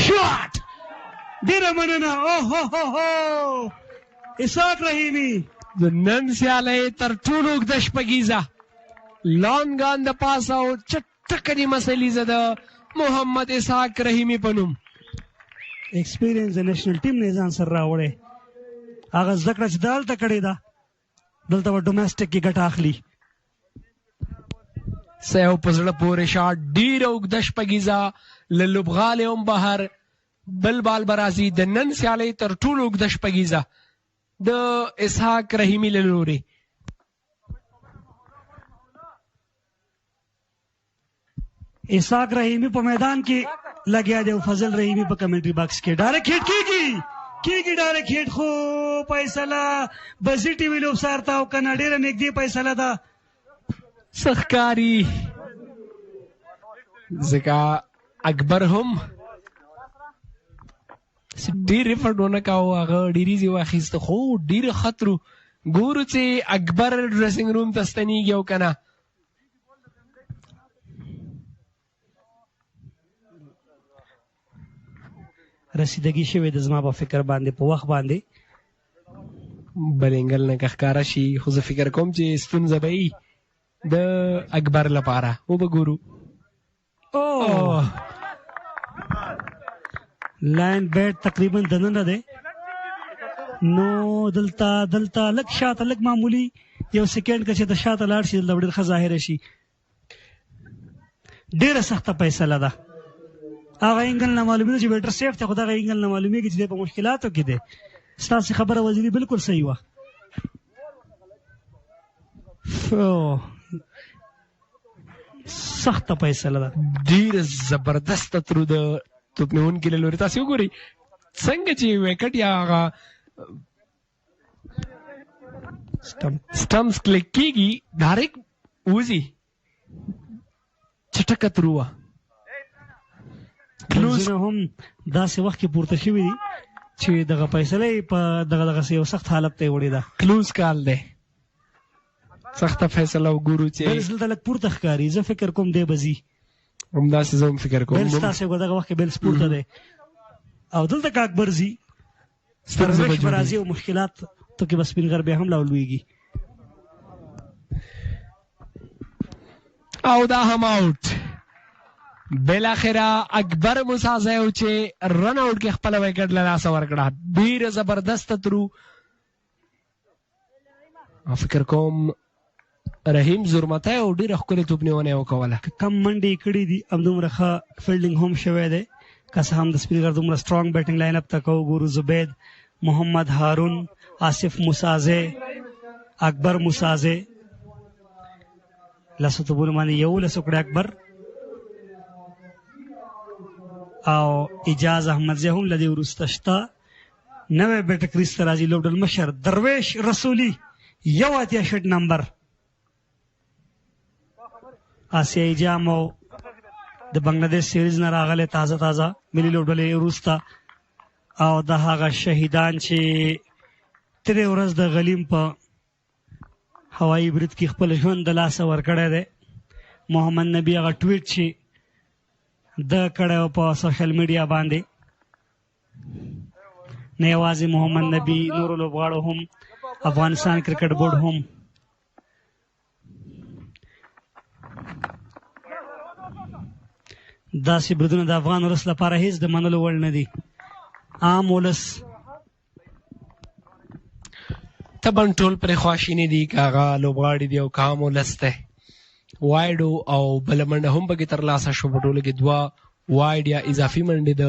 [SPEAKER 8] شاټ ډېره مننه. اوهو اسحاق رحیمي
[SPEAKER 15] د نن سیالۍ تر ټولو اوږده شپږیزه لانګ آن د پاس او چټکه نیمه سلیزه د محمد اسحاق رحیمي په نوم.
[SPEAKER 8] ایکسپیرینس د نیشنل ټیم نه ځان سره راوړی، هغه زده کړه چې دلته کړې ده دلته به ډومېسټک کې ګټه اخلي.
[SPEAKER 15] سیو په زړه پورې شاټ، ډېره اوږده شپږیزه له لوبغالې هم بهر. بل بال به راځي د نن سیالۍ تر ټولو اوږده شپږیزه د اسحاق رحیمي له لورې.
[SPEAKER 8] اسحاق رحیمي په میدان کې لګیا دی او فضل رحیمي په کمنټري باکس کې. ډایرکټ هیټ کېږي ډایرکټ هیټ، خو فیصله بزي ټي وي لوبسار ته او که نه ډېره نږدې فیصله ده.
[SPEAKER 15] ښه ښکاري ځکه اکبر هم ډېر افرټ ونه کاوه، هغه ډېر ایزي واخیسته، خو ډېره خطرو. ګورو چې اکبر ډریسنګ روم ته ستنېږي او که نه.
[SPEAKER 8] رسیدګي شوې ده زما په فکر باندې په وخت باندې
[SPEAKER 15] بل انګل نه که ښکاره شي، خو زه فکر کوم چې ستونزه به وي د اکبر لپاره. وبه ګورو.
[SPEAKER 8] لاین بیټ تقریبا دننه دی، نو دلته لږ شاته لږ معمولي یو سیکنډ که چې د شاته لاړ شي دلته به ډېر ښه ظاهره شي. ډېره سخته فیصله ده. هغه انګل نه معلومېده چې بیټر سیف دی، خو دغه انګل نه معلومېږي چې دی په مشکلاتو کې دی. ستاسې خبره وزیري بالکل صحیح وه. سخته فیصله ده،
[SPEAKER 15] ډېره زبردسته ترو د توپ نیونکي له لورې. تاسې وګورئ څنګه چې ویکټ یا هغه سټمپس کلیک کېږي ډایرکټ وځي، چټکه ترو وه.
[SPEAKER 8] کلوزونه هم داسې وخت کې پورته شوي دي چې دغه فیصله یې په دغسې یو سخت حالت ته یې وړې ده.
[SPEAKER 15] کلوز کال دی، سخته فیصله. وګورو چې
[SPEAKER 8] بیلز دلته لږ پورته ښکاري، زه فکر کوم دی به ځي.
[SPEAKER 15] همداسې زه هم فکر کوم
[SPEAKER 8] بیلز تاسې دغه وخت کې بیلز پورته دی او دلته که اکبر ځي سروش به راځي او مشکلات تو کې به سپینغر بیا هم راولویږي.
[SPEAKER 15] او دا هم آوټ. بالاخره اکبر مسازی و چې رن آوټ کې خپله ویکټ له لاسه ورکړه. ډېره زبردسته ترو. فکر کوم رحیم زرمتی او ډېره ښکلې توپنیونه یې وکوله.
[SPEAKER 8] کم منډې یې کړي دي، همدومره ښه فیلډینګ هم شوی دی. که څه هم د سپینغر دومره سټرانګ بیټنګ لاین اپ ته که وګورو، زبید، محمد هارون، آصف مسازی، اکبر مسازی، لسو توپونو باندې 11 وکړې اکبر، او اجاز احمدزی هم له دې وروسته شته. نوی بیټر کریز ته راځي لوبډل مشر درویش رسولي 81 شټ نمبر. آسیایي جام او د بنگلادیش سیریز نه راغلی تازه ملي لوبډلې وروسته، او د هغه شهیدان چې تېرې ورځ د غلیم په هوایي برید کې خپل ژوند د لاسه ورکړی دی، محمد نبی هغه ټویټ چې د کړی په سوشل میډیا باندې نه یوازې محمد نبی نورو لوبغاړو هم افغانستان کرکټ بورډ هم داسې بریدونه د افغان ولس لپاره هیڅ د منلو وړ نه دي. عام ولس
[SPEAKER 15] طبعا ټول پرې خواشیني دي که هغه لوبغاړي دي او که عام ولس دی. وایډ او بله منډه هم پکې ترلاسه شو. په ټوله کې 2 وایډ یا اضافي منډې د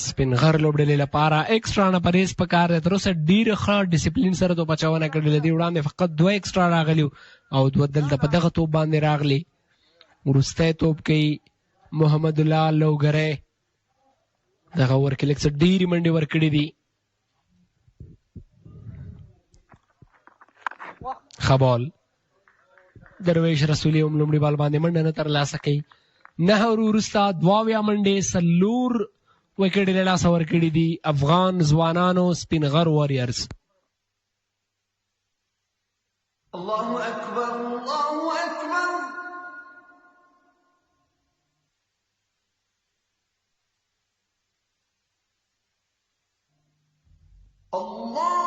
[SPEAKER 15] سپینغر لوبډلې لپاره. ایکسټرا نه پرهیز پکار دی. تر اوسه ډېره ښه ډسپلین سره توپ اچونه کړې. له دې وړاندې فقط 2 ایکسټرا راغلي او 2 دلته په دغه توپ باندې راغلي. وروستی توپ کوي محمد الله لوګری. دغه ورکې لږ څه ډېرې منډې ورکړې دي. ښه بال. درویش رسولي هم لومړي بال باندې منډه نه ترلاسه کوي. 9 وروسته 2 منډې 4 وکټې له لاسه ورکړي دي افغان ځوانانو سپینغر واريرز.
[SPEAKER 14] الله اکبر الله اکبر. الله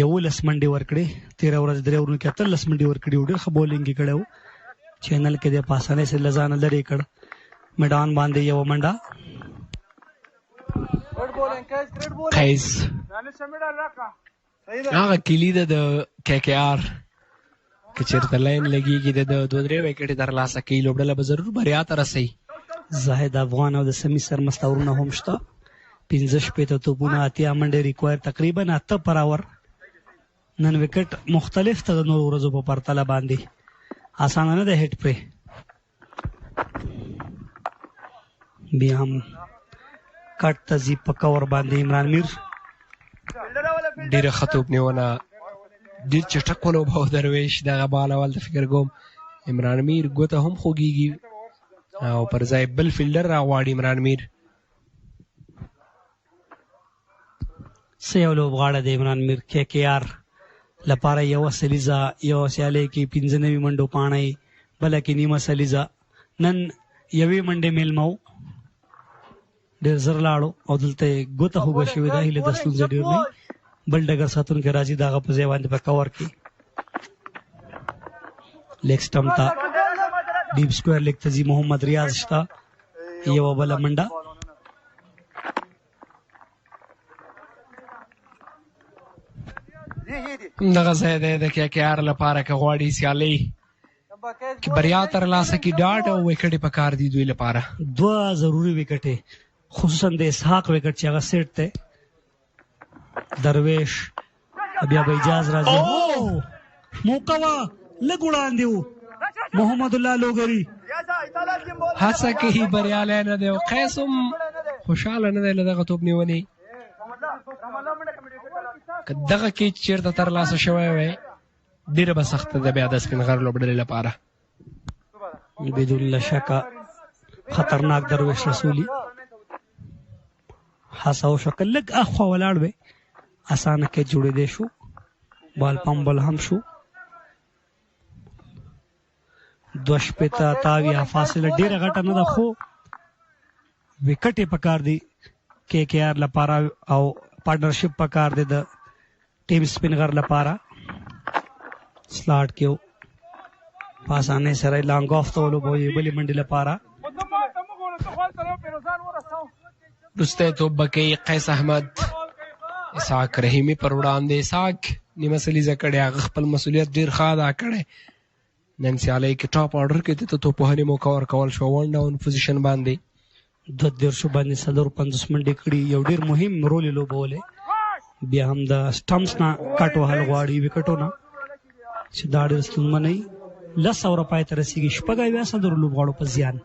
[SPEAKER 8] یولس منډې ورکړې. 13 ورځ 3 ورونو کې 13 منډې ورکړې. ډېر ښه بولینګ یې کړی و. چینل کې د په اسانۍ سره له ځانه لرې کړ. میدان باندې یوه منډه.
[SPEAKER 15] قیس هغه کلی ده د کې کې آر که چېرته لاین لګېږي د 2-3 وکټې ترلاسه کوي لوبډله به ضرور بریا ته رسوي.
[SPEAKER 8] زاهد افغان او د سمي سر مستورونه هم شته. 15 توپونه 8 منډې ریکوایر تقریبا 8 پر اور. نن وکټ مختلف ته د نور ورځو په پرتله باندې اسانه نه ده هټ پرې. بیا هم کټ ته ځي په کور باندې عمران میر
[SPEAKER 15] ډېره ښه توپ نیونه ډېر چټک ولوباوه درویش دغه بال اول ته فکر کوم عمران میر ګوته هم خوږېږي او پر ځای بل فیلډر راغواړي عمران میر.
[SPEAKER 8] څه یو لوبغاړی د عمران میر کې کې آر لپاره یوه سلیزه یوه سیالۍ کې 95 منډو پاڼۍ بله کې نیمه سلیزه. نن یوې منډې میلمه و ډېر زر لاړو او دلته یې ګوته خوږه شوې ده. هیله ده ستونزه ډېر نه بل ډګر ساتونکی راځي د هغه په ځای باندې په کور کې لیګ سټمپ ته ډیپ سکویر لیګ ته ځي. محمد ریاض شته یوه بله منډه
[SPEAKER 15] همدغه ځای دی د کې کې آر لپاره که غواړي سیالۍ کې بریا ترلاسه کړي ډاډ او وکټې پکار دي دوی لپاره.
[SPEAKER 8] 2 ضروري وکټې خصوصا د اسحاق وکټ چې هغه سیټ دی. درویش بیا به اجاز راځي موقع وه لږ وړاندې و محمد الله لوګري
[SPEAKER 15] هڅه کوي بریالی نه دی او قیس هم خوشحاله نه دی له دغه توپ نیونې. که دغه کیچ چېرته ترلاسه شوی وی ډېره به سخته ده بیا د سپینغر لوبډلې لپاره.
[SPEAKER 8] بدون شکه خطرناک درویش رسولي هڅه وشوه که لږ اخوا ولاړ وی اسانه کې جوړېدی شو. بال پمبل هم شو 2 فاصله ډېره غټه نه ده خو وکټ یې پکار دی کې کې آر لپاره او پارټنرشپ پکار دی د ټیم سپینغر لپاره. سلاټ کې په اسانۍ سره یې لانګ آف ته ولوبوي بلې منډې لپاره.
[SPEAKER 15] وروستی توپ به کوي قیس احمد اسحاق رحیمي پر وړاندې. اسحاق نیمه سلیزه کړې هغه خپل مسؤلیت ډېر ښه ادا کړی. نن سیالۍ کې ټاپ آرډر کې د توپوهنې موقع ورکول شو 1 ډاون پوزیشن باندې
[SPEAKER 8] 2 باندې 50 منډې کړي یو ډېر مهم رول یې لوبولی. بیا هم د سټمپس نه کټ وهل غواړي وکټونه چې دا ډېر ستونزمنوي. 10 اوره پای ته رسېږي 6 د لوبغاړو په زیان.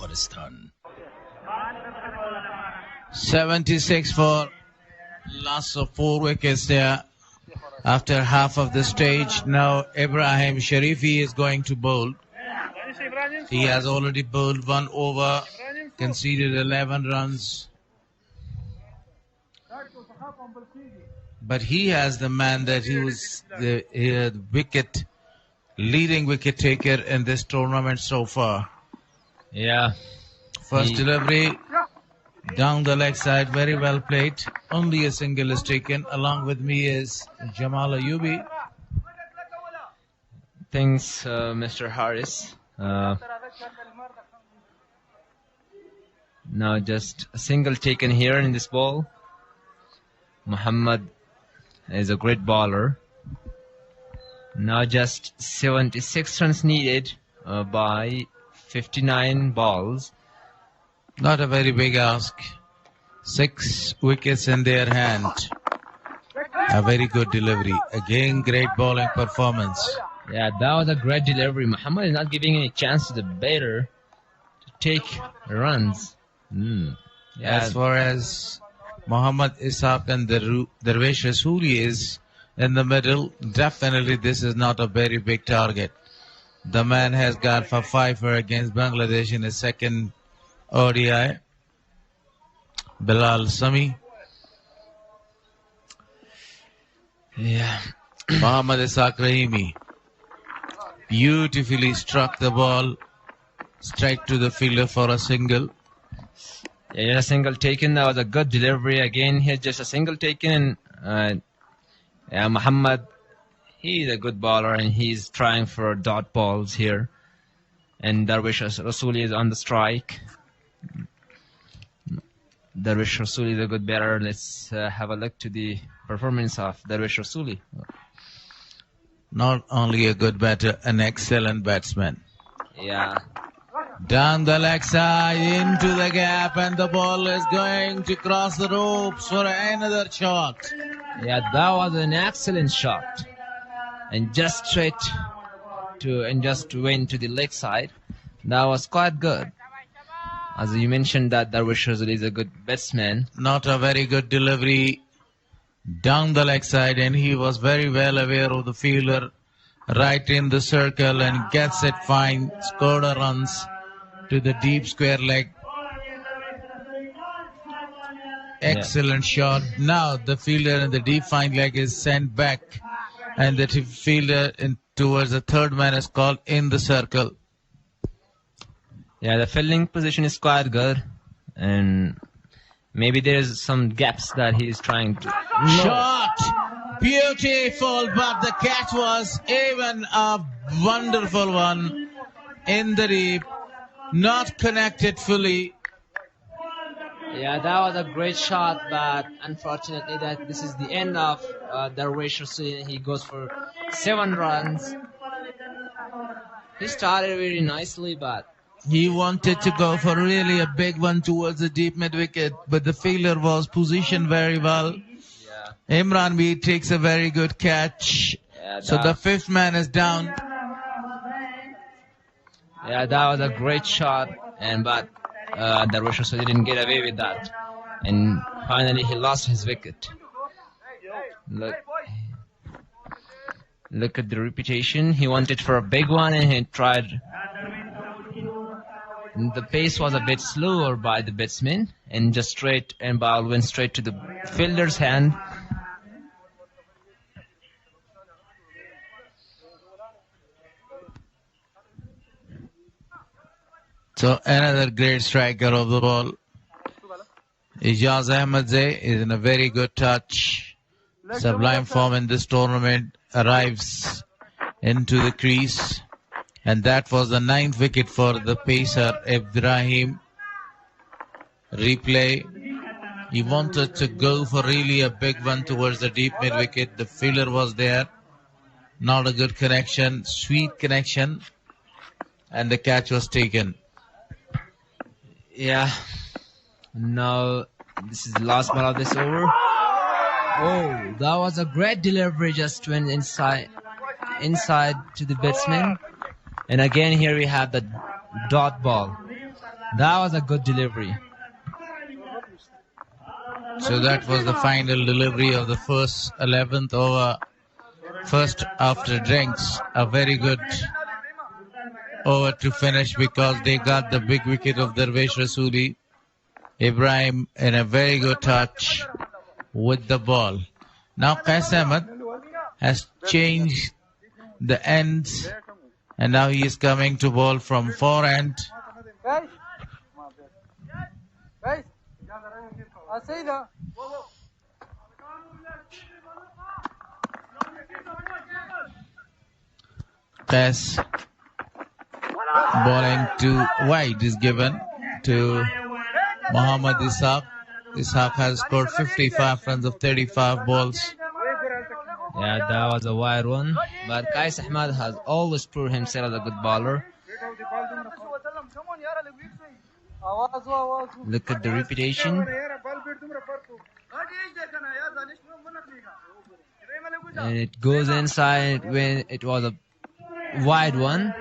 [SPEAKER 11] Afghanistan.
[SPEAKER 12] 76 for loss of 4 wickets there after half of the stage. Now Ibrahim Sharifi is going to bowl. He has already bowled 1 over, conceded 11 runs. But he has the man that he was the leading wicket taker in this tournament so far.
[SPEAKER 6] Yeah.
[SPEAKER 12] First delivery down the leg side, very well played. Only a single is taken. Along with me is Jamal Ayubi.
[SPEAKER 6] Thanks, Mr. Harris. Now just a single taken here in this ball. Muhammad is a great bowler. Now just 76 runs needed by 59 balls.
[SPEAKER 12] Not a very big ask. 6 wickets in their hand. A very good delivery. Again, great bowling performance.
[SPEAKER 6] Yeah, that was a great delivery. Muhammad is not giving any chance to the batter to take runs.
[SPEAKER 12] Yeah. As far as Muhammad Ishaq and Darvesh Rasooli is in the middle, definitely this is not a very big target. The man has gone for 5 against Bangladesh in his second ODI. Bilal Sami. Yeah. Mohammad Ishaq Rahimi beautifully struck the ball straight to the fielder for a single.
[SPEAKER 2] Yeah, a single taken. That was a good delivery. Again, here's just a single taken. Muhammad, he's a good bowler and he's trying for dot balls here. And Darwish Rasuli is on the strike. Darwish Rasuli is a good batter. Let's have a look to the performance of Darwish Rasuli.
[SPEAKER 12] Not only a good batter, an excellent batsman.
[SPEAKER 2] Yeah.
[SPEAKER 12] Down the leg side, into the gap, and the ball is going to cross the ropes for another shot.
[SPEAKER 2] Yeah, that was an excellent shot. And just straight to, and just went to the leg side. That was quite good. As you mentioned that Darwish Rasuli is a good batsman.
[SPEAKER 12] Not a very good delivery down the leg side, and he was very well aware of the fielder right in the circle and gets it fine, scored a runs to the deep square leg. Excellent shot. Now the fielder in the deep fine leg is sent back, and the fielder towards the third man is called in the circle.
[SPEAKER 2] Yeah, the fielding position is quite good, and maybe there's some gaps that he's trying to...
[SPEAKER 12] Shot! Beautiful, but the catch was even a wonderful one in the deep, not connected fully.
[SPEAKER 2] Yeah, that was a great shot, but unfortunately that this is the end of Darwish Rasuli. He goes for 7 runs. He started very nicely, but
[SPEAKER 12] he wanted to go for really a big one towards the deep mid-wicket, but the fielder was positioned very well. Yeah. Imran B takes a very good catch. Yeah, so the 5th man is down.
[SPEAKER 2] Yeah, that was a great shot, but Darwish Rasuli didn't get away with that. And finally he lost his wicket. Look at the reputation. He wanted for a big one and he tried. The pace was a bit slower by the batsman, and just straight and ball went straight to the fielder's hand.
[SPEAKER 12] So another great striker of the ball. Ijaz Ahmadzai is in a very good touch. Sublime form in this tournament, arrives into the crease. And that was the 9th wicket for the pacer, Ibrahim. Replay. He wanted to go for really a big one towards the deep mid-wicket. The fielder was there. Not a good connection. Sweet connection. And the catch was taken.
[SPEAKER 2] Yeah. Now, this is the last ball of this over. Oh, that was a great delivery. Just went inside to the batsman. And again, here we have the dot ball. That was a good delivery.
[SPEAKER 12] So that was the final delivery of the first 11th over. First after drinks. A very good over to finish because they got the big wicket of Darwish Rasuli. Ibrahim in a very good touch with the ball. Now Qais Ahmed has changed the ends. And now he is coming to ball from forehand. Pass. Bowling to wide is given to Muhammad Ishaq. Ishaq has scored 55 runs of 35 balls.
[SPEAKER 2] Yeah, that was a wide one. But Qais Ahmed has always proved himself as a good bowler. Look at the reputation. And it goes inside when it was a wide one.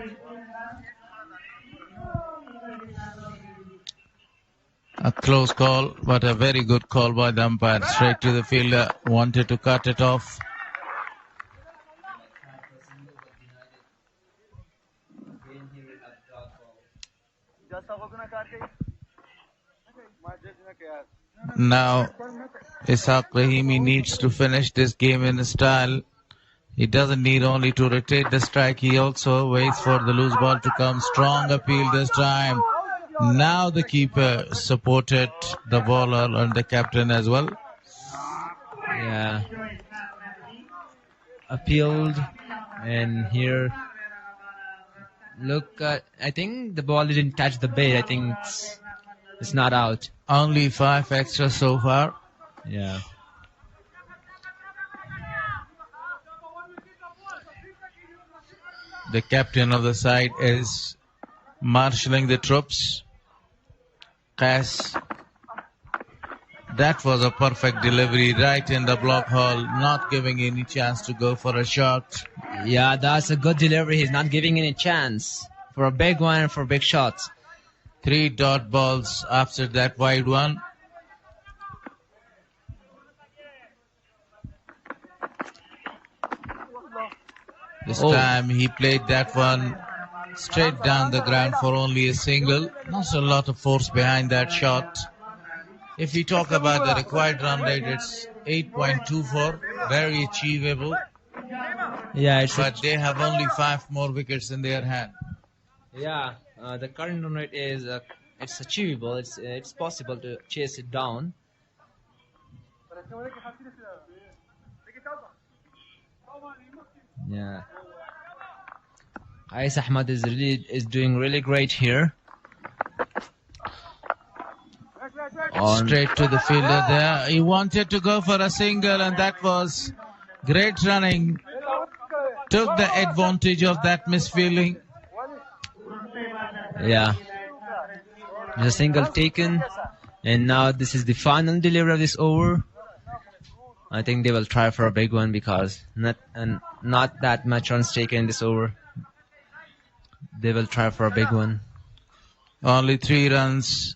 [SPEAKER 12] A close call, but a very good call by the umpire. Straight to the fielder, wanted to cut it off. Now, Ishaq Rahimi needs to finish this game in style. He doesn't need only to rotate the strike, he also waits for the loose ball to come. Strong appeal this time. Now the keeper supported the bowler and the captain as well.
[SPEAKER 18] Yeah. Appealed, and here, look, I think the ball didn't touch the bait. I think it's not out.
[SPEAKER 12] Only 5 extra so far.
[SPEAKER 18] Yeah.
[SPEAKER 12] The captain of the side is marshalling the troops. Qais. That was a perfect delivery right in the block hole, not giving any chance to go for a shot.
[SPEAKER 18] Yeah, that's a good delivery. He's not giving any chance for a big one and for big shots.
[SPEAKER 12] 3 dot balls after that wide one. This time he played that one straight down the ground for only a single. Not a lot of force behind that shot. If we talk about the required run rate, it's 8.24, very achievable.
[SPEAKER 18] Yeah,
[SPEAKER 12] but they have only 5 more wickets in their hand.
[SPEAKER 18] Yeah, the current run rate is it's achievable. It's possible to chase it down. Yeah, Qais Ahmad is doing really great here.
[SPEAKER 12] Straight to the fielder there. He wanted to go for a single, and that was great running. Took the advantage of that misfielding.
[SPEAKER 18] Yeah. There's a single taken, and now this is the final delivery of this over. I think they will try for a big one because not that much runs taken in this over. They will try for a big one.
[SPEAKER 12] Only 3 runs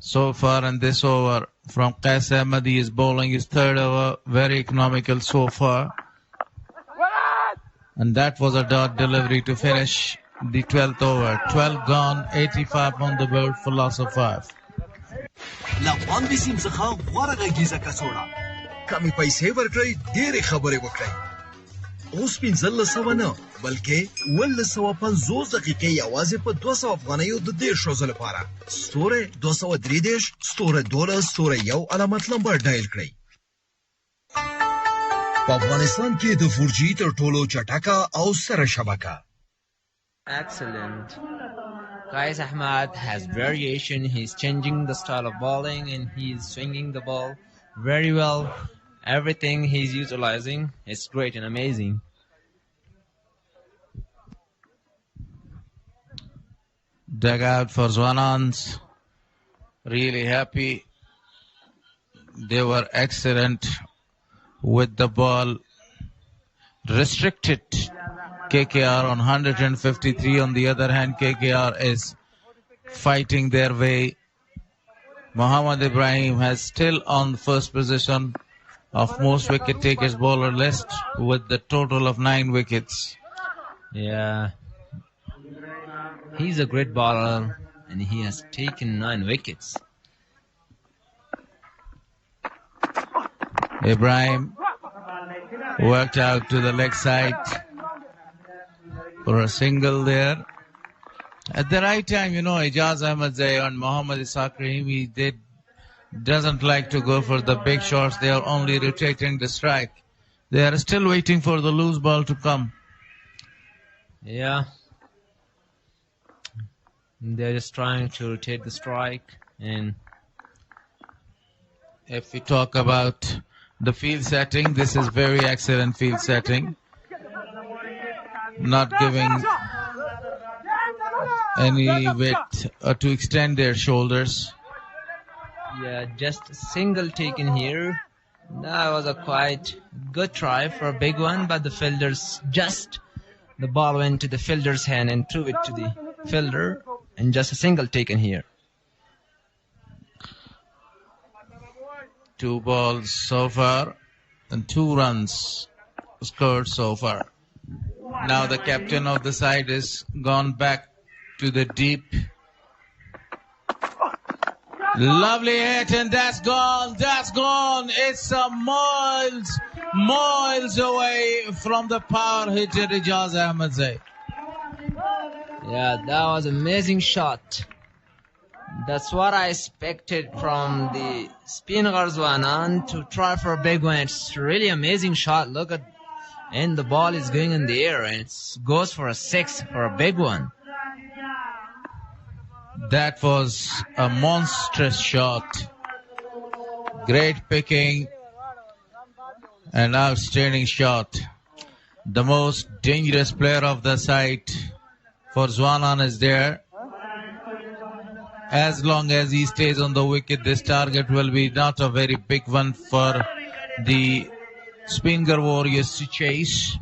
[SPEAKER 12] so far in this over from Qais Ahmad. He is bowling his 3rd over, very economical so far. And that was a dot delivery to finish the 12th over. 12 gone, 85 on the board for loss of 5.
[SPEAKER 11] لافغان بسیم څخه غوره غږیزه کڅوړه کمې پیسې ورکړئ ډېرې خبرې وکړئ اوس 1500 نه بلکې 1150 دقیقې یوازې په 200 افغانیو د 10 ورځې لپاره ستوره 233 ستوره 12 ستوره 1 علامت نمبر ډایل کړئ. په افغانستان کې د 4G تر ټولو چټکه او سره شبکه.
[SPEAKER 18] Excellent. Qais Ahmad has variation. He's changing the style of bowling and he's swinging the ball very well. Everything he's utilizing is great and amazing.
[SPEAKER 12] Dugout for Zwanans. Really happy. They were excellent with the ball. Restricted KKR on 153. On the other hand, KKR is fighting their way. Mohammad Ibrahim has still on the first position of most wicket takers bowler list with the total of 9 wickets.
[SPEAKER 18] Yeah. He's a great bowler and he has taken 9 wickets.
[SPEAKER 12] Ibrahim worked out to the leg side for a single there. At the right time, Ijaz Ahmadzai and Mohammad Ishaq Rahimi, they doesn't like to go for the big shots. They are only rotating the strike. They are still waiting for the loose ball to come.
[SPEAKER 18] Yeah. They're just trying to rotate the strike. And
[SPEAKER 12] if we talk about the field setting, this is very excellent field setting. Not giving any width to extend their shoulders.
[SPEAKER 18] Yeah, just a single taken here. That was a quite good try for a big one, but the ball went to the fielder's hand and threw it to the fielder, and just a single taken here.
[SPEAKER 12] 2 balls so far and 2 runs scored so far. Now the captain of the side is gone back to the deep. Lovely hit, and that's gone. That's gone. It's miles away from the power hitter Ijaz Ahmadzai.
[SPEAKER 18] Yeah, that was an amazing shot. That's what I expected from the Speenghar Zwanan to try for a big one. It's really amazing shot. Look at, and the ball is going in the air, and it goes for a 6 for a big one.
[SPEAKER 12] That was a monstrous shot. Great picking. An outstanding shot. The most dangerous player of the side for Zwanan is there. As long as he stays on the wicket, this target will be not a very big one for the Speenghar Warriors to chase.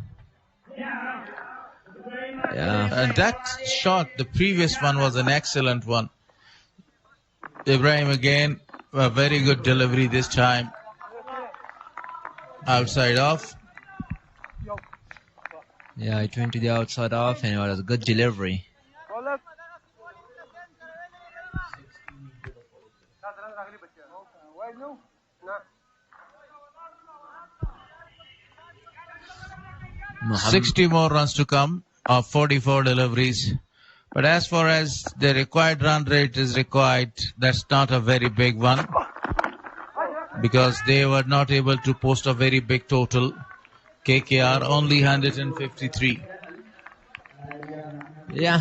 [SPEAKER 18] Yeah.
[SPEAKER 12] And that shot, the previous one, was an excellent one. Ibrahim again, a very good delivery this time. Outside off.
[SPEAKER 18] Yeah, it went to the outside off, and it was a good delivery.
[SPEAKER 12] Muhammad. 60 more runs to come of 44 deliveries. But as far as the required run rate is required, that's not a very big one, because they were not able to post a very big total. KKR only 153.
[SPEAKER 18] Yeah,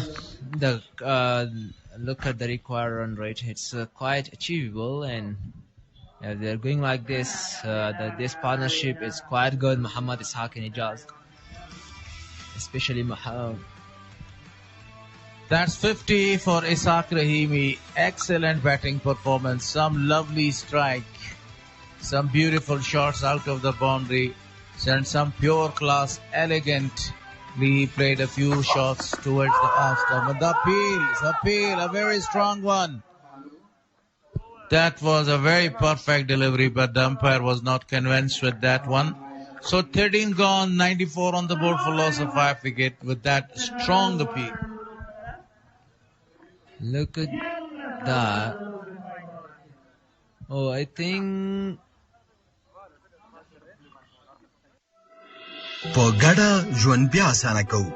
[SPEAKER 18] look at the required run rate. It's quite achievable, and they're going like this. This partnership is quite good. Muhammad Ishaq and Ijaz, especially Muhammad.
[SPEAKER 12] That's 50 for Ishaq Rahimi. Excellent batting performance. Some lovely strike. Some beautiful shots out of the boundary. And some pure class, elegantly played a few shots towards the off stump. And the appeal, a very strong one. That was a very perfect delivery, but the umpire was not convinced with that one. So 13 gone, 94 on the board for loss of 5 wicket with that strong appeal.
[SPEAKER 18] Look at that. Oh, I think...
[SPEAKER 11] په ګډه ژوند بیا اسانه کوو.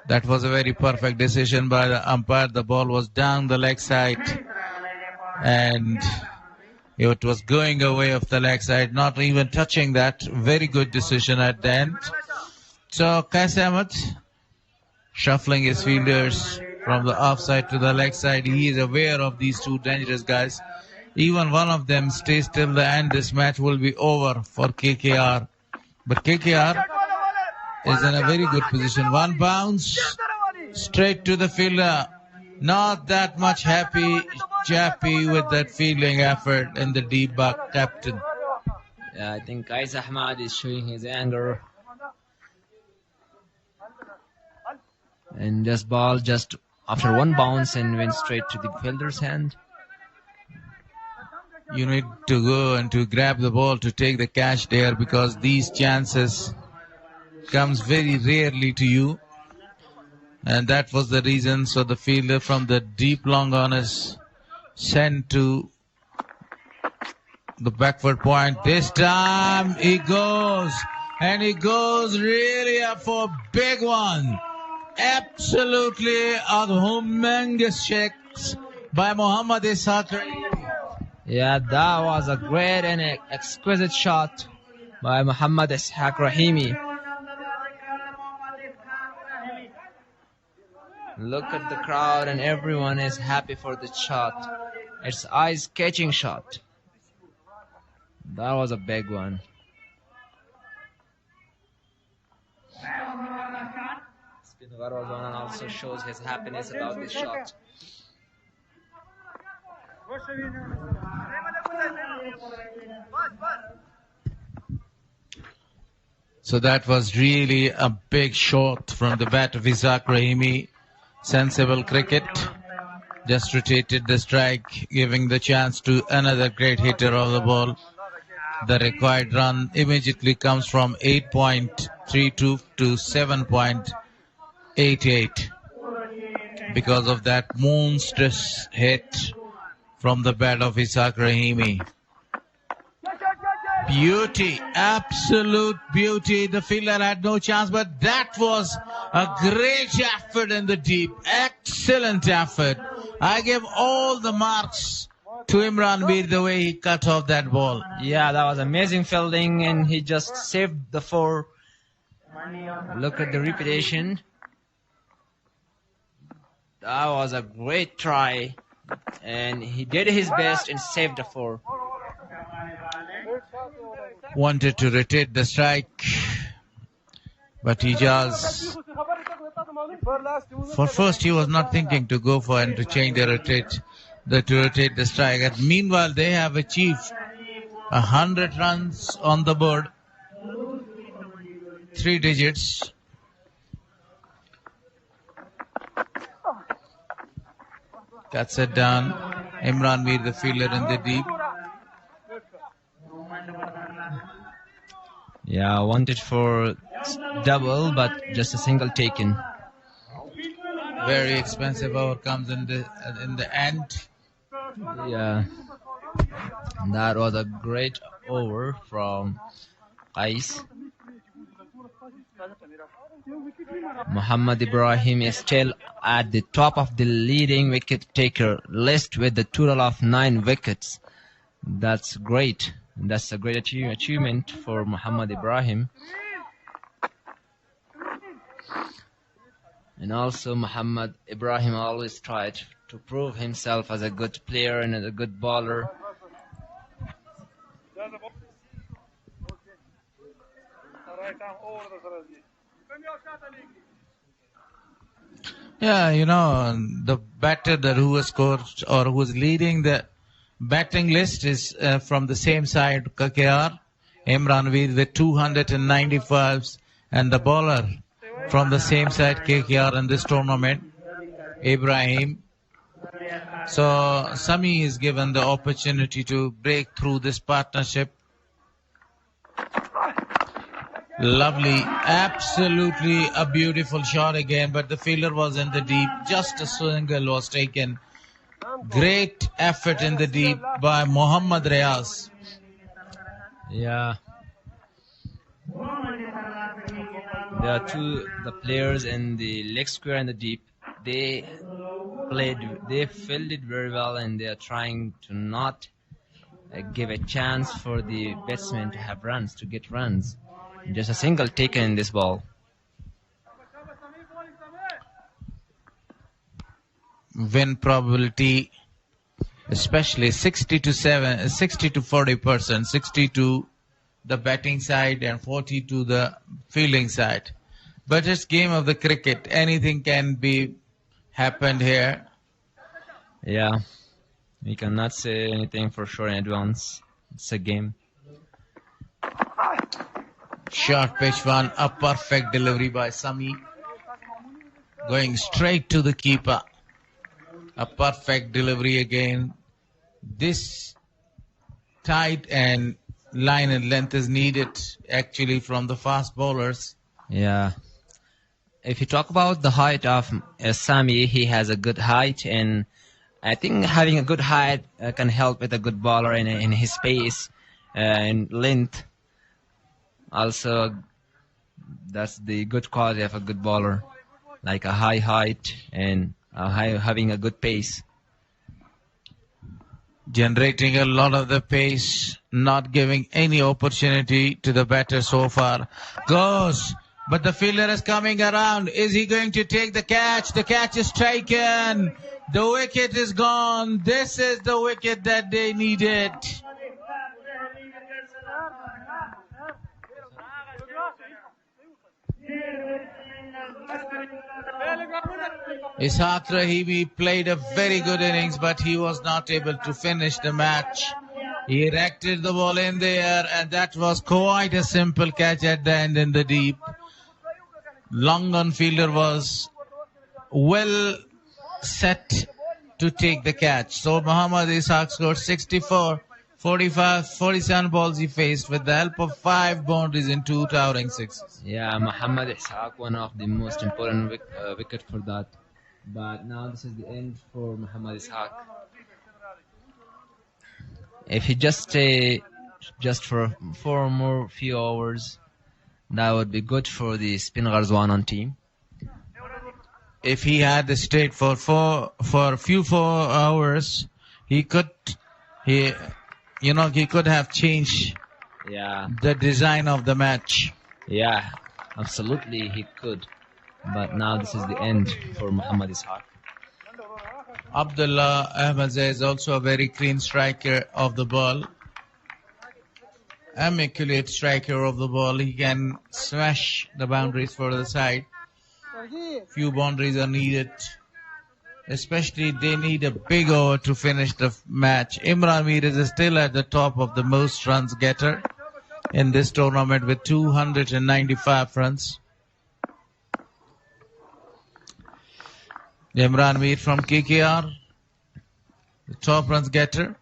[SPEAKER 12] That was a very perfect decision by the umpire. The ball was down the leg side, and it was going away of the leg side, not even touching that. Very good decision at the end. So Qais Ahmed shuffling his fielders from the offside to the leg side. He is aware of these two dangerous guys. Even one of them stays till the end, this match will be over for KKR. But KKR is in a very good position. One bounce straight to the fielder. Not that much happy with that fielding effort in the deep back captain.
[SPEAKER 18] Yeah, I think Qais Ahmed is showing his anger. And this ball just after one bounce and went straight to the fielder's hand.
[SPEAKER 12] You need to go and to grab the ball to take the catch there, because these chances comes very rarely to you, and that was the reason. So the fielder from the deep long on is sent to the backward point. This time he goes, and he goes really up for a big one. Absolutely a humongous shakes by Muhammad Ishaq.
[SPEAKER 18] Yeah, that was a great and exquisite shot. by Muhammad Ishaq Rahimi. Look at the crowd and everyone is happy for the shot. It's eyes-catching shot. That was a big one. Afghan Zwanan also shows his happiness about this shot.
[SPEAKER 12] So that was really a big shot from the bat of Ishaq Rahimi. Sensible cricket. Just rotated the strike, giving the chance to another great hitter of the ball. The required run immediately comes from 8.32 to 7.88 because of that monstrous hit from the bat of Ishaq Rahimi. Beauty, absolute beauty. The fielder had no chance, but that was a great effort in the deep. Excellent effort. I give all the marks to Imran Mir the way he cut off that ball.
[SPEAKER 18] Yeah, that was amazing fielding and he just saved the 4. Look at the repetition. That was a great try and he did his best and saved the 4.
[SPEAKER 12] Wanted to rotate the strike, but he just... For first he was not thinking to go for and to change the rotate. To rotate the strike. And meanwhile, they have achieved 100 runs on the board. 3 digits. Cuts it down. Imran Mir, the fielder in the deep.
[SPEAKER 18] Yeah, wanted for double, but just a single taken.
[SPEAKER 12] Very expensive over comes in the end.
[SPEAKER 18] Yeah, that was a great over from Qais. Muhammad Ibrahim is still at the top of the leading wicket taker list with the total of 9 wickets. That's great. That's a great achievement for Muhammad Ibrahim. And also Muhammad Ibrahim always tried to prove himself as a good player and as a good bowler.
[SPEAKER 12] Yeah, you know, the batter who has scored or who is leading the batting list is from the same side, KKR, Imran Mir with 295s, and the bowler from the same side, KKR, in this tournament, Ibrahim. So Sami is given the opportunity to break through this partnership. Lovely, absolutely a beautiful shot again, but the fielder was in the deep. Just a single was taken. Great effort in the deep by Mohammad Riyaz.
[SPEAKER 18] Yeah. There are the players in the leg square and the deep. They fielded very well and they are trying to not give a chance for the batsmen to have runs, to get runs. Just a single taken in this ball.
[SPEAKER 12] Win probability, especially 60 to 40%, 60 to the batting side and 40 to the fielding side. But it's game of the cricket. Anything can be happened here.
[SPEAKER 18] Yeah, we cannot say anything for sure in advance. It's a game.
[SPEAKER 12] Short pitch one, a perfect delivery by Sami. Going straight to the keeper. A perfect delivery again. This tight and line and length is needed actually from the fast bowlers.
[SPEAKER 18] Yeah. If you talk about the height of Sami, he has a good height, and I think having a good height can help with a good bowler in his pace and length. Also, that's the good quality of a good bowler, like a high height and having a good pace.
[SPEAKER 12] Generating a lot of the pace not giving any opportunity to the batter so far. Goes, but the fielder is coming around. Is he going to take the catch? The catch is taken. The wicket is gone. This is the wicket that they needed. Ishaq Rahimi played a very good innings, but he was not able to finish the match. He erected the ball in the air, and that was quite a simple catch at the end in the deep. Long on fielder was well set to take the catch. So Muhammad Ishaq scored 64, 45, 47 balls he faced with the help of 5 boundaries and 2 towering sixes.
[SPEAKER 18] Yeah, Muhammad Ishaq, one of the most important wicket for that. But now this is the end for Muhammad Ishaq. If he just stay just for 4 more few hours, that would be good for the Speenghar Zwanan team.
[SPEAKER 12] If he had stayed for a few 4 hours, he could have changed the design of the match.
[SPEAKER 18] Yeah, absolutely he could. But now this is the end for Muhammad Ishaq.
[SPEAKER 12] Abdullah Ahmadzai is also a very clean striker of the ball. Immaculate striker of the ball. He can smash the boundaries for the side. Few boundaries are needed. Especially they need a big over to finish the match. Imran Mir is still at the top of the most runs getter in this tournament with 295 runs. Imran Mir from KKR, the top runs getter.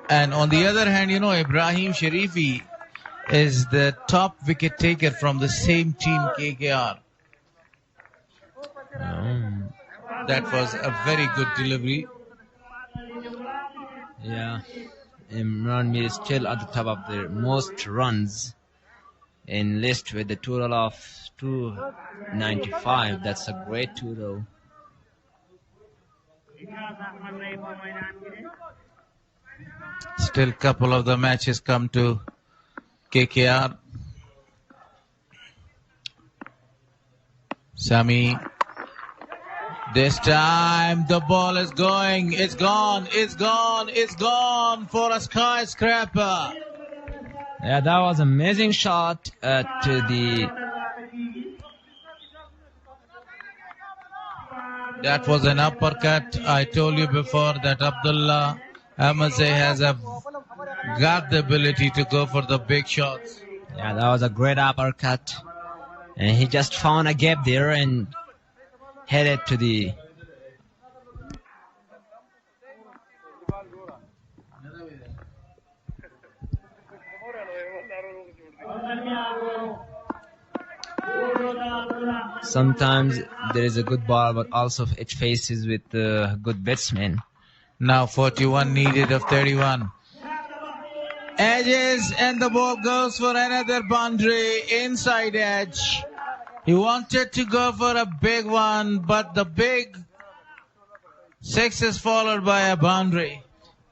[SPEAKER 12] And on the other hand, Ibrahim Sharifi is the top wicket taker from the same team, KKR. That was a very good delivery.
[SPEAKER 18] Yeah, Imran Mir is still at the top of the most runs in list with the total of 295. That's a great total.
[SPEAKER 12] Still couple of the matches come to KKR. Sami. This time the ball is going. It's gone. It's gone. It's gone for a skyscraper.
[SPEAKER 18] Yeah, that was an amazing shot to the...
[SPEAKER 12] That was an uppercut. I told you before that Abdullah Ahmadzai has got the ability to go for the big shots.
[SPEAKER 18] Yeah, that was a great uppercut. And he just found a gap there and headed to the... Sometimes there is a good ball, but also it faces with good batsmen.
[SPEAKER 12] Now 41 needed of 31. Edges, and the ball goes for another boundary, inside edge. He wanted to go for a big one, but the big 6 is followed by a boundary.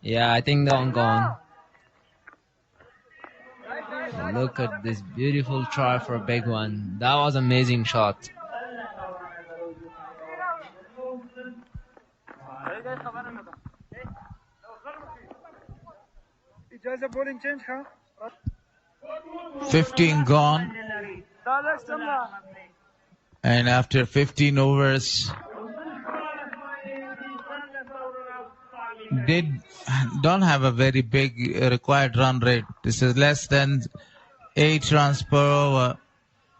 [SPEAKER 18] Yeah, I think that one gone. Look at this beautiful try for a big one. That was an amazing shot.
[SPEAKER 19] bowling change, huh?
[SPEAKER 12] 15 gone. And after 15 overs, they don't have a very big required run rate. This is less than 8 runs per over.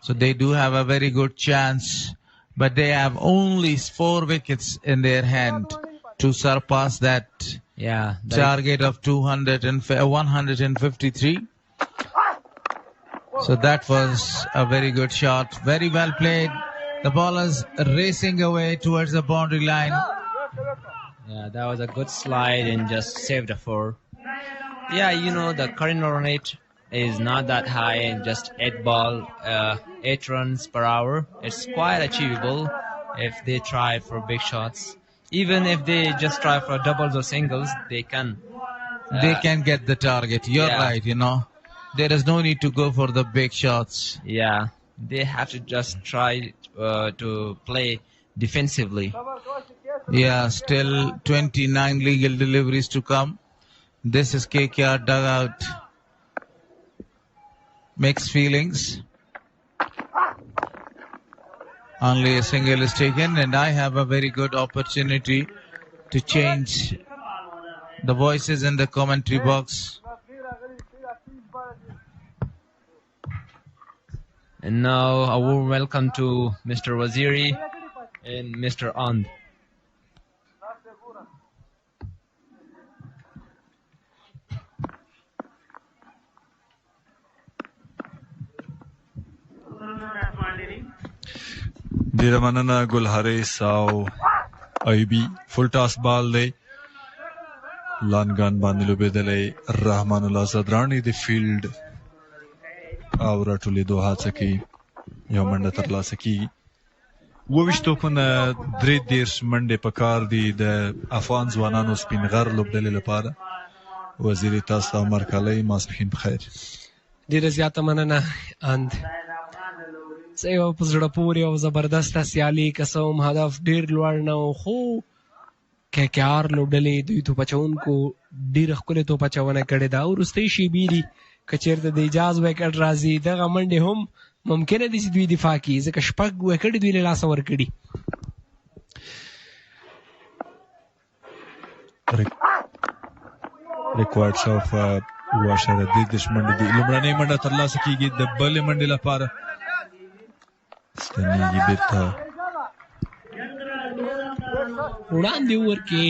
[SPEAKER 12] So they do have a very good chance. But they have only 4 wickets in their hand to surpass that target of 153. So that was a very good shot. Very well played. The ball is racing away towards the boundary line.
[SPEAKER 18] Yeah, that was a good slide and just saved a 4. Yeah, you know, the current run rate is not that high, and just 8 runs per hour. It's quite achievable if they try for big shots. Even if they just try for doubles or singles, they can
[SPEAKER 12] they can get the target. You're right, you know. There is no need to go for the big shots.
[SPEAKER 18] Yeah, they have to just try to play defensively.
[SPEAKER 12] Yeah, still 29 legal deliveries to come. This is KKR dugout. Mixed feelings. Only a single is taken, and I have a very good opportunity to change the voices in the commentary box.
[SPEAKER 18] And now a warm welcome to Mr. Waziri and Mr. And.
[SPEAKER 9] ډیره مننه ګل حریث او ایبي فل ټاس بال دی لانګان باندې لوبېدلی رحمان الله زدرانی د فیلډ او راټولېدو هڅه کوي یو منډه ترلاسه کېږي 22 توپونه 33 منډې په کار دي د افغان ځوانانو سپینغر لوبډلې لپاره وزیر تاسو ته عمر کالی ماسپښین بخیر
[SPEAKER 15] ډېره زیاته مننه اند څه یو په زړه پورې او زبردسته سیالي که څه هم هدف ډېر لوړ نه و خو KKR لوبډلې دوی توپ اچوونکو ډېره ښکلې توپ اچونه کړې ده او وروستۍ شیبې دي که چېرته د اجاز ویکټ راځي دغه منډې هم ممکنه دي چې دوی دفاع کړي ځکه شپږ ویکټې دوی له لاسه ورکړي
[SPEAKER 9] ریکوارډ شاوخوا 7.33 منډې دي لومړنۍ منډه ترلاسه کېږي د بلې منډې لپاره ستنېږي بېرته
[SPEAKER 15] وړاندې ورکې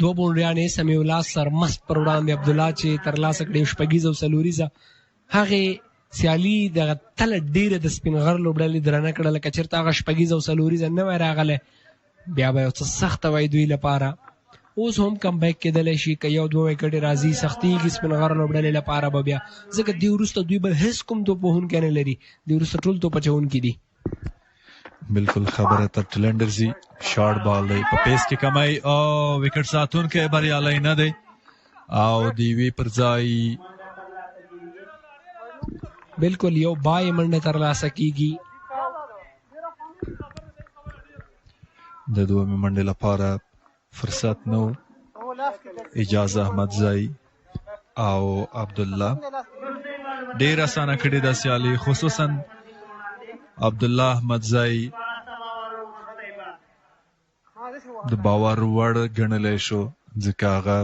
[SPEAKER 15] دوه بونډیانې سمیع الله سرمست پر وړاندې عبدالله چې ترلاسه کړې شپږیزه او څلوریزه هغې سیالي دغه تله ډېره د سپینغر لوبډلې درنه کړه لکه چېرته هغه شپږیزه او څلوریزه نه وی راغلی بیا به یو څه سخته وای دوی لپاره اوس هم کم بیک کېدلی شي که یو دوه ویکټې راځي سختېږي سپینغر لوبډلې لپاره به بیا ځکه دې وروسته دوی به هېڅ کوم توپ وهونکی نه لري دې وروسته ټول توپ اچوونکي دي
[SPEAKER 9] بالکل خبره تر ټلنډر ځي شارټ بال دی په پیس کې کمی او وکټ ساتونکی بریالی نه دی او د یوې پر ځای
[SPEAKER 15] بالکل یو بای منډه ترلاسه کېږي
[SPEAKER 9] د دویمې منډې لپاره فرصت نه و اجاز احمدزی او عبدالله ډېر اسانه کړې ده سیالي خصوصا عبدالله احمدزی د باور وړ ګڼلی شو ځکه هغه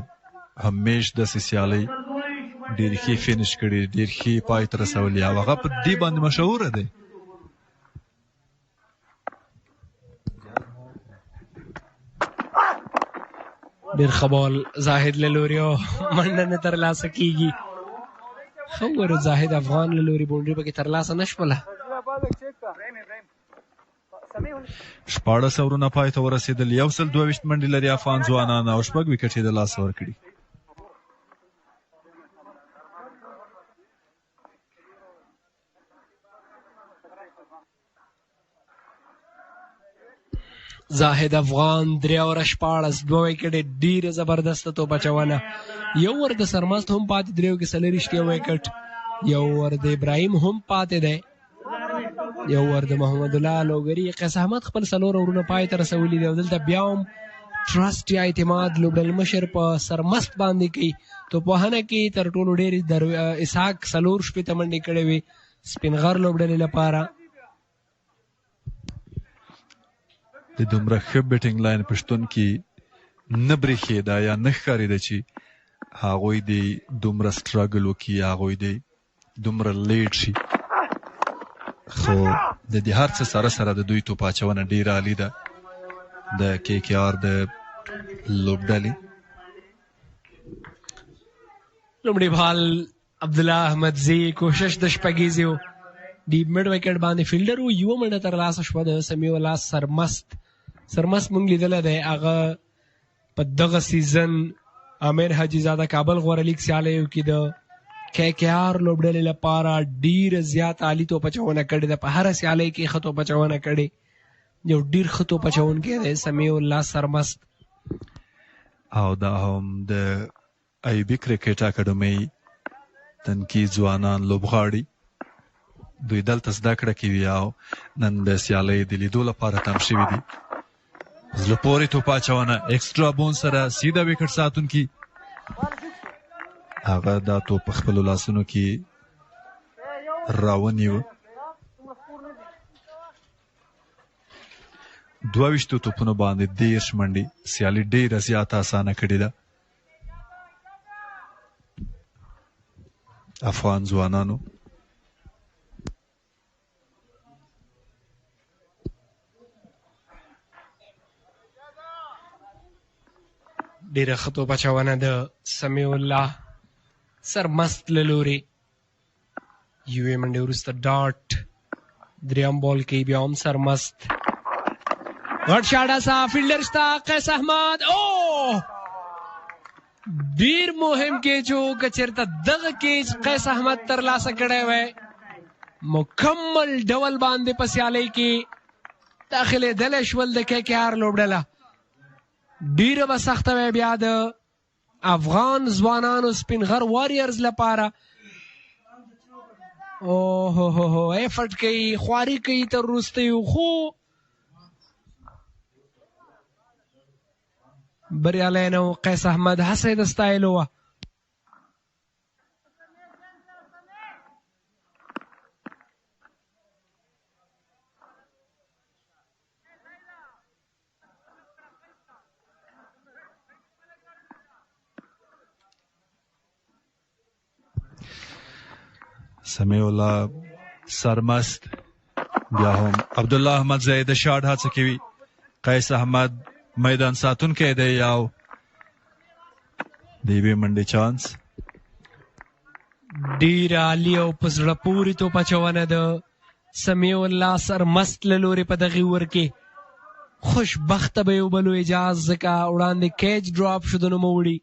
[SPEAKER 9] همیش داسې سیالۍ ډېر ښې فینش کړي ډېر ښې پای ته رسولي او هغه په دې باندې مشهوره دی
[SPEAKER 15] ډېر ښه بال زاهد له لوري او منډه نه ترلاسه کېږي ښه وګوره زاهد افغان له لوري بونډري پکې ترلاسه نه شوله
[SPEAKER 9] 14 اورونه پای ته ورسېدل 122 منډې لري افغان ځوانان او 6 وکټ یې د لاسه ورکړي
[SPEAKER 15] زاهد افغان 3 اوره 14 دوه وکټې ډېره زبردسته توپ اچونه یو ور د سرمست هم پاتې دریو کې 40 وکټ یو ور د ابراهیم هم پاتې دی یو ور د محمد الله لوګري قیس احمد خپل 4 اورونه پای ته رسولي دي او دلته بیا هم ټرسټ یا اعتماد لوبډل مشر په سرمست باندې کوي توپوهنه کې تر ټولو ډېرې اسحاق 4 شپېته منډې کړې وې سپینغر لوبډلې لپاره
[SPEAKER 9] د دومره ښه بیټینګ لاین په شتون کې نه برېښېده یا نه ښکارېده چې هغوی دې دومره سټراګل وکړي هغوی دې دومره لیټ شي خو د دې هر څه سره سره د دوی توپ اچونه ډېره عالي ده د KKR د لوبډلې
[SPEAKER 15] لومړی بال عبدالله احمدزي کوشش د شپږیزې و ډیپ میډ وکټ باندې فیلډر و یوه منډه ترلاسه شوه د سمیع الله سرمست موږ لیدلی دی هغه په دغه سیزن امیر حجیزاده کابل غوره لیګ سیالیو کې د KKR لوبډلې لپاره ډېره زیات عالي توپ اچونه کړې ده په هره سیالۍ کې ښه توپ اچونه کړې یو ډېر ښه توپ اچوونکی دی سمیع الله سرمست
[SPEAKER 9] او دا هم د ایوبي کرکټ اکاډمۍ تنکي ځوانان لوبغاړي دوی دلته زده کړه کوي او نن د سیالۍ د لیدو لپاره تم شوي دي. زړه پورې توپ اچونه ایکسټرا بون سره سیده وکټ ساتونکي هغه دا توپ په خپلو لاسونو کې راونیوه. 22 توپونو باندې 13 منډې سیالي ډېره زیاته اسانه کړې ده. افغان ځوانانو
[SPEAKER 15] ډېره ښه توپ اچونه د سمیع الله سرمست له لورې یوې منډې وروسته ډاټ درېیم بال کې بیا هم سرمست غټ شاټ اسا فیلډر شته قیس احمد ډېر مهم کیچ و که چېرته دغه کیچ قیس احمد ترلاسه کړی وی مکمل ډول باندې په سیالۍ کې داخلېدلی شول د KKR لوبډله ډیره به سخته وي بیا د افغان ځوانانو سپینغر واریرز لپاره. اوهو ایفرټ کوي خواري کوي تر وروستیو خو بریالی نه و. قیس احمد هڅه یې د ستایلو وه.
[SPEAKER 9] سمیع الله سرمست بیا هم عبدالله احمد زید د شاټ هڅه کوي. قیس احمد میدان ساتونکی دی او د یوې منډې چانس
[SPEAKER 15] ډېره عالي او په زړه پورې توپ اچونه د سمیع الله سرمست له لورې په دغې اوور کې خوشبخته به یې وبلو اجاز ځکه وړاندې کیچ ډراپ شو د نوموړي.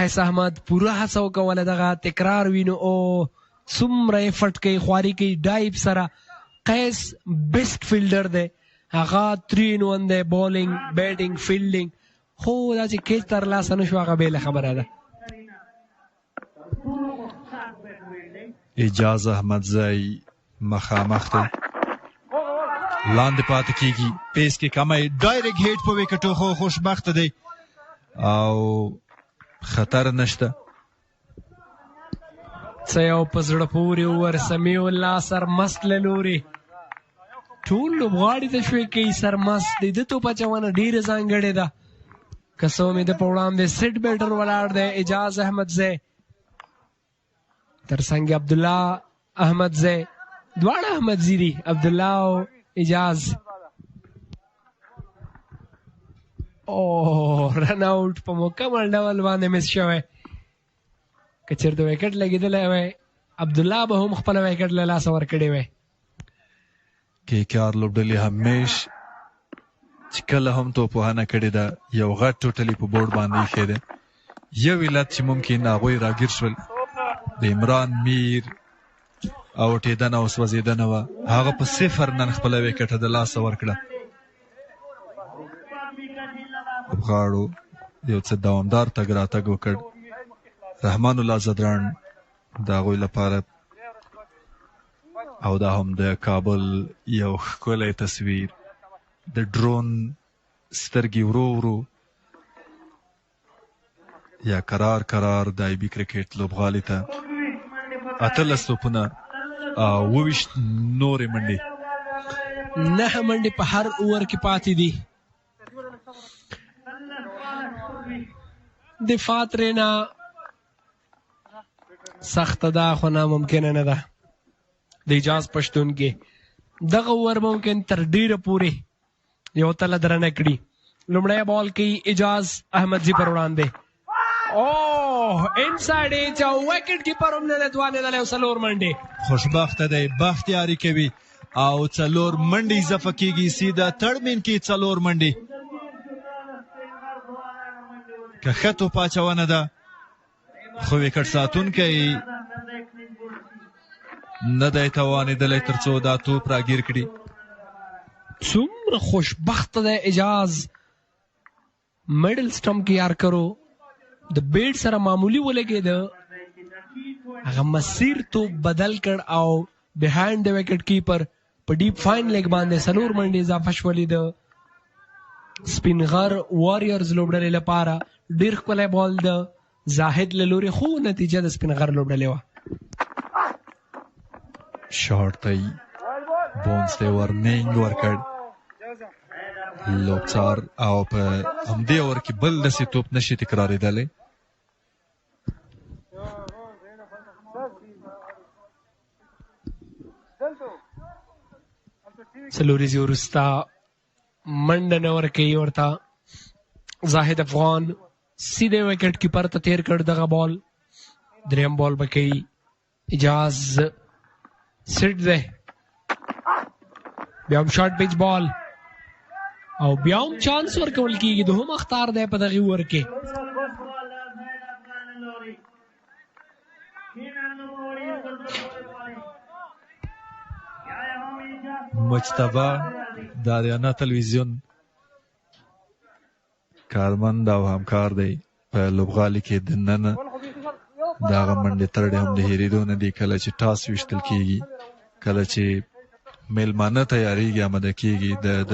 [SPEAKER 15] قیس احمد پوره هڅه وکوله دغه تکرار وینو او څومره یې فټ کوي خواري کوي ډایب سره. قیس بیسټ فیلډر دی هغه 3-in-1 دی بالینګ بیټینګ فیلډینګ خو دا چې کیچ ترلاسه نه شو هغه بېله خبره ده.
[SPEAKER 9] اجاز احمدزی مخامخ دی لاندې پاتې کېږي پیس کې کمی ډایرکټ هیټ په وکټو خو خوشبخته دی او خطر نشته.
[SPEAKER 15] څه یو په زړه پورې اوور سمیع الله سرمست له لورې ټول لوبغاړي ته شوی کوي سرمست دی. د توپ اچونه ډېره ځانګړې ده که څه مې د په وړاندې سیټ بیټر ولاړ دی اجاز احمدزی تر څنګ عبدالله احمدزی دواړه احمدزي دي عبدالله او اجاز. رن آؤٹ په مکمل ډول باندې مس شوی. که چېرته وکټ لګېدلی وی عبدالله به هم خپله وکټ له لاسه ورکړی وی.
[SPEAKER 9] KKR لوبډلې همیش چې کله هم توپوهنه کړې ده یو غټ ټوټلي په بورډ باندې ایښی دی. یو علت چې ممکن هغوی راګیر شول د عمران میر اوټېدنه او سوځېدنه وه هغه په 0 نن خپله وکټه د لاسه ورکړه. لوبغاړو یو څه دوامدار تګ راتګ وکړ. رحمان الله زدران د هغوی لپاره او دا هم د کابل یو ښکلی تصویر د ډرون سترګې ورو ورو یا کرار د ایبي کرکټ لوبغالي ته 18 توپونه 28 نورې منډې
[SPEAKER 15] 9 منډې په هر اوور کې پاتې دي. دفاع ترېنه سخته ده خو ناممکنه نه ده. د اجاز پښتون کې دغه اوور ممکن تر ډیره پورې یو تله درنه کړي. لومړی بال کوي اجاز احمدزي پر وړاندې انسایډ ایچ او وکټ کیپر هم نه توانېدلی او 4 منډې
[SPEAKER 9] خوشبخته دی بختیاري کوي او 4 منډې اضافه کېږي سیده تړمین کې 4 منډې. که ښه توپ اچونه ده خو وکټ ساتونکی نه دی توانېدلی تر څو دا توپ راګیر کړي.
[SPEAKER 15] څومره خوشبخته دی اجاز میډل سټمپ کې یار کرو د بیټ سره معمولی ولګېده، هغه مسیر توپ بدل کړ او بهایند د وکټ کیپر په ډیپ فاین لیګ باندې 4 منډې اضافه شولې. د سپینغر واريورز لوبډلې لپاره ډیر ښکلی بال د زاهد له لورې، خو نتیجه د سپینغر لوبډلې وه.
[SPEAKER 9] شارټ ته بونس ته ورنینګ ورکړ لوبڅار او په همدې اور کې بل داسې توپ نشي تکرارېدلی.
[SPEAKER 15] څلوريزي وروسته منډه نه ورکوي ورته زاهد افغان، سیده وکټ کیپر ته تیر کړ دغه بال. درېیم بال به کوي اجاز سیټ دی، بیا هم شارټ پیچ بال او بیا هم چانس ورکول کېږي، دوهم اختار دی په دغه اوور کې.
[SPEAKER 9] مجتبا د اریانا تلویزیون کارمند او همکار دی په لوبغالي کې د نن د هغه منډې ترړې هم د هېرېدو نه دي. کله چې ټاس ویشتل کېږي، کله چې میلمانه تیاریږي، آماده کېږي د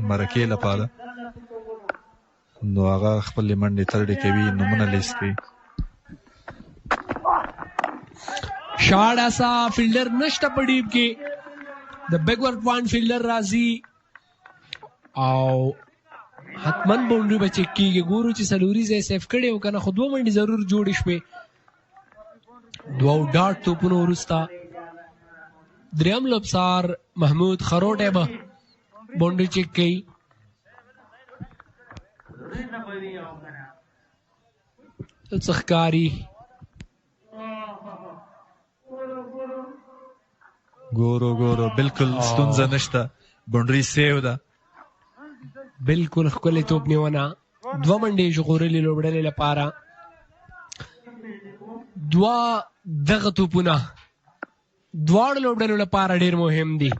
[SPEAKER 9] مرکې لپاره، نو هغه خپلې منډې ترړې کوي، نومونه لیست کوي.
[SPEAKER 15] شاړ اسا فیلډر نشته په ډیپ کې، د بیکورډ پوینټ فیلډر راځي او حتمن باونډري به چک کېږي. ګورو چې څلوري ځای سیف کړی او که نه خو 2 منډې ضرور جوړې شوې. 2 ډاټ توپونو وروسته درېیم لوبڅار محمود خروټی به باونډري چک کوي. څه ښکاري
[SPEAKER 9] ګورو بالکل ستونزه نشته، باونډري سیو ده،
[SPEAKER 15] بالکل ښکلی توپ نیونه. 2 منډې ژغورلې لوبډلې لپاره. 2 دغه توپونه دواړو لوبډلو لپاره ډېر مهم دي.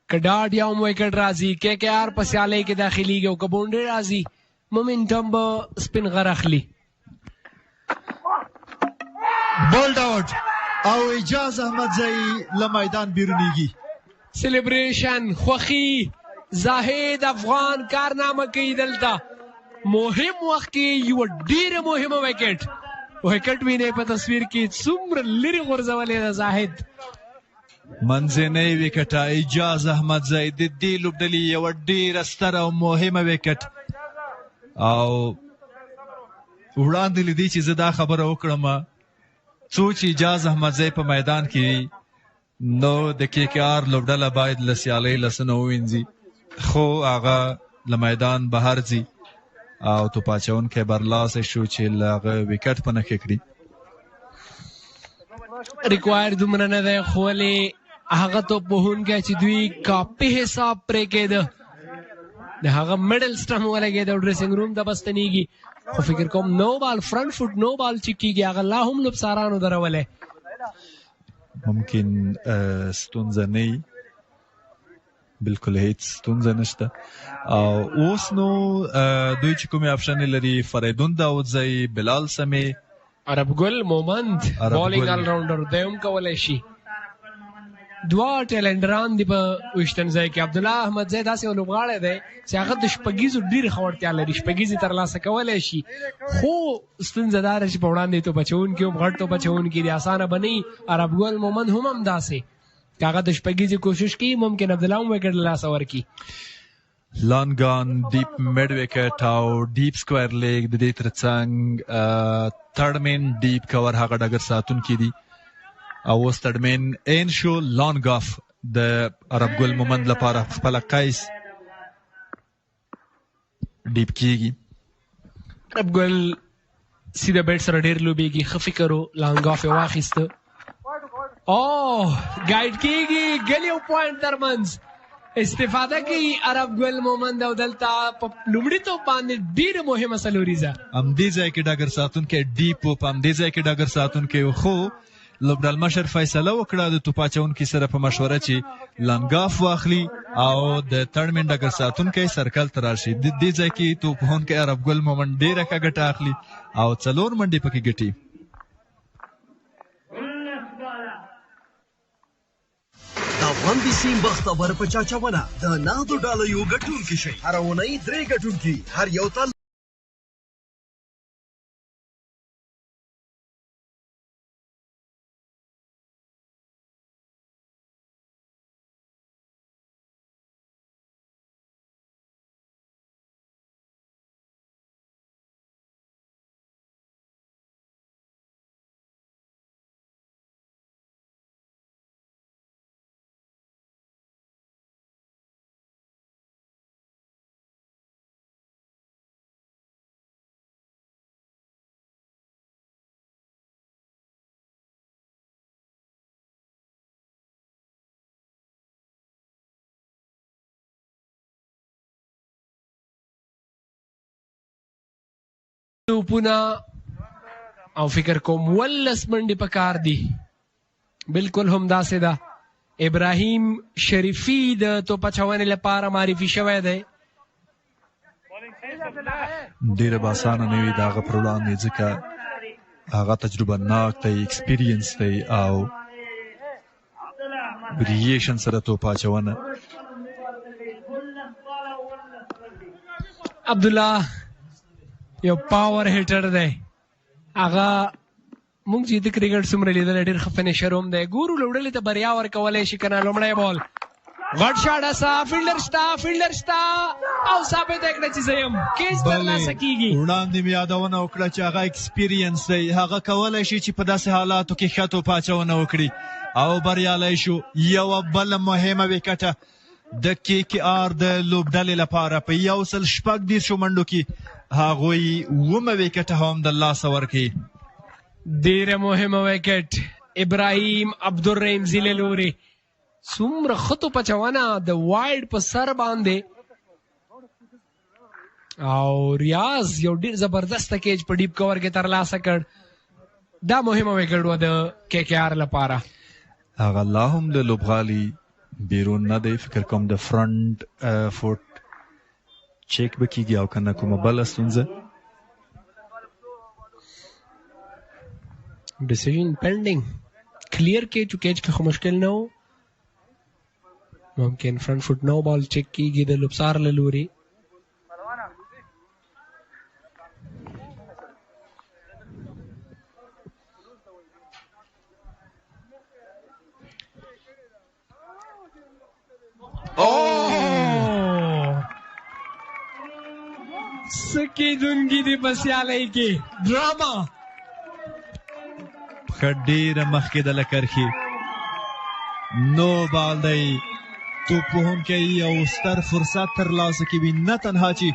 [SPEAKER 15] که ډاډ یا هم ویکټ راځي، کې کې آر په سیالۍ کې داخلېږي او که باونډري راځي، مومنټم به سپینغر اخلي.
[SPEAKER 9] بولډ آوټ او اجاز احمدزی له میدان بیرونیږي.
[SPEAKER 15] سیلیبریشن خوښي زاهد افغان کارنامه کوي دلته. مهم وخت کې یو ډېره مهمه ویکټ وینئ په تصویر کې څومره لرې غورځولې ده زاهد.
[SPEAKER 9] منځنۍ ویکټه اجاز احمدزی د دې لوبډلې یوه ډېره ستره او مهمه ویکټ. او وړاندې له دې چې زه دا خبره وکړم، څو چې اجاز احمدزی په میدان کې نو د کې کې آر لوبډله باید له سیالۍ لسنه ووینځي، خو هغه له میدان بهر ځي او توپ اچونکی برلاسی شو چې له هغه ویکټ په نښه کړي.
[SPEAKER 15] ریکوایر دومره نه دی، خو ولې هغه توپ وهونکی چې دوی کاپي حساب پرې کېده، د هغه میډل سټم ولګېده او ډریسنګ روم ته بستنېږي. خو فکر کوم نو بال فرنٹ فوټ نو بال چې کېږي هغه لا هم لوبڅارانو درولی.
[SPEAKER 9] ممکن ستونزه نه وي، بالکل هیڅ ستونزه نشته. او اوس نو دوی چې کومې آپشنې لري، فریدون داودزی، بلال سمې،
[SPEAKER 15] عربګل مومند بالینګ آل راونډر دی هم کولی شي. 2 ټیلنډران دي په ویشتم ځای کې. عبدالله احمدزی داسې یو لوبغاړی دی چې هغه د شپږیزو ډېرې ښه وړتیا لري، شپږیزې ترلاسه کولی شي، خو ستونزه دا ده چې په وړاندې توپ اچوونکي هم غټ توپ اچوونکي دي، اسانه به نه وي. عربګل مومند هم همداسې، که هغه د شپږیزې کوشش کوي ممکن عبدالله هم ویکټ له لاسه ورکړي.
[SPEAKER 9] لانګان ډیپ میډ ویکټ او ډیپ سکویر لیګ، د دې ترڅنګ تھرډ مین ډیپ کور هغه ډګر ساتونکي دي، او اوس تھرډ مین این شو لانګ آف د عربګل مومند لپاره خپله قیس ډیپ کیږي.
[SPEAKER 15] عربګل سیده بیټ سره ډېر لوبېږي، ښه فکر و، لانګ آف یې واخیسته. ګایډ کیږي ګل یو پوینټ ترمنځ استفاده کوي عربګل مومند او دلته په لومړي توپ باندې ډېره مهمه څلوریزه.
[SPEAKER 9] همدې ځای کې ډګر ساتونکی ډیپ و، په همدې ځای کې ډګر ساتونکی و، خو لوبډال مشر فیصله وکړه د توپ اچونکي سره په مشوره چې لنګاف واخلي او د تړمن ډګر ساتونکی سرکل ته راشي. د دې ځای کې توپ وهونکی عرب ګل مومند ډېره ښه ګټه اخلي او 4 منډې پکې ګټي.
[SPEAKER 11] د افغان بیسیم بختور په چاچونه د نغدو ډالیو ګټونکي شي. هره اونۍ 3 ګټونکي، هر یو تل
[SPEAKER 20] توپونه او فکر کوم 19 منډې په کار دي. بالکل هم داسې ده. ابراهیم شریفي د توپ اچونې لپاره معرفي شوی دی.
[SPEAKER 9] ډېره به اسانه نه وي د هغه پر وړاندې، ځکه هغه تجربه ناک دی، ایکسپیرینس دی او بریشن سره توپ اچونه.
[SPEAKER 20] عبدالله یو پاور هیټر دی. هغه مونږ چې د کرکټ څومره لیدلی ډېر ښه فینیشر هم دی. ګورو لوبډلې ته بریا ورکولی شي که نه. لومړی بال غټ شاټ اسا فیلډر شته او ثابته کړه چې زه یم. کیچ ترلاسه کېږي.
[SPEAKER 9] وړاندې مې یادونه وکړه چې هغه ایکسپیرینس دی، هغه کولی شي چې په داسې حالاتو کې ښه توپ اچونه وکړي او بریالی شو. یوه بله مهمه وکټه د KKR د لوبډلې لپاره په 146 منډو کې هغوی 9 وکټه هم د لاسه ورکړي.
[SPEAKER 20] ډېره مهمه وکټ ابراهیم عبدالرحیم زی له لورې. څومره ښه توپ اچونه د وایډ په سر باندې او ریاض یو ډېر زبردسته کیچ په ډیپ کور کې ترلاسه کړ. دا مهمه وکټ وه د KKR لپاره.
[SPEAKER 9] هغه لا هم له لوبغالي بیرون نه دی. فکر کوم د فرنٹ فوټ چیک به کېږي او که نه کومه بله ستونزه.
[SPEAKER 20] ډیسیژن پینډینګ کلیر کیچ کیچ کې خو مشکل نه و. ممکن فرنٹ فوټ نو بال چیک کېږي د لوبسار له لورې. سکیدونګي دی په سیالۍ کې ډراما
[SPEAKER 9] ښه ډېره مخکې د لکرخي نو بال دی. توپ وهونکی یو ستر فرصت ترلاسه کوي، نه تنها چې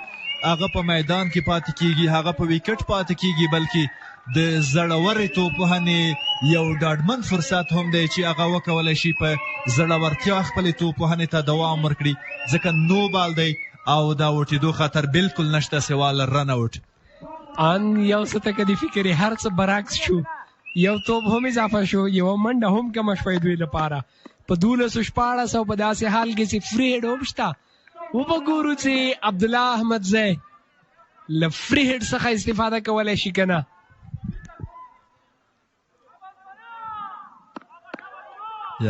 [SPEAKER 9] هغه په میدان کې پاتې کېږي، هغه په ویکټ پاتې کېږي، بلکې د زړورې توپ وهنې یو ډاډمن فرصت هم دی چې هغه وکولی شي په زړورتیا خپلې توپ وهنې ته دوام ورکړي، ځکه نو بال دی او دا وټېدو خطر بالکل نشته سوا له رن اوټ.
[SPEAKER 20] ان یو څه ته که د فکر هر څه برعکس شو، یو توپ هم اضافه شو، یوه منډه هم کمه شوه دوی لپاره. په 1214 په داسې حال کې چې فری هیډ هم شته. وبګورو چې عبدالله احمدزی له فری هیډ څخه استفاده کولی شي که نه.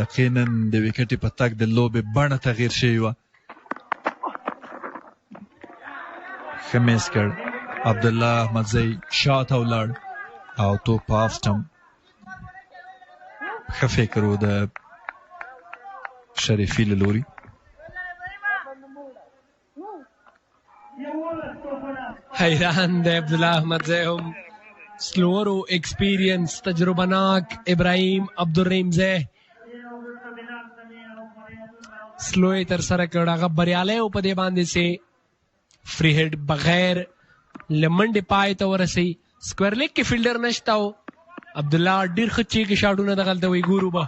[SPEAKER 9] یقینا د ویکټې په تګ د لوبې بڼه تغییر شوې وه. ښه میس کړ عبدالله احمدزی، شاته ولاړ او توپ په آف سټمپ. ښه فکر و د شریفي له لوري.
[SPEAKER 20] حیران دی عبدالله احمدزی هم. سلور و ایکسپیرینس تجربه ناک ابراهیم عبدالرحیم زی سلو یې تر سره کړ. هغه بریالی و په دې باندې چې فری هیډ بغیر له منډې پای ته ورسوي. سکویر لیګ کې فیلډر نشته و. عبدالله ډېر ښه چیکې شاټونه دغلته وی. ګورو به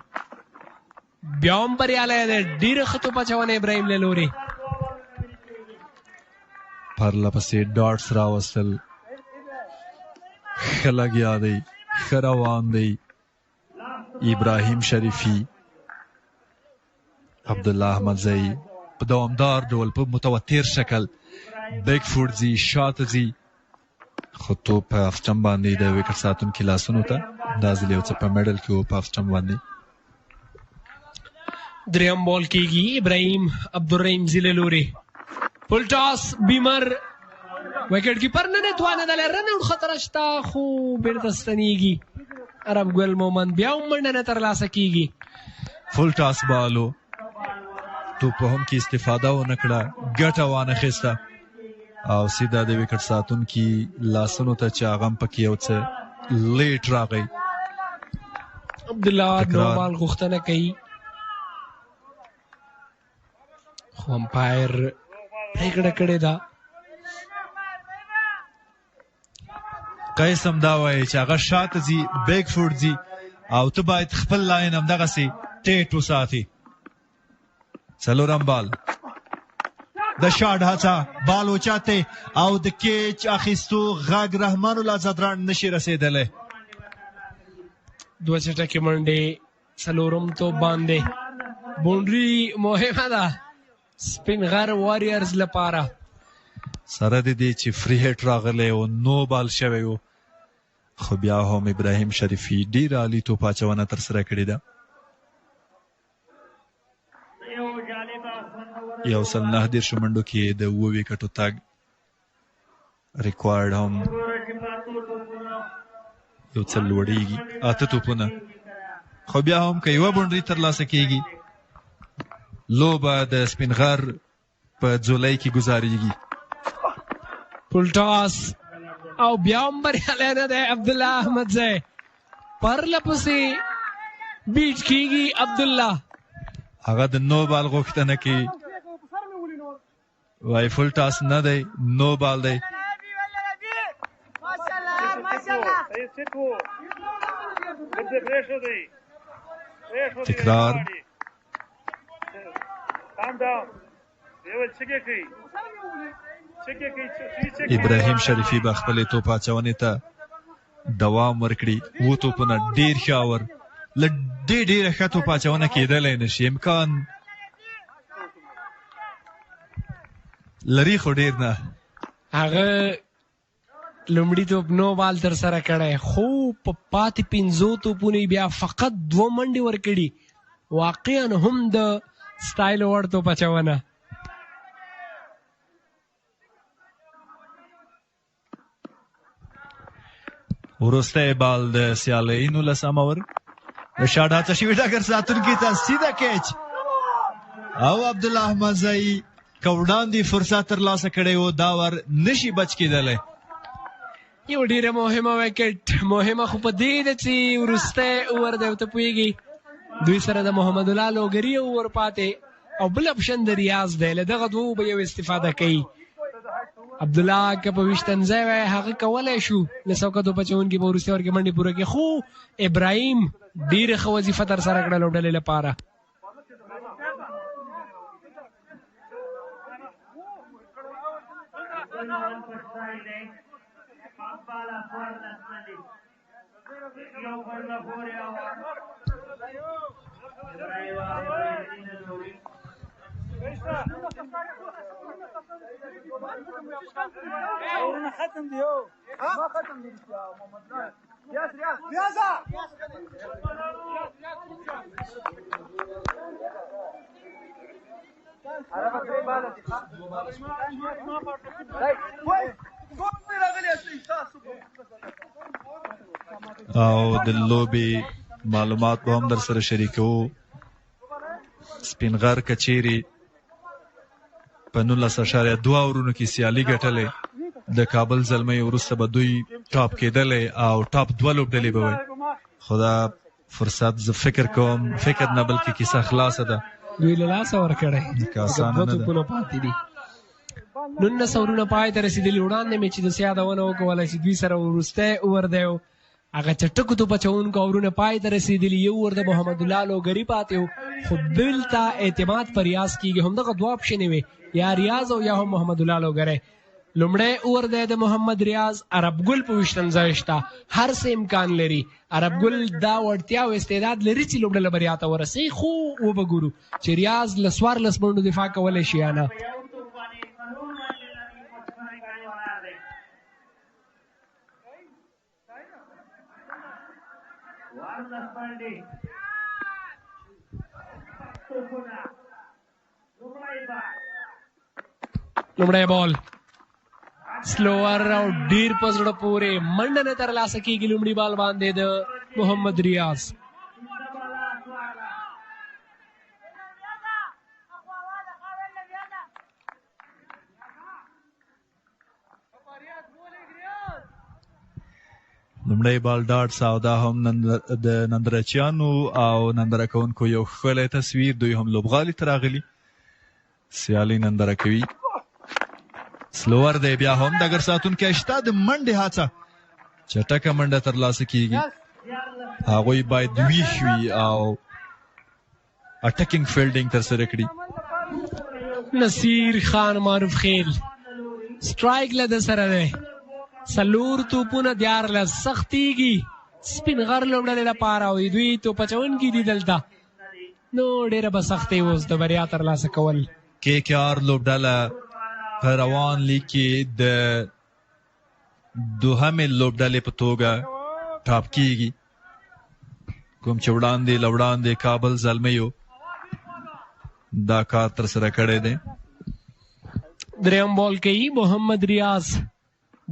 [SPEAKER 20] بیا هم بریالی دی. ډېره ښه توپ اچونه ابراهیم له لورې.
[SPEAKER 9] پرله پسې ډاټس راوستل. ښه لګیا دی، ښه روان دی. ابراهیم شریفی، عبدالله احمدزی په دوامدار ډول په متوتر شکل بیک فوټ ځي، شاته ځي، خو توپ په اف سټمپ باندې د وکټ ساتونکي لاسونو ته، دا ځل یو څه په میډل کې و په اف سټمپ باندې.
[SPEAKER 20] درېیم بال کېږي ابراهیم عبدالرحیم زی له لورې. فل ټاس بیمر وکټ کیپر نه نتوانېدلی، رن آوټ خطره شته خو بېرته ستنېږي. عرب ګل مومند بیا هم منډه نه ترلاسه کېږي.
[SPEAKER 9] فل ټاس بالو، توپ په هم کې استفاده ونه کړه، ګټه وانخیسته او سیده د وکټ ساتونکي لاسونو ته چې هغه هم پکې یو څه لیټ راغی.
[SPEAKER 20] عبدالله نو بال غوښتنه کوي خو امپایر پرېکړه کړې ده.
[SPEAKER 9] قیس هم دا وایي چې هغه شاته ځي، بیک فوټ ځي او ته باید خپل لاین همدغسې ټیټ وساتي. څلورم بال، د شاټ هڅه، بال اوچاته او د کیچ اخیستو غږ رحمان الله زدران نشي رسېدلی.
[SPEAKER 20] دوه چټکې منډې څلورم توپ باندې بونډري مهمه ده سپین غر واریرز لپاره.
[SPEAKER 9] سره د دې چې فری هټ راغلی او نو بال شوی و، خو بیا هم ابراهیم شریفي ډېره عالي توپ اچونه ترسره کړې ده. 109 منډو کې د 7 وکټو تګ ریکوارډ هم یو څه لوړېږي، 8 توپونه، خو بیا هم که یوه بونډري ترلاسه کېږي لوبه د سپین غر په ځولۍ کې ګزارېږي.
[SPEAKER 20] پلټاس او بیا هم بریالی نه دی عبدالله احمدزی، پرله پسې بیټ کېږي عبدالله.
[SPEAKER 9] هغه د نو بال غوښتنه کوي، وای فل ټاس نه دی، نو بال دی. تکرار. ابراهیم شریفي به خپلې توپ اچونې ته دوام ورکړي. 7 توپونه ډېر ښه اور، له ډېره ښه توپ اچونه کېدلی نه شي، امکان لري خو ډېر نه.
[SPEAKER 20] هغه لومړي توپ نو بال ترسره کړی خو په پاتې 5 توپونو بیا فقط 2 منډې ورکړي. واقعا هم د سټایل وړ توپ اچونه.
[SPEAKER 9] وروستی بال د سیالۍ 19 اور، د شاټ هڅه شوې ډګر ساتونکي ته سیده کیچ او عبدالله احمدزی که وړاندې فرصت ترلاسه کړی و دا ور نشي بچ کېدلی.
[SPEAKER 20] یو ډېره مهمه وکټ، مهمه خو په دې ده چې وروستی اوور دی او ته پوهېږي دوی سره د محمد الله لوګري اوور پاتې او بل اپشن د ریاض دی، له دغه دوو به یو استفاده کوي. عبدالله که په ویشتنځی وی هغه کولی شو له سوکه توپ اچونکي په وروستي اوور کې منډې پوره کړي، خو ابراهیم ډېره ښه وظیفه ترسره کړه لوبډلې لپاره.
[SPEAKER 14] ختم دی او ما ختم دی محمد ریاض ریاض
[SPEAKER 9] او د لوبې معلومات به هم در سره شریکوو. سپین غر کچېرې په 19.2 اورونو کې سیالي ګټلې، د کابل زلمۍ وروسته به دوی ټاپ کېدلی او ټاپ 2 لوبډلې به وي، خو دا فرصت زه فکر کوم فکر نه بلکې کیسه خلاصه ده،
[SPEAKER 20] دوی له لاسه ورکړی،
[SPEAKER 9] که اسانه نه ده.
[SPEAKER 20] 2 توپونه پاتې دي، 19 اورونه پای ته رسېدلي. وړاندې مې چې داسې یادونه وکولی چې دوی سره وروستی اوور دی او هغه چټکو توپ اچوونکو اورونه پای ته رسېدلي. یو اوور د محمد الله لوګري پاتې و، خو دلته اعتماد په ریاض کېږي. همدغه 2 اپشنې وې، یا ریاض او یا هم محمد الله لوګری. لومړی اور دی د محمد ریاض عرب ګل په 20 ځای شته هر څه امکان لري عرب ګل دا وړتیا او استعداد لري چې لوبډله بریا ته ورسوي خو وبګورو چې ریاض له 14 منډو دفاع کولی شي یا نه لومړی بال سلوور او ډیر په زړه پورې منډه نه ترلاسه کېږي لومړي بال باندې د محمد ریاض
[SPEAKER 9] لومړی بال ډاټس او دا هم د نندرچیانو او نندره کوونکو یو ښکلی تصویر دوی هم لوبغالي ته راغلي سیالي نندره کوي سلوور دی بیا هم ډګر ساتونکی شته د منډې هڅه چټکه منډه ترلاسه کیږي هغوی باید ویښ وي او اټکینګ فیلډینګ ترسره کړي
[SPEAKER 20] نصیر خان معروف خیل سټرایک له د سره دی څلور توپونه 14 سختیږي سپینغر لوبډلې لپاره وي دوی توپ اچوونکي دي دلته نو ډېره به سختۍ اوس د بریا ترلاسه کول
[SPEAKER 9] KKR لوبډله په روان لیګ کې د دوهمې لوبډلې په توګه ټاپ کیږي کوم چې وړاندې کابل زلمیو دا کار ترسره کړی دی
[SPEAKER 20] درېیم بال کوي محمد ریاض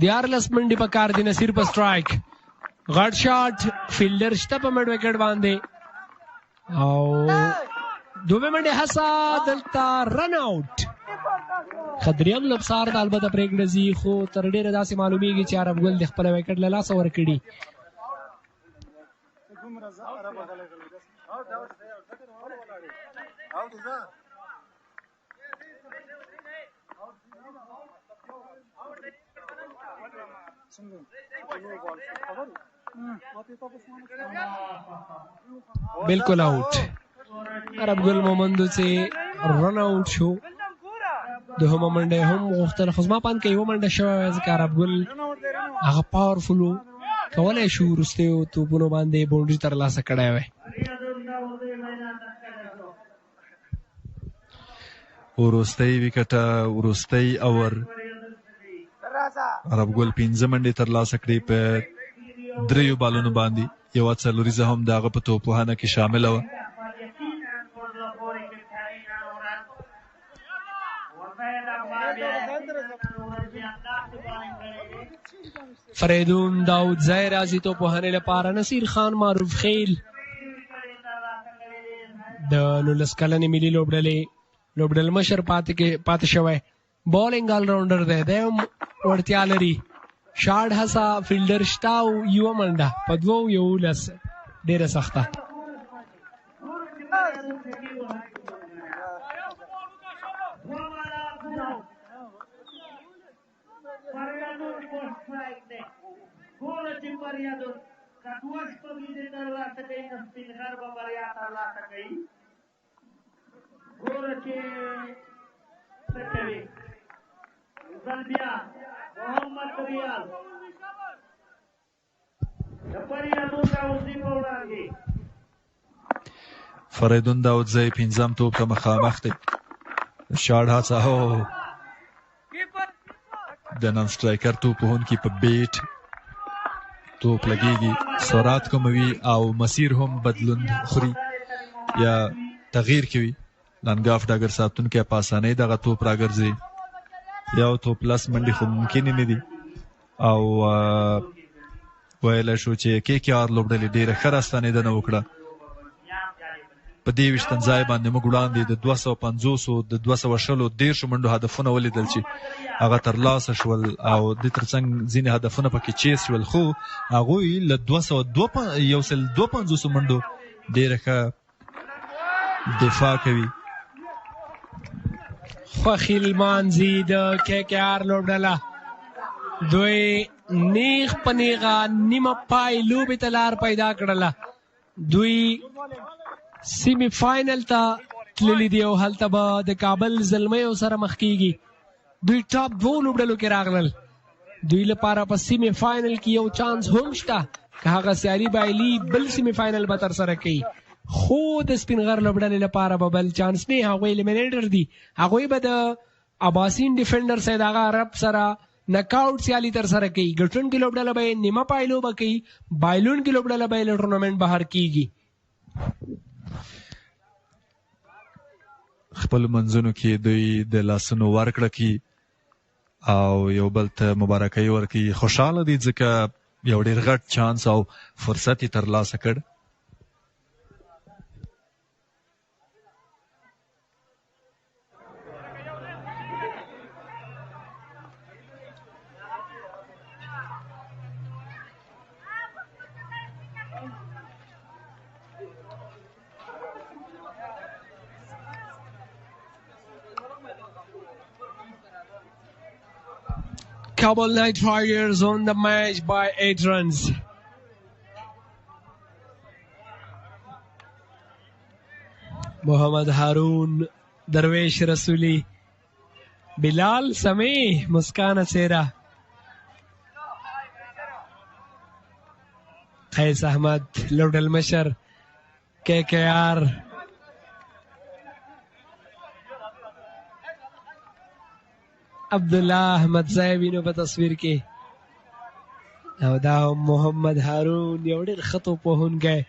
[SPEAKER 20] 14 منډې په کار دي نصیر په سټرایک غټ شاټ فیلډر شته په مډ وکټ باندې او دوه منډې هڅه دلته رن آوټ خدریم لبسار د البته پرېږده ځي خو تر ډېره داسې معلومیږي چې عرب ګل د خپله وکټ له لاسه ورکړي बिल्कुल आउट عرب ګل مومندو چې رن آوټ شو دوهمه منډه هم غوښتله خو زما پاند کې یوه منډه شوې ځکه عرب ګل هغه پاورفل و کولی شو وروستیو توپونو باندې باونډري ترلاسه کړی وی
[SPEAKER 9] وروستی وکټه وروستی اور عرب ګل 15 منډې ترلاسه کړې په 3 بالونو باندې یوه څلوریزه هم د هغه په توپوهنه کې شامله وه
[SPEAKER 20] فریدون داود ځای راځي توپوهنې لپاره نصیر خان معروف خیل د 19 کلنې ملي لوبډل مشر پاتې شوی بالینګ آل راونډر دی دی هم وړتیا لري شاټ هڅه فیلډر شته او یوه منډه په 2-11 ډېره سخته
[SPEAKER 9] فریدون داودزی 15 توپ ته مخامخ دی شاټ هڅه د نن سټرایکر توپ وهونکي په بیټ توپ لګیږي سرعت کموي او مسیر هم بدلون خوري یا تغییر کوي لنګاف ډګر ساتونکی په اسانۍ دغه توپ راګرځي یو توپ لس منډې خو ممکنې نه دي او ویلی شو چې KKR لوبډلې ډېره ښه راستنېدنه وکړه په دې 20 ځای باندې موږ وړاندې د 250 د 210 منډو هدفونه ولیدل چې هغه ترلاسه شول او د ترڅنګ ځینې هدفونه پکې چیس شول خو هغوی له 250 منډو ډېره ښه دفاع کوي
[SPEAKER 20] خوښي لمانځي د KKR لوبډله دوی نیغ په نیغه نیمه پای لوبې ته لار پیدا کړله دوی سیمی فاینل ته تللی دی او هلته به د کابل زلمیو سره مخ کیږي دوی ټاپ 2 لوبډلو کې راغلل. دوی لپاره په سیمی فاینل کې یو چانس هم شته که هغه سیالي بایلي بل سیمی فاینل به ترسره کوي. خو د سپینغر لوبډلې لپاره به بل چانس نه، هغوی الیمینیټر دي. هغوی به د اباسین ډیفنډر سید هغه عرب سره نکاوټ سیالي ترسره کوي. ګټونکې لوبډله به یې نیمه پایلو به کوي، بایلونکې لوبډله به یې له ټورنمنټ بهر کیږي.
[SPEAKER 9] خپل منځونو کې دوی د لاسونو ورکړه کی او یو بل ته مبارکۍ ورکړي. خوشحاله دي ځکه یو ډېر غټ چانس او فرصت یې ترلاسه کړ.
[SPEAKER 20] Kabul Knight Riders won the match by 8 runs. Mohammad Haroon, Darwesh Rasuli, Bilal Sameh, Muskan Asera, Qais Ahmad, Lord Al-Mashar, KKR, عبدالله احمد صاحب وینو په تصویر کې، او دا محمد هارون یو ډېر ښه توپوهونکی،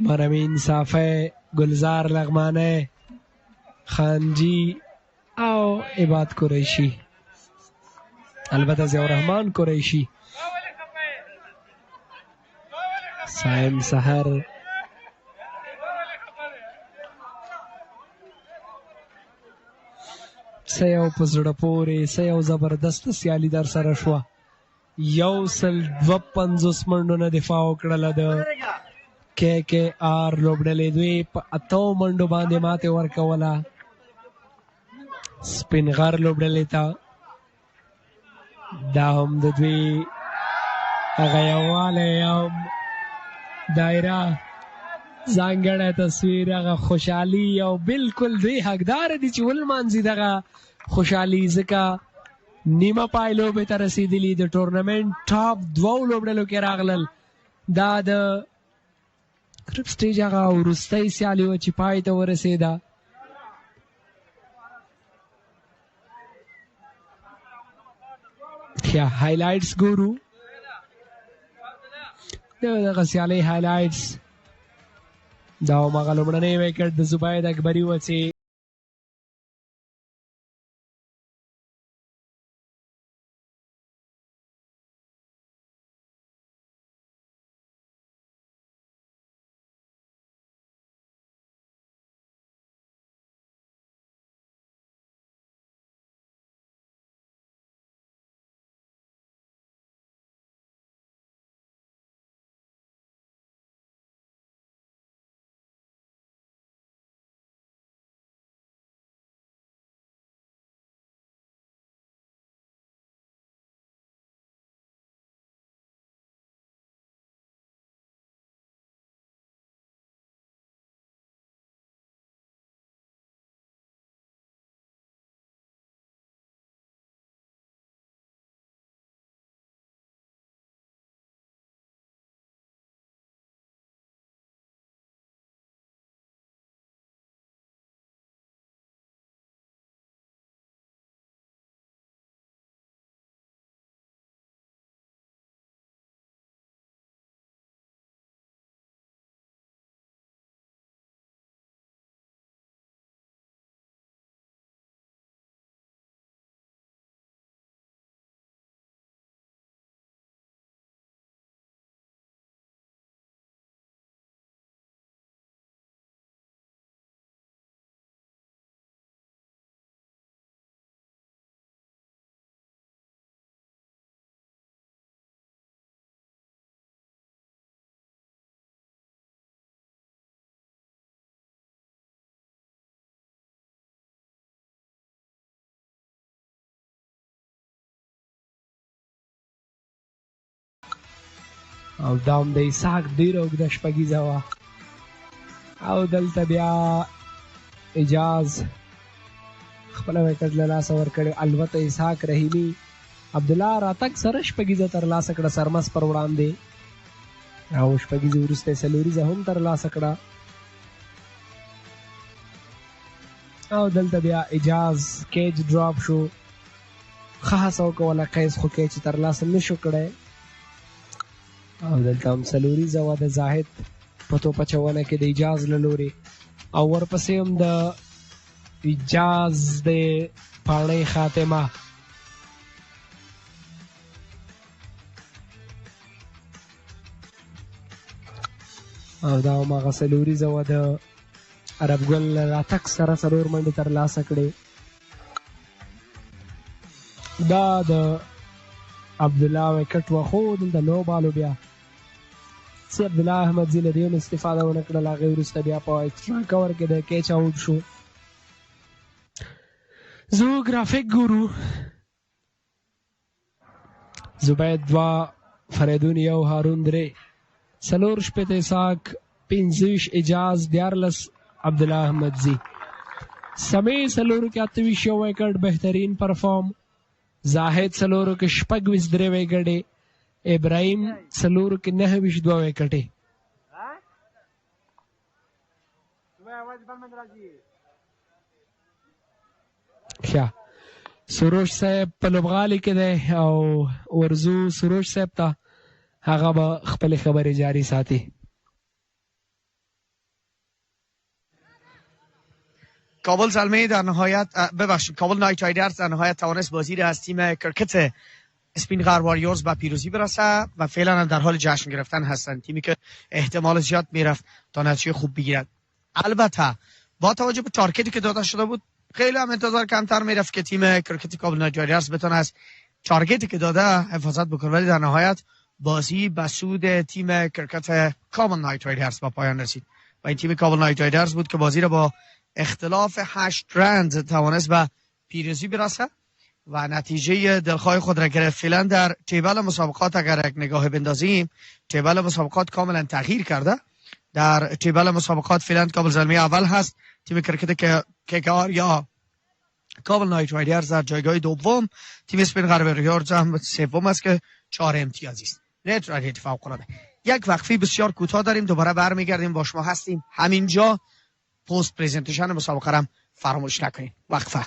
[SPEAKER 20] مرمین صافی، گلزار لغمانی، خانجی او عباد قریشی، البته ضیاء الرحمن قریشی، سایم سحر، څه یو په زړه پورې، څه یو زبردسته سیالي در سره شوه. 152 منډو نه دفاع وکړله د KKR لوبډلې. دوی په 8 منډو باندې ماتې ورکوله سپینغر لوبډلې ته. دا هم د دوی هغه یووالی او دایره ځانګړی تصویر، هغه خوشحالي، او بالکل دوی حقدار دي چې ولمانځي دغه خوشحالي، ځکه نیمه پای لوبې ته رسېدلي، د ټورنمنټ ټاپ 2 لوبډلو کې راغلل. دا د ګروپ سټیج هغه وروستۍ سیالي وه چې پای ته ورسېده. یا هایلایټس ګورو، دغه سیالۍ هایلایټس. دا هماغه لومړنی ویکټ د زبید اکبري و چې او دا هم د اسحاق ډېره اوږده شپږیزه وه. او دلته بیا اجاز خپل وکټ له لاسه ورکړی. البته اسحاق رحیمي عبدالله راتګ سره شپږیزه ترلاسه کړه سرمس پر وړاندې، او شپږیزې وروسته یې څلوریزه هم ترلاسه کړه. او دلته بیا اجاز کیج ډراپ شو، ښه هڅه وکوله قیس، خو کیچ ترلاسه نه شو کړی. او دلته هم څلوریزه وه د زاهد په توپ اچونه کې د اجاز له لورې، او ورپسې هم د اجاز د پاڼۍ خاتمه. او دا هم هغه څلوریزه وه د عرب ګل له راتګ سره څلور منډې ترلاسه کړې. دا د عبدالله وکټ وه، خو دلته نو بالو بیا سی عبدالله احمدزي له دې هم استفاده ونه کړل. هغې وروسته بیا په ایکسټرا کور کې د کیچ آوټ شو. زه ګرافیک ګورو، زبید 2، فریدون 1، هارون 3، څلور شپېته اسحاق، 25 اجاز، 14 عبدالله احمدزي. سمې څلورو کې 28 یو وکټ بهترین پرفارم، زاهد څلورو کې 26 3 وکټې، ابراهیم څلورو کې 29 2 وکټې. ښه سروش صاحب په لوبغالي کې دی او ورزو سروش صاحب ته، هغه به خپلې خبرې جاری ساتي.
[SPEAKER 1] کابل زلمه در نهایت کابل نایت رایدرز در نهایت توانست بازی را از تیم کرکت اسپینغر واریورز به پیروزی برسه و فعلا هم در حال جشن گرفتن هستند، تیمی که احتمال زیاد میرفت تا نتیجه خوب بگیرد. البته با توجه به تارگتی که داده شده بود خیلی هم انتظار کمتر میرفت که تیم کرکت کابل نایت رایدرز بتونه از تارگتی که داده حفاظت بکنه، ولی در نهایت بازی به سود تیم کرکت کابل نایت رایدرز با پایان رسید و این تیم کابل نایت رایدرز بود که بازی را با اختلاف 8 رند توانست به پیروزی برسه و نتیجه دلخواه خود را گرفت. فعلا در تیبل مسابقات اگر یک نگاه بندازیم، تیبل مسابقات کاملا تغییر کرده. در تیبل مسابقات فعلا کابل زلمی اول هست، تیم کرکت کیکار یا کابل نایت رایدرز در جایگاه دوم، تیم اسپینغر واریورز هم سوم است که 4 امتیازی است. نت رایت فوق العاده. یک وقفه بسیار کوتاه داریم، دوباره برمیگردیم با شما هستیم همینجا. پست پریزنتیشن مسابقه را فراموش نکنید. وقفه.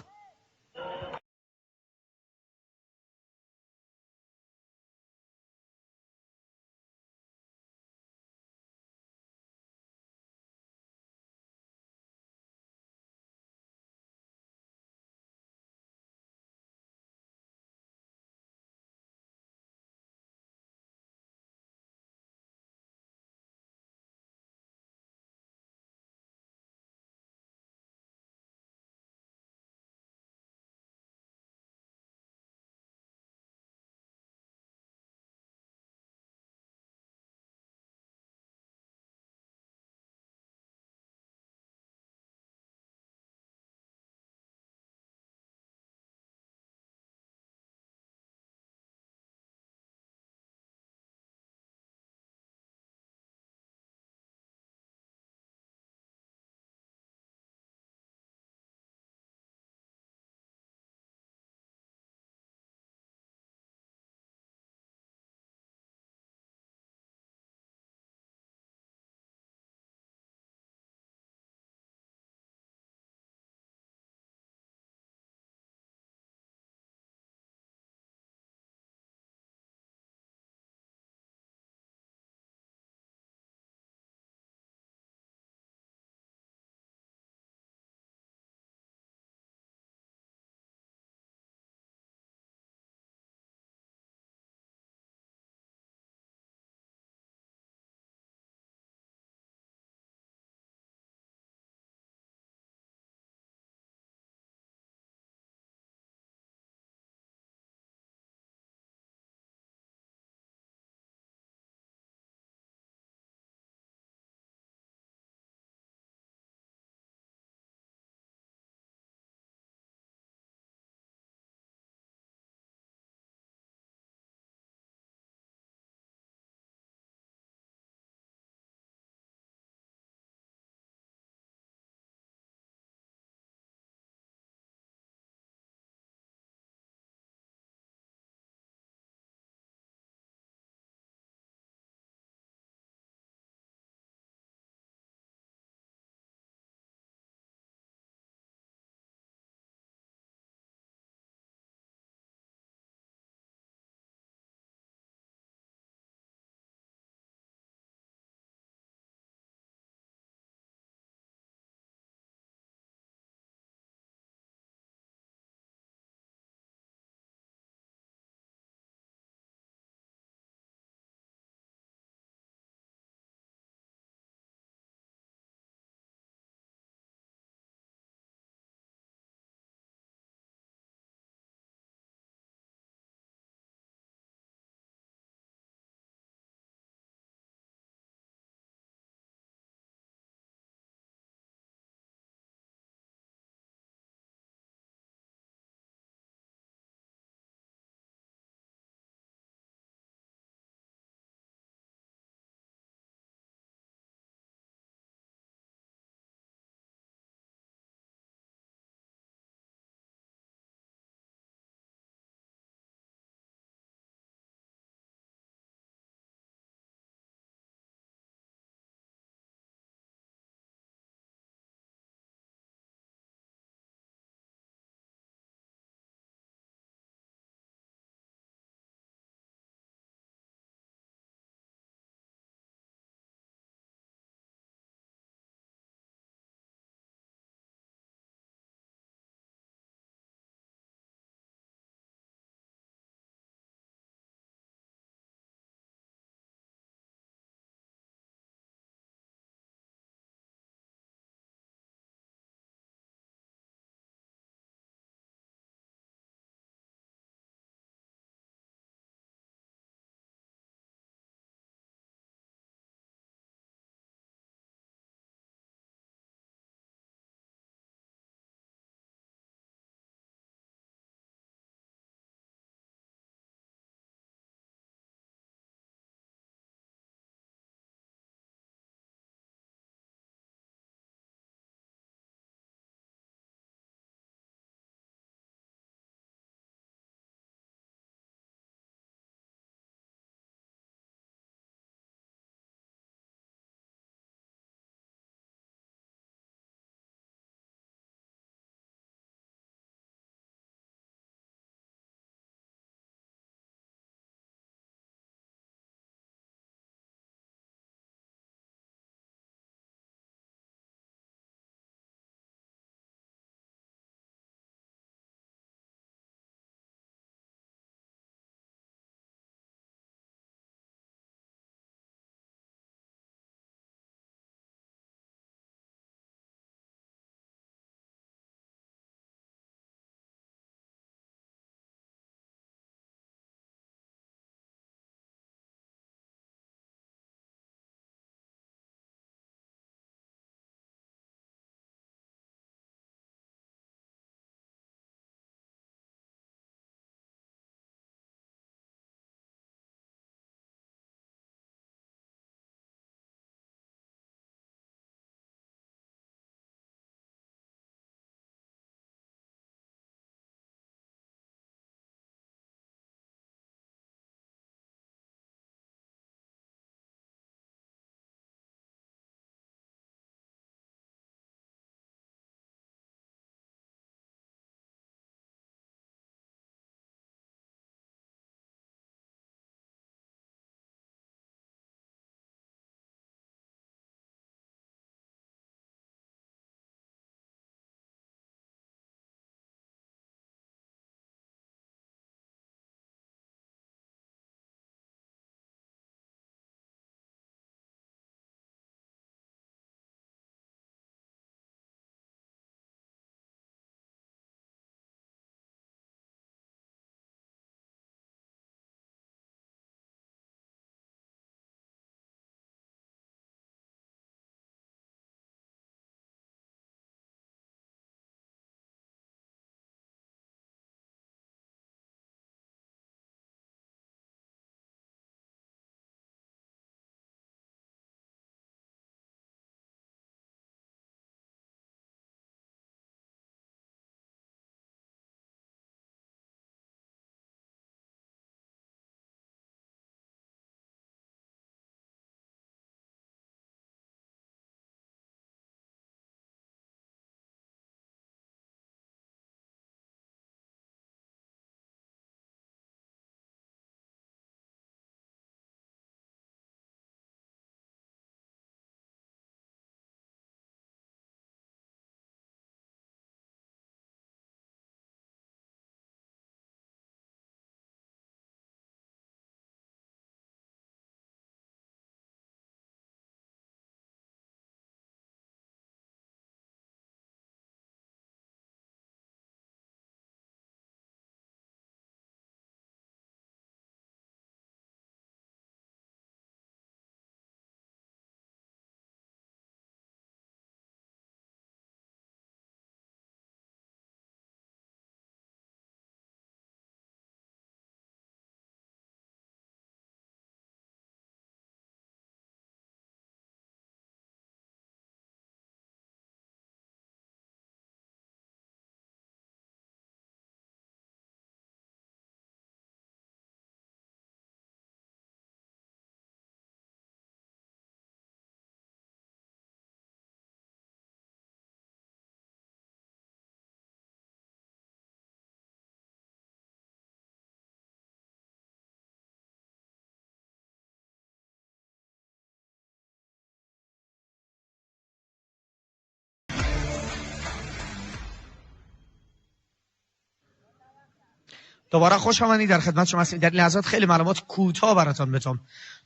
[SPEAKER 1] دوباره خوش آمدید در خدمت شما هستیم. در لحظات خیلی معلومات کوتاه براتون بدم.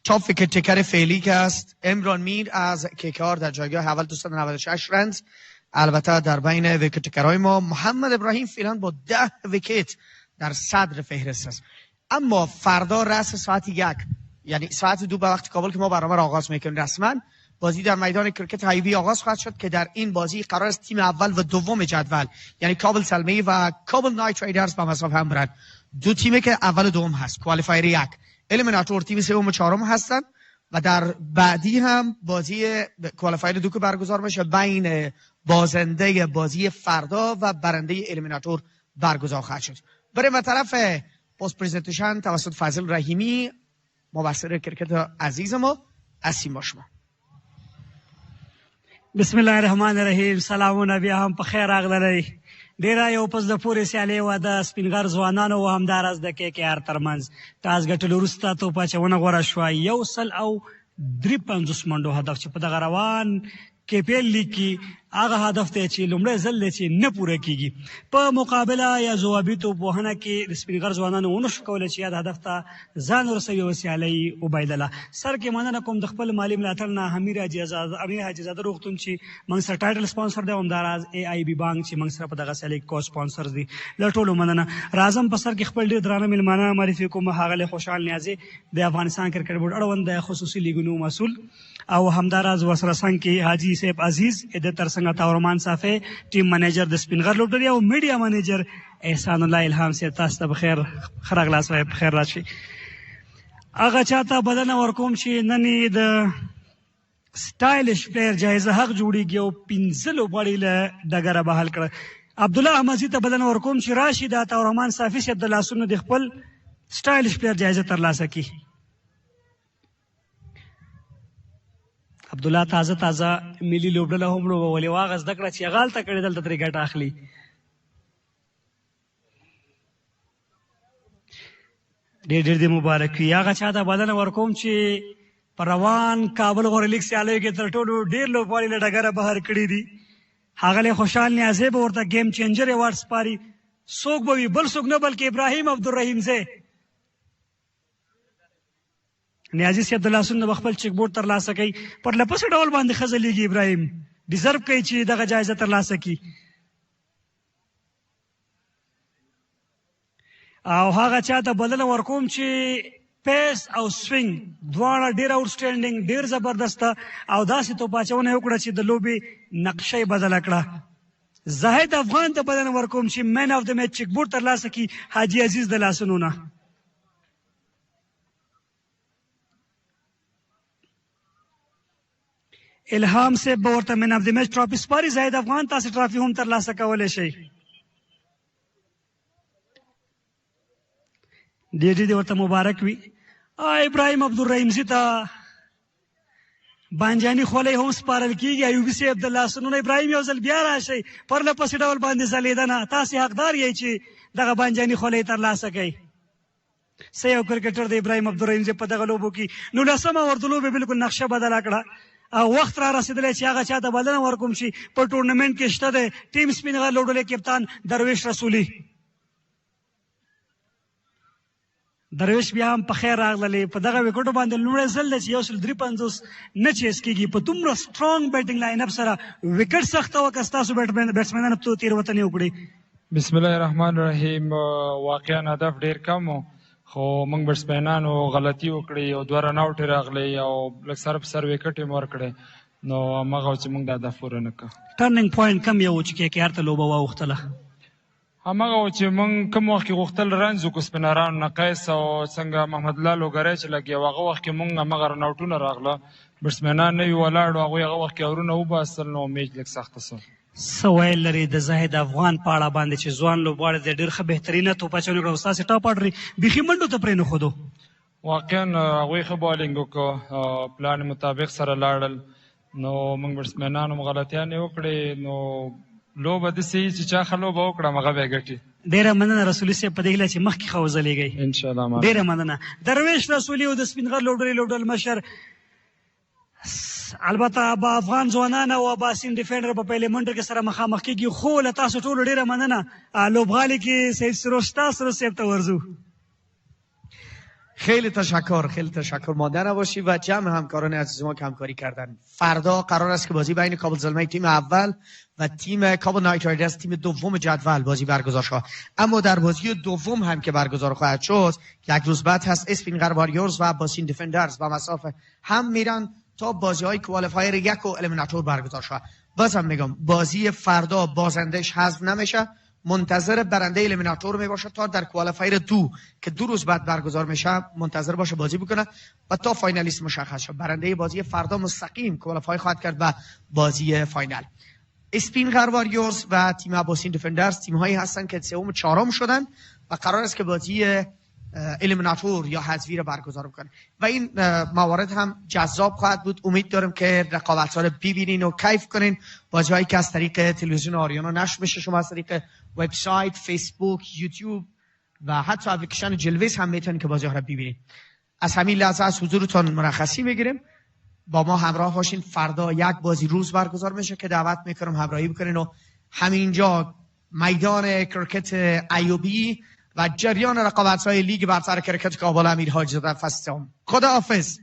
[SPEAKER 1] تاپ ویکت تیکر فعلی که است امران میر از KKR در جایگاه اول 296 رنز. البته در بین ویکت تیکرهای ما محمد ابراهیم فعلا با 10 ویکت در صدر فهرست است. اما فردا رأس ساعت 1 یعنی ساعت 2 به وقت کابل که ما برنامه را آغاز میکنیم رسما بازی در میدان کرکت حیوی آغاز خواهد شد که در این بازی قرار است تیم اول و دوم جدول یعنی کابل سلمی و کابل نایت رایدرز با مساوی هم برند. دو تیمی که اول و دوم هست کوالیفایر 1 الیمیناتور تیم سوم و چهارم هستند و در بعدی هم بازی کوالیفایر 2 که برگزار میشه بین بازنده بازی فردا و برنده الیمیناتور برگزار خواهد شد. بریم به طرف پست پرزنتیشن توسط فضل رحیمی مبصر کرکت عزیز ما از سیما شما.
[SPEAKER 8] بسم الله الرحمن الرحیم. سلامونه بیا هم په خیر راغلی. ډیره یو پس د پورې سیالۍ وه د سپینغر ځوانانو و همداراز د KKR ترمنځ ټاس ګټلو وروسته توپ اچونه غوره شوه. 153 منډو هدف چې په دغه روان KPL لیګ کې هغه هدف دی چې لومړی ځل دی چې نه پوره کیږي. په مقابله یا ځوابي توپوهنه کې د سپینغر ځوانانو ونه شو کولی چې دا هدف ته ځان ورسوي او سیالۍ وبایلله. سر کې مننه کوم د خپل مالي ملاتړ نه امیر حاجزاده روغتون چې موږ سره ټایټل سپانسر دی او همداراز AIB بانک چې موږ سره په دغه سیالۍ کې کو سپانسر دي. له ټولو مننه. راځم په سر کې خپل ډېر درانه مېلمانه معرفي کوم. ښاغلی خوشحال نیازی د افغانستان کرکټ بورډ اړوند د خصوصي لیګونو مسؤل او همداراز ورسره څنګ کې حاجي صاحب عزیز د ترڅنګ تورمان صافی ټیم منیجر د سپینغر لوبډلې او میډیا منیجر احسان الله الهام صاحب تاسو ته بخیر خراغلاس وای بخیر راشي. هغه چاته بدنه ورکوم چې نن د سټایلش پلیر جایزه حق جوړیږي او 15 لوبغاړي له ډګره بحال کړه. عبد الله احمدی ته بدنه ورکوم چې راشي د تورمان صافی صاحب د لاسونو د خپل سټایلش پلیر جایزه ترلاسه کړي. عبدالله تازه ملي لوبډله هم لوبولې واغه زده کړه چې هغه هلته کړې دلته ترې ګټه اخلي. ډېر دې مبارک وي. هغه چا ته بلنه ورکوم چې په روان کابل غوره لیګ سیالیو کې تر ټولو ډېر لوبغاړي له ډګره بهر کړي دي. ښاغلی خوشحال نیازی به ورته ګیم چینجر ایوارډ سپاري. څوک به وي بل څوک نه بلکې ابراهیم عبدالرحیم زی. نیازی صاحب د لاسونو به خپل چیک بورډ ترلاسه کوي. پر لپسې ډول باندې ښه ځلیږي. ابراهیم ډیزرو کوي چې دغه جایزه ترلاسه کړي. او هغه چا ته بلنه ورکوم چې پیس او سوینګ دواړه ډېر آوټسټینډینګ ډېر زبردسته او داسې توپ اچونه یې وکړه چې د لوبې نقشه یې بدله کړه. زاهد افغان ته بلنه ورکوم چې مین اف د میچ چیک بورډ ترلاسه کړي حاجي عزیز د لاسونو نه. الهام صاحب به ورته مین اف د میچ ټرافي سپاري. زاهد افغان تاسې ټرافي هم ترلاسه کولی شئ. ډېر ورته مبارک وي. ابراهیم عبدالرحیم زی ته بانجاني خولۍ هم سپارل کېږي. ایوبي صاحب د لاسونو نه. ابراهیم یو ځل بیا راشئ. پرله پسې ډول باندې ځلېدنه تاسې حقدار یئ چې دغه بانجاني خولۍ ترلاسه کوئ. څه یو کرکټر د ابراهیم عبدالرحیم زی په دغه لوبو کې 19مه ور د لوبې بالکل نقشه بدله کړه او وخت را رسېدلی چې هغه چا ته بلنه ورکوم چې په ټورنمنټ کې شته دی ټیم سپینغر لوبډلې کپتان درویش رسولي. درویش بیا هم په خیر راغللی. په دغه وکټو باندې لومړی ځل دی چې 153 نه چیس کېږي. په دومره سټرانګ بیټینګ لاین اپ سره وکټ سخته وه که ستاسو بیټسمینانو تېروتنې وکړي.
[SPEAKER 4] بسم الله الرحمن الرحیم. واقعا هدف ډېر کم و خو موږ بیټسمینانو غلطي وکړې او 2 رن آوټ یې راغلی او لږ سر په سر وکټ یې ورکړی نو همغه چې موږ د هدف پوره نه کړه.
[SPEAKER 8] ټرننګ پوینټ کم یو چې KKR ته لوبه واوښتله؟
[SPEAKER 4] همغه و چې موږ کوم وخت کې غوښتل رنز وکړو سپینرانو نه قیس او څنګه محمد الله لوګری چې لګي او هغه وخت کې موږ همغه رن آوټونه راغله بیټسمینان نه وي ولاړ او هغوی هغه وخت کې اورونه وباسل نو میچ لږ سخته سو.
[SPEAKER 8] څه ویل لري د زاهد افغان په اړه باندې چې ځوان لوبغاړی دی ډېر ښه بهترینه توپ اچونې کړه او ستاسې ټاپ آرډر بیخي منډو ته پرې نښودو؟
[SPEAKER 4] واقعا هغوی ښه بالینګ وکړه پلان مطابق سره لاړل نو موږ بیټسمینانو هم غلطیانې وکړې نو لوبه داسې چې چا ښه لوبه وکړه هغه به یې ګټي.
[SPEAKER 8] ډېره مننه رسولي صاحب په دې هیله چې مخکې ښه وځلېږئ.
[SPEAKER 4] انشاءالله.
[SPEAKER 8] ډېره مننه. درویش رسولي او د سپینغر لوبډلې لوبډل مشر البته با افغان ځوانان او با سیم ډیفندر په پیل منډر کې سره مخامخ کیږي خو له تاسو ټولو ډیره مننه لوبغالي کې سید سروشتا سروسیب ته ورزو.
[SPEAKER 1] خیلی تشکر مادر نباشی و جمع همکاران عزیز ما که همکاری کردن. فردا قرار است که بازی بین کابل زلمه تیم اول و تیم کابل نایت رایدرز تیم دوم جدول بازی برگزار شود. اما در بازی دوم هم که برگزار خواهد شد یک روز بعد هست اسپینغر واریورز و باسین دیفندرز و مسافه هم میرن تا بازی های کوالیفایر یک و الیمیناتور برگزار شود. بازم میگم بازی فردا بازندش حذف نمیشه، منتظر برنده الیمیناتور می باشه تا در کوالیفایر 2 که 2 روز بعد برگزار میشه منتظر باشه بازی بکنه و تا فاینالیست مشخص شه. برنده بازی فردا مستقیم کوالیفای خواهد کرد و بازی فاینال. اسپینغر واریورز و تیم اباسین دیفندرز تیم هایی هستن که سوم و چهارم شدن و قرار است که بازی الیمیناتور یا حذفی رو برگزار کنه و این موارد هم جذاب خواهد بود. امید دارم که رقابت‌ها رو ببینین و کیف کنین. بازی‌هایی که از طریق تلویزیون آریانا نشر میشه شما از طریق وبسایت، فیسبوک، یوتیوب و حتی اپلیکیشن جلویز هم میتونین که بازی‌ها رو ببینین. از همین لحظه از حضورتون مرخصی میگیریم. با ما همراه باشین. فردا یک بازی روز برگزار میشه که دعوت میکنم همراهی بکنین و همینجا میدان کرکت ایوبی و جریان رقابت‌های لیگ برتر کرکت کابل امیر حاجزاده فصل سوم. خداحافظ.